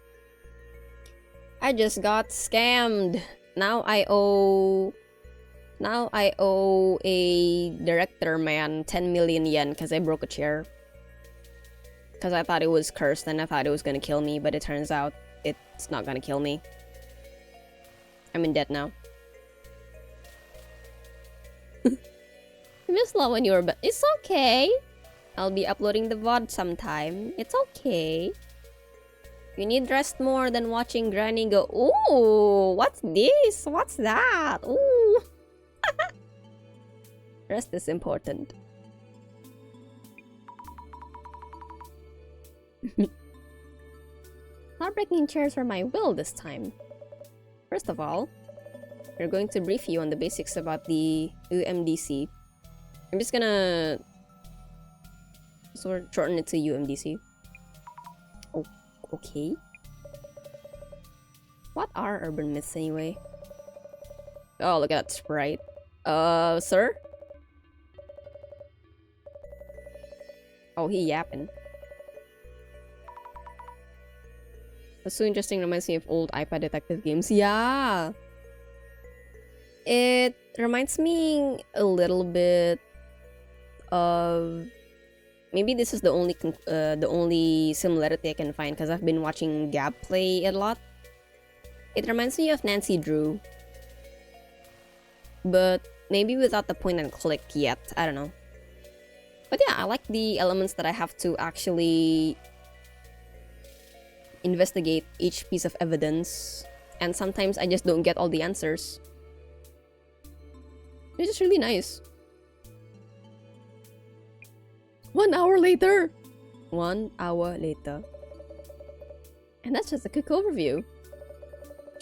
I just got scammed. Now I owe a director man 10 million yen because I broke a chair. Because I thought it was cursed and I thought it was gonna kill me, but it turns out it's not gonna kill me. I'm in debt now. I missed a lot when you were, but it's okay. I'll be uploading the VOD sometime. It's okay. You need rest more than watching Granny go, ooh, what's this? What's that? Ooh. Rest is important. Not breaking chairs for my will this time. First of all, we're going to brief you on the basics about the UMDC. I'm just gonna shorten it to UMDC. Oh, okay. What are urban myths anyway? Oh, look at that sprite. Sir? Oh, he yapping. That's so interesting, reminds me of old iPad detective games. Yeah! It reminds me a little bit of... Maybe this is the only similarity I can find because I've been watching Gab play it a lot. It reminds me of Nancy Drew. But maybe without the point and click yet. I don't know. But yeah, I like the elements that I have to actually investigate each piece of evidence. And sometimes I just don't get all the answers. It's just really nice. 1 hour later! 1 hour later. And that's just a quick overview.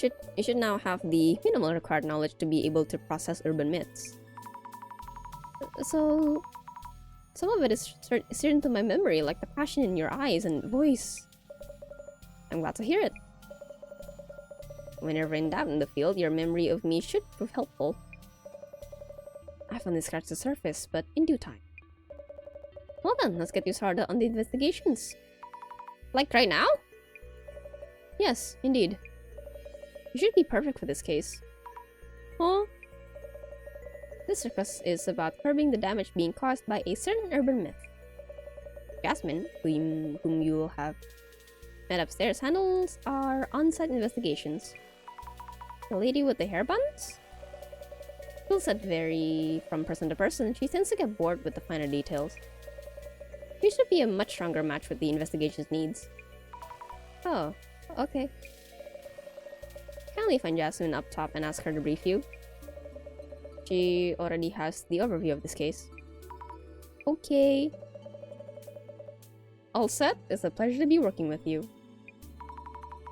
You should now have the minimal required knowledge to be able to process urban myths. So, some of it is seared into my memory, like the passion in your eyes and voice. I'm glad to hear it. Whenever in doubt in the field, your memory of me should prove helpful. I've only scratched the surface, but in due time. Well then, let's get you started on the investigations. Like right now? Yes, indeed. You should be perfect for this case. Huh? This request is about curbing the damage being caused by a certain urban myth. Jasmine, whom you will have met upstairs, handles our on-site investigations. The lady with the hair buns? Skill set vary from person to person. She tends to get bored with the finer details. You should be a much stronger match with the investigation's needs. Oh, okay. Kindly find Jasmine up top and ask her to brief you. She already has the overview of this case. Okay. All set. It's a pleasure to be working with you.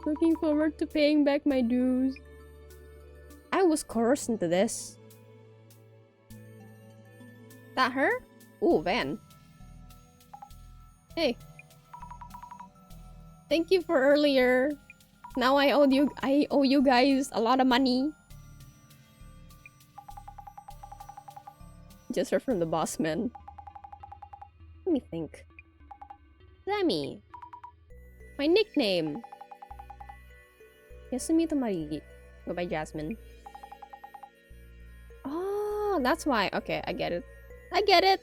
Looking forward to paying back my dues. I was coerced into this. That her? Ooh, Van. Hey. Thank you for earlier. Now I owe you guys a lot of money. Just heard from the boss man. Let me think. Sammy. My nickname. Yasumi Tomarigi. Go by Jasmine. Oh, that's why. Okay, I get it. I get it.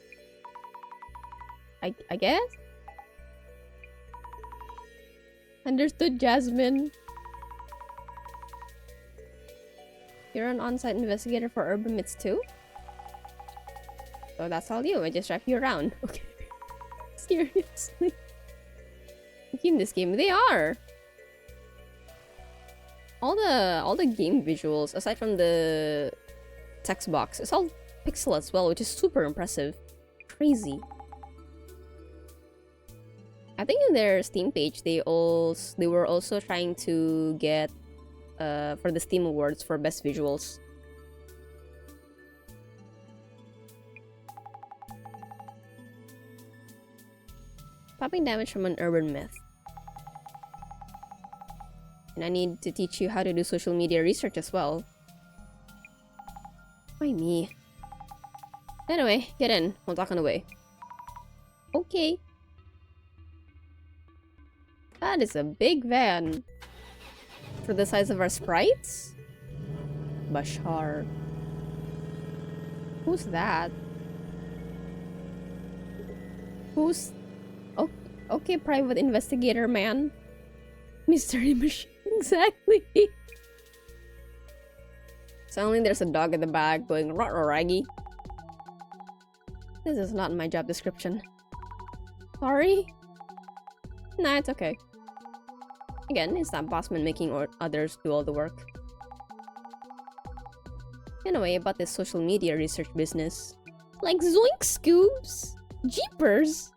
I guess? Understood, Jasmine. You're an on-site investigator for urban myths too? So that's all you. I just drive you around. Okay. Seriously. In this game, they are. all the game visuals, aside from the text box, it's all pixel as well, which is super impressive. Crazy. I think in their Steam page, they were also trying to get for the Steam Awards for best visuals. Popping damage from an urban myth. And I need to teach you how to do social media research as well. Why me? Anyway, get in. We'll talk on the way. Okay. That is a big van. For the size of our sprites? Bashar. Who's that? Who's... Oh, okay, private investigator man. Mystery machine. Exactly. Suddenly there's a dog in the back going raggy. This is not my job description. Sorry? Nah, it's okay. Again, it's that bossman making others do all the work. Anyway, about this social media research business. Like zoink scoops! Jeepers!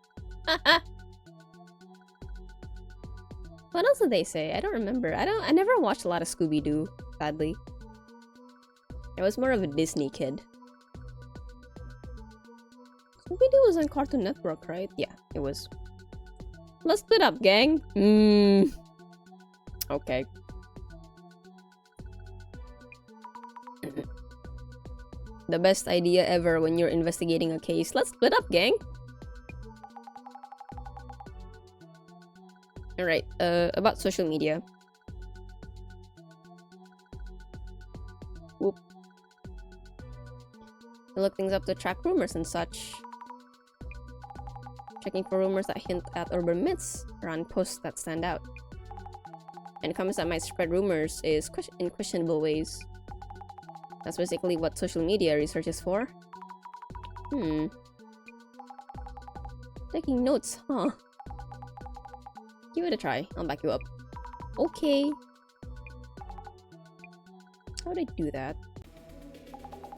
What else did they say? I don't remember. I never watched a lot of Scooby-Doo, sadly. I was more of a Disney kid. Scooby-Doo was on Cartoon Network, right? Yeah, it was. Let's split up, gang. Okay. The best idea ever when you're investigating a case. Let's split up, gang. Alright, about social media. Whoop. I look things up to track rumors and such. Checking for rumors that hint at urban myths around posts that stand out. And comments that might spread rumors is in questionable ways. That's basically what social media research is for. Taking notes, huh? Give it a try. I'll back you up. Okay. How did I do that?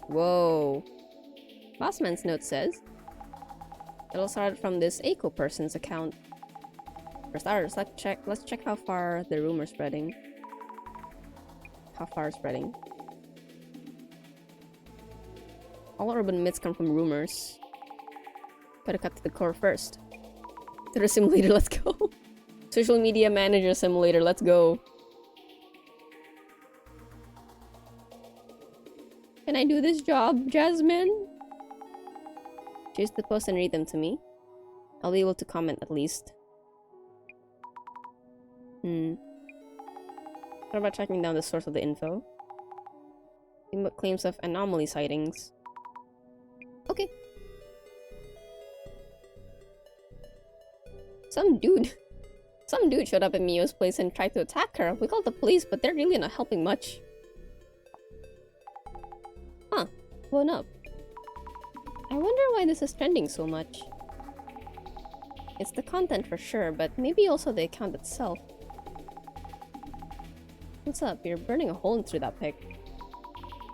Whoa. Bossman's note says it all started from this Echo person's account. For starters, let's check how far the rumor's spreading. How far it's spreading. All urban myths come from rumors. Gotta cut to the core first. To the simulator, let's go. Social media manager simulator, let's go. Can I do this job, Jasmine? Choose the post and read them to me. I'll be able to comment at least. What about tracking down the source of the info? Claims of anomaly sightings. Okay. Some dude showed up at Mio's place and tried to attack her. We called the police, but they're really not helping much. Huh. Blown up. I wonder why this is trending so much. It's the content for sure, but maybe also the account itself. What's up? You're burning a hole through that pic.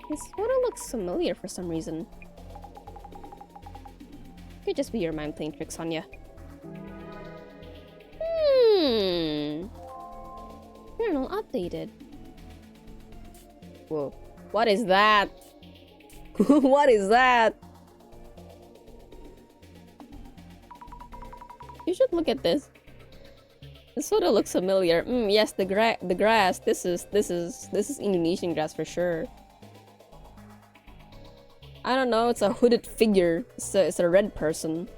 This photo looks familiar for some reason. Could just be your mind playing tricks on ya. Journal updated. Whoa. What is that? What is that? You should look at this. This photo looks familiar. Yes, the grass. This is Indonesian grass for sure. I don't know, it's a hooded figure. It's a red person.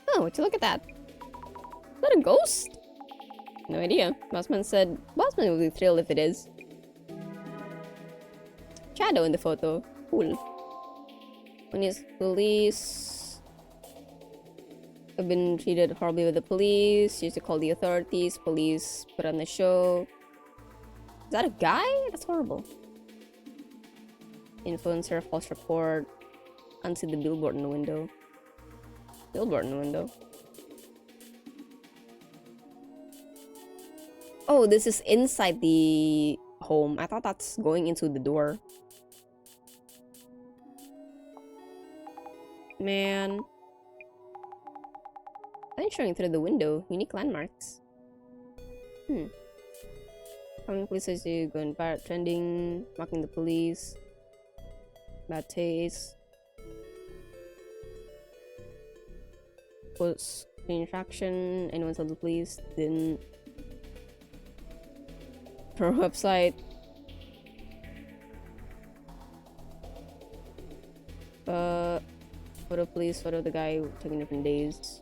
Oh, would you look at that? Is that a ghost? No idea. Bossman said Bossman will be thrilled if it is. Shadow in the photo. Cool. When his police have been treated horribly with the police, used to call the authorities, police put on the show. Is that a guy? That's horrible. Influencer, false report. Unsee the billboard in the window. Billboard in the window. Oh, this is inside the home. I thought that's going into the door. Man. I'm showing through the window. Unique landmarks. Common places you go in pirate trending, mocking the police, bad taste, post infraction, anyone told the police, didn't. Pro website. Photo police, photo of the guy taking different days.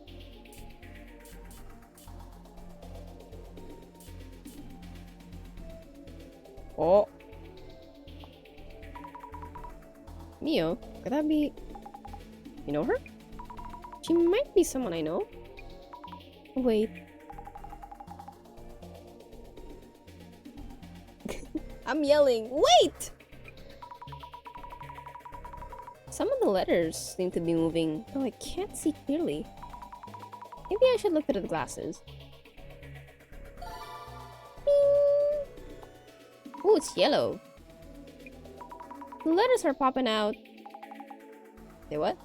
Oh. Mio, could that be... You know her? She might be someone I know. Wait. I'm yelling, wait! Some of the letters seem to be moving, though I can't see clearly. Maybe I should look through the glasses. Ooh, it's yellow. The letters are popping out. Say what?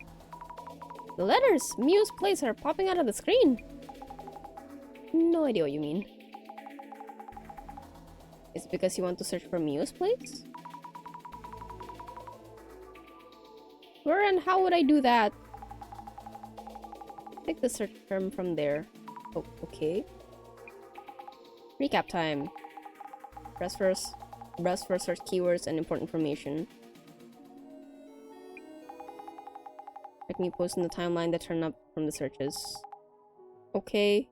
The letters Mio's place are popping out of the screen. No idea what you mean. Is it because you want to search for Mio's place? Where and how would I do that? Take the search term from there. Oh, okay. Recap time. Browse for search keywords and important information. Checking you posts in the timeline that turn up from the searches. Okay.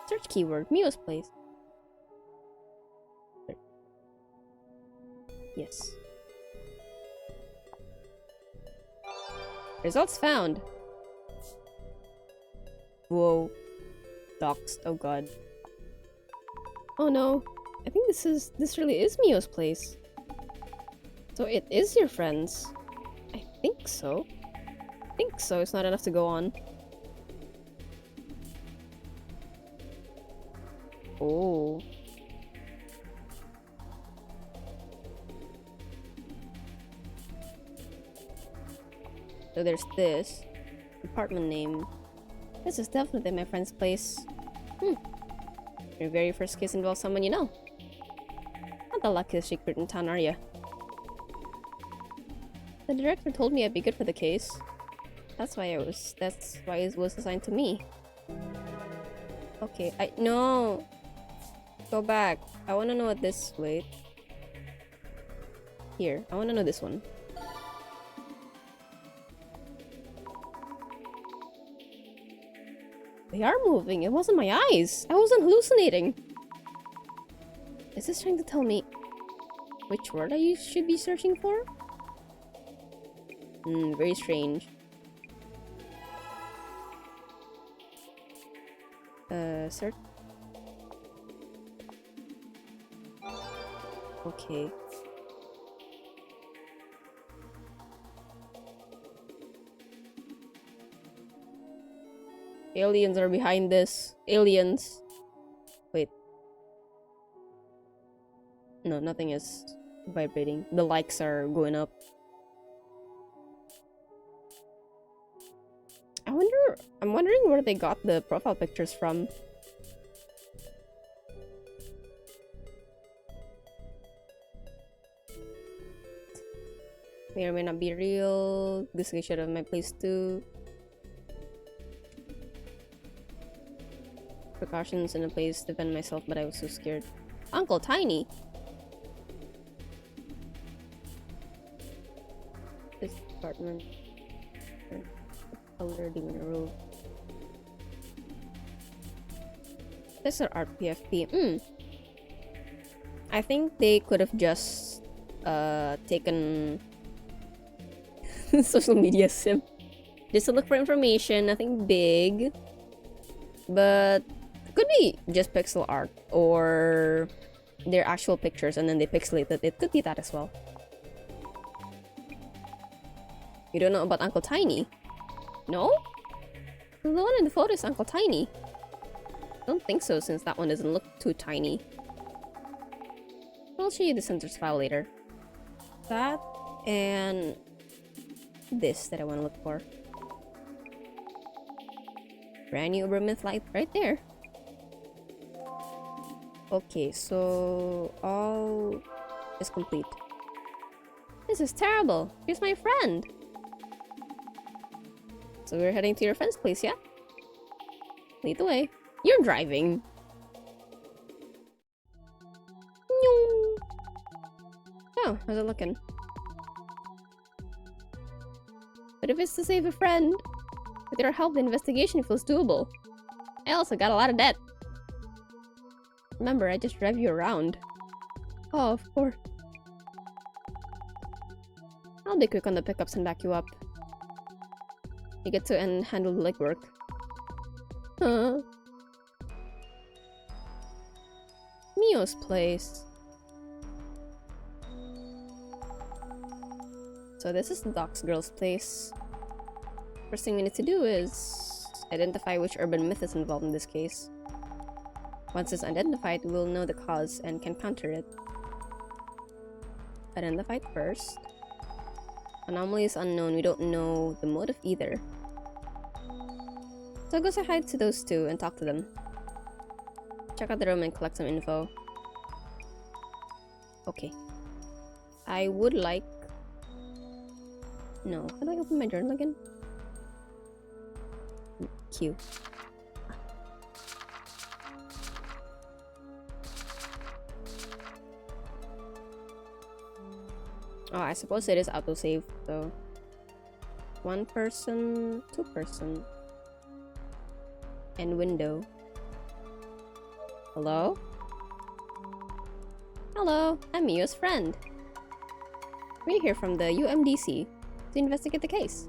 Search keyword, Mio's place. Yes. Results found. Whoa. Doxed. Oh god. Oh no. I think this really is Mio's place. So it is your friend's. I think so. It's not enough to go on. Oh. So there's this. Apartment name. This is definitely my friend's place. Your very first case involves someone you know. Not the luckiest secret in town, are you? The director told me I'd be good for the case. That's why it was assigned to me. Okay, no! Go back. I wanna know what this... Wait. Here, I wanna know this one. They are moving. It wasn't my eyes. I wasn't hallucinating. Is this trying to tell me which word I should be searching for? Very strange. Search. Okay. Aliens are behind this. Aliens. Wait. No, nothing is vibrating. The likes are going up. I'm wondering where they got the profile pictures from. May or may not be real. This guy should have my place too. Precautions in a place to defend myself, but I was so scared. Uncle Tiny! This apartment. Color demon robe. This is art PFP. I think they could have just taken social media sim just to look for information, nothing big. But it could be just pixel art or their actual pictures and then they pixelated. It could be that as well. You don't know about Uncle Tiny? No? The one in the photo is Uncle Tiny. Don't think so, since that one doesn't look too tiny. I'll show you the sensors file later. That and this that I want to look for. Brand new Ubermyth light right there. Okay, so all is complete. This is terrible. Here's my friend. So we're heading to your friend's place, yeah? Lead the way. You're driving. Oh, how's it looking? But if it's to save a friend, with your help, the investigation feels doable. I also got a lot of debt. Remember, I just drive you around. Oh, of course. I'll be quick on the pickups and back you up. You get to handle the legwork. Mio's place. So this is the Doc's girl's place. First thing we need to do is identify which urban myth is involved in this case. Once it's identified, we'll know the cause and can counter it. Identified first. Anomaly is unknown, we don't know the motive either. So go say hi to those two and talk to them. Check out the room and collect some info. Okay. I would like... No, how do I open my journal again? Q. Oh, I suppose it is autosave, so... 1 person, 2 person. And window. Hello? Hello, I'm Mio's friend. We're here from the UMDC to investigate the case.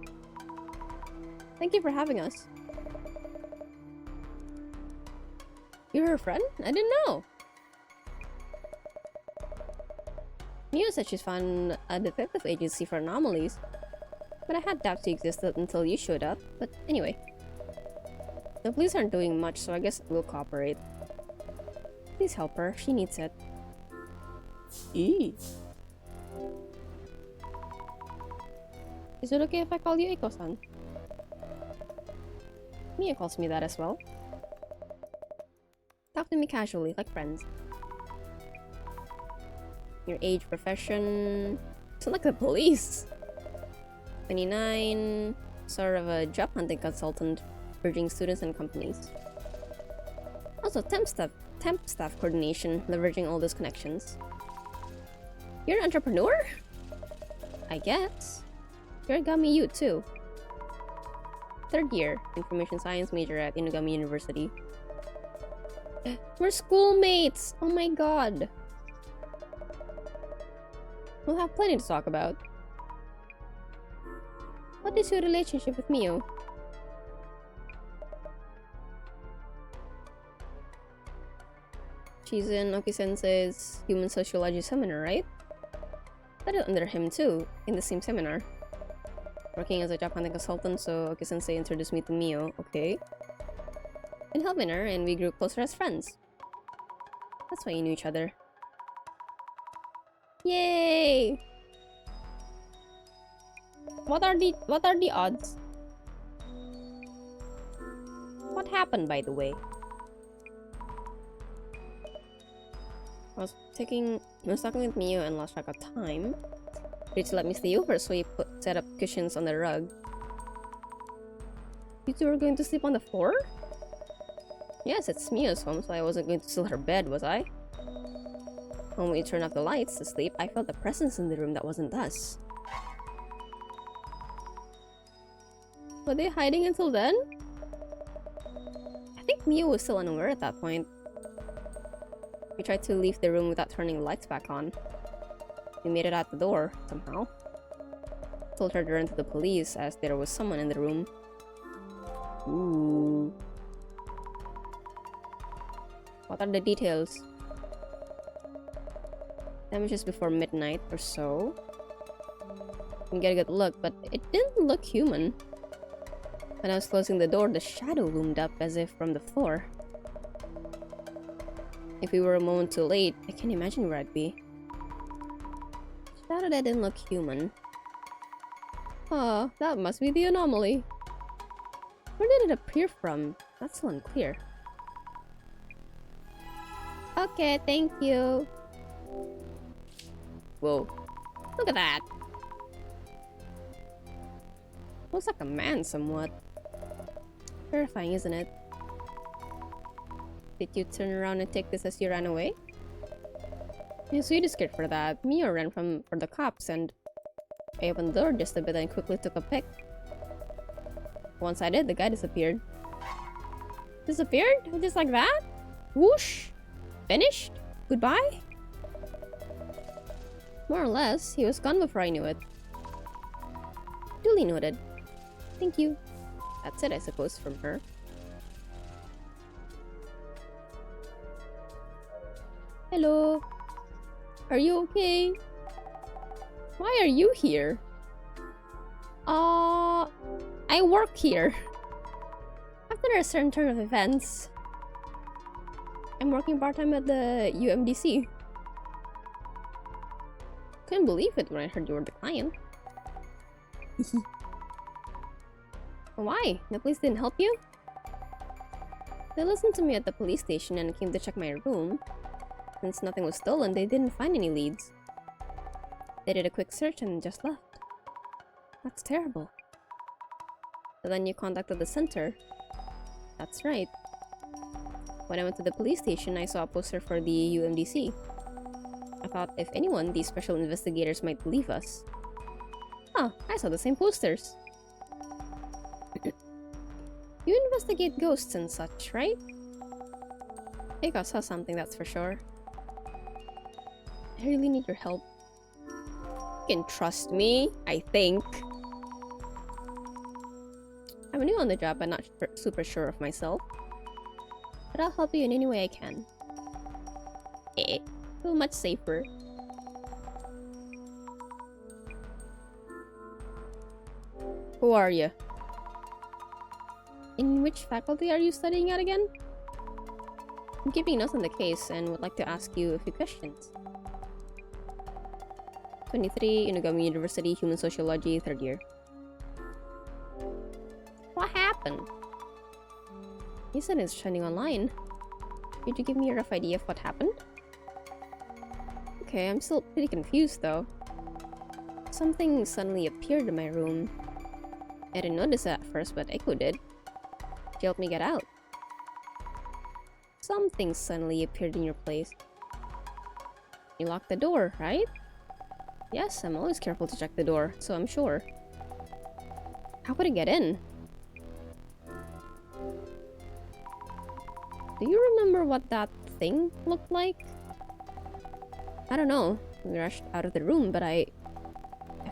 Thank you for having us. You're her friend? I didn't know. Mio said she's found a detective agency for anomalies, but I had doubts she existed until you showed up. But anyway, the police aren't doing much, so I guess we'll cooperate. Please help her, she needs it. Eee. Is it okay if I call you Eiko-san? Mia calls me that as well. Talk to me casually, like friends. Your age, profession... Sound like the police! 29... Sort of a job hunting consultant, urging students and companies. Also temp staff coordination, leveraging all those connections. You're an entrepreneur? I guess. You're Inugami U too. 3rd year, information science major at Inugami University. We're schoolmates! Oh my god! We'll have plenty to talk about. What is your relationship with Mio? She's in Oki-sensei's human sociology seminar, right? Studied under him too, in the same seminar. Working as a job hunting consultant, so Oki-sensei introduced me to Mio, okay. Been helping her, and we grew closer as friends. That's why you knew each other. Yay! What are the odds? What happened, by the way? I was talking with Mio and lost track of time. Rich let me stay over, so he set up cushions on the rug. You two were going to sleep on the floor? Yes, it's Mio's home, so I wasn't going to steal her bed, was I? When we turned off the lights to sleep, I felt a presence in the room that wasn't us. Were they hiding until then? I think Mio was still unaware at that point. We tried to leave the room without turning the lights back on. We made it out the door, somehow. Told her to run to the police as there was someone in the room. Ooh. What are the details? Damages before midnight or so. Didn't get a good look, but it didn't look human. When I was closing the door, the shadow loomed up as if from the floor. If we were a moment too late, I can't imagine where I'd be. Shadow that didn't look human. That must be the anomaly. Where did it appear from? That's so unclear. Okay, thank you. Whoa. Look at that. Looks like a man somewhat. Terrifying, isn't it? Did you turn around and take this as you ran away? You sweetie scared for that. Mio ran for the cops and I opened the door just a bit and quickly took a pic. Once I did, the guy disappeared. Disappeared? Just like that? Whoosh! Finished? Goodbye? More or less, he was gone before I knew it. Duly noted. Thank you. That's it, I suppose, from her. Hello. Are you okay? Why are you here? I work here. After a certain turn of events, I'm working part-time at the UMDC. Couldn't believe it when I heard you were the client. Why? The police didn't help you? They listened to me at the police station and came to check my room. Since nothing was stolen, they didn't find any leads. They did a quick search and just left. That's terrible. So then you contacted the center. That's right. When I went to the police station, I saw a poster for the UMDC. I thought, if anyone, these special investigators might believe us. Oh, I saw the same posters. You investigate ghosts and such, right? I think I saw something, that's for sure. I really need your help. You can trust me, I think. I'm new on the job and not super sure of myself. But I'll help you in any way I can. Feel much safer. Who are you? In which faculty are you studying at again? I'm keeping notes on the case and would like to ask you a few questions. 23, Inugami University, Human Sociology, 3rd year. What happened? You said it's trending online. Could you give me a rough idea of what happened? Okay, I'm still pretty confused though. Something suddenly appeared in my room. I didn't notice it at first, but Echo did. She helped me get out. Something suddenly appeared in your place. You locked the door, right? Yes, I'm always careful to check the door, so I'm sure. How could it get in? Do you remember what that thing looked like? I don't know. We rushed out of the room, but I've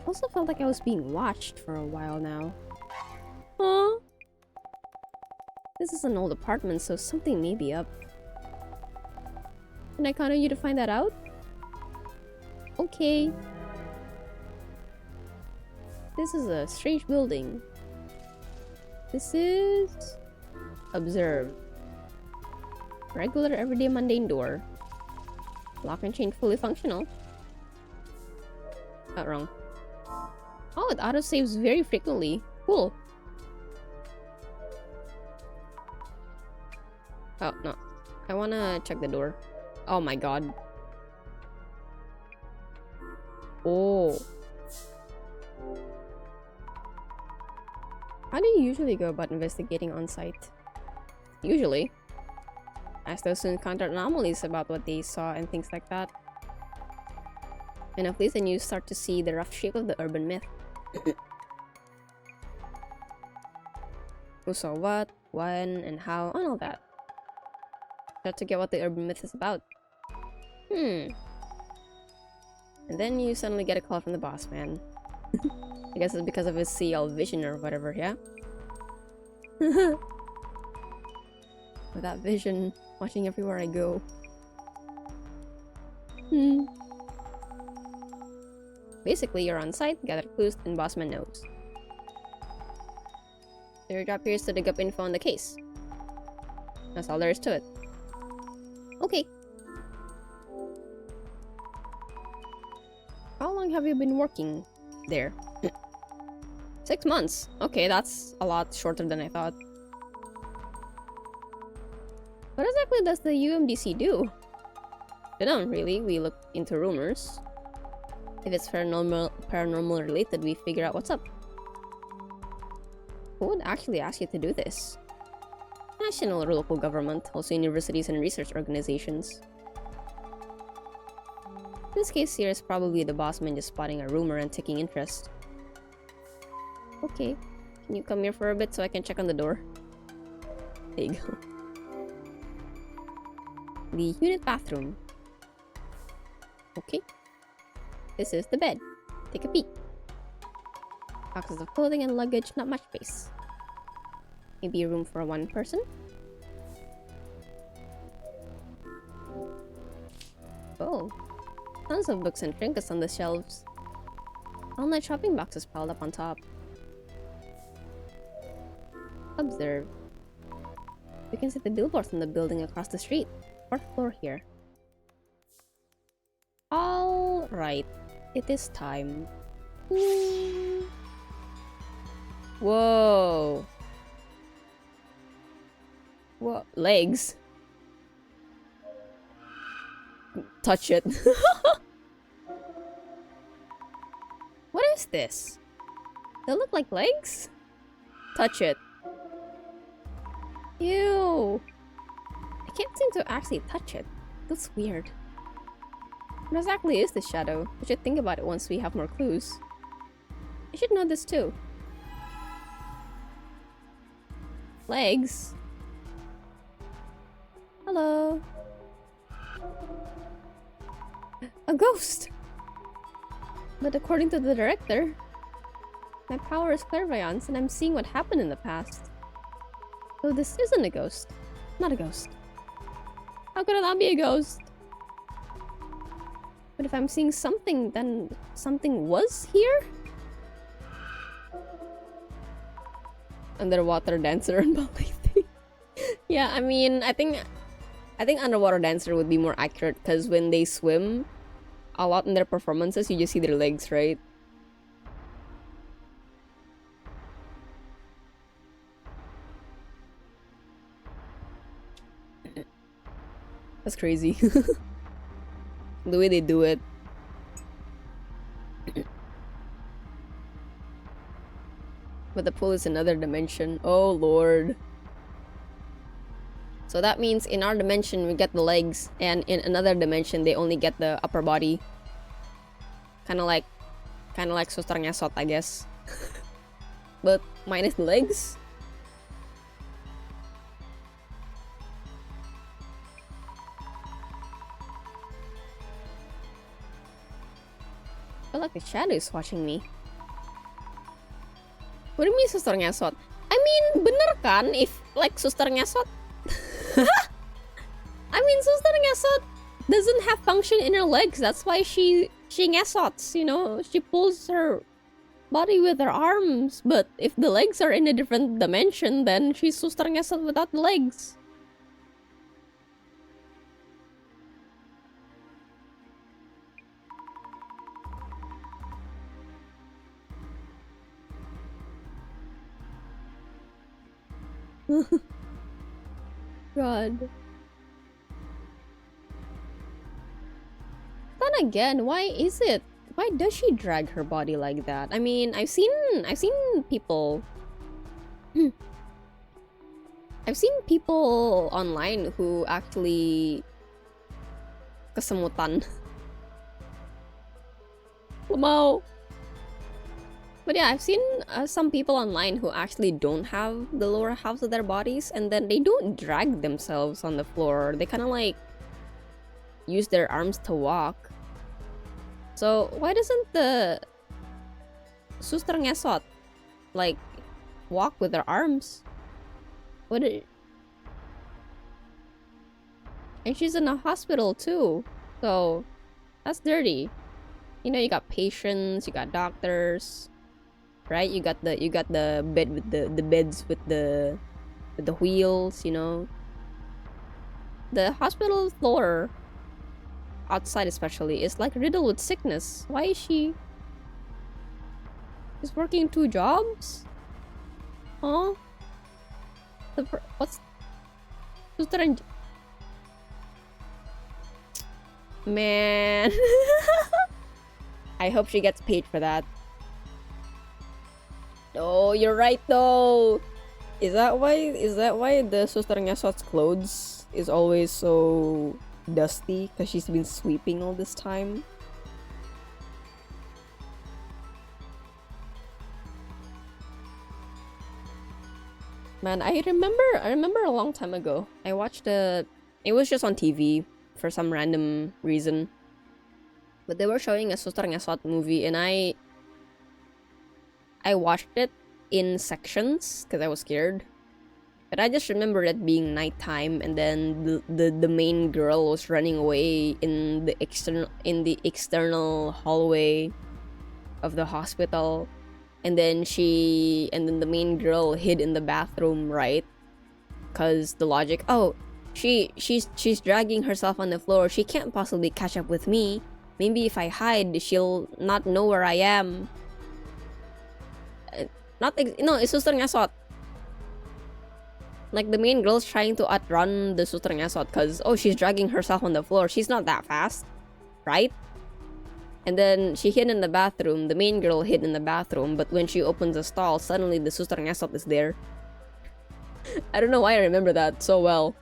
also felt like I was being watched for a while now. Huh? This is an old apartment, so something may be up. Can I count on you to find that out? Okay. This is a strange building. This is... Observe. Regular, everyday, mundane door. Lock and chain fully functional. Not wrong. Oh, it auto-saves very frequently. Cool. Oh, no. I wanna check the door. Oh my god. Oh. How do you usually go about investigating on site? Usually. As those who encounter anomalies about what they saw and things like that. And at least then you start to see the rough shape of the urban myth. Who saw what, when, and how, and all that. Start to get what the urban myth is about. And then you suddenly get a call from the boss man. I guess it's because of his CL vision or whatever, yeah? With that vision, watching everywhere I go. Basically, you're on site, gather clues, and bossman knows. So your job here is to dig up info on the case. That's all there is to it. Okay, long have you been working there? 6 months. Okay, that's a lot shorter than I thought. What exactly does the UMDC do? They don't really. We look into rumors. If it's paranormal related, we figure out what's up. Who would actually ask you to do this? National or local government, also universities and research organizations. This case here is probably the boss man just spotting a rumor and taking interest. Okay, can you come here for a bit so I can check on the door? There you go. The unit bathroom. Okay. This is the bed. Take a peek. Boxes of clothing and luggage, not much space. Maybe a room for one person? Oh. Tons of books and trinkets on the shelves. Online shopping boxes piled up on top. Observe. We can see the billboards on the building across the street. 4th floor here. Alright. It is time. Whoa. What? Legs? Touch it. What is this? They look like legs? Touch it. Ew. I can't seem to actually touch it. That's weird. What exactly is this shadow? We should think about it once we have more clues. I should know this too. Legs? Hello? A ghost! But according to the director, my power is clairvoyance and I'm seeing what happened in the past. So this isn't a ghost. Not a ghost. How could it not be a ghost? But if I'm seeing something, then something was here? Underwater dancer and ballet thing. Yeah, I mean, I think underwater dancer would be more accurate because when they swim, a lot in their performances, you just see their legs, right? That's crazy. The way they do it. But the pool is another dimension. Oh lord. So that means in our dimension we get the legs, and in another dimension they only get the upper body. Kinda like Suster Ngesot, I guess. But minus the legs. I feel like the shadow is watching me. What do you mean Suster Ngesot? I mean, bener kan if like Suster Ngesot? I mean, Suster Ngesot doesn't have function in her legs. That's why she ngesots, you know? She pulls her body with her arms. But if the legs are in a different dimension, then she's Suster Ngesot without the legs. God. Then again, why is it? Why does she drag her body like that? I mean, I've seen people. I've seen people online who actually kesemutan. Lemau. But yeah, I've seen some people online who actually don't have the lower halves of their bodies, and then they don't drag themselves on the floor. They kind of like use their arms to walk. So why doesn't the Suster Ngesot like walk with their arms? And she's in a hospital too, so that's dirty. You know, you got patients, you got doctors. Right, you got the bed with the beds with the wheels, you know. The hospital floor outside especially, is like riddled with sickness. Why is she... She's working 2 jobs? Huh? What's... Man. I hope she gets paid for that. No, you're right though. Is that why the Suster Ngesot's clothes is always so dusty? Because she's been sweeping all this time? Man, I remember a long time ago. I watched it was just on TV for some random reason. But they were showing a Suster Ngesot movie and I watched it in sections because I was scared. But I just remember it being nighttime and then the main girl was running away in the external hallway of the hospital. And then the main girl hid in the bathroom, right? Cause the logic, oh, she's dragging herself on the floor. She can't possibly catch up with me. Maybe if I hide, she'll not know where I am. No, it's Suster Ngesot. Like the main girl's trying to outrun the Suster Ngesot cause she's dragging herself on the floor. She's not that fast, right? And then she hid in the bathroom. The main girl hid in the bathroom, but when she opens the stall, suddenly the Suster Ngesot is there. I don't know why I remember that so well.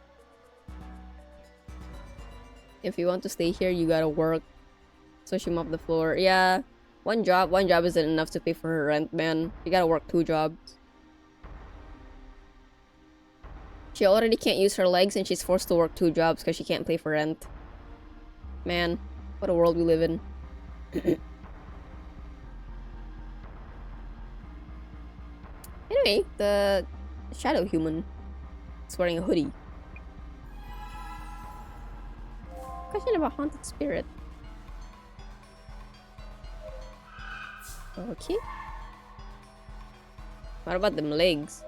If you want to stay here, you gotta work. So she mopped the floor. Yeah, one job isn't enough to pay for her rent, man. You gotta work 2 jobs. She already can't use her legs and she's forced to work 2 jobs because she can't pay for rent. Man, what a world we live in. Anyway, the shadow human is wearing a hoodie. Question about haunted spirit. Okay. What about them legs?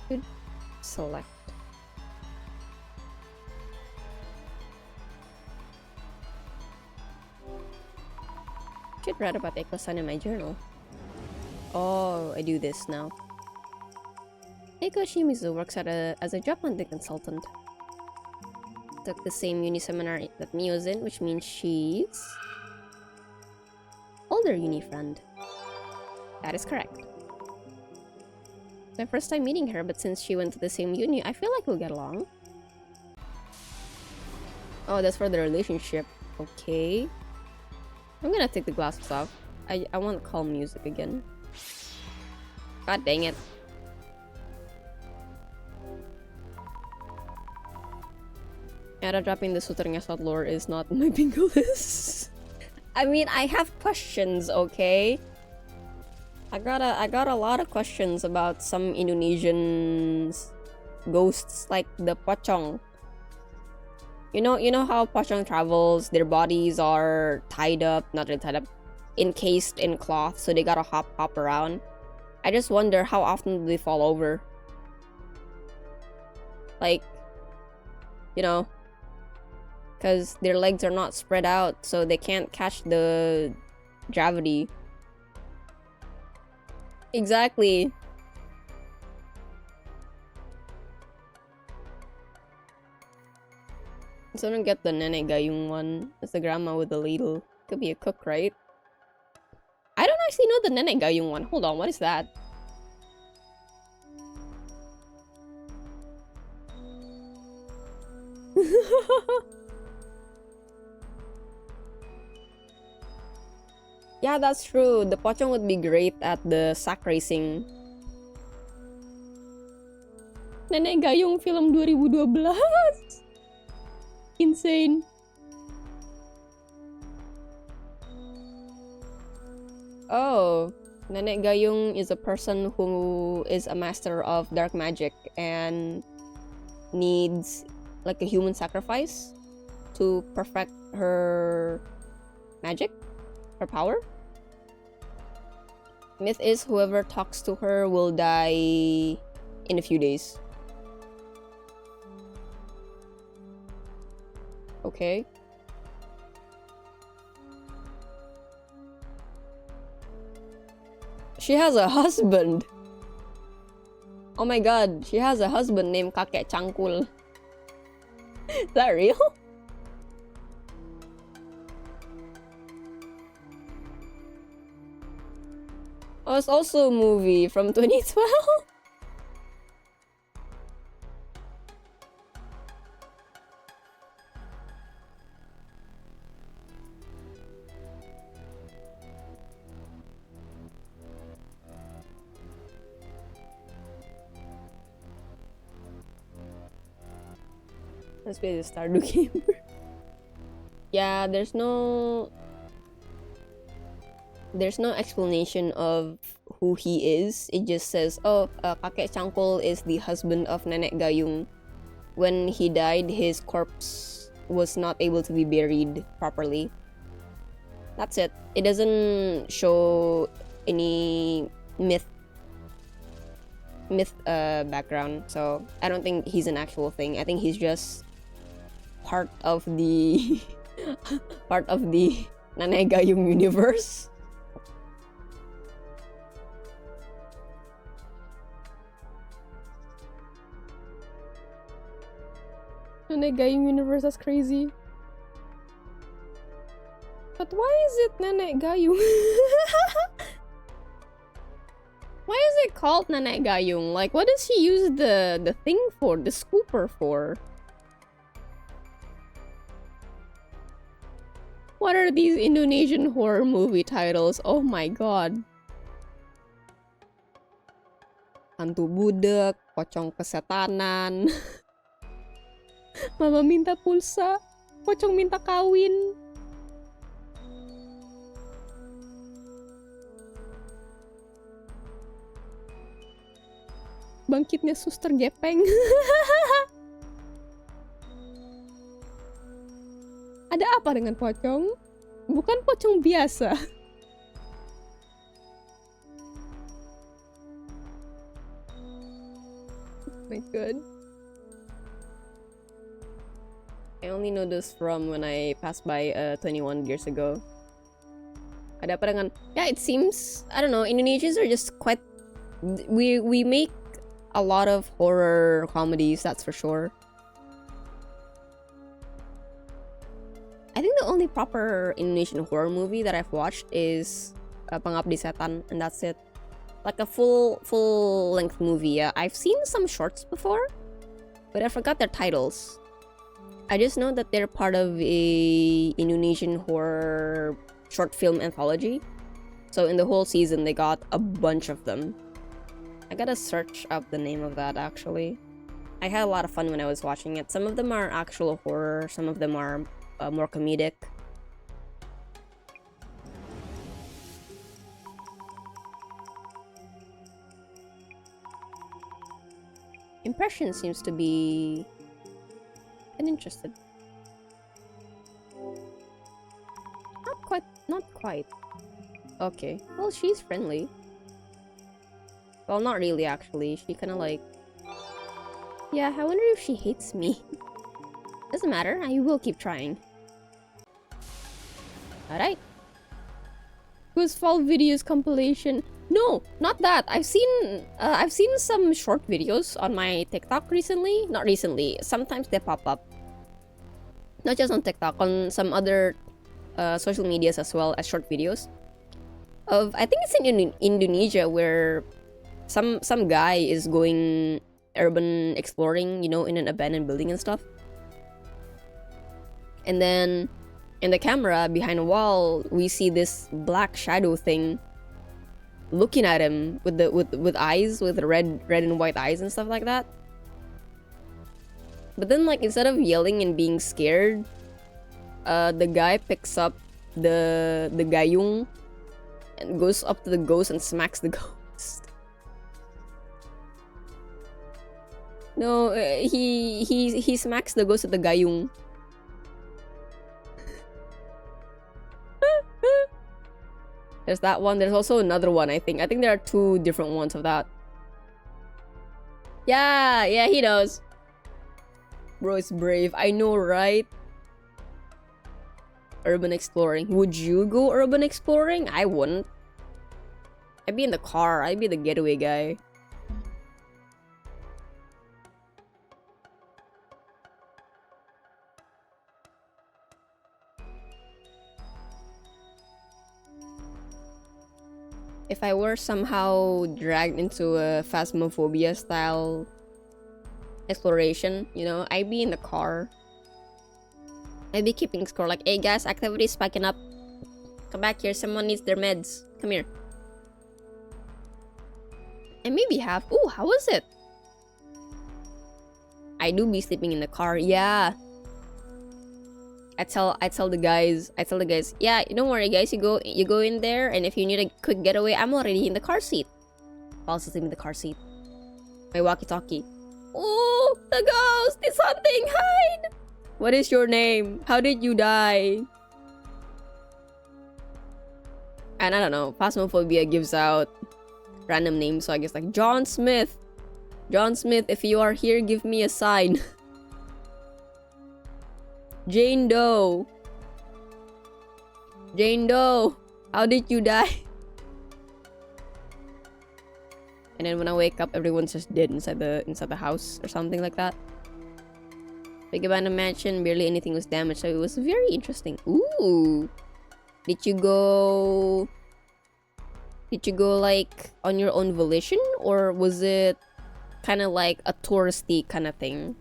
Should select. Should write about Eiko-san in my journal. Oh, I do this now. Eiko Shimizu works as a job hunting consultant. Took the same uni seminar that Mio's in, which means she's older uni friend. That is correct. My first time meeting her, but since she went to the same uni, I feel like we'll get along. Oh, that's for the relationship. Okay. I'm gonna take the glasses off. I want calm music again. God dang it. Ada dropping the Sutter Ngesot lore is not my bingo list. I mean, I have questions, okay? I got a lot of questions about some Indonesian ghosts, like the pocong. You know how pocong travels, their bodies are not really tied up, encased in cloth, so they gotta hop around. I just wonder how often do they fall over? Like, because their legs are not spread out, so they can't catch the gravity. Exactly. So I don't get the Nenek Gayung one. It's the grandma with the ladle. Could be a cook, right? I don't actually know the Nenek Gayung one. Hold on, what is that? Yeah, that's true. The pocong would be great at the sack racing. Nenek Gayung film 2012. Insane. Oh, Nenek Gayung is a person who is a master of dark magic and needs like a human sacrifice to perfect her magic, her power. Myth is whoever talks to her will die in a few days. Okay. She has a husband. Oh my god, she has a husband named Kakek Cangkul. Is that real? Oh, it's also a movie from 2012. Let's play the Stardew Gamer. Yeah, there's no explanation of who he is. It just says, oh, Kakek Cangkul is the husband of Nenek Gayung. When he died, his corpse was not able to be buried properly. That's it. It doesn't show any myth background, so I don't think he's an actual thing. I think he's just part of the Nenek Gayung universe. Nenek Gayung universe, that's crazy. But why is it Nenek Gayung? Why is it called Nenek Gayung? Like, what does he use the thing for? The scooper for? What are these Indonesian horror movie titles? Oh my god. Hantu budak, pocong kesetanan. Mama minta pulsa, pocong minta kawin. Bangkitnya suster gepeng. Ada apa dengan pocong? Bukan pocong biasa. Oh my god. I only know this from when I passed by 21 years ago. Ada apa dengan... Yeah, it seems... I don't know, Indonesians are just quite... We make a lot of horror comedies, that's for sure. I think the only proper Indonesian horror movie that I've watched is Pengabdi Setan, and that's it. Like a full-length movie. Yeah, I've seen some shorts before, but I forgot their titles. I just know that they're part of a Indonesian horror short film anthology. So in the whole season, they got a bunch of them. I gotta search up the name of that, actually. I had a lot of fun when I was watching it. Some of them are actual horror, some of them are more comedic. Impression seems to be uninterested. Not quite. Okay, well, she's friendly. Well, not really, actually. She kind of like... Yeah, I wonder if she hates me. Doesn't matter, I will keep trying. Alright. Whose Fall Videos compilation? No, not that. I've seen some short videos on my TikTok recently. Not recently. Sometimes they pop up. Not just on TikTok, on some other social medias as well as short videos. I think it's in Indonesia, where some guy is going urban exploring, you know, in an abandoned building and stuff. And then in the camera behind a wall, we see this black shadow thing looking at him with eyes, with red and white eyes and stuff like that. But then, like, instead of yelling and being scared, the guy picks up the gayung and goes up to the ghost and smacks the ghost. No, he smacks the ghost with the gayung. There's that one. There's also another one, I think. I think there are two different ones of that. Yeah, he knows. Bro is brave. I know, right? Urban exploring. Would you go urban exploring? I wouldn't. I'd be in the car. I'd be the getaway guy. If I were somehow dragged into a Phasmophobia style exploration, you know, I'd be in the car. I'd be keeping score like, hey guys, activity spiking up. Come back here, someone needs their meds. Come here. And maybe have, ooh, how was it? I do be sleeping in the car, yeah. I tell the guys, yeah, don't worry guys, you go in there, and if you need a quick getaway, I'm already in the car seat. I'll also sleep in the car seat. My walkie-talkie. Oh, the ghost is hunting, hide! What is your name? How did you die? And I don't know, Phasmophobia gives out random names, so I guess like John Smith. John Smith, if you are here, give me a sign. Jane Doe. Jane Doe, how did you die? And then when I wake up, everyone's just dead inside the house or something like that. Big abandoned mansion, barely anything was damaged, so it was very interesting. Ooh. Did you go like on your own volition, or was it kind of like a touristy kind of thing?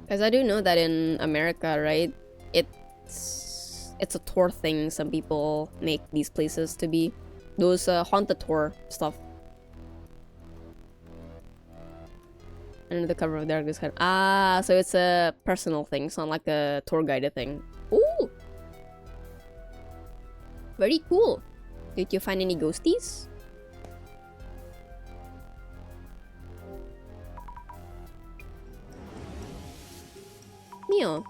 Because I do know that in America, right, it's a tour thing. Some people make these places to be those haunted tour stuff. Under the cover of darkness, so it's a personal thing. It's not like a tour guided thing. Ooh, very cool. Did you find any ghosties? Mio.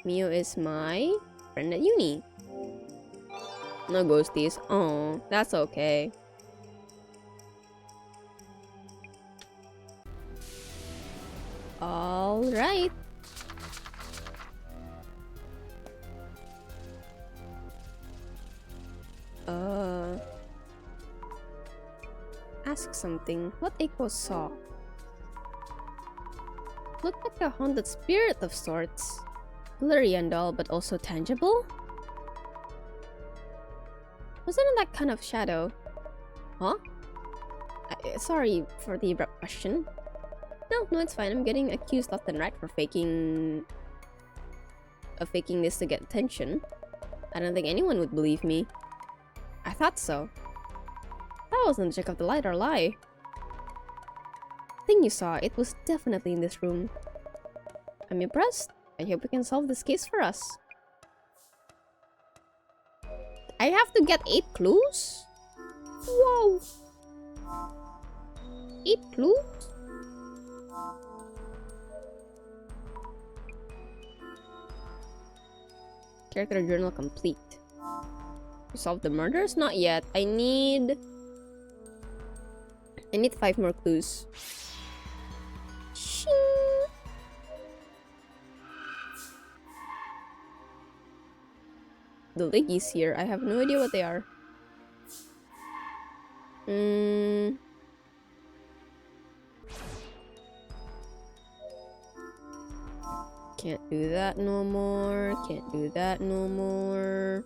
Mio is my friend at uni. No ghosties. Oh, that's okay. All right. Ask something. What Echo saw? Looked like a haunted spirit of sorts. Blurry and all, but also tangible? Wasn't it that kind of shadow? Huh? Sorry for the abrupt question. No, it's fine. I'm getting accused left and right for faking this to get attention. I don't think anyone would believe me. I thought so. That wasn't a trick of the light or lie. Thing you saw, it was definitely in this room. I'm impressed. I hope we can solve this case for us. I have to get 8 clues? Whoa! 8 clues? Character journal complete. You solved the murders? Not yet. I need 5 more clues. Shing. The Liggies here. I have no idea what they are. Can't do that no more. Can't do that no more.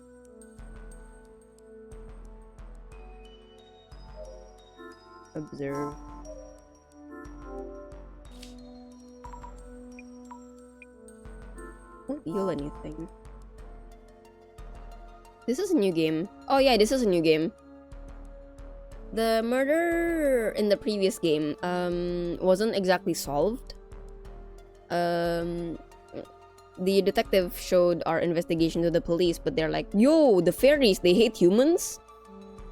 Observe. Won't heal anything. This is a new game. Oh yeah, this is a new game. The murder in the previous game wasn't exactly solved. The detective showed our investigation to the police, but they're like, yo, the fairies, they hate humans?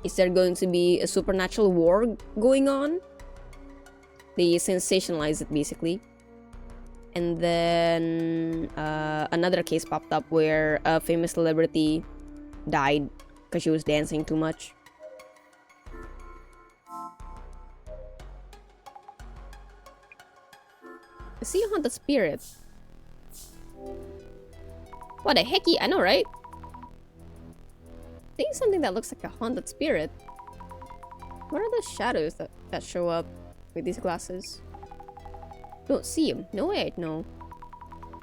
Is there going to be a supernatural war going on? They sensationalized it, basically. And then another case popped up where a famous celebrity died because she was dancing too much. I see a haunted spirit. What the hecky? I know, right? Seeing something that looks like a haunted spirit. What are the shadows that show up with these glasses? Don't see them. No way I'd know.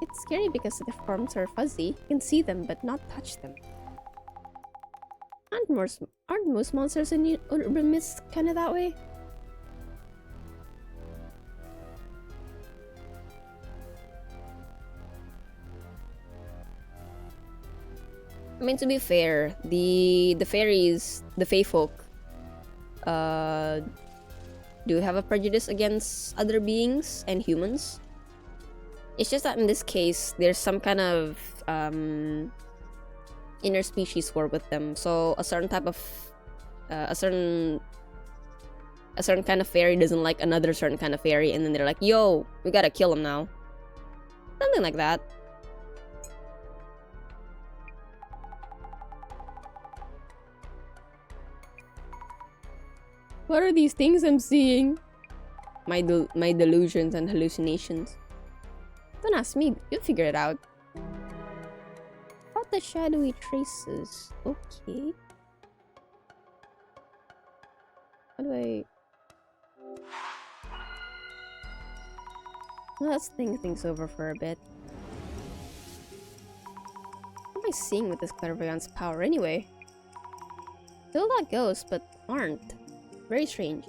It's scary because the forms are fuzzy. You can see them but not touch them. Aren't most monsters in urban myths kind of that way? I mean, to be fair, the fairies, the fae folk, do have a prejudice against other beings and humans. It's just that in this case, there's some kind of interspecies war with them. So a certain type of a certain kind of fairy doesn't like another certain kind of fairy, and then they're like, "Yo, we gotta kill him now." Something like that. What are these things I'm seeing? My delusions and hallucinations. Don't ask me, you'll figure it out. About the shadowy traces. Okay. How do I... Well, let's think things over for a bit. What am I seeing with this clairvoyance power anyway? Still got ghosts, but aren't. Very strange.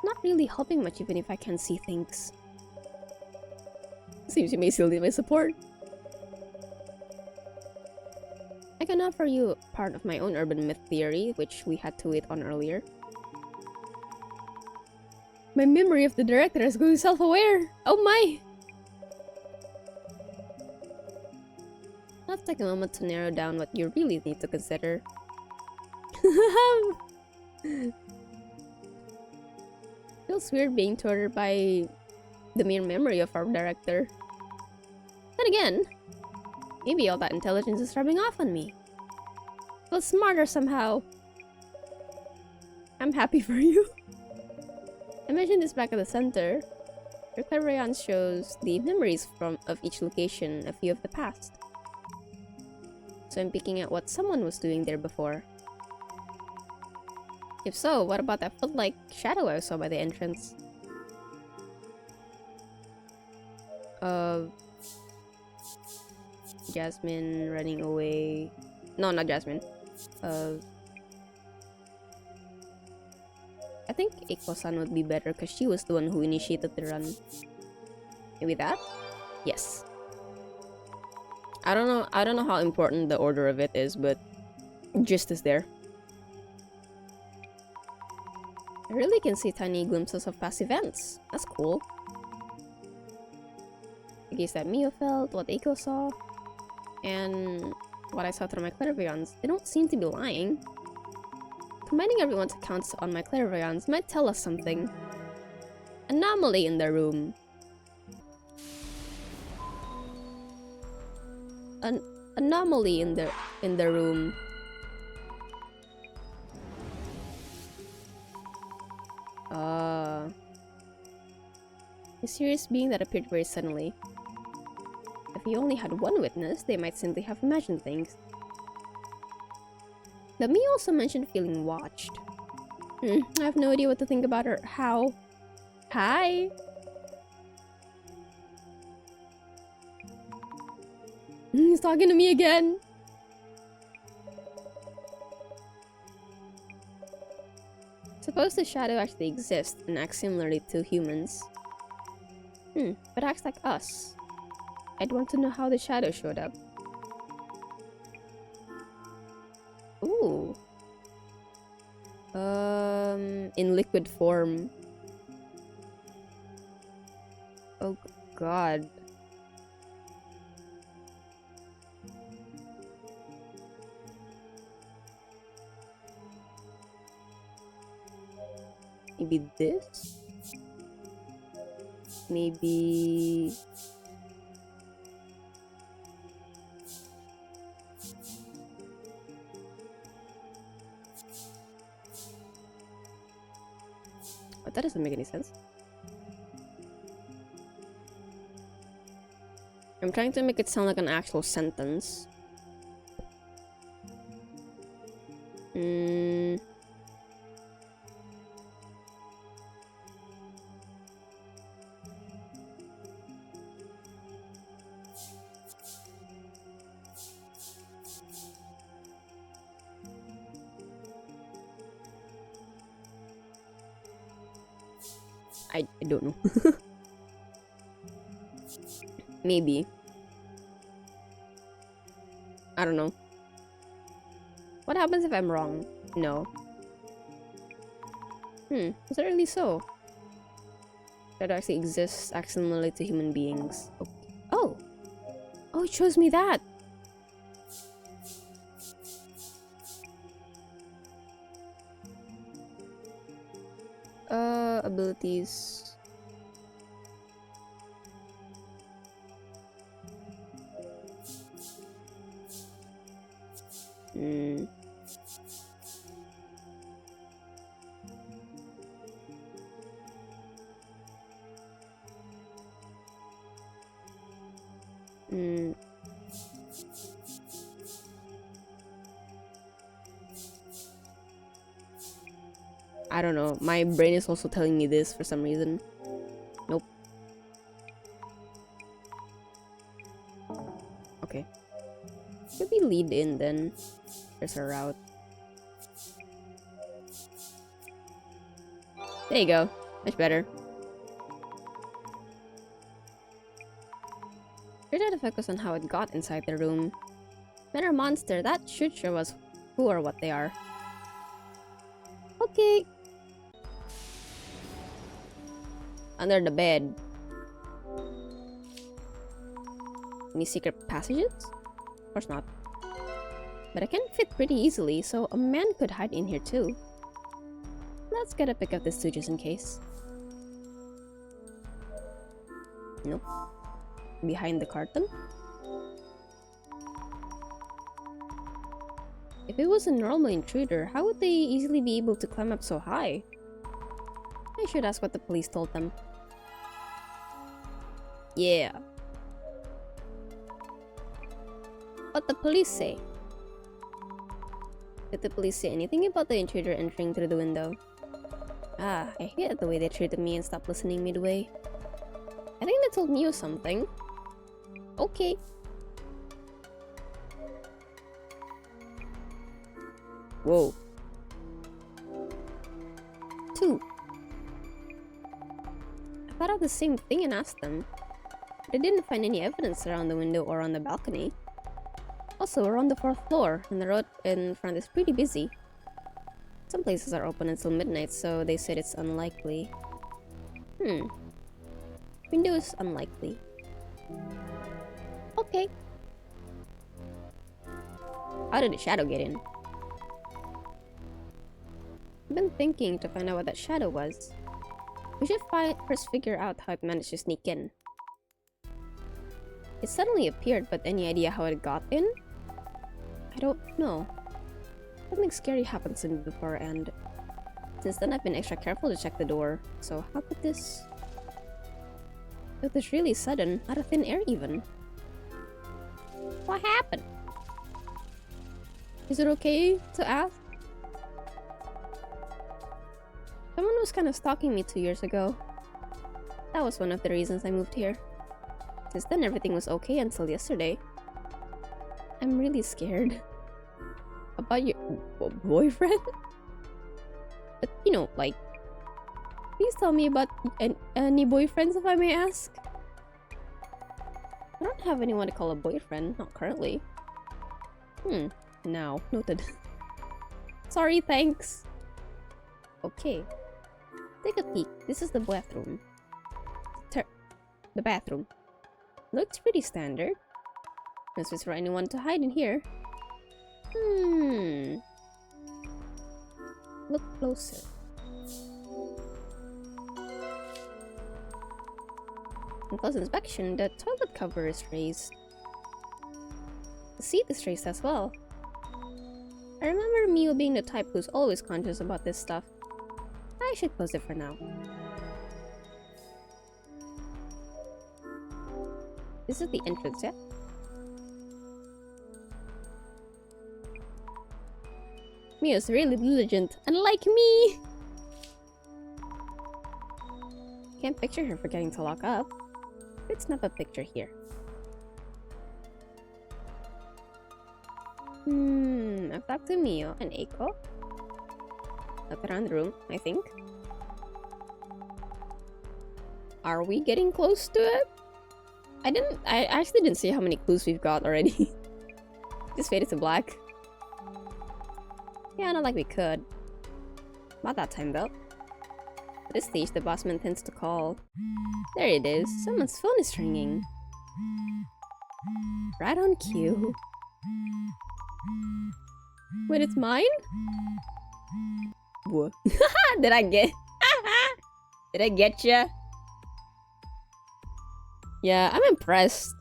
Not really helping much even if I can see things. Seems you may still need my support. I can offer you part of my own urban myth theory, which we had to wait on earlier. My memory of the director is going self-aware! Oh my! Let's take a moment to narrow down what you really need to consider. Feels weird being tortured by the mere memory of our director. Then again, maybe all that intelligence is rubbing off on me. Feels smarter somehow. I'm happy for you. I mentioned this back at the center. Your clairvoyance shows the memories of each location, a few of the past. So I'm picking at what someone was doing there before. If so, what about that foot-like shadow I saw by the entrance? Jasmine running away. No, not Jasmine. I think Eiko-san would be better because she was the one who initiated the run. Maybe that? Yes. I don't know how important the order of it is, but gist is there. I really can see tiny glimpses of past events. That's cool. The gaze that Mio felt, what Eiko saw, and what I saw through my clairvoyance, they don't seem to be lying. Combining everyone's accounts on my clairvoyance might tell us something. Anomaly in the room. An anomaly in the room. Mysterious being that appeared very suddenly. If we only had one witness, they might simply have imagined things. Lami also mentioned feeling watched. I have no idea what to think about her. How? Hi! He's talking to me again! Suppose the shadow actually exists and acts similarly to humans. But acts like us. I'd want to know how the shadow showed up. Ooh. In liquid form. Oh god. Maybe this? Maybe... But that doesn't make any sense. I'm trying to make it sound like an actual sentence. I don't know. Maybe. I don't know. What happens if I'm wrong? No. Is that really so? That actually exists accidentally to human beings. Okay. Oh! Oh, it shows me that! Abilities. I don't know. My brain is also telling me this for some reason. Nope. Okay. Should we lead in then? There's a route. There you go. Much better. We try to focus on how it got inside the room. Men or monster, that should show us who or what they are. Okay. Under the bed. Any secret passages? Of course not. But I can fit pretty easily, so a man could hide in here too. Let's get a pic of this too, just in case. Nope. Behind the curtain? If it was a normal intruder, how would they easily be able to climb up so high? I should ask what the police told them. Yeah. What the police say? Did the police say anything about the intruder entering through the window? Ah, I hate the way they treated me and stopped listening midway. I think they told you something. Okay. Whoa. 2. I thought of the same thing and asked them. But I didn't find any evidence around the window or on the balcony. Also, we're on the 4th floor, and the road in front is pretty busy. Some places are open until midnight, so they said it's unlikely. Window is unlikely. Okay. How did the shadow get in? I've been thinking to find out what that shadow was. We should first figure out how it managed to sneak in. It suddenly appeared, but any idea how it got in? I don't know. Something scary happened to me before, and since then I've been extra careful to check the door. So how could this... It was really sudden, out of thin air even. What happened? Is it okay to ask? Someone was kind of stalking me 2 years ago. That was one of the reasons I moved here. Since then everything was okay until yesterday. I'm really scared. About your boyfriend? But you know, like, please tell me about any boyfriends if I may ask. I don't have anyone to call a boyfriend, not currently. Now, noted. Sorry, thanks. Okay. Take a peek. This is the bathroom. The bathroom. Looks pretty standard. No space for anyone to hide in here. Look closer. On close inspection, the toilet cover is raised. The seat is raised as well. I remember Mio being the type who's always conscious about this stuff. I should close it for now. This is the entrance, yeah? Mio's really diligent, unlike me! Can't picture her forgetting to lock up. Let's snap a picture here. I've talked to Mio and Eiko. Look around the room, I think. Are we getting close to it? I actually didn't see how many clues we've got already. Just faded to black. Yeah, not like we could. About that time though. At this stage, the bossman tends to call. There it is. Someone's phone is ringing. Right on cue. Wait, it's mine? Whoa. Did I get... Did I get ya? Yeah, I'm impressed.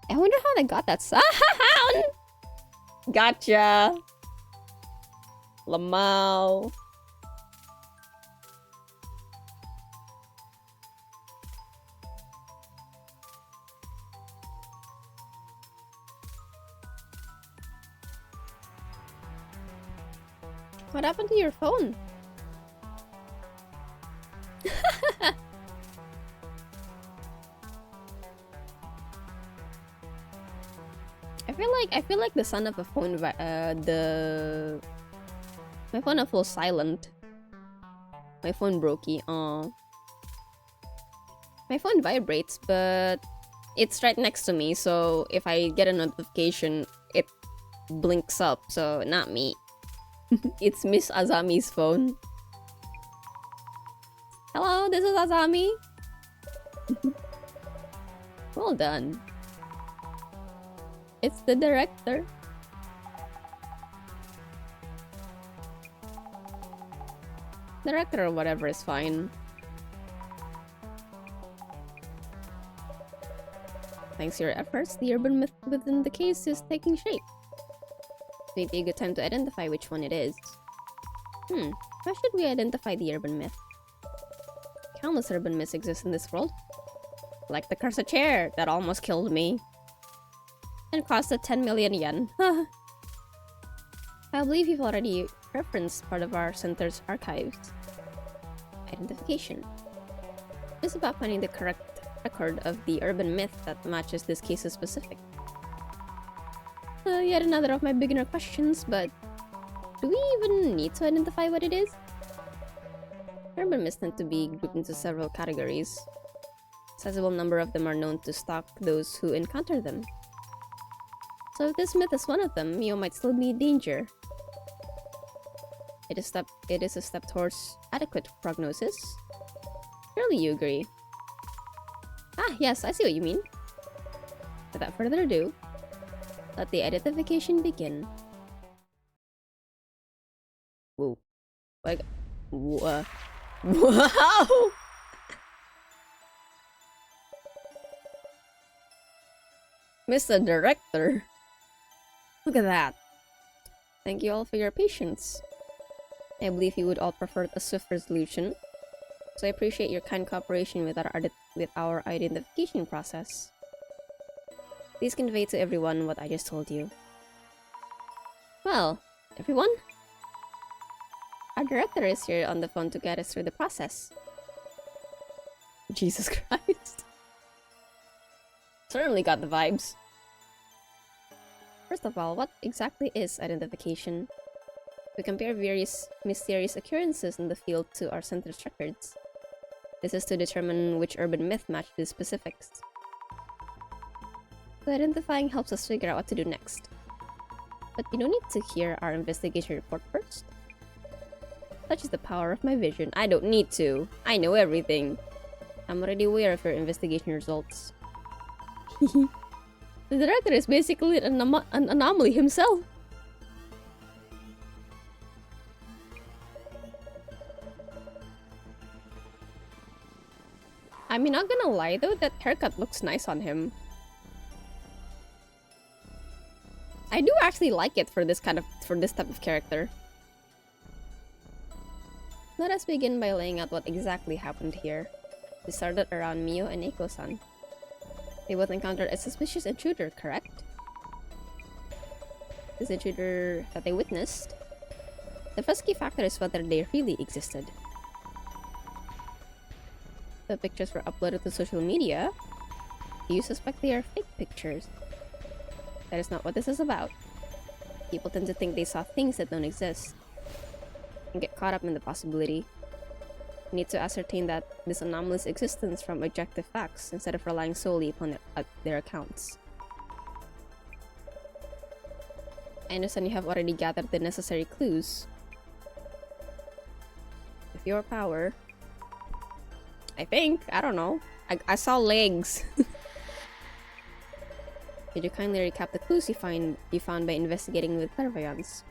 I wonder how they got that sound. Gotcha. Lamau. What happened to your phone? I feel like the sound of a phone my phone is full silent. My phone brokey. My phone vibrates, but it's right next to me, so if I get a notification, it blinks up, so not me. It's Miss Azami's phone. Hello, this is Azami. Well done. It's the director. Director or whatever is fine. Thanks to your efforts, the urban myth within the case is taking shape. May be a good time to identify which one it is. How should we identify the urban myth? Countless urban myths exist in this world. Like the cursed chair that almost killed me. And costed 10 million yen. I believe you've already referenced part of our center's archives. Identification. It's about finding the correct record of the urban myth that matches this case's specific. Yet another of my beginner questions, but do we even need to identify what it is? Urban myths tend to be grouped into several categories. A sizable number of them are known to stalk those who encounter them. So if this myth is one of them, Mio might still be in danger. It is a step towards adequate prognosis. Surely you agree. Ah, yes, I see what you mean. Without further ado, let the identification begin. Whoa. Like, wow! Mr. Director! Look at that! Thank you all for your patience. I believe you would all prefer a swift resolution, so I appreciate your kind cooperation with our identification process. Please convey to everyone what I just told you. Well, everyone? Our director is here on the phone to get us through the process. Jesus Christ. Certainly got the vibes. First of all, what exactly is identification? We compare various mysterious occurrences in the field to our center's records. This is to determine which urban myth matches the specifics. So identifying helps us figure out what to do next. But you don't need to hear our investigation report first. Such is the power of my vision. I don't need to. I know everything. I'm already aware of your investigation results. The director is basically an anomaly himself. I mean, not gonna lie though, that haircut looks nice on him. I do actually like it for this type of character. Let us begin by laying out what exactly happened here. We started around Mio and Eiko-san. They both encountered a suspicious intruder, correct? This intruder that they witnessed. The first key factor is whether they really existed. The pictures were uploaded to social media. Do you suspect they are fake pictures? That is not what this is about. People tend to think they saw things that don't exist and get caught up in the possibility. You need to ascertain that this anomalous existence from objective facts instead of relying solely upon their accounts. I understand you have already gathered the necessary clues. With your power, I think, I don't know. I saw legs. Could you kindly recap the clues you found by investigating with clairvoyance?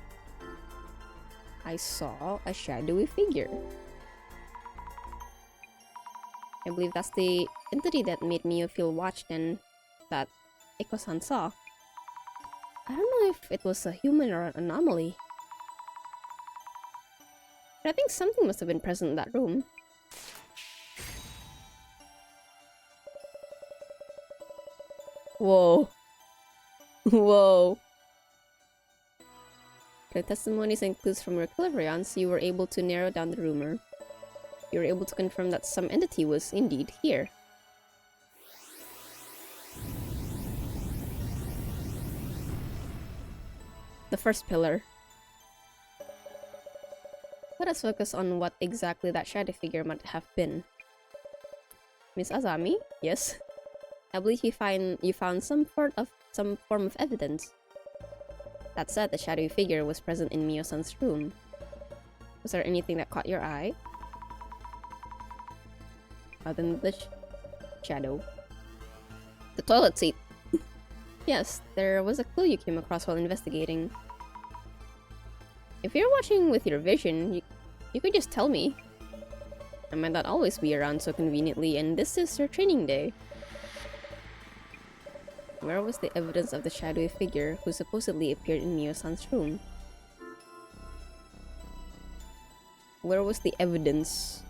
I saw a shadowy figure. I believe that's the entity that made Mio feel watched and that Eko-san saw. I don't know if it was a human or an anomaly. But I think something must have been present in that room. Whoa. Whoa. The testimonies and clues from your clairvoyance, you were able to narrow down the rumor. You were able to confirm that some entity was indeed here. The first pillar. Let us focus on what exactly that shadow figure might have been. Miss Azami? Yes. I believe you found some form of evidence. That said, the shadowy figure was present in Mio-san's room. Was there anything that caught your eye? Other than the shadow. The toilet seat. Yes, there was a clue you came across while investigating. If you're watching with your vision, you could just tell me. I might not always be around so conveniently, and this is your training day. Where was the evidence of the shadowy figure who supposedly appeared in Mio-san's room? Where was the evidence?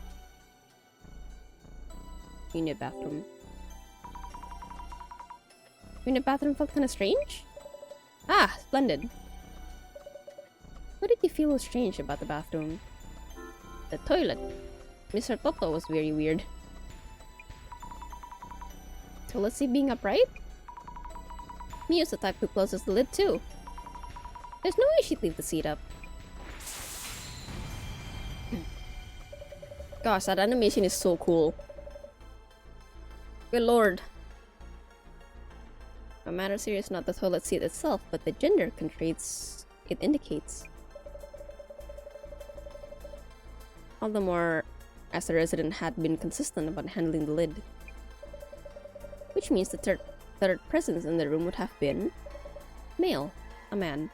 In the bathroom. In the bathroom felt kind of strange? Ah, splendid. What did you feel was strange about the bathroom? The toilet. Mr. Toto was very weird. Toilet seat being upright? Mio's the type who closes the lid too. There's no way she'd leave the seat up. Gosh, that animation is so cool. Good lord. What matters here is not the toilet seat itself, but the gender constraints it indicates. All the more as the resident had been consistent about handling the lid. Which means the third presence in the room would have been male, a man.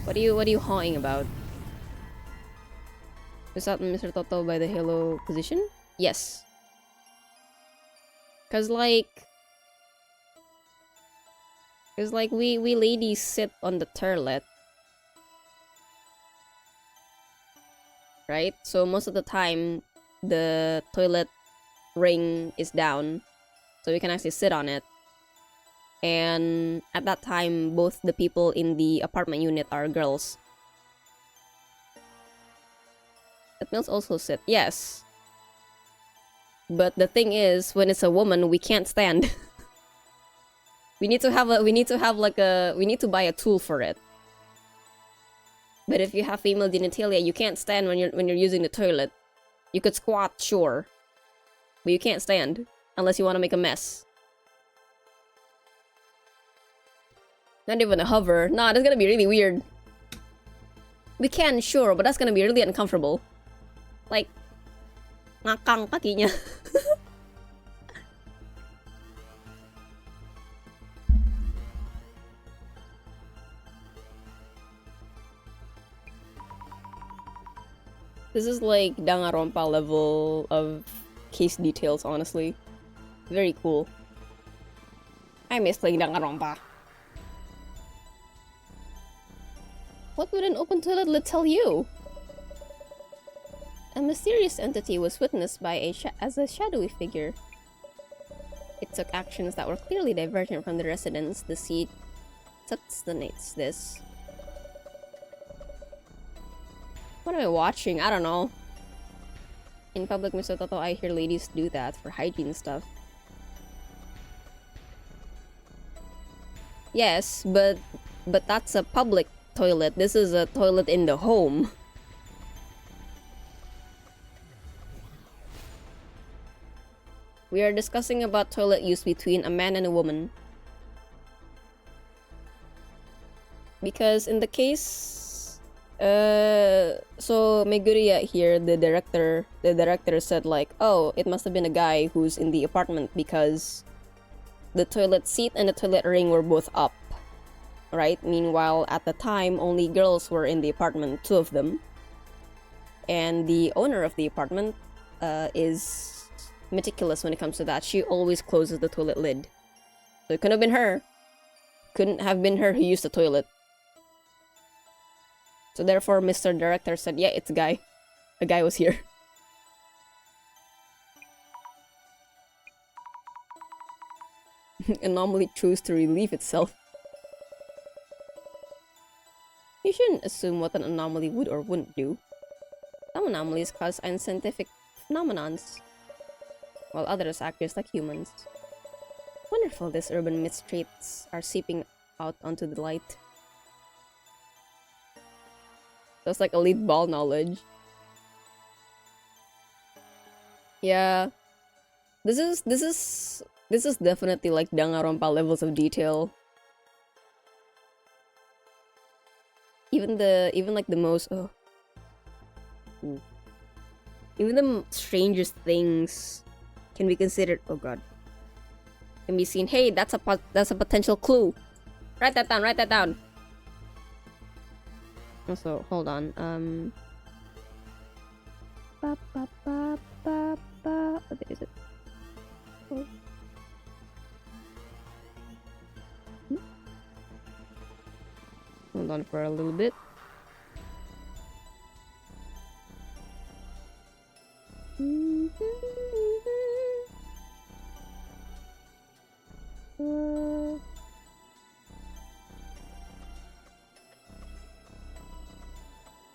What are you hawing about? Was that Mr. Toto by the halo position? Yes. Cause like we ladies sit on the toilet, right? So most of the time the toilet ring is down, so we can actually sit on it. And at that time, both the people in the apartment unit are girls. But males also sit, yes. But the thing is, when it's a woman, we can't stand. we need to buy a tool for it. But if you have female genitalia, you can't stand when you're using the toilet. You could squat, sure, but you can't stand unless you want to make a mess. Not even a hover. Nah, that's gonna be really weird. We can, sure, but that's gonna be really uncomfortable. Like, ngakang kakinya. This is like Danganronpa level of case details, honestly. Very cool. I miss playing Danganronpa. What would an open toilet lid tell you? A mysterious entity was witnessed by as a shadowy figure. It took actions that were clearly divergent from the residents. The seat sustains this. What am I watching? I don't know. In public misototo, I hear ladies do that for hygiene stuff. Yes, but that's a public toilet. This is a toilet in the home. We are discussing about toilet use between a man and a woman. Because in the case, so Meguriya here, the director said like, oh, it must have been a guy who's in the apartment because the toilet seat and the toilet ring were both up, right? Meanwhile, at the time, only girls were in the apartment, 2 of them. And the owner of the apartment is meticulous when it comes to that. She always closes the toilet lid. So it couldn't have been her. Couldn't have been her who used the toilet. So therefore, Mr. Director said, yeah, it's a guy. A guy was here. Anomaly chose to relieve itself. You shouldn't assume what an anomaly would or wouldn't do. Some anomalies cause unscientific phenomenons, while others act just like humans. Wonderful, these urban myth traits are seeping out onto the light. That's like elite ball knowledge. Yeah. This is definitely like Danganronpa levels of detail. Even like the most even the strangest things can be considered. Oh god. Can be seen. Hey, that's a potential clue. Write that down. Write that down. Also, hold on. What is it? Oh. Hold on for a little bit.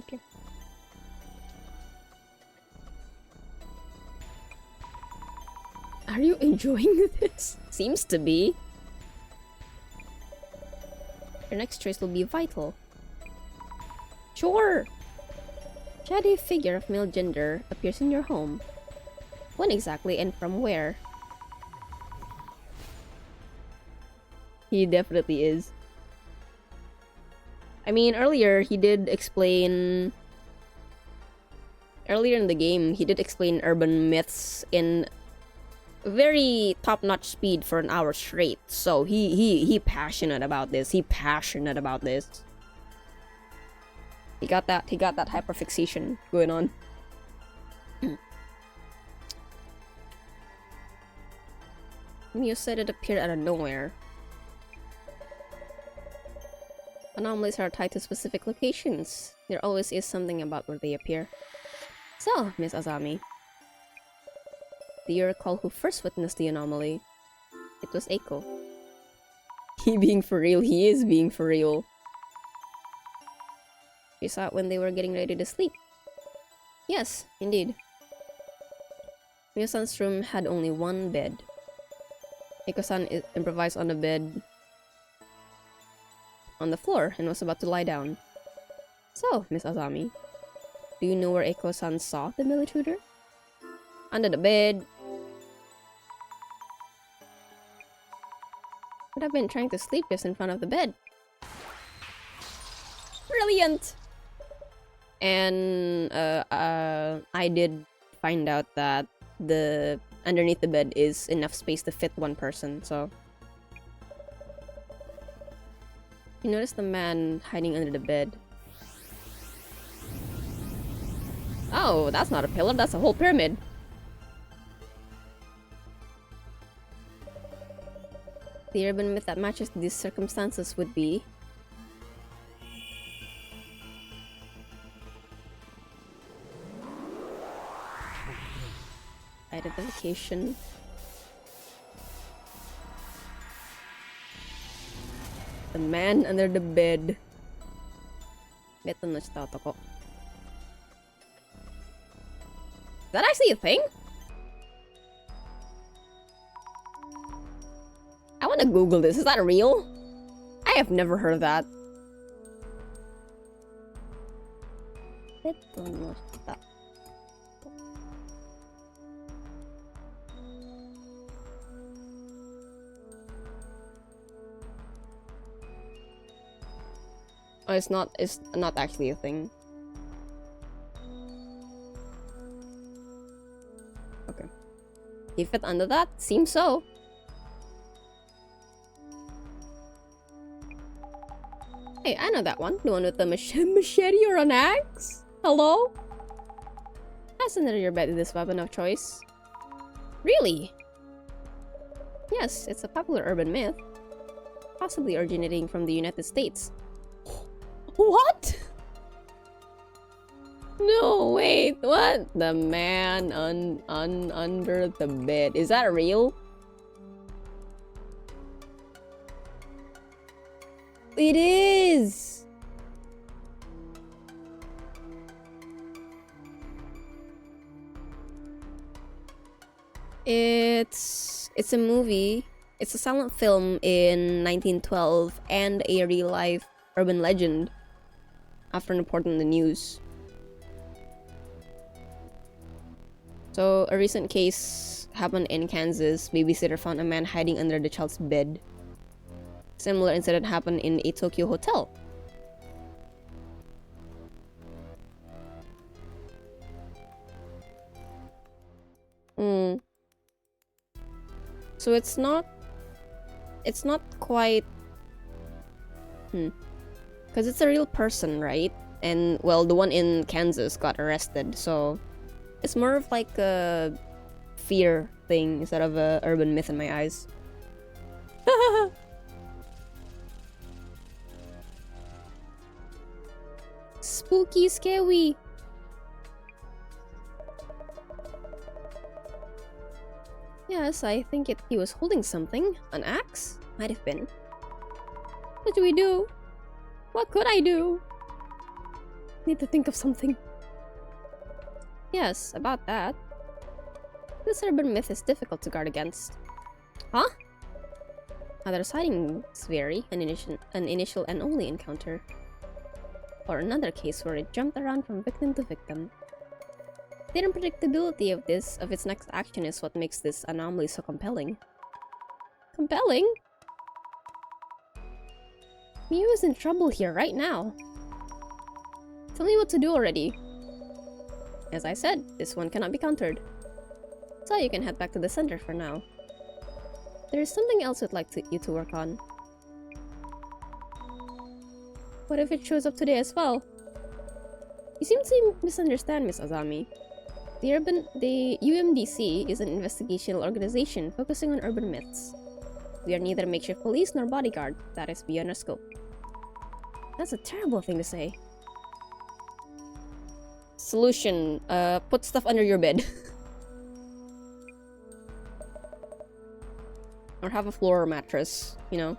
Okay. Are you enjoying this? Seems to be. Your next choice will be vital. Sure! Shadowy figure of male gender appears in your home. When exactly and from where? He definitely is. I mean, earlier he did explain... Earlier in the game, he did explain urban myths in very top-notch speed for an hour straight. So he passionate about this. He passionate about this. He got that hyperfixation going on. You said it appeared out of nowhere. Anomalies are tied to specific locations. There always is something about where they appear. So, Miss Azami, do you recall who first witnessed the anomaly? It was Eiko. He being for real, he is being for real. You saw it when they were getting ready to sleep. Yes, indeed. Miyo-san's room had only one bed. Eiko-san improvised on a bed on the floor and was about to lie down. So, Miss Azami, do you know where Eiko-san saw the ENVTuber? Under the bed. But I've been trying to sleep just in front of the bed. Brilliant! And I did find out that the underneath the bed is enough space to fit one person, so you notice the man hiding under the bed. Oh, that's not a pillar, that's a whole pyramid. The urban myth that matches these circumstances would be Identification. The man under the bed. Beto no shitata ko. Is that actually a thing? I wanna Google this. Is that real? I have never heard of that. Beto no shitata. Oh, it's not actually a thing. Okay. You fit under that? Seems so. Hey, I know that one. The one with the machete or an axe? Hello? That's under your bed, this weapon of choice. Really? Yes, it's a popular urban myth. Possibly originating from the United States. What? No, wait, what? The man under the bed. Is that real? It is! It's a movie. It's a silent film in 1912 and a real-life urban legend after an report in the news. So, a recent case happened in Kansas. Babysitter found a man hiding under the child's bed. Similar incident happened in a Tokyo hotel. So it's not quite because it's a real person, right? And well, the one in Kansas got arrested, so it's more of like a fear thing instead of a urban myth in my eyes. Spooky, scary. Yes, I think he was holding something. An axe? Might have been. What do we do? What could I do? Need to think of something. Yes, about that. This urban myth is difficult to guard against. Huh? Other sightings vary, an initial and only encounter. Or another case where it jumped around from victim to victim. The unpredictability of its next action is what makes this anomaly so compelling. Compelling? Miu is in trouble here right now. Tell me what to do already. As I said, this one cannot be countered. So you can head back to the center for now. There is something else I'd like you to work on. What if it shows up today as well? You seem to misunderstand, Miss Azami. The UMDC is an investigational organization focusing on urban myths. We are neither makeshift police nor bodyguard. That is beyond our scope. That's a terrible thing to say. Solution. Put stuff under your bed. Or have a floor mattress, you know?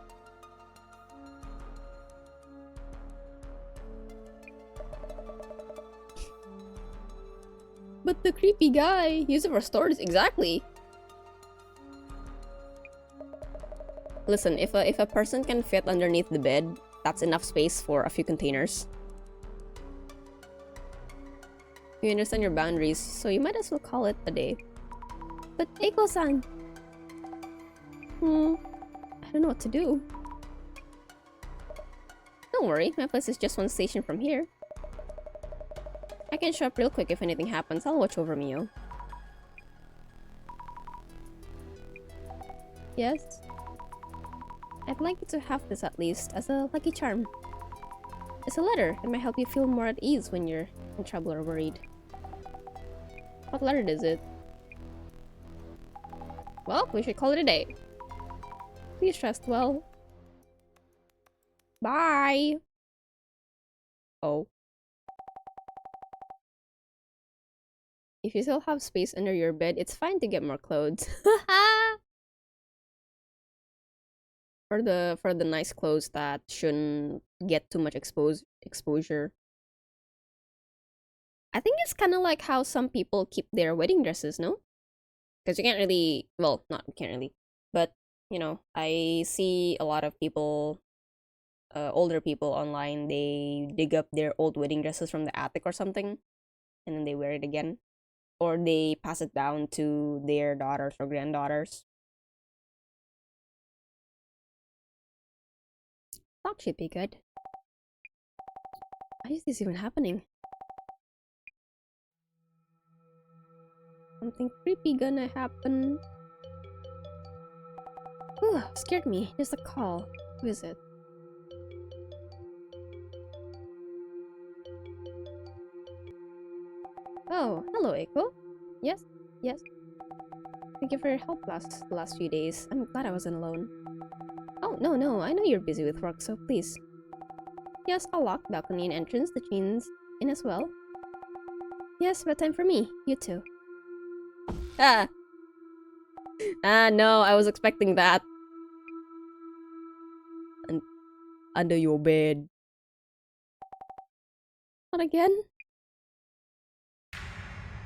But the creepy guy, use it for storage, exactly. Listen, if a person can fit underneath the bed, that's enough space for a few containers. You understand your boundaries, so you might as well call it a day. But Eiko-san... I don't know what to do. Don't worry, my place is just one station from here. I can show up real quick if anything happens. I'll watch over Mio. Yes? I'd like you to have this at least as a lucky charm. It's a letter. It might help you feel more at ease when you're in trouble or worried. What letter is it? Well, we should call it a day. Please rest well. Bye! Oh. If you still have space under your bed, it's fine to get more clothes. For the nice clothes that shouldn't get too much exposure. I think it's kind of like how some people keep their wedding dresses, no? Because you can't really, well, not can't really, but you know, I see a lot of people, older people online. They dig up their old wedding dresses from the attic or something, and then they wear it again, or they pass it down to their daughters or granddaughters. That should be good. Why is this even happening? Something creepy gonna happen. Ooh, scared me. Just a call. Who is it? Oh, hello, Echo. Yes, yes. Thank you for your help the last few days. I'm glad I wasn't alone. Oh, no, I know you're busy with work, so please. Yes, I'll lock balcony and entrance, the chains in as well. Yes, bedtime for me. You too. Ah! No, I was expecting that. And under your bed. Not again?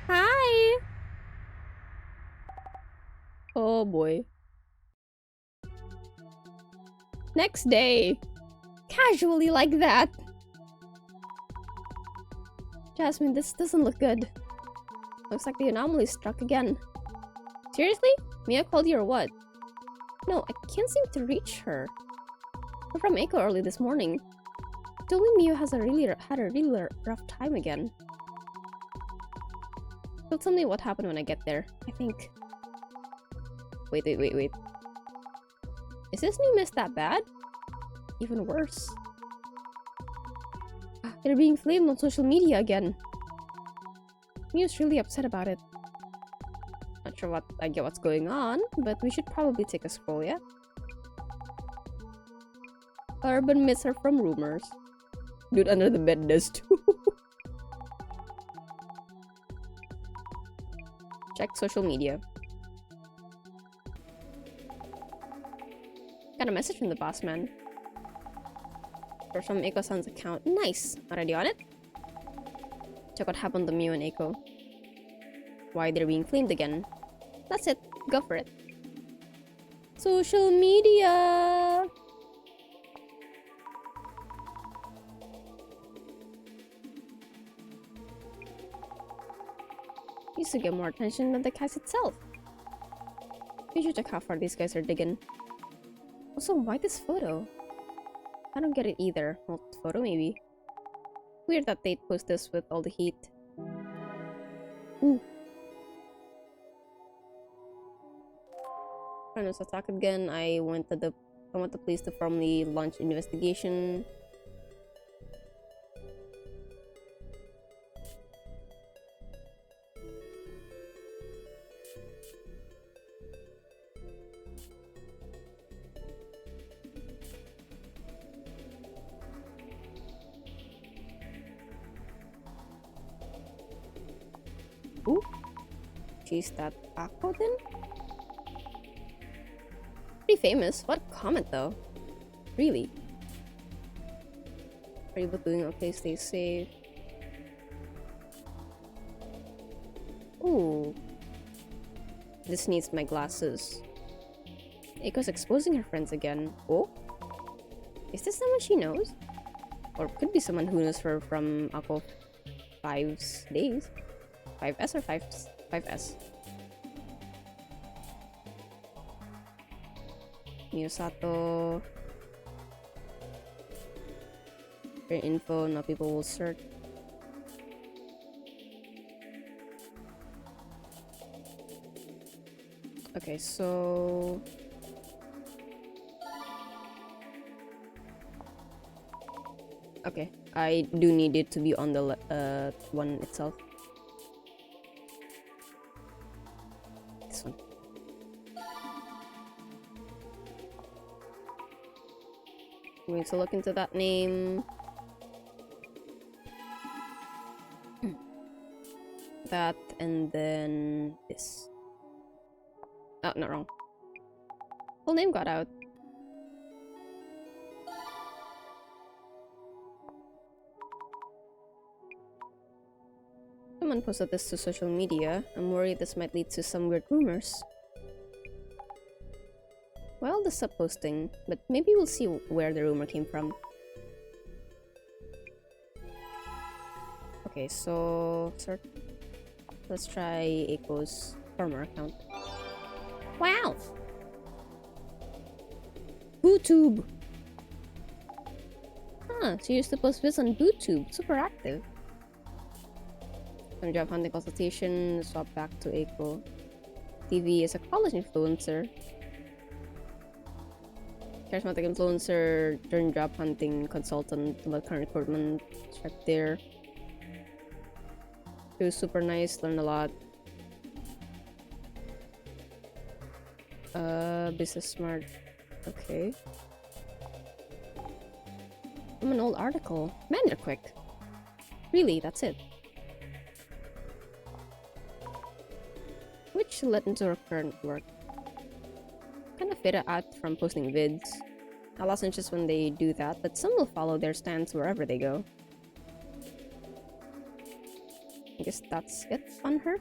Hi! Oh boy. Next day. Casually like that. Jasmine, this doesn't look good. Looks like the anomaly struck again. Seriously? Mia called you or what? No, I can't seem to reach her. I'm from Echo early this morning. She told me Mia had a really rough time again. She'll tell me what happened when I get there, I think. Wait. Is this new mess that bad? Even worse. They're being flamed on social media again. Mia's really upset about it. Not sure I get what's going on, but we should probably take a scroll, yeah? Urban myths are from rumors. Dude under the bed does too. Check social media. Got a message from the boss man. Or from Eiko-san's account. Nice! Already on it? Check what happened to Mew and Eiko. Why they're being flamed again. That's it. Go for it. Social media! Used to get more attention than the cast itself. We should check how far these guys are digging. Also, why this photo? I don't get it either. Well, photo maybe. Weird that they post this with all the heat. Ooh. Friend was attacked again. I want the police to formally launch investigation. Ooh. She's that Ako then? Pretty famous. What comment though? Really? Are you both doing okay? Stay safe. Ooh. This needs my glasses. Eiko's exposing her friends again. Oh? Is this someone she knows? Or could be someone who knows her from Ako 5's days? 5S or 5S? Miyasato. Your info, now people will search. Okay, so... Okay, I do need it to be on the one itself. This one. I'm going to look into that name. that, and then this. Oh, not wrong. Full name got out. Someone posted this to social media. I'm worried this might lead to some weird rumors. Well, the sub posting, but maybe we'll see where the rumor came from. Okay, so let's try Eiko's former account. Wow! BooTube! Huh, she used to post vids on BooTube. Super active. Some job hunting consultation, swap back to Eiko. TV is a college influencer. Charismatic influencer turned job hunting consultant, like current recruitment. Check there. She was super nice, learned a lot. Business smart. Okay. I'm an old article. Man, they're quick. Really, that's it. Which led into her current work. Kind of faded out from posting vids. I lost interest when they do that, but some will follow their stance wherever they go. I guess that's it on her.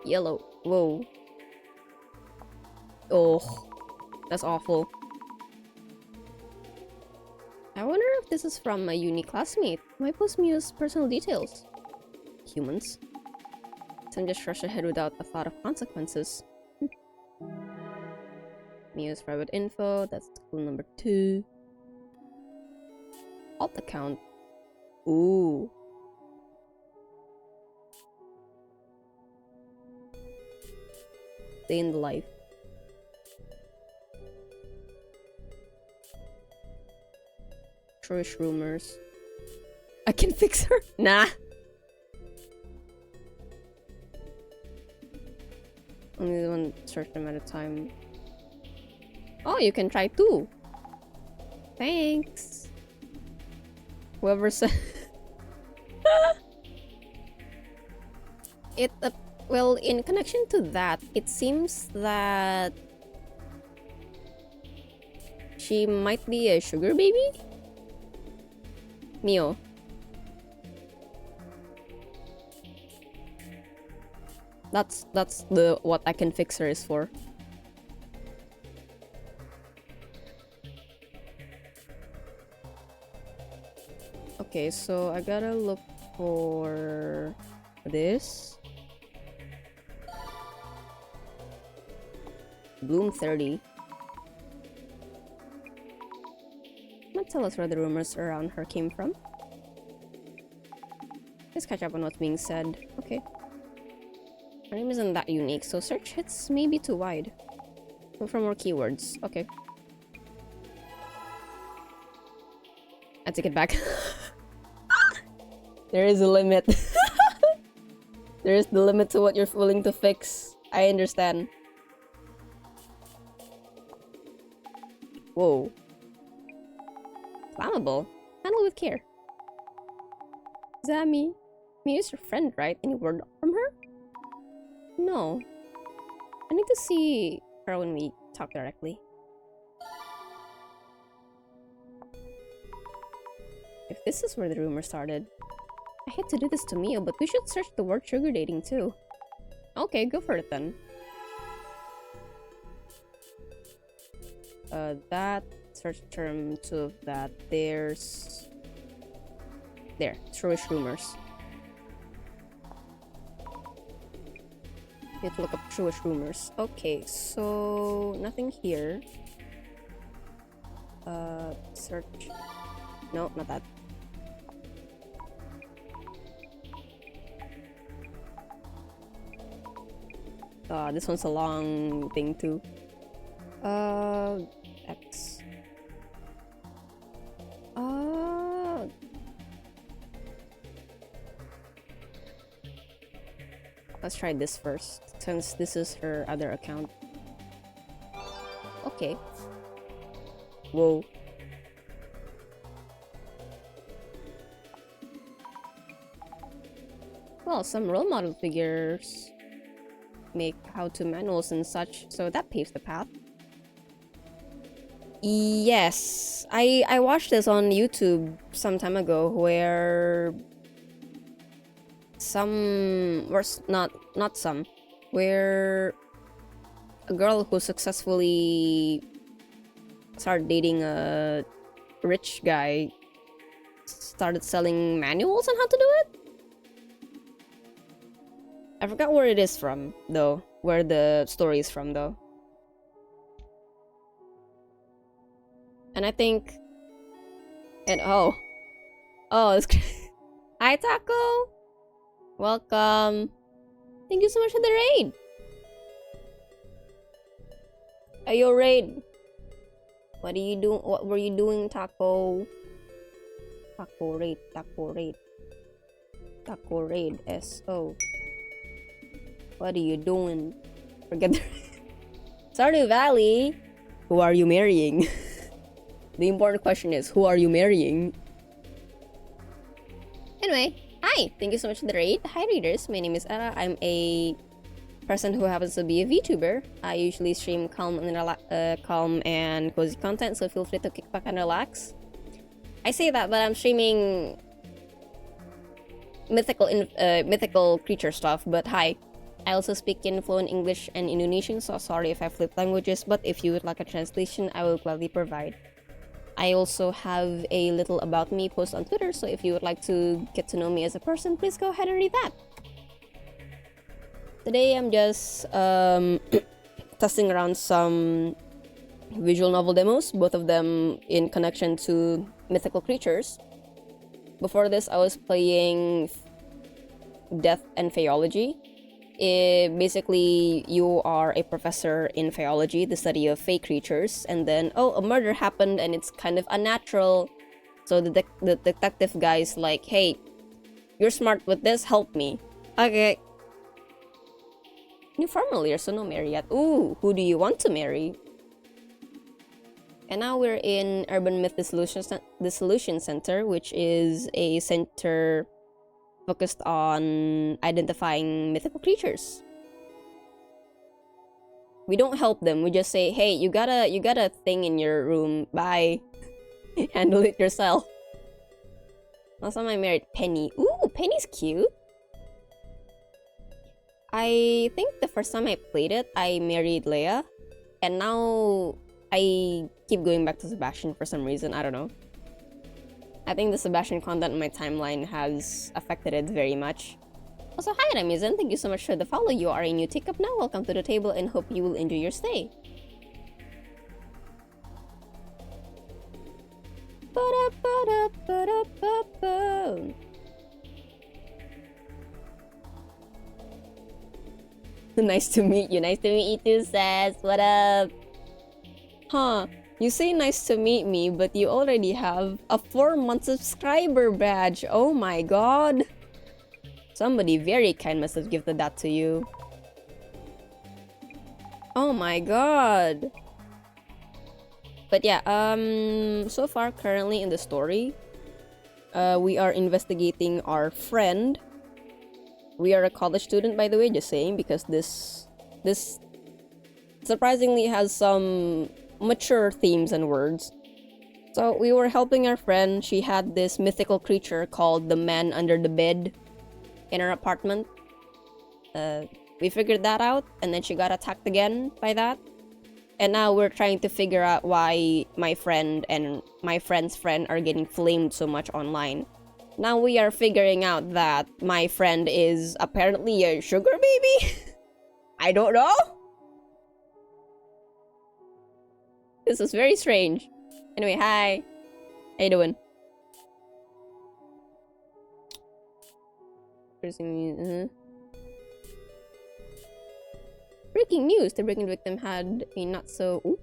Yellow. Whoa. Oh, that's awful. I wonder if this is from a uni classmate. Why post Miu's personal details? Humans. Some just rush ahead without a thought of consequences. Miu's private info, that's clue number 2. Alt account. Ooh. Day in the life. Truish rumors. I can fix her? Nah. Only one certain amount of time. Oh, you can try too. Thanks. Whoever said it. Well, in connection to that, it seems that she might be a sugar baby. Mio. That's the what I can fix her is for. Okay, so I gotta look for this. Bloom 30. Might tell us where the rumors around her came from. Let's catch up on what's being said. Okay. Her name isn't that unique, so search hits may be too wide. Look for more keywords. Okay. I take it back. There is a limit. There is the limit to what you're willing to fix. I understand. Whoa. Flammable. Handle with care. Zami. Miu's your friend, right? Any word from her? No. I need to see her when we talk directly. If this is where the rumor started. I hate to do this to Mio, but we should search the word sugar dating too. Okay, go for it then. That, search term 2 of that, there's... There, truish rumors. You have to look up truish rumors. Okay, so... nothing here. Search... No, not that. This one's a long thing too. X. Let's try this first, since this is her other account. Okay. Whoa. Well, some role model figures make how-to manuals and such, so that paves the path. Yes, I watched this on YouTube some time ago where where a girl who successfully started dating a rich guy started selling manuals on how to do it. I forgot where it is from though, where the story is from though. And I think, and oh, it's hi Taco, welcome. Thank you so much for the raid. Ayo raid. What are you doing? What were you doing, Taco? Taco raid, Taco raid, Taco raid. SO. What are you doing? Forget the Stardew Valley. Who are you marrying? The important question is, who are you marrying? Anyway, hi! Thank you so much for the raid. Hi readers, my name is Era. I'm a person who happens to be a VTuber. I usually stream calm and cozy content, so feel free to kick back and relax. I say that, but I'm streaming mythical creature stuff, but hi. I also speak in fluent English and Indonesian, so sorry if I flip languages, but if you would like a translation, I will gladly provide. I also have a little about me post on Twitter, so if you would like to get to know me as a person, please go ahead and read that. Today I'm just testing around some visual novel demos, both of them in connection to mythical creatures. Before this, I was playing Death and Faeology. Basically, you are a professor in Faeology, the study of fae creatures, and then, oh, a murder happened and it's kind of unnatural. So the detective guy's like, hey, you're smart with this, help me. Okay. New formula, so no marry yet. Ooh, who do you want to marry? And now we're in Urban Myth Dissolution Center, which is a center focused on identifying mythical creatures. We don't help them, we just say, hey, you got a thing in your room, bye. Handle it yourself. Last time I married Penny. Ooh, Penny's cute. I think the first time I played it, I married Leia. And now I keep going back to Sebastian for some reason, I don't know. I think the Sebastian content in my timeline has affected it very much. Also, hi Ramizan, thank you so much for the follow. You are a new teacup now. Welcome to the table and hope you will enjoy your stay. Nice to meet you. Nice to meet you too, Sass. What up? Huh. You say nice to meet me, but you already have a 4-month subscriber badge. Oh my god. Somebody very kind must have gifted that to you. Oh my god. But yeah, so far currently in the story, we are investigating our friend. We are a college student, by the way, just saying, because this surprisingly has some mature themes and words. So we were helping our friend. She had this mythical creature called the man under the bed in her apartment. We figured that out, and then she got attacked again by that. And now we're trying to figure out why my friend and my friend's friend are getting flamed so much online. Now we are figuring out that my friend is apparently a sugar baby? I don't know? This is very strange. Anyway, hi. How you doing? Breaking news! The breaking victim had a not so... Ooh.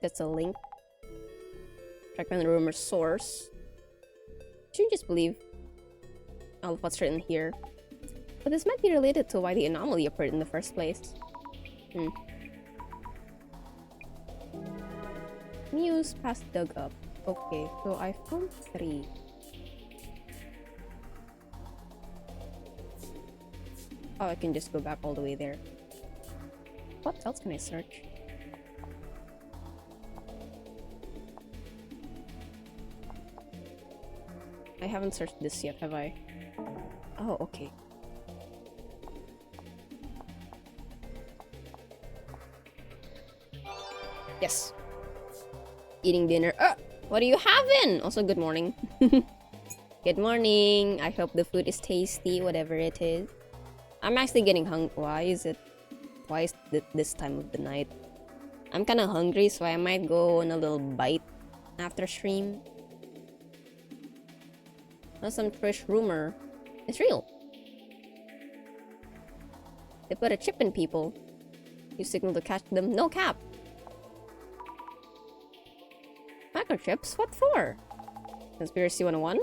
That's a link. Track down the rumor's source. Shouldn't just believe all of what's written here. But this might be related to why the anomaly occurred in the first place. News past dug up. Okay, so I found 3. Oh, I can just go back all the way there. What else can I search? I haven't searched this yet, have I? Oh, okay. Yes. Eating dinner. What are you having? Also, good morning. Good morning. I hope the food is tasty, whatever it is. I'm actually getting hungry. Why is this time of the night? I'm kind of hungry, so I might go on a little bite after stream. That's some fresh rumor. It's real. They put a chip in people. You signal to catch them. No cap. Microchips? What for? Conspiracy 101?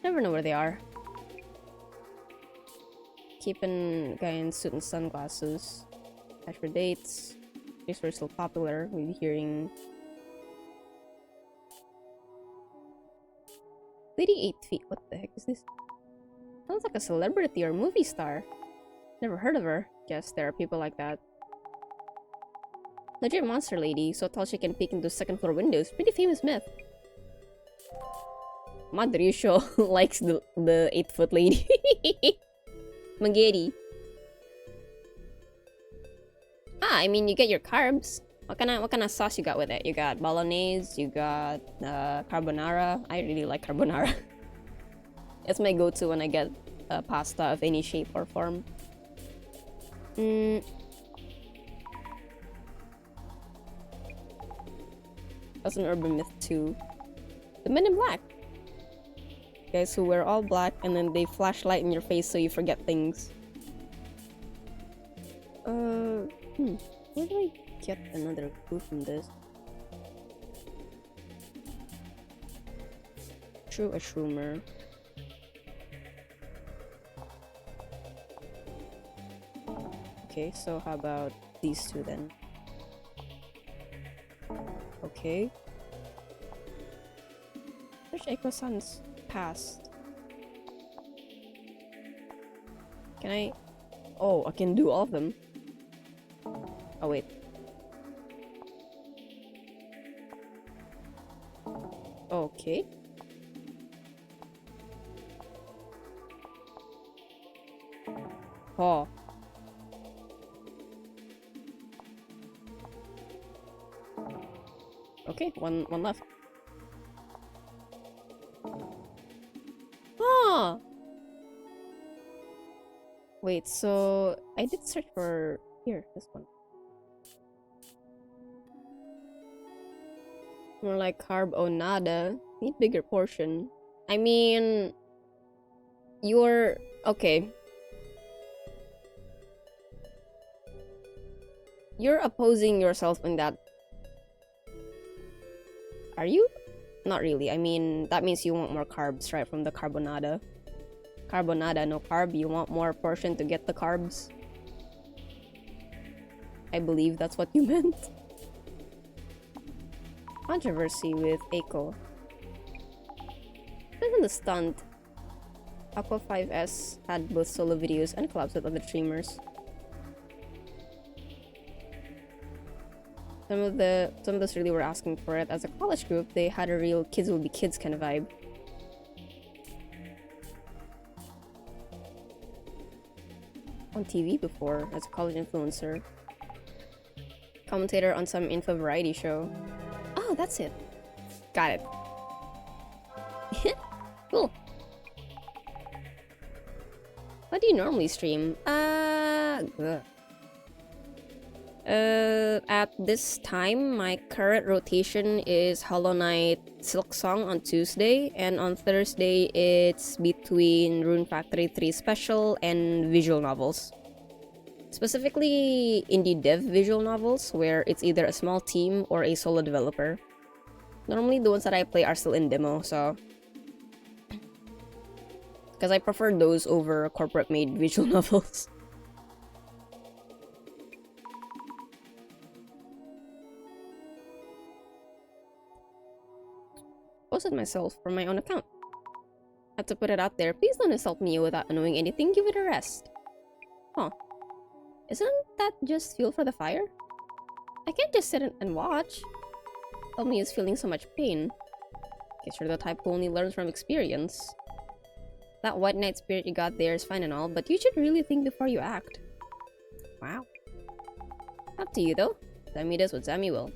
Never know where they are. Keeping guy in suit and sunglasses. As for dates. These were still popular. We'll be hearing 88 feet. What the heck is this? Sounds like a celebrity or movie star. Never heard of her. Guess there are people like that. Legit monster lady, so tall she can peek into second floor windows. Pretty famous myth. Madrisho likes the 8-foot lady. Spaghetti. I mean, you get your carbs. What kind of sauce you got with it? You got bolognese, you got carbonara. I really like carbonara. It's my go-to when I get pasta of any shape or form. That's an urban myth too. The Men in Black. Guys who wear all black and then they flashlight in your face so you forget things. Where do I get another clue from this? True a shroomer. Okay, so how about these two then? Okay. Search Eiko-san's past. Can I? Oh, I can do all of them. Oh wait. Okay. Oh. Okay, one left. Ah. Wait, so I did search for here, this one. More like carbonada. Need bigger portion. I mean, you're okay. You're opposing yourself in that. Are you? Not really. I mean, that means you want more carbs, right? From the carbonada. Carbonada, no carb. You want more portion to get the carbs. I believe that's what you meant. Controversy with Eiko. Isn't the stunt? Aqua 5S had both solo videos and collabs with other streamers. Some of us really were asking for it. As a college group, they had a real kids will be kids kind of vibe. On TV before, as a college influencer. Commentator on some info variety show. Oh, that's it. Got it. Cool. What do you normally stream? At this time, my current rotation is Hollow Knight Silk Song on Tuesday, and on Thursday it's between Rune Factory 3 Special and visual novels. Specifically, indie dev visual novels, where it's either a small team or a solo developer. Normally, the ones that I play are still in demo, so... because I prefer those over corporate-made visual novels. Posted myself from my own account. Had to put it out there. Please don't insult me without knowing anything. Give it a rest. Huh. Isn't that just fuel for the fire? I can't just sit and watch. Tell me he's feeling so much pain. Guess you're the type who only learns from experience. That white knight spirit you got there is fine and all, but you should really think before you act. Wow. Up to you though. Sammy does what Sammy will.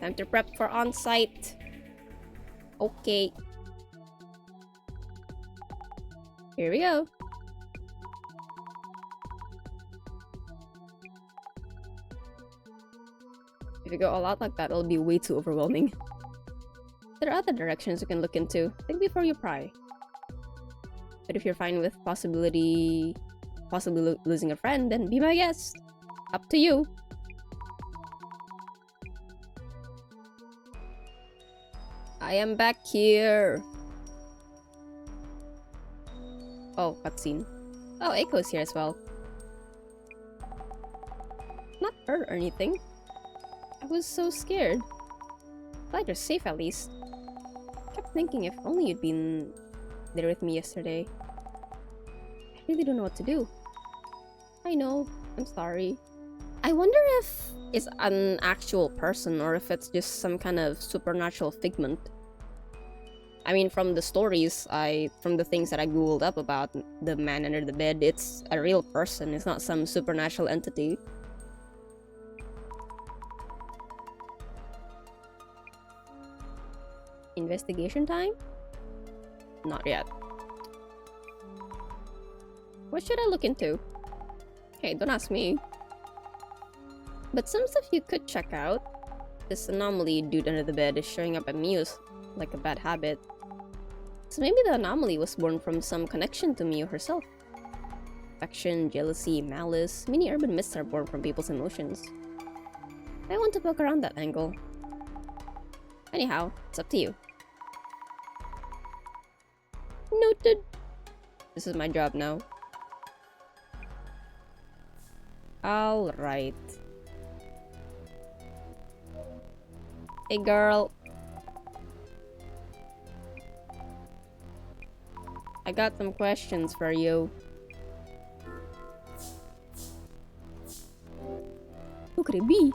Time to prep for on-site. Okay. Here we go. If you go all out like that, it'll be way too overwhelming. There are other directions you can look into. Think before you pry. But if you're fine with possibly losing a friend, then be my guest. Up to you. I am back here. Oh, cutscene. Oh, Eiko's here as well. Not hurt or anything. I was so scared. Glad you're safe at least. Kept thinking if only you'd been there with me yesterday. I really don't know what to do. I know, I'm sorry. I wonder if it's an actual person or if it's just some kind of supernatural figment. I mean, from the stories, from the things that I googled up about the man under the bed, it's a real person, it's not some supernatural entity. Investigation time? Not yet. What should I look into? Hey, don't ask me. But some stuff you could check out. This anomaly dude under the bed is showing up at Muse like a bad habit. So maybe the anomaly was born from some connection to Mio herself. Affection, jealousy, malice, many urban myths are born from people's emotions. I want to poke around that angle. Anyhow, it's up to you. Noted. This is my job now. Alright. Hey girl. I got some questions for you. Who could it be?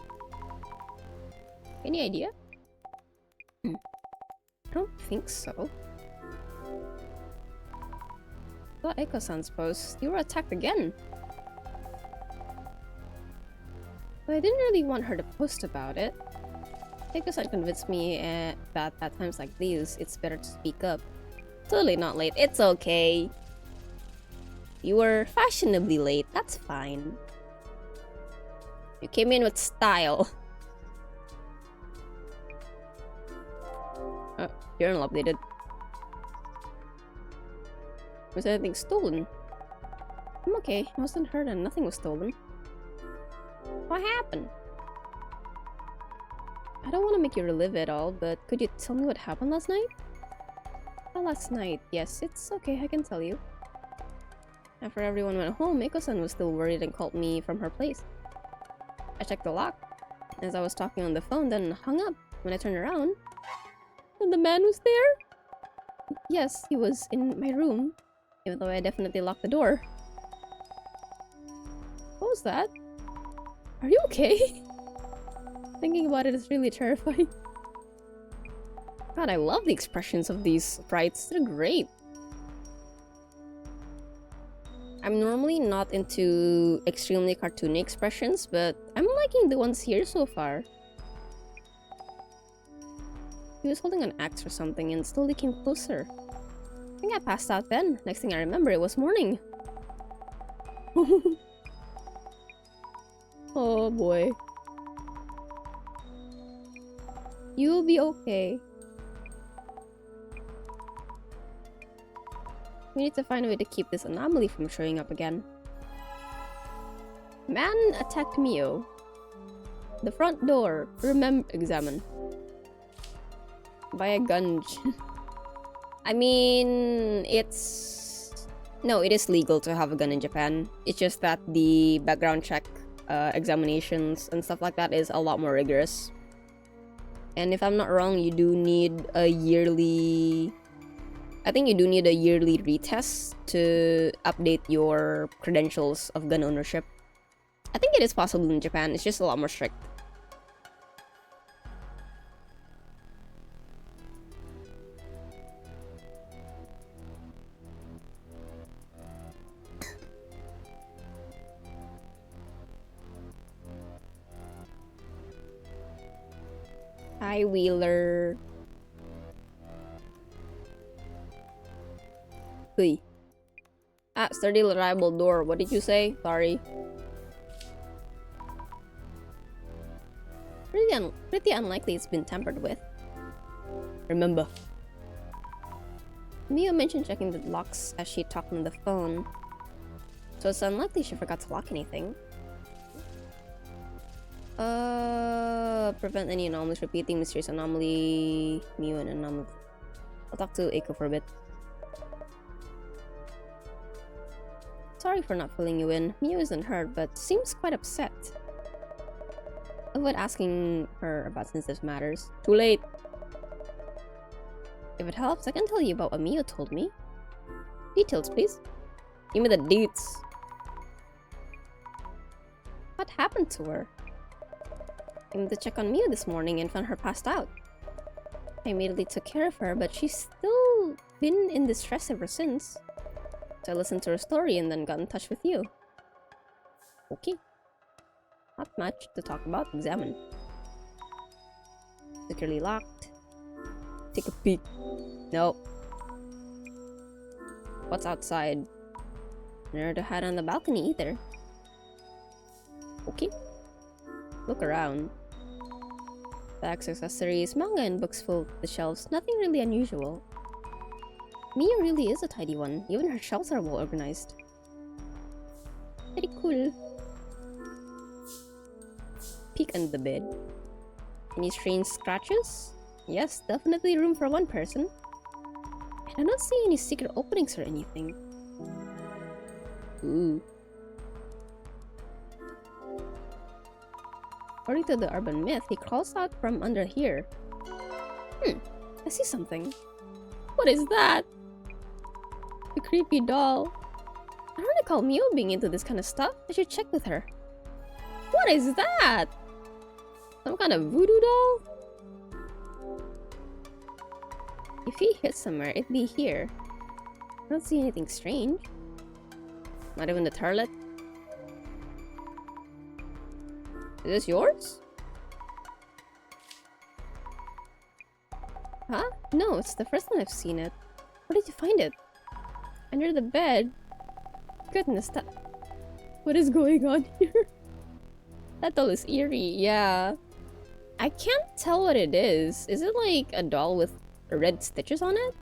Any idea? I don't think so. Saw Eiko-san's post. You were attacked again. But I didn't really want her to post about it. Eiko-san convinced me that at times like these, it's better to speak up. Totally not late. It's okay. You were fashionably late. That's fine. You came in with style. Journal updated. Was anything stolen? I'm okay. I wasn't hurt and nothing was stolen. What happened? I don't want to make you relive it all, but could you tell me what happened last night? Oh, last night. Yes, it's okay. I can tell you. After everyone went home, Eiko-san was still worried and called me from her place. I checked the lock as I was talking on the phone, then hung up. When I turned around, and the man was there. Yes, he was in my room, even though I definitely locked the door. What was that? Are you okay? Thinking about it is really terrifying. God, I love the expressions of these sprites. They're great. I'm normally not into extremely cartoony expressions, but I'm liking the ones here so far. He was holding an axe or something and slowly came closer. I think I passed out then. Next thing I remember, it was morning. Oh boy. You'll be okay. We need to find a way to keep this anomaly from showing up again. Man attacked Mio. The front door. Examine. Buy a gun. I mean, no, it is legal to have a gun in Japan. It's just that the background check, examinations and stuff like that is a lot more rigorous. And if I'm not wrong, you do need a yearly I think you do need a yearly retest to update your credentials of gun ownership. I think it is possible in Japan, it's just a lot more strict. Hi, Wheeler. Hey. Ah, sturdy, reliable door. What did you say? Sorry. Pretty unlikely it's been tampered with. Remember. Mio mentioned checking the locks as she talked on the phone. So it's unlikely she forgot to lock anything. Prevent any anomalies repeating. Mysterious anomaly. Mio and anomaly. I'll talk to Eiko for a bit. Sorry for not filling you in. Mio isn't hurt, but seems quite upset. Avoid asking her about sensitive matters. Too late. If it helps, I can tell you about what Mio told me. Details, please. Give me the deets. What happened to her? I went to check on Mio this morning and found her passed out. I immediately took care of her, but she's still been in distress ever since. So I listened to her story and then got in touch with you. Okay. Not much to talk about. Examine. Securely locked. Take a peek. No. What's outside? Nor to hide on the balcony either. Okay. Look around. Bags, accessories, manga, and books fill the shelves. Nothing really unusual. Mia really is a tidy one. Even her shelves are well organized. Very cool. Peek under the bed. Any strange scratches? Yes, definitely room for one person. And I don't see any secret openings or anything. Ooh. According to the urban myth, he crawls out from under here. I see something. What is that? A creepy doll. I don't recall Mio being into this kind of stuff. I should check with her. What is that? Some kind of voodoo doll? If he hit somewhere, it'd be here. I don't see anything strange. Not even the toilet. Is this yours? Huh? No, it's the first time I've seen it. Where did you find it? Under the bed? Goodness, that... What is going on here? That doll is eerie, yeah. I can't tell what it is. Is it like a doll with red stitches on it?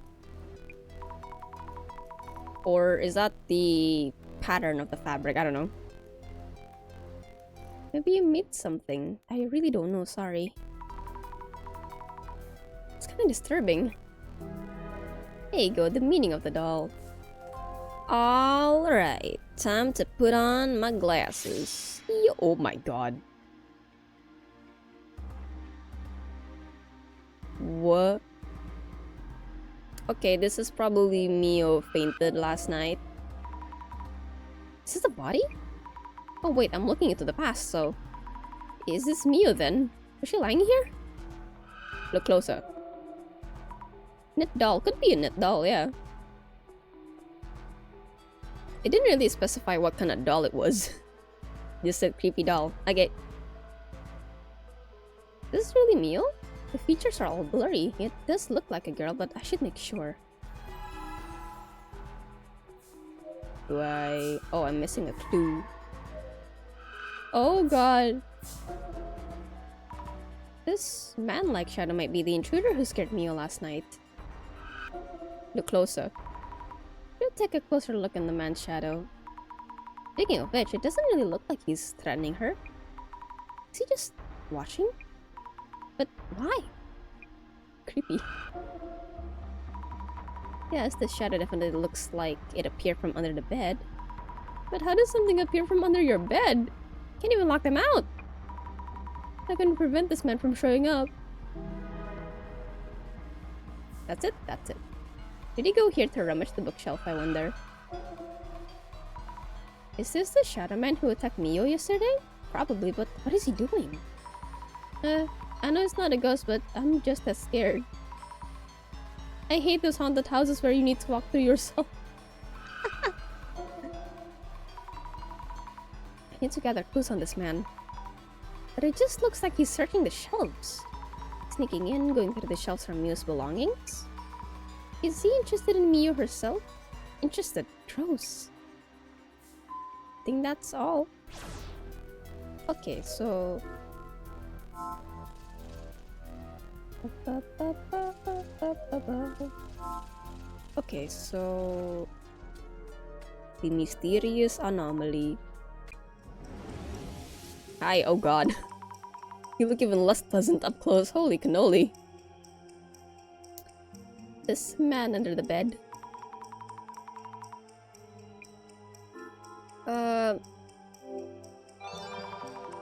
Or is that the pattern of the fabric? I don't know. Maybe you made something. I really don't know, sorry. It's kind of disturbing. There you go, the meaning of the doll. Alright, time to put on my glasses. Oh my god. What? Okay, this is probably Mio fainted last night. Is this a body? Oh wait, I'm looking into the past, so... Is this Mio then? Was she lying here? Look closer. Knit doll. Could be a knit doll, yeah. It didn't really specify what kind of doll it was. Just said creepy doll. Okay. This is really Mio? The features are all blurry. It does look like a girl, but I should make sure. Do I... Oh, I'm missing a clue. Oh god. This man-like shadow might be the intruder who scared Mio last night. Look closer. We'll take a closer look in the man's shadow. Speaking of which, it doesn't really look like he's threatening her. Is he just watching? But why? Creepy. Yes, the shadow definitely looks like it appeared from under the bed. But how does something appear from under your bed? Can't even lock them out. How can we prevent this man from showing up? That's it? That's it. Did he go here to rummage the bookshelf, I wonder? Is this the Shadow Man who attacked Mio yesterday? Probably, but what is he doing? I know it's not a ghost, but I'm just as scared. I hate those haunted houses where you need to walk through yourself. I need to gather clues on this man. But it just looks like he's searching the shelves. Sneaking in, going through the shelves for Mio's belongings. Is he interested in Mio herself? Interested. Gross. I think that's all. Okay, so... Okay, so... The mysterious anomaly. Hi, oh god. You look even less pleasant up close. Holy cannoli. This man under the bed.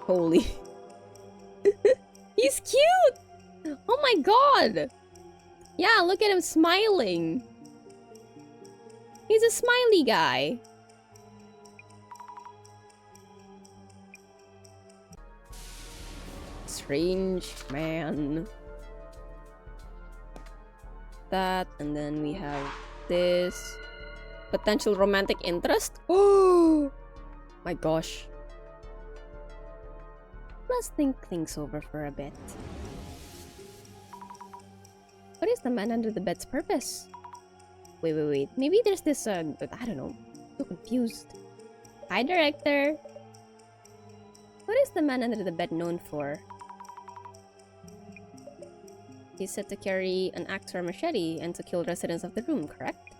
Holy. He's cute! Oh my god! Yeah, look at him smiling. He's a smiley guy. Strange man. That, and then we have this. Potential romantic interest? Oh my gosh. Let's think things over for a bit. What is the man under the bed's purpose? Wait. Maybe there's this, I don't know. I'm so confused. Hi, director. What is the man under the bed known for? He's said to carry an axe or machete and to kill residents of the room, correct?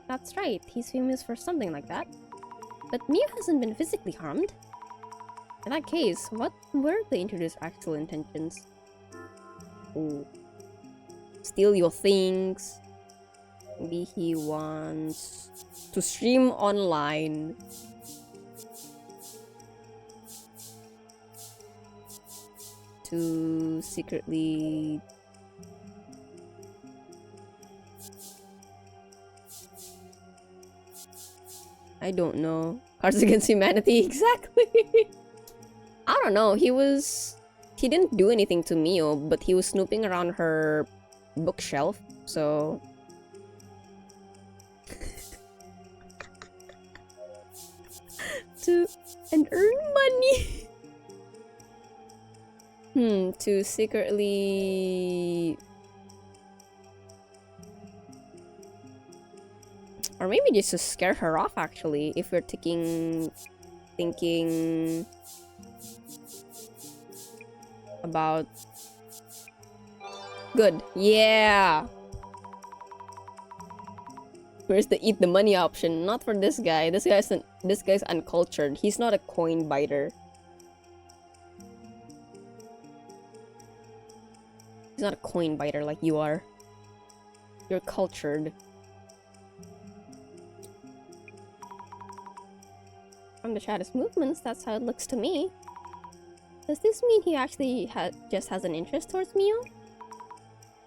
That's right, he's famous for something like that. But Mio hasn't been physically harmed. In that case, what were the intruder's actual intentions? Oh. Steal your things. Maybe he wants to stream online. To secretly... I don't know. Cards Against Humanity, exactly. I don't know, he didn't do anything to Mio, but he was snooping around her bookshelf, so... and earn money! To secretly... Or maybe just to scare her off, actually, if we're thinking about... Good. Yeah! Where's the eat the money option? Not for this guy. This guy's uncultured. He's not a coin biter. He's not a coin biter like you are. You're cultured. From the Shadow's movements, that's how it looks to me. Does this mean he actually just has an interest towards Mio?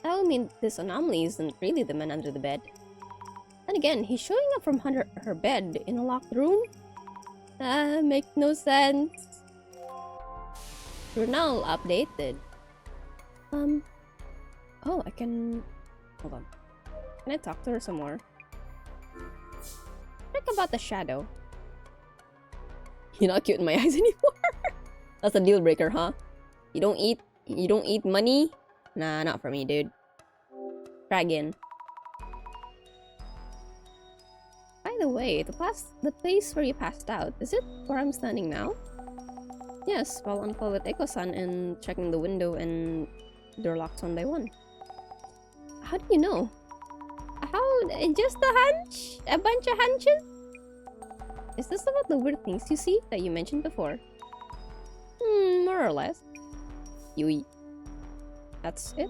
That would mean this anomaly isn't really the man under the bed. And again, he's showing up from under her bed in a locked room? Makes no sense. We're now updated. Oh, I can... Hold on. Can I talk to her some more? Think about the shadow. You're not cute in my eyes anymore. That's a deal breaker, huh? You don't eat money? Nah, not for me, dude. Try again. By the way, the place where you passed out, is it where I'm standing now? Yes, while on call with Eiko-san and checking the window and door locks one by one. How do you know? Just a hunch? A bunch of hunches? Is this about the weird things you see that you mentioned before? More or less. Yui. That's it,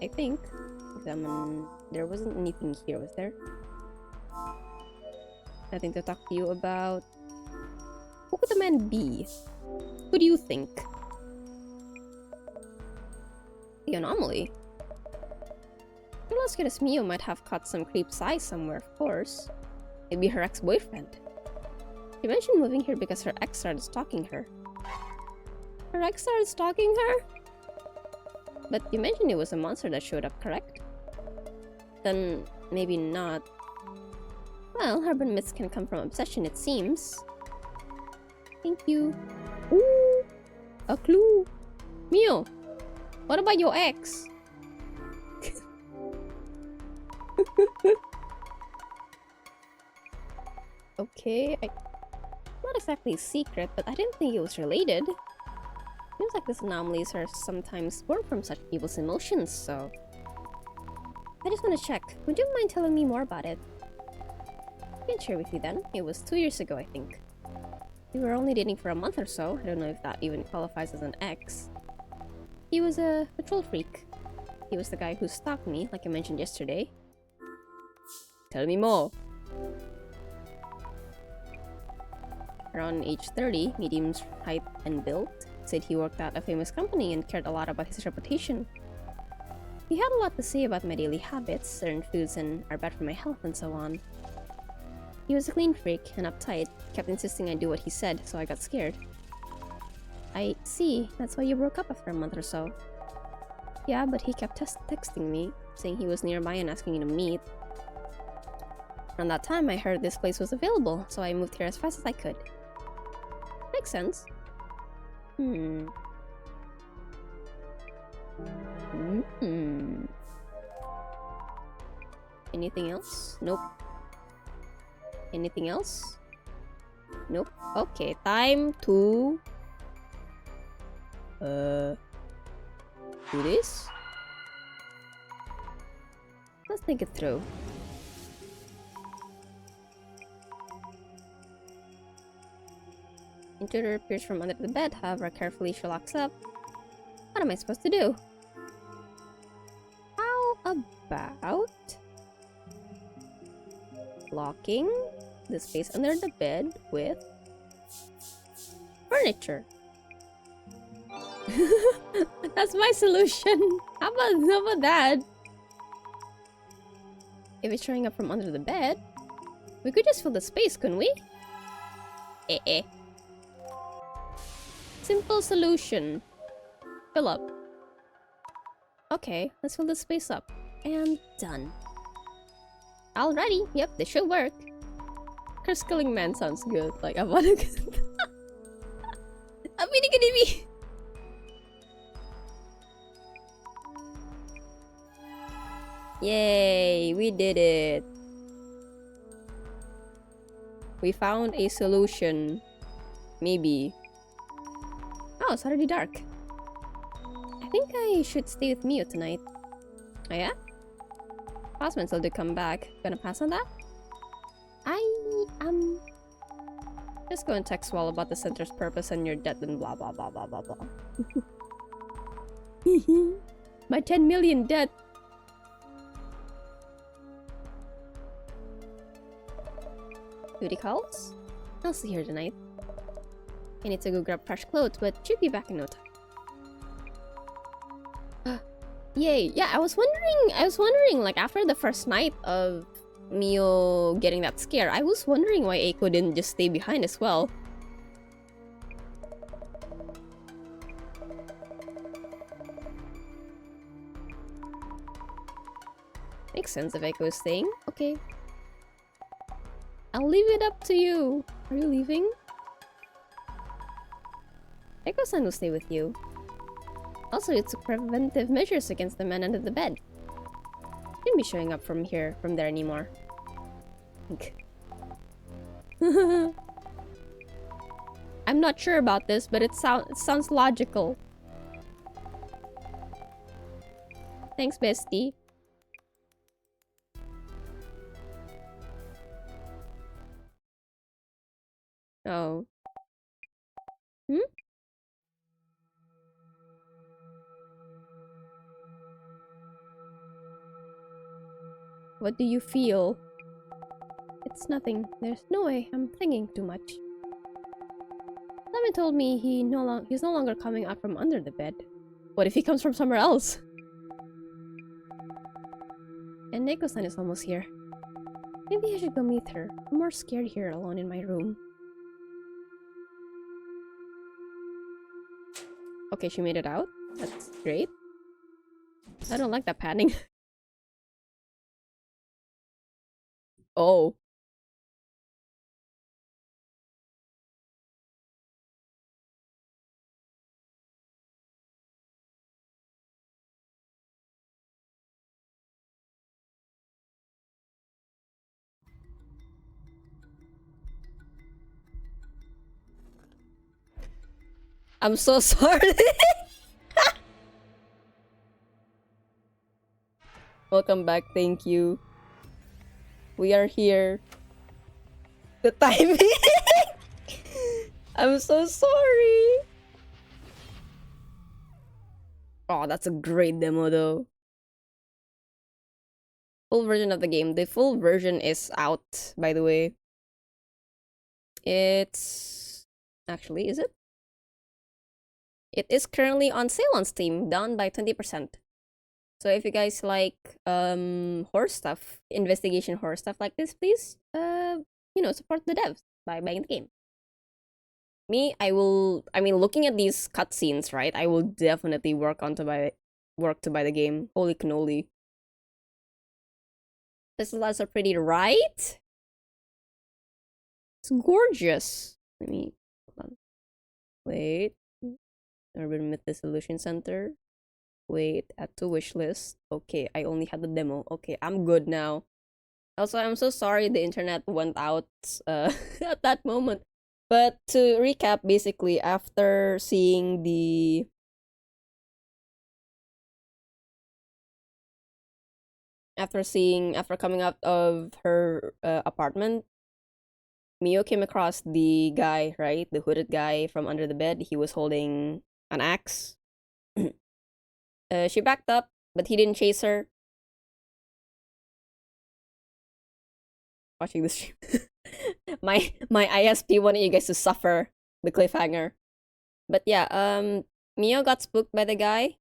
I think. There wasn't anything here, was there? Nothing to talk to you about. Who could the man be? Who do you think? The anomaly. Well, as good as Mio might have caught some creep's eye somewhere, of course. It'd be her ex-boyfriend. She mentioned moving here because her ex started stalking her. Her ex started stalking her? But you mentioned it was a monster that showed up, correct? Then maybe not. Well, urban myths can come from obsession, it seems. Thank you. Ooh, a clue. Mio, what about your ex? Okay, not exactly a secret, but I didn't think it was related. Seems like these anomalies are sometimes born from such people's emotions, so... I just want to check. Would you mind telling me more about it? I can share with you then. It was 2 years ago, I think. We were only dating for a month or so. I don't know if that even qualifies as an ex. He was a control freak. He was the guy who stalked me, like I mentioned yesterday. Tell me more. Around age 30, medium height and build, said he worked at a famous company and cared a lot about his reputation. He had a lot to say about my daily habits, certain foods are bad for my health, and so on. He was a clean freak and uptight, kept insisting I do what he said, so I got scared. I see, that's why you broke up after a month or so. Yeah, but he kept texting me, saying he was nearby and asking me to meet. Around that time, I heard this place was available, so I moved here as fast as I could. Makes sense. Anything else? Nope. Anything else? Nope. Okay, time to... do this? Let's think it through. Intruder appears from under the bed, however carefully she locks up. What am I supposed to do? How about locking the space under the bed with furniture? That's my solution. How about that? If it's showing up from under the bed, we could just fill the space, couldn't we? Simple solution. Fill up. Okay, let's fill the space up. And done. Alrighty, yep, this should work. Curse killing man sounds good. Like, I wanna... I'm gonna be... Yay, we did it. We found a solution. Maybe. Oh, it's already dark. I think I should stay with Mio tonight. Oh yeah? Osman still did come back. Gonna pass on that? I am... Just go and text Wall about the center's purpose and your debt and blah blah blah blah blah blah. My 10 million debt! Duty calls? I'll stay here tonight. I need to go grab fresh clothes, but should be back in no time. Yay! Yeah, I was wondering, like, after the first night of Mio getting that scare, I was wondering why Eiko didn't just stay behind as well. Makes sense if Eiko is staying. Okay. I'll leave it up to you. Are you leaving? Eiko-san will stay with you. Also, it took preventive measures against the man under the bed. Shouldn't be showing up from there anymore. I'm not sure about this, but it sounds logical. Thanks, bestie. Oh. Hmm? What do you feel? It's nothing. There's no way. I'm thinking too much. Simon told me he's no longer coming out from under the bed. What if he comes from somewhere else? And Neko-san is almost here. Maybe I should go meet her. I'm more scared here alone in my room. Okay, she made it out. That's great. I don't like that panning. Oh. I'm so sorry. Welcome back, thank you. We are here. The timing. I'm so sorry. Oh, that's a great demo though. Full version of the game. The full version is out, by the way. It's... Actually, is it? It is currently on sale on Steam, down by 20%. So if you guys like horror stuff, investigation horror stuff like this, please you know, support the devs by buying the game. Me, I mean, looking at these cutscenes, right? I will definitely work to buy the game. Holy cannoli. Pixel arts are pretty, right? It's gorgeous. Let me hold on. Wait. Urban Myth Dissolution Center. Wait, add to wishlist. Okay, I only had the demo. Okay, I'm good now. Also, I'm so sorry the internet went out at that moment. But to recap, basically, after seeing the... After coming out of her apartment, Mio came across the guy, right? The hooded guy from under the bed. He was holding an axe. She backed up, but he didn't chase her. Watching the stream. my ISP wanted you guys to suffer the cliffhanger. But yeah, Mio got spooked by the guy.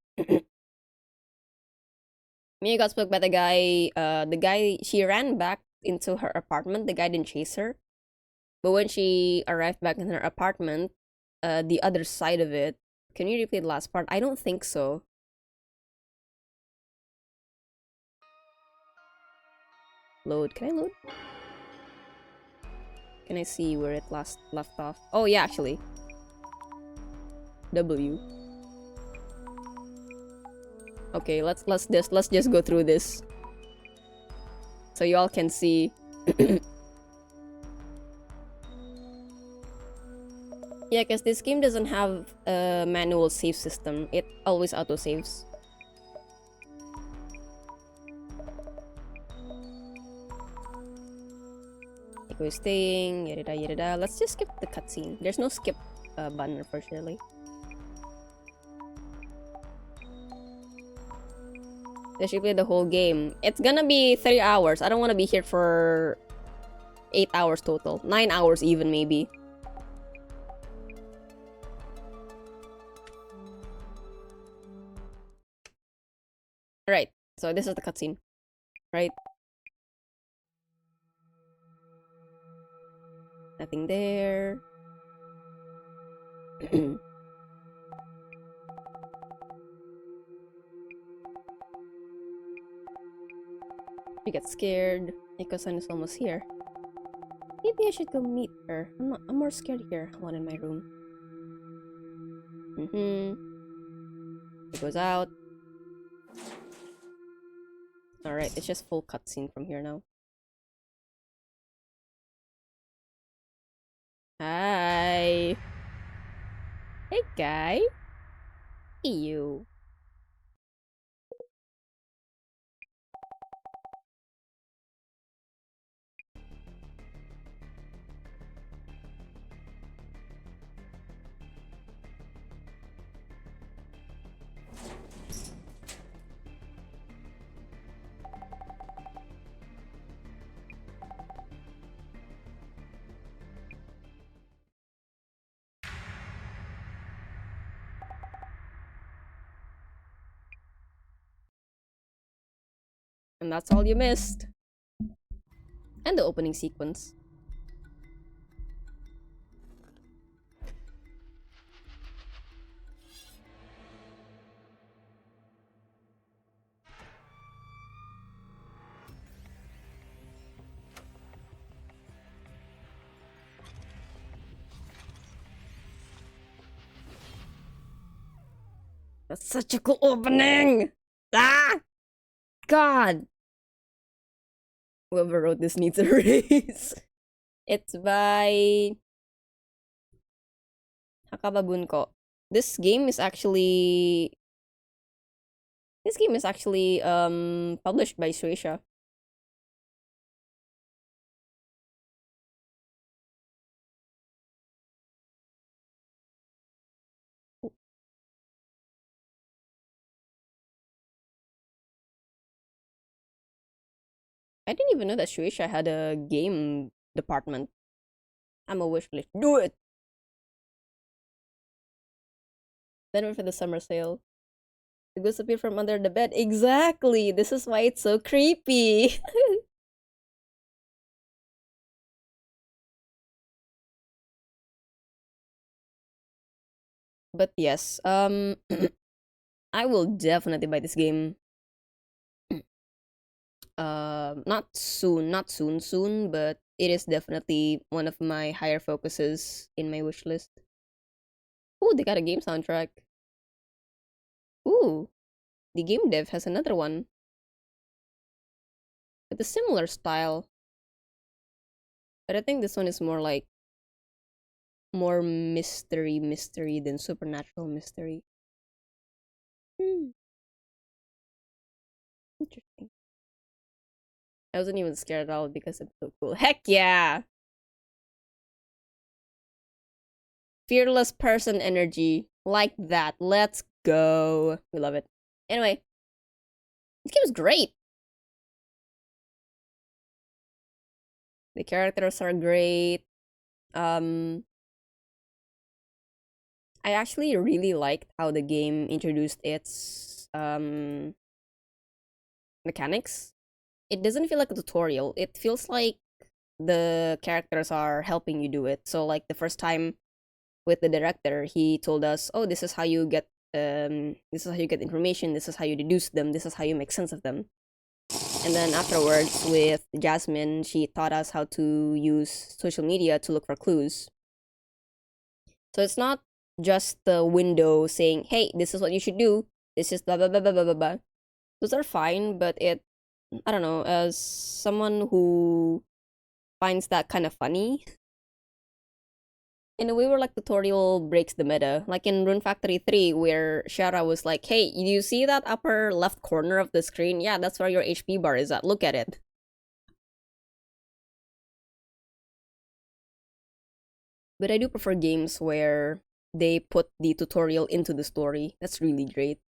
Mia got spooked by the guy, she ran back into her apartment. The guy didn't chase her. But when she arrived back in her apartment, the other side of it, can you replay the last part? I don't think so. Load, can I load? Can I see where it last left off? Oh yeah, actually. W. Okay, let's just go through this. So you all can see. Yeah, because this game doesn't have a manual save system. It always auto-saves. We're staying, yada yada. Let's just skip the cutscene. There's no skip button, unfortunately. They should play the whole game. It's gonna be 3 hours. I don't want to be here for 8 hours total. 9 hours even, maybe. Alright, so this is the cutscene. Right? Nothing there. She gets scared. Iko-san is almost here. Maybe I should go meet her. I'm more scared here, alone in my room. It goes out. Alright, it's just full cutscene from here now. Hi. Hey, guy. You. And that's all you missed. And the opening sequence. That's such a cool opening! Ah! God! Whoever wrote this needs a raise. It's by Hakababunko. This game is actually published by Shueisha. I didn't even know that Shueisha had a game department. I'm a wishlist. Do it! Then wait for the summer sale. The ghosts appear from under the bed. Exactly! This is why it's so creepy. But yes, I will definitely buy this game. Not soon, but it is definitely one of my higher focuses in my wish list. Ooh, they got a game soundtrack. Ooh, the game dev has another one with a similar style. But I think this one is more like more mystery than supernatural mystery. Interesting. I wasn't even scared at all because it's so cool. Heck yeah! Fearless person energy. Like that. Let's go. We love it. Anyway, this game is great. The characters are great. I actually really liked how the game introduced its mechanics. It doesn't feel like a tutorial. It feels like the characters are helping you do it. So like the first time with the director, he told us, "Oh, this is how you get information, this is how you deduce them, this is how you make sense of them." And then afterwards with Jasmine, she taught us how to use social media to look for clues. So it's not just the window saying, "Hey, this is what you should do. This is blah blah blah blah blah blah blah." Those are fine, but I don't know, as someone who finds that kind of funny, in a way where like tutorial breaks the meta. Like in Rune Factory 3, where Shara was like, "Hey, do you see that upper left corner of the screen? Yeah, that's where your HP bar is at. Look at it." But I do prefer games where they put the tutorial into the story. That's really great.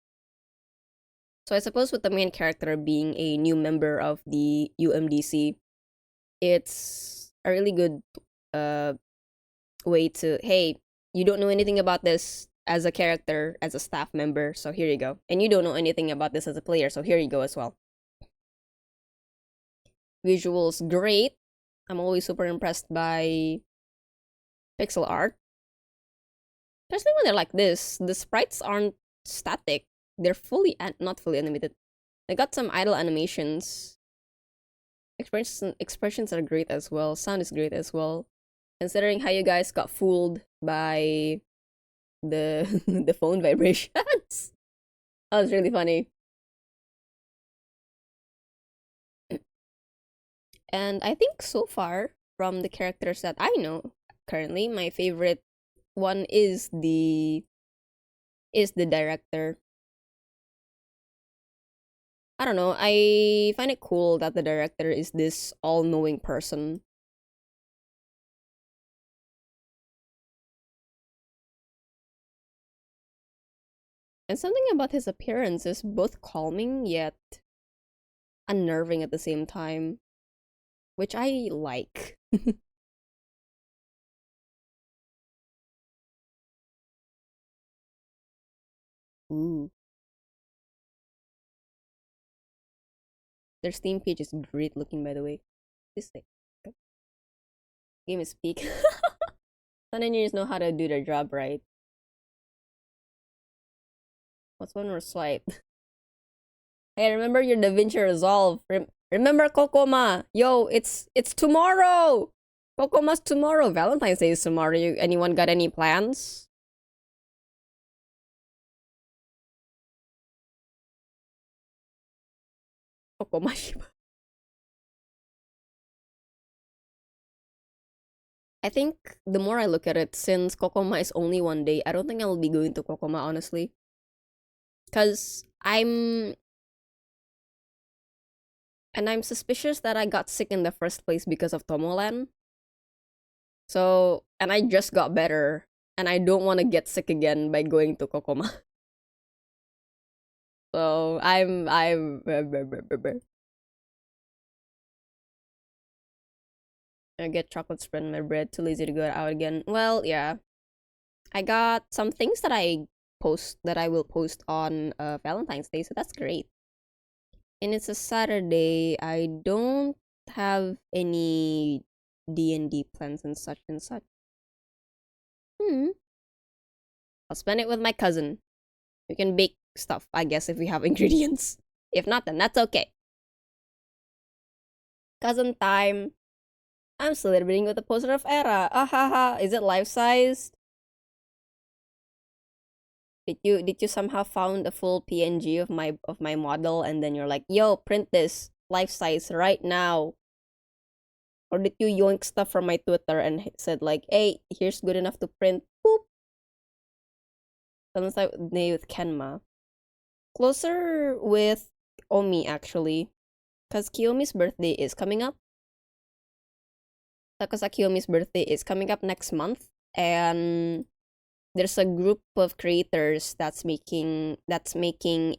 So I suppose with the main character being a new member of the UMDC, it's a really good uh way to, hey, you don't know anything about this as a character, as a staff member, so here you go. And you don't know anything about this as a player, so here you go as well. Visuals, great. I'm always super impressed by pixel art. Especially when they're like this. The sprites aren't static. They're not fully animated. I got some idle animations. Expressions are great as well. Sound is great as well. Considering how you guys got fooled by the the phone vibrations. That was really funny. And I think so far, from the characters that I know currently, my favorite one is the director. I don't know, I find it cool that the director is this all-knowing person. And something about his appearance is both calming yet unnerving at the same time, which I like. Ooh. Their Steam page is great looking, by the way. This thing. Game is peak. Some engineers know how to do their job right. What's one more swipe? Hey, remember your DaVinci Resolve. Remember Kokoma. Yo, it's tomorrow. Kokoma's tomorrow. Valentine's Day is tomorrow. Anyone got any plans? Kokoma Shiba. I think the more I look at it, since Kokoma is only one day, I don't think I'll be going to Kokoma, honestly. Because I'm suspicious that I got sick in the first place because of Tomolan. So, and I just got better, and I don't want to get sick again by going to Kokoma. So, I'm I get chocolate spread in my bread, too lazy to go out again. Well, yeah. I got some things that I will post on Valentine's Day, so that's great. And it's a Saturday. I don't have any D&D plans and such and such. I'll spend it with my cousin. We can bake stuff, I guess, if we have ingredients. If not, then that's okay. Cousin time. I'm celebrating with a poster of Era. Ahaha. Is it life-sized? Did you somehow found a full PNG of my model and then you're like, yo, print this life-size right now? Or did you yoink stuff from my Twitter and said like, hey, here's good enough to print? Boop. Sounds like with Kenma. Closer with Omi, actually. Because Kiyomi's birthday is coming up. Because Kiyomi's birthday is coming up next month. And there's a group of creators that's making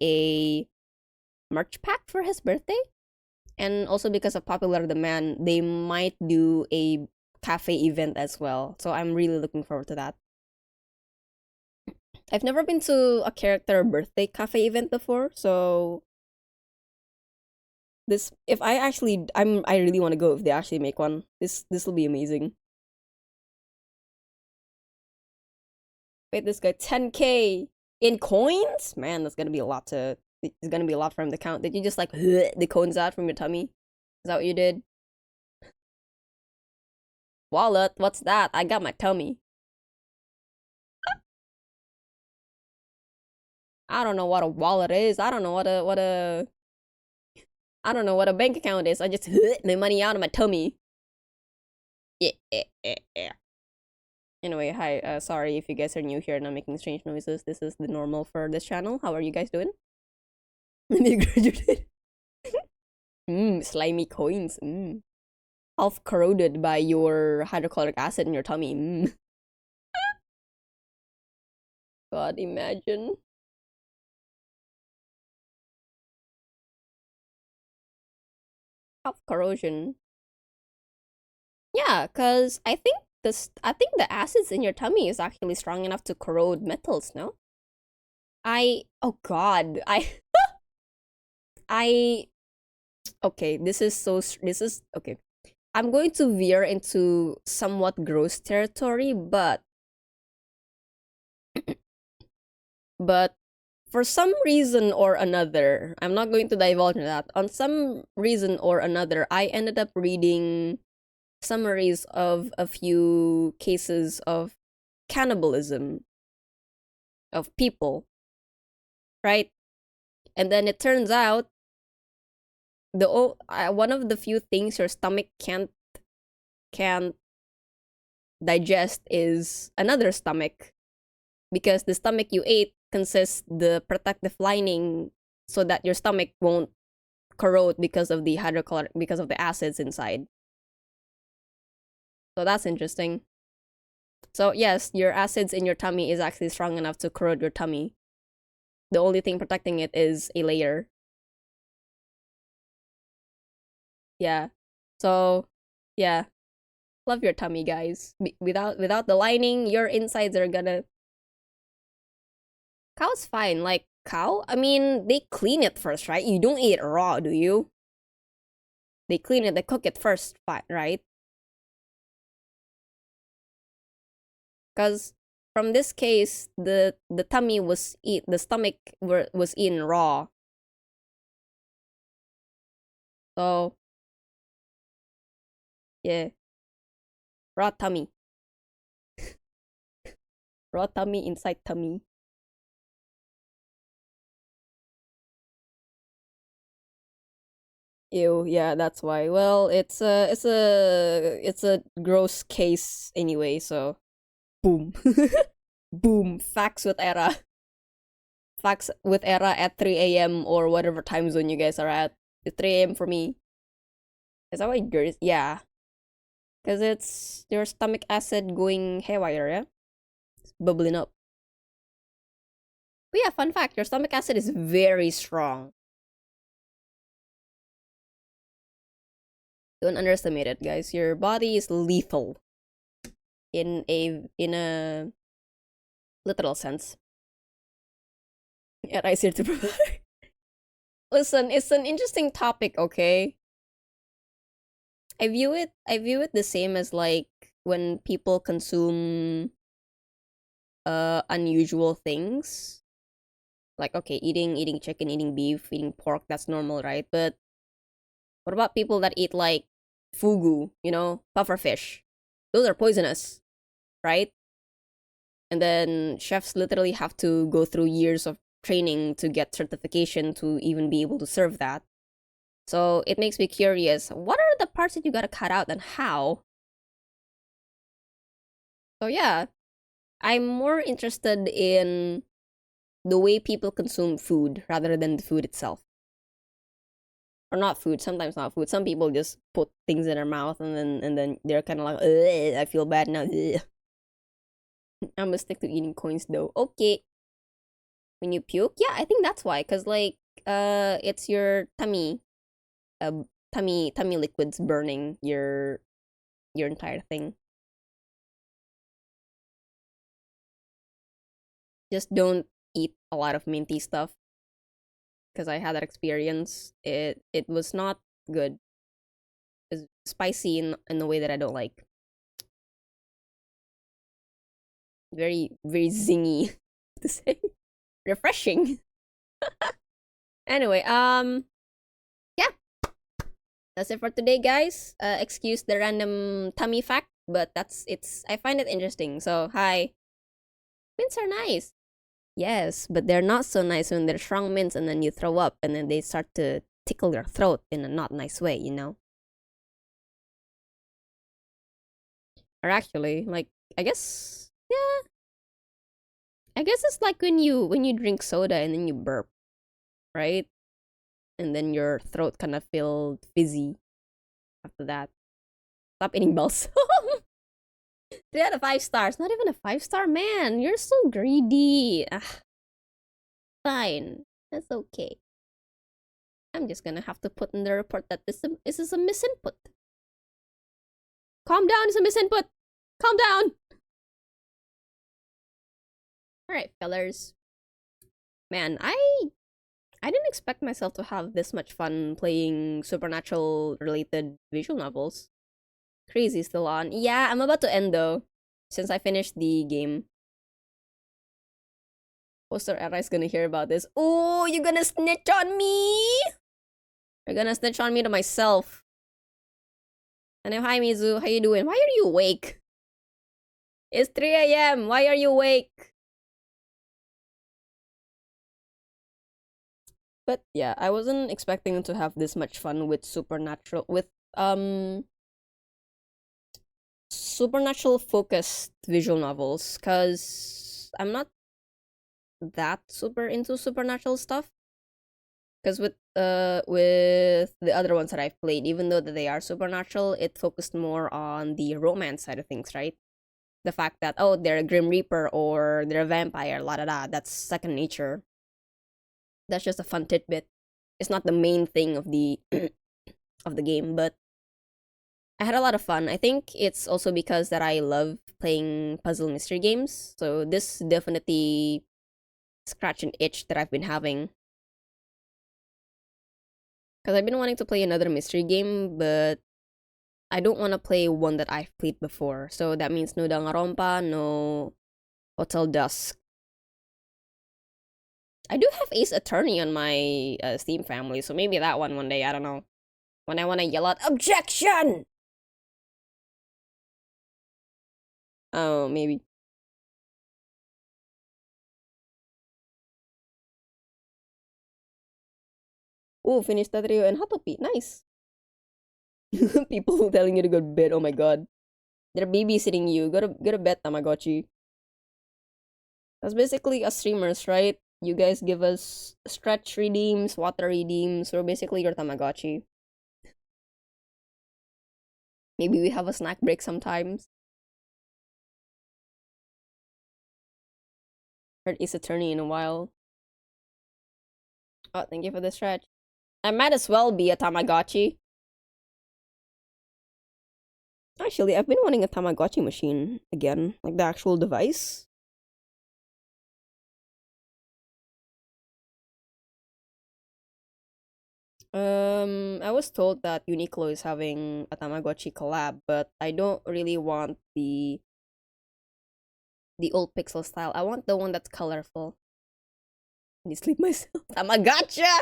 a merch pack for his birthday. And also because of popular demand, they might do a cafe event as well. So I'm really looking forward to that. I've never been to a character birthday cafe event before, so I really want to go if they actually make one. This will be amazing. Wait, this guy 10k in coins? Man, that's gonna be a lot it's gonna be a lot for him to count. Did you just like the coins out from your tummy? Is that what you did? Wallet, what's that? I got my tummy. I don't know what a wallet is. I don't know what a bank account is. I just my money out of my tummy. Yeah. Anyway, hi. Sorry if you guys are new here and I'm making strange noises. This is the normal for this channel. How are you guys doing? You graduated. Slimy coins. Half corroded by your hydrochloric acid in your tummy. God, imagine. Half corrosion. Yeah, cause I think the acids in your tummy is actually strong enough to corrode metals. No. Oh God, okay. This is okay. I'm going to veer into somewhat gross territory, but for some reason or another, I'm not going to divulge that. On some reason or another, I ended up reading summaries of a few cases of cannibalism of people, right? And then it turns out one of the few things your stomach can't digest is another stomach, because the stomach you ate consists the protective lining so that your stomach won't corrode because of the acids inside. So that's interesting. So yes, your acids in your tummy is actually strong enough to corrode your tummy. The only thing protecting it is a layer. Yeah. So, yeah. Love your tummy, guys. Without the lining, your insides are gonna... Cow's fine. Like, cow? I mean, they clean it first, right? You don't eat it raw, do you? They clean it, they cook it first, right? Because from this case, the tummy was the stomach was eaten raw. So yeah, raw tummy, raw tummy inside tummy. Ew, yeah, that's why. Well, it's a gross case anyway, so boom. Boom. Facts with Era. Facts with Era at 3 a.m. or whatever time zone you guys are at. It's 3 a.m. for me. Is that why girls? Yeah. Because it's your stomach acid going haywire, yeah? It's bubbling up. But yeah, fun fact, your stomach acid is very strong. Don't underestimate it, guys. Your body is lethal in a literal sense. Yeah, rice here to provide. Listen, it's an interesting topic, okay? I view it the same as like when people consume unusual things. Like okay, eating chicken, eating beef, eating pork, that's normal, right? But what about people that eat like fugu, puffer fish? Those are poisonous, right? And then chefs literally have to go through years of training to get certification to even be able to serve that. So it makes me curious, what are the parts that you gotta cut out and how? So yeah, I'm more interested in the way people consume food rather than the food itself. Or not food, sometimes not food. Some people just put things in their mouth and then they're kind of like, ugh, I feel bad now. Ugh. I'm gonna stick to eating coins though. Okay. When you puke, yeah, I think that's why. Cause like, it's your tummy liquids burning your entire thing. Just don't eat a lot of minty stuff. Cause I had that experience. It was not good. It's spicy in a way that I don't like. Very very zingy to say. Refreshing. Anyway, yeah, that's it for today, guys. Excuse the random tummy fact, but I find it interesting. So hi, mints are nice. Yes, but they're not so nice when they're strong mints and then you throw up and then they start to tickle your throat in a not nice way. Or actually, like I guess, yeah, I guess it's like when you drink soda and then you burp, right? And then your throat kind of feel fizzy after that. Stop eating balls. 3 out of 5 stars. Not even a 5 star, man. You're so greedy. Fine. That's okay. I'm just gonna have to put in the report that this is a misinput. Calm down, it's a misinput. Calm down. Alright, fellers. Man, I didn't expect myself to have this much fun playing supernatural related visual novels. Crazy still on. Yeah, I'm about to end though, since I finished the game. Poster Era is gonna hear about this. Oh, you're gonna snitch on me? You're gonna snitch on me to myself. And hi Mizu, how you doing? Why are you awake? It's 3 a.m. Why are you awake? But yeah, I wasn't expecting to have this much fun with supernatural focused visual novels, cause I'm not that super into supernatural stuff. Cause with the other ones that I've played, even though that they are supernatural, it focused more on the romance side of things, right? The fact that oh they're a grim reaper or they're a vampire, la da da, that's second nature. That's just a fun tidbit. It's not the main thing of the of the game, but I had a lot of fun. I think it's also because that I love playing puzzle mystery games. So this definitely scratch an itch that I've been having. Because I've been wanting to play another mystery game, but I don't want to play one that I've played before. So that means no Danganronpa, no Hotel Dusk. I do have Ace Attorney on my Steam family, so maybe that one day, I don't know. When I want to yell out, OBJECTION! Oh, maybe. Oh, finished Tatrio and Hatopi. Nice. People telling you to go to bed. Oh my god. They're babysitting you. Go to bed, Tamagotchi. That's basically us streamers, right? You guys give us stretch redeems, water redeems. We're basically your Tamagotchi. Maybe we have a snack break sometimes. Heard Ace Attorney in a while. Oh, thank you for the stretch. I might as well be a Tamagotchi. Actually, I've been wanting a Tamagotchi machine again. Like the actual device. I was told that Uniqlo is having a Tamagotchi collab, but I don't really want the old pixel style. I want the one that's colorful. I need to sleep myself. Tamagotcha!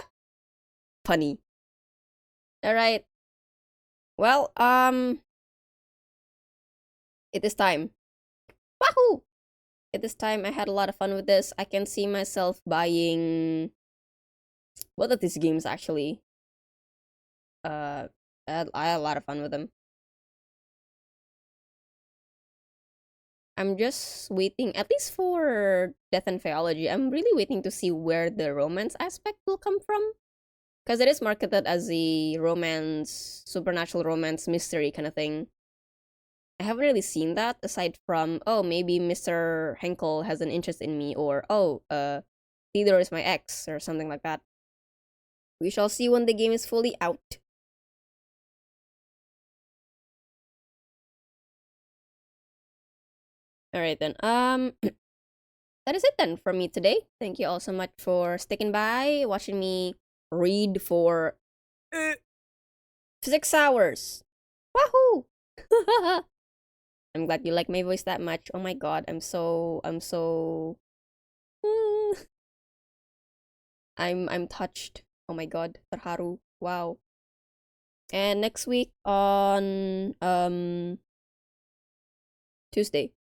Funny. Alright. Well, it is time. Wahoo! It is time. I had a lot of fun with this. I can see myself buying both of these games actually. I had a lot of fun with them. I'm just waiting, at least for Death and Faeology, I'm really waiting to see where the romance aspect will come from. Because it is marketed as a romance, supernatural romance mystery kind of thing. I haven't really seen that aside from, oh, maybe Mr. Henkel has an interest in me, or, oh, Theodore is my ex, or something like that. We shall see when the game is fully out. Alright then, that is it then from me today. Thank you all so much for sticking by, watching me read for 6 hours. Wahoo! I'm glad you like my voice that much. Oh my god, I'm so I'm touched. Oh my god, Tarharu. Wow. And next week on Tuesday.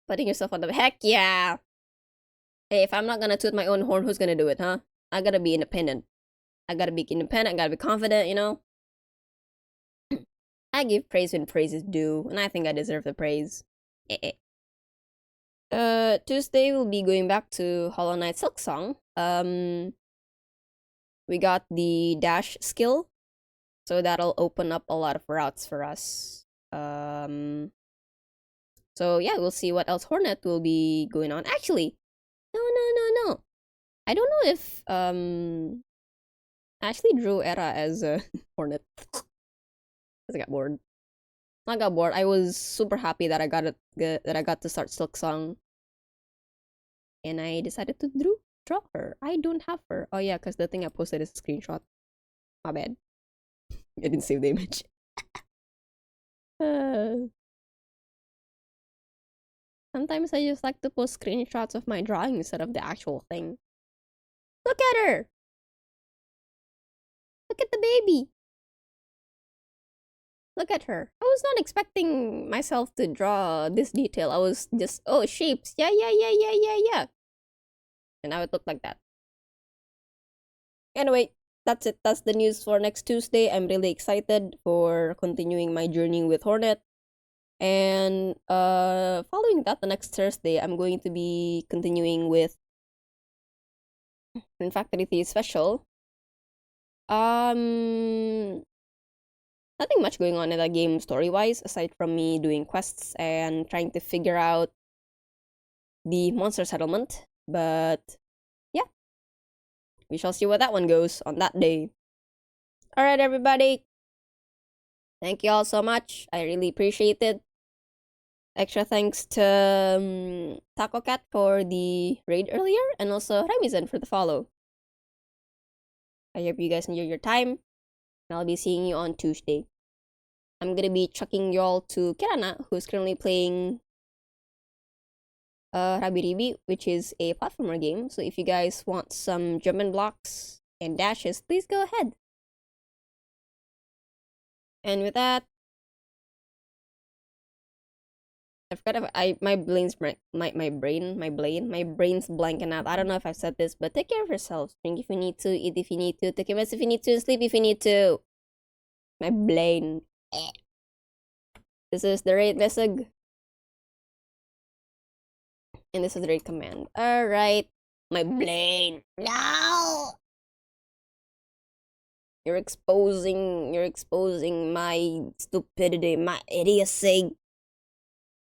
Putting yourself on the heck yeah. Hey, if I'm not gonna toot my own horn, who's gonna do it, huh? I gotta be independent. I gotta be confident, you know? I give praise when praise is due, and I think I deserve the praise. Tuesday we'll be going back to Hollow Knight Silksong. We got the dash skill, so that'll open up a lot of routes for us. So yeah, we'll see what else Hornet will be going on. Actually, no. I don't know if I actually drew Era as a Hornet. Because I got bored. I got bored. I was super happy that I got to start Silksong, and I decided to draw her. I don't have her. Oh yeah, because the thing I posted is a screenshot. My bad. I didn't save the image. Sometimes I just like to post screenshots of my drawing instead of the actual thing. Look at her! Look at the baby! Look at her. I was not expecting myself to draw this detail. I was just, oh, shapes. Yeah. And now it looked like that. Anyway, that's it. That's the news for next Tuesday. I'm really excited for continuing my journey with Hornet. And following that, the next Thursday, I'm going to be continuing with Factory Thieves Special. Nothing much going on in that game story-wise, aside from me doing quests and trying to figure out the monster settlement. But yeah, we shall see where that one goes on that day. Alright, everybody. Thank you all so much. I really appreciate it. Extra thanks to Taco Cat for the raid earlier, and also Remizen for the follow. I hope you guys enjoy your time. And I'll be seeing you on Tuesday. I'm gonna be chucking y'all to Kirana, who's currently playing Rabi Ribi, which is a platformer game. So if you guys want some German blocks and dashes, please go ahead. And with that, I forgot if my brain's blanking out. I don't know if I've said this, but take care of yourselves. Drink if you need to, eat if you need to, take a rest if you need to, and sleep if you need to. My brain. This is the raid message. And this is the raid command. Alright. My brain. No! You're exposing my stupidity, my idiocy.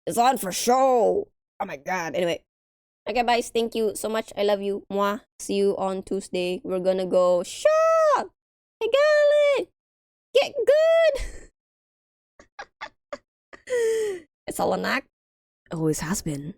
It's on for show. Oh my god. Anyway. Okay, guys. Thank you so much. I love you. Mwah. See you on Tuesday. We're gonna go shop. I got it. Get good. It's all an act. Always has been.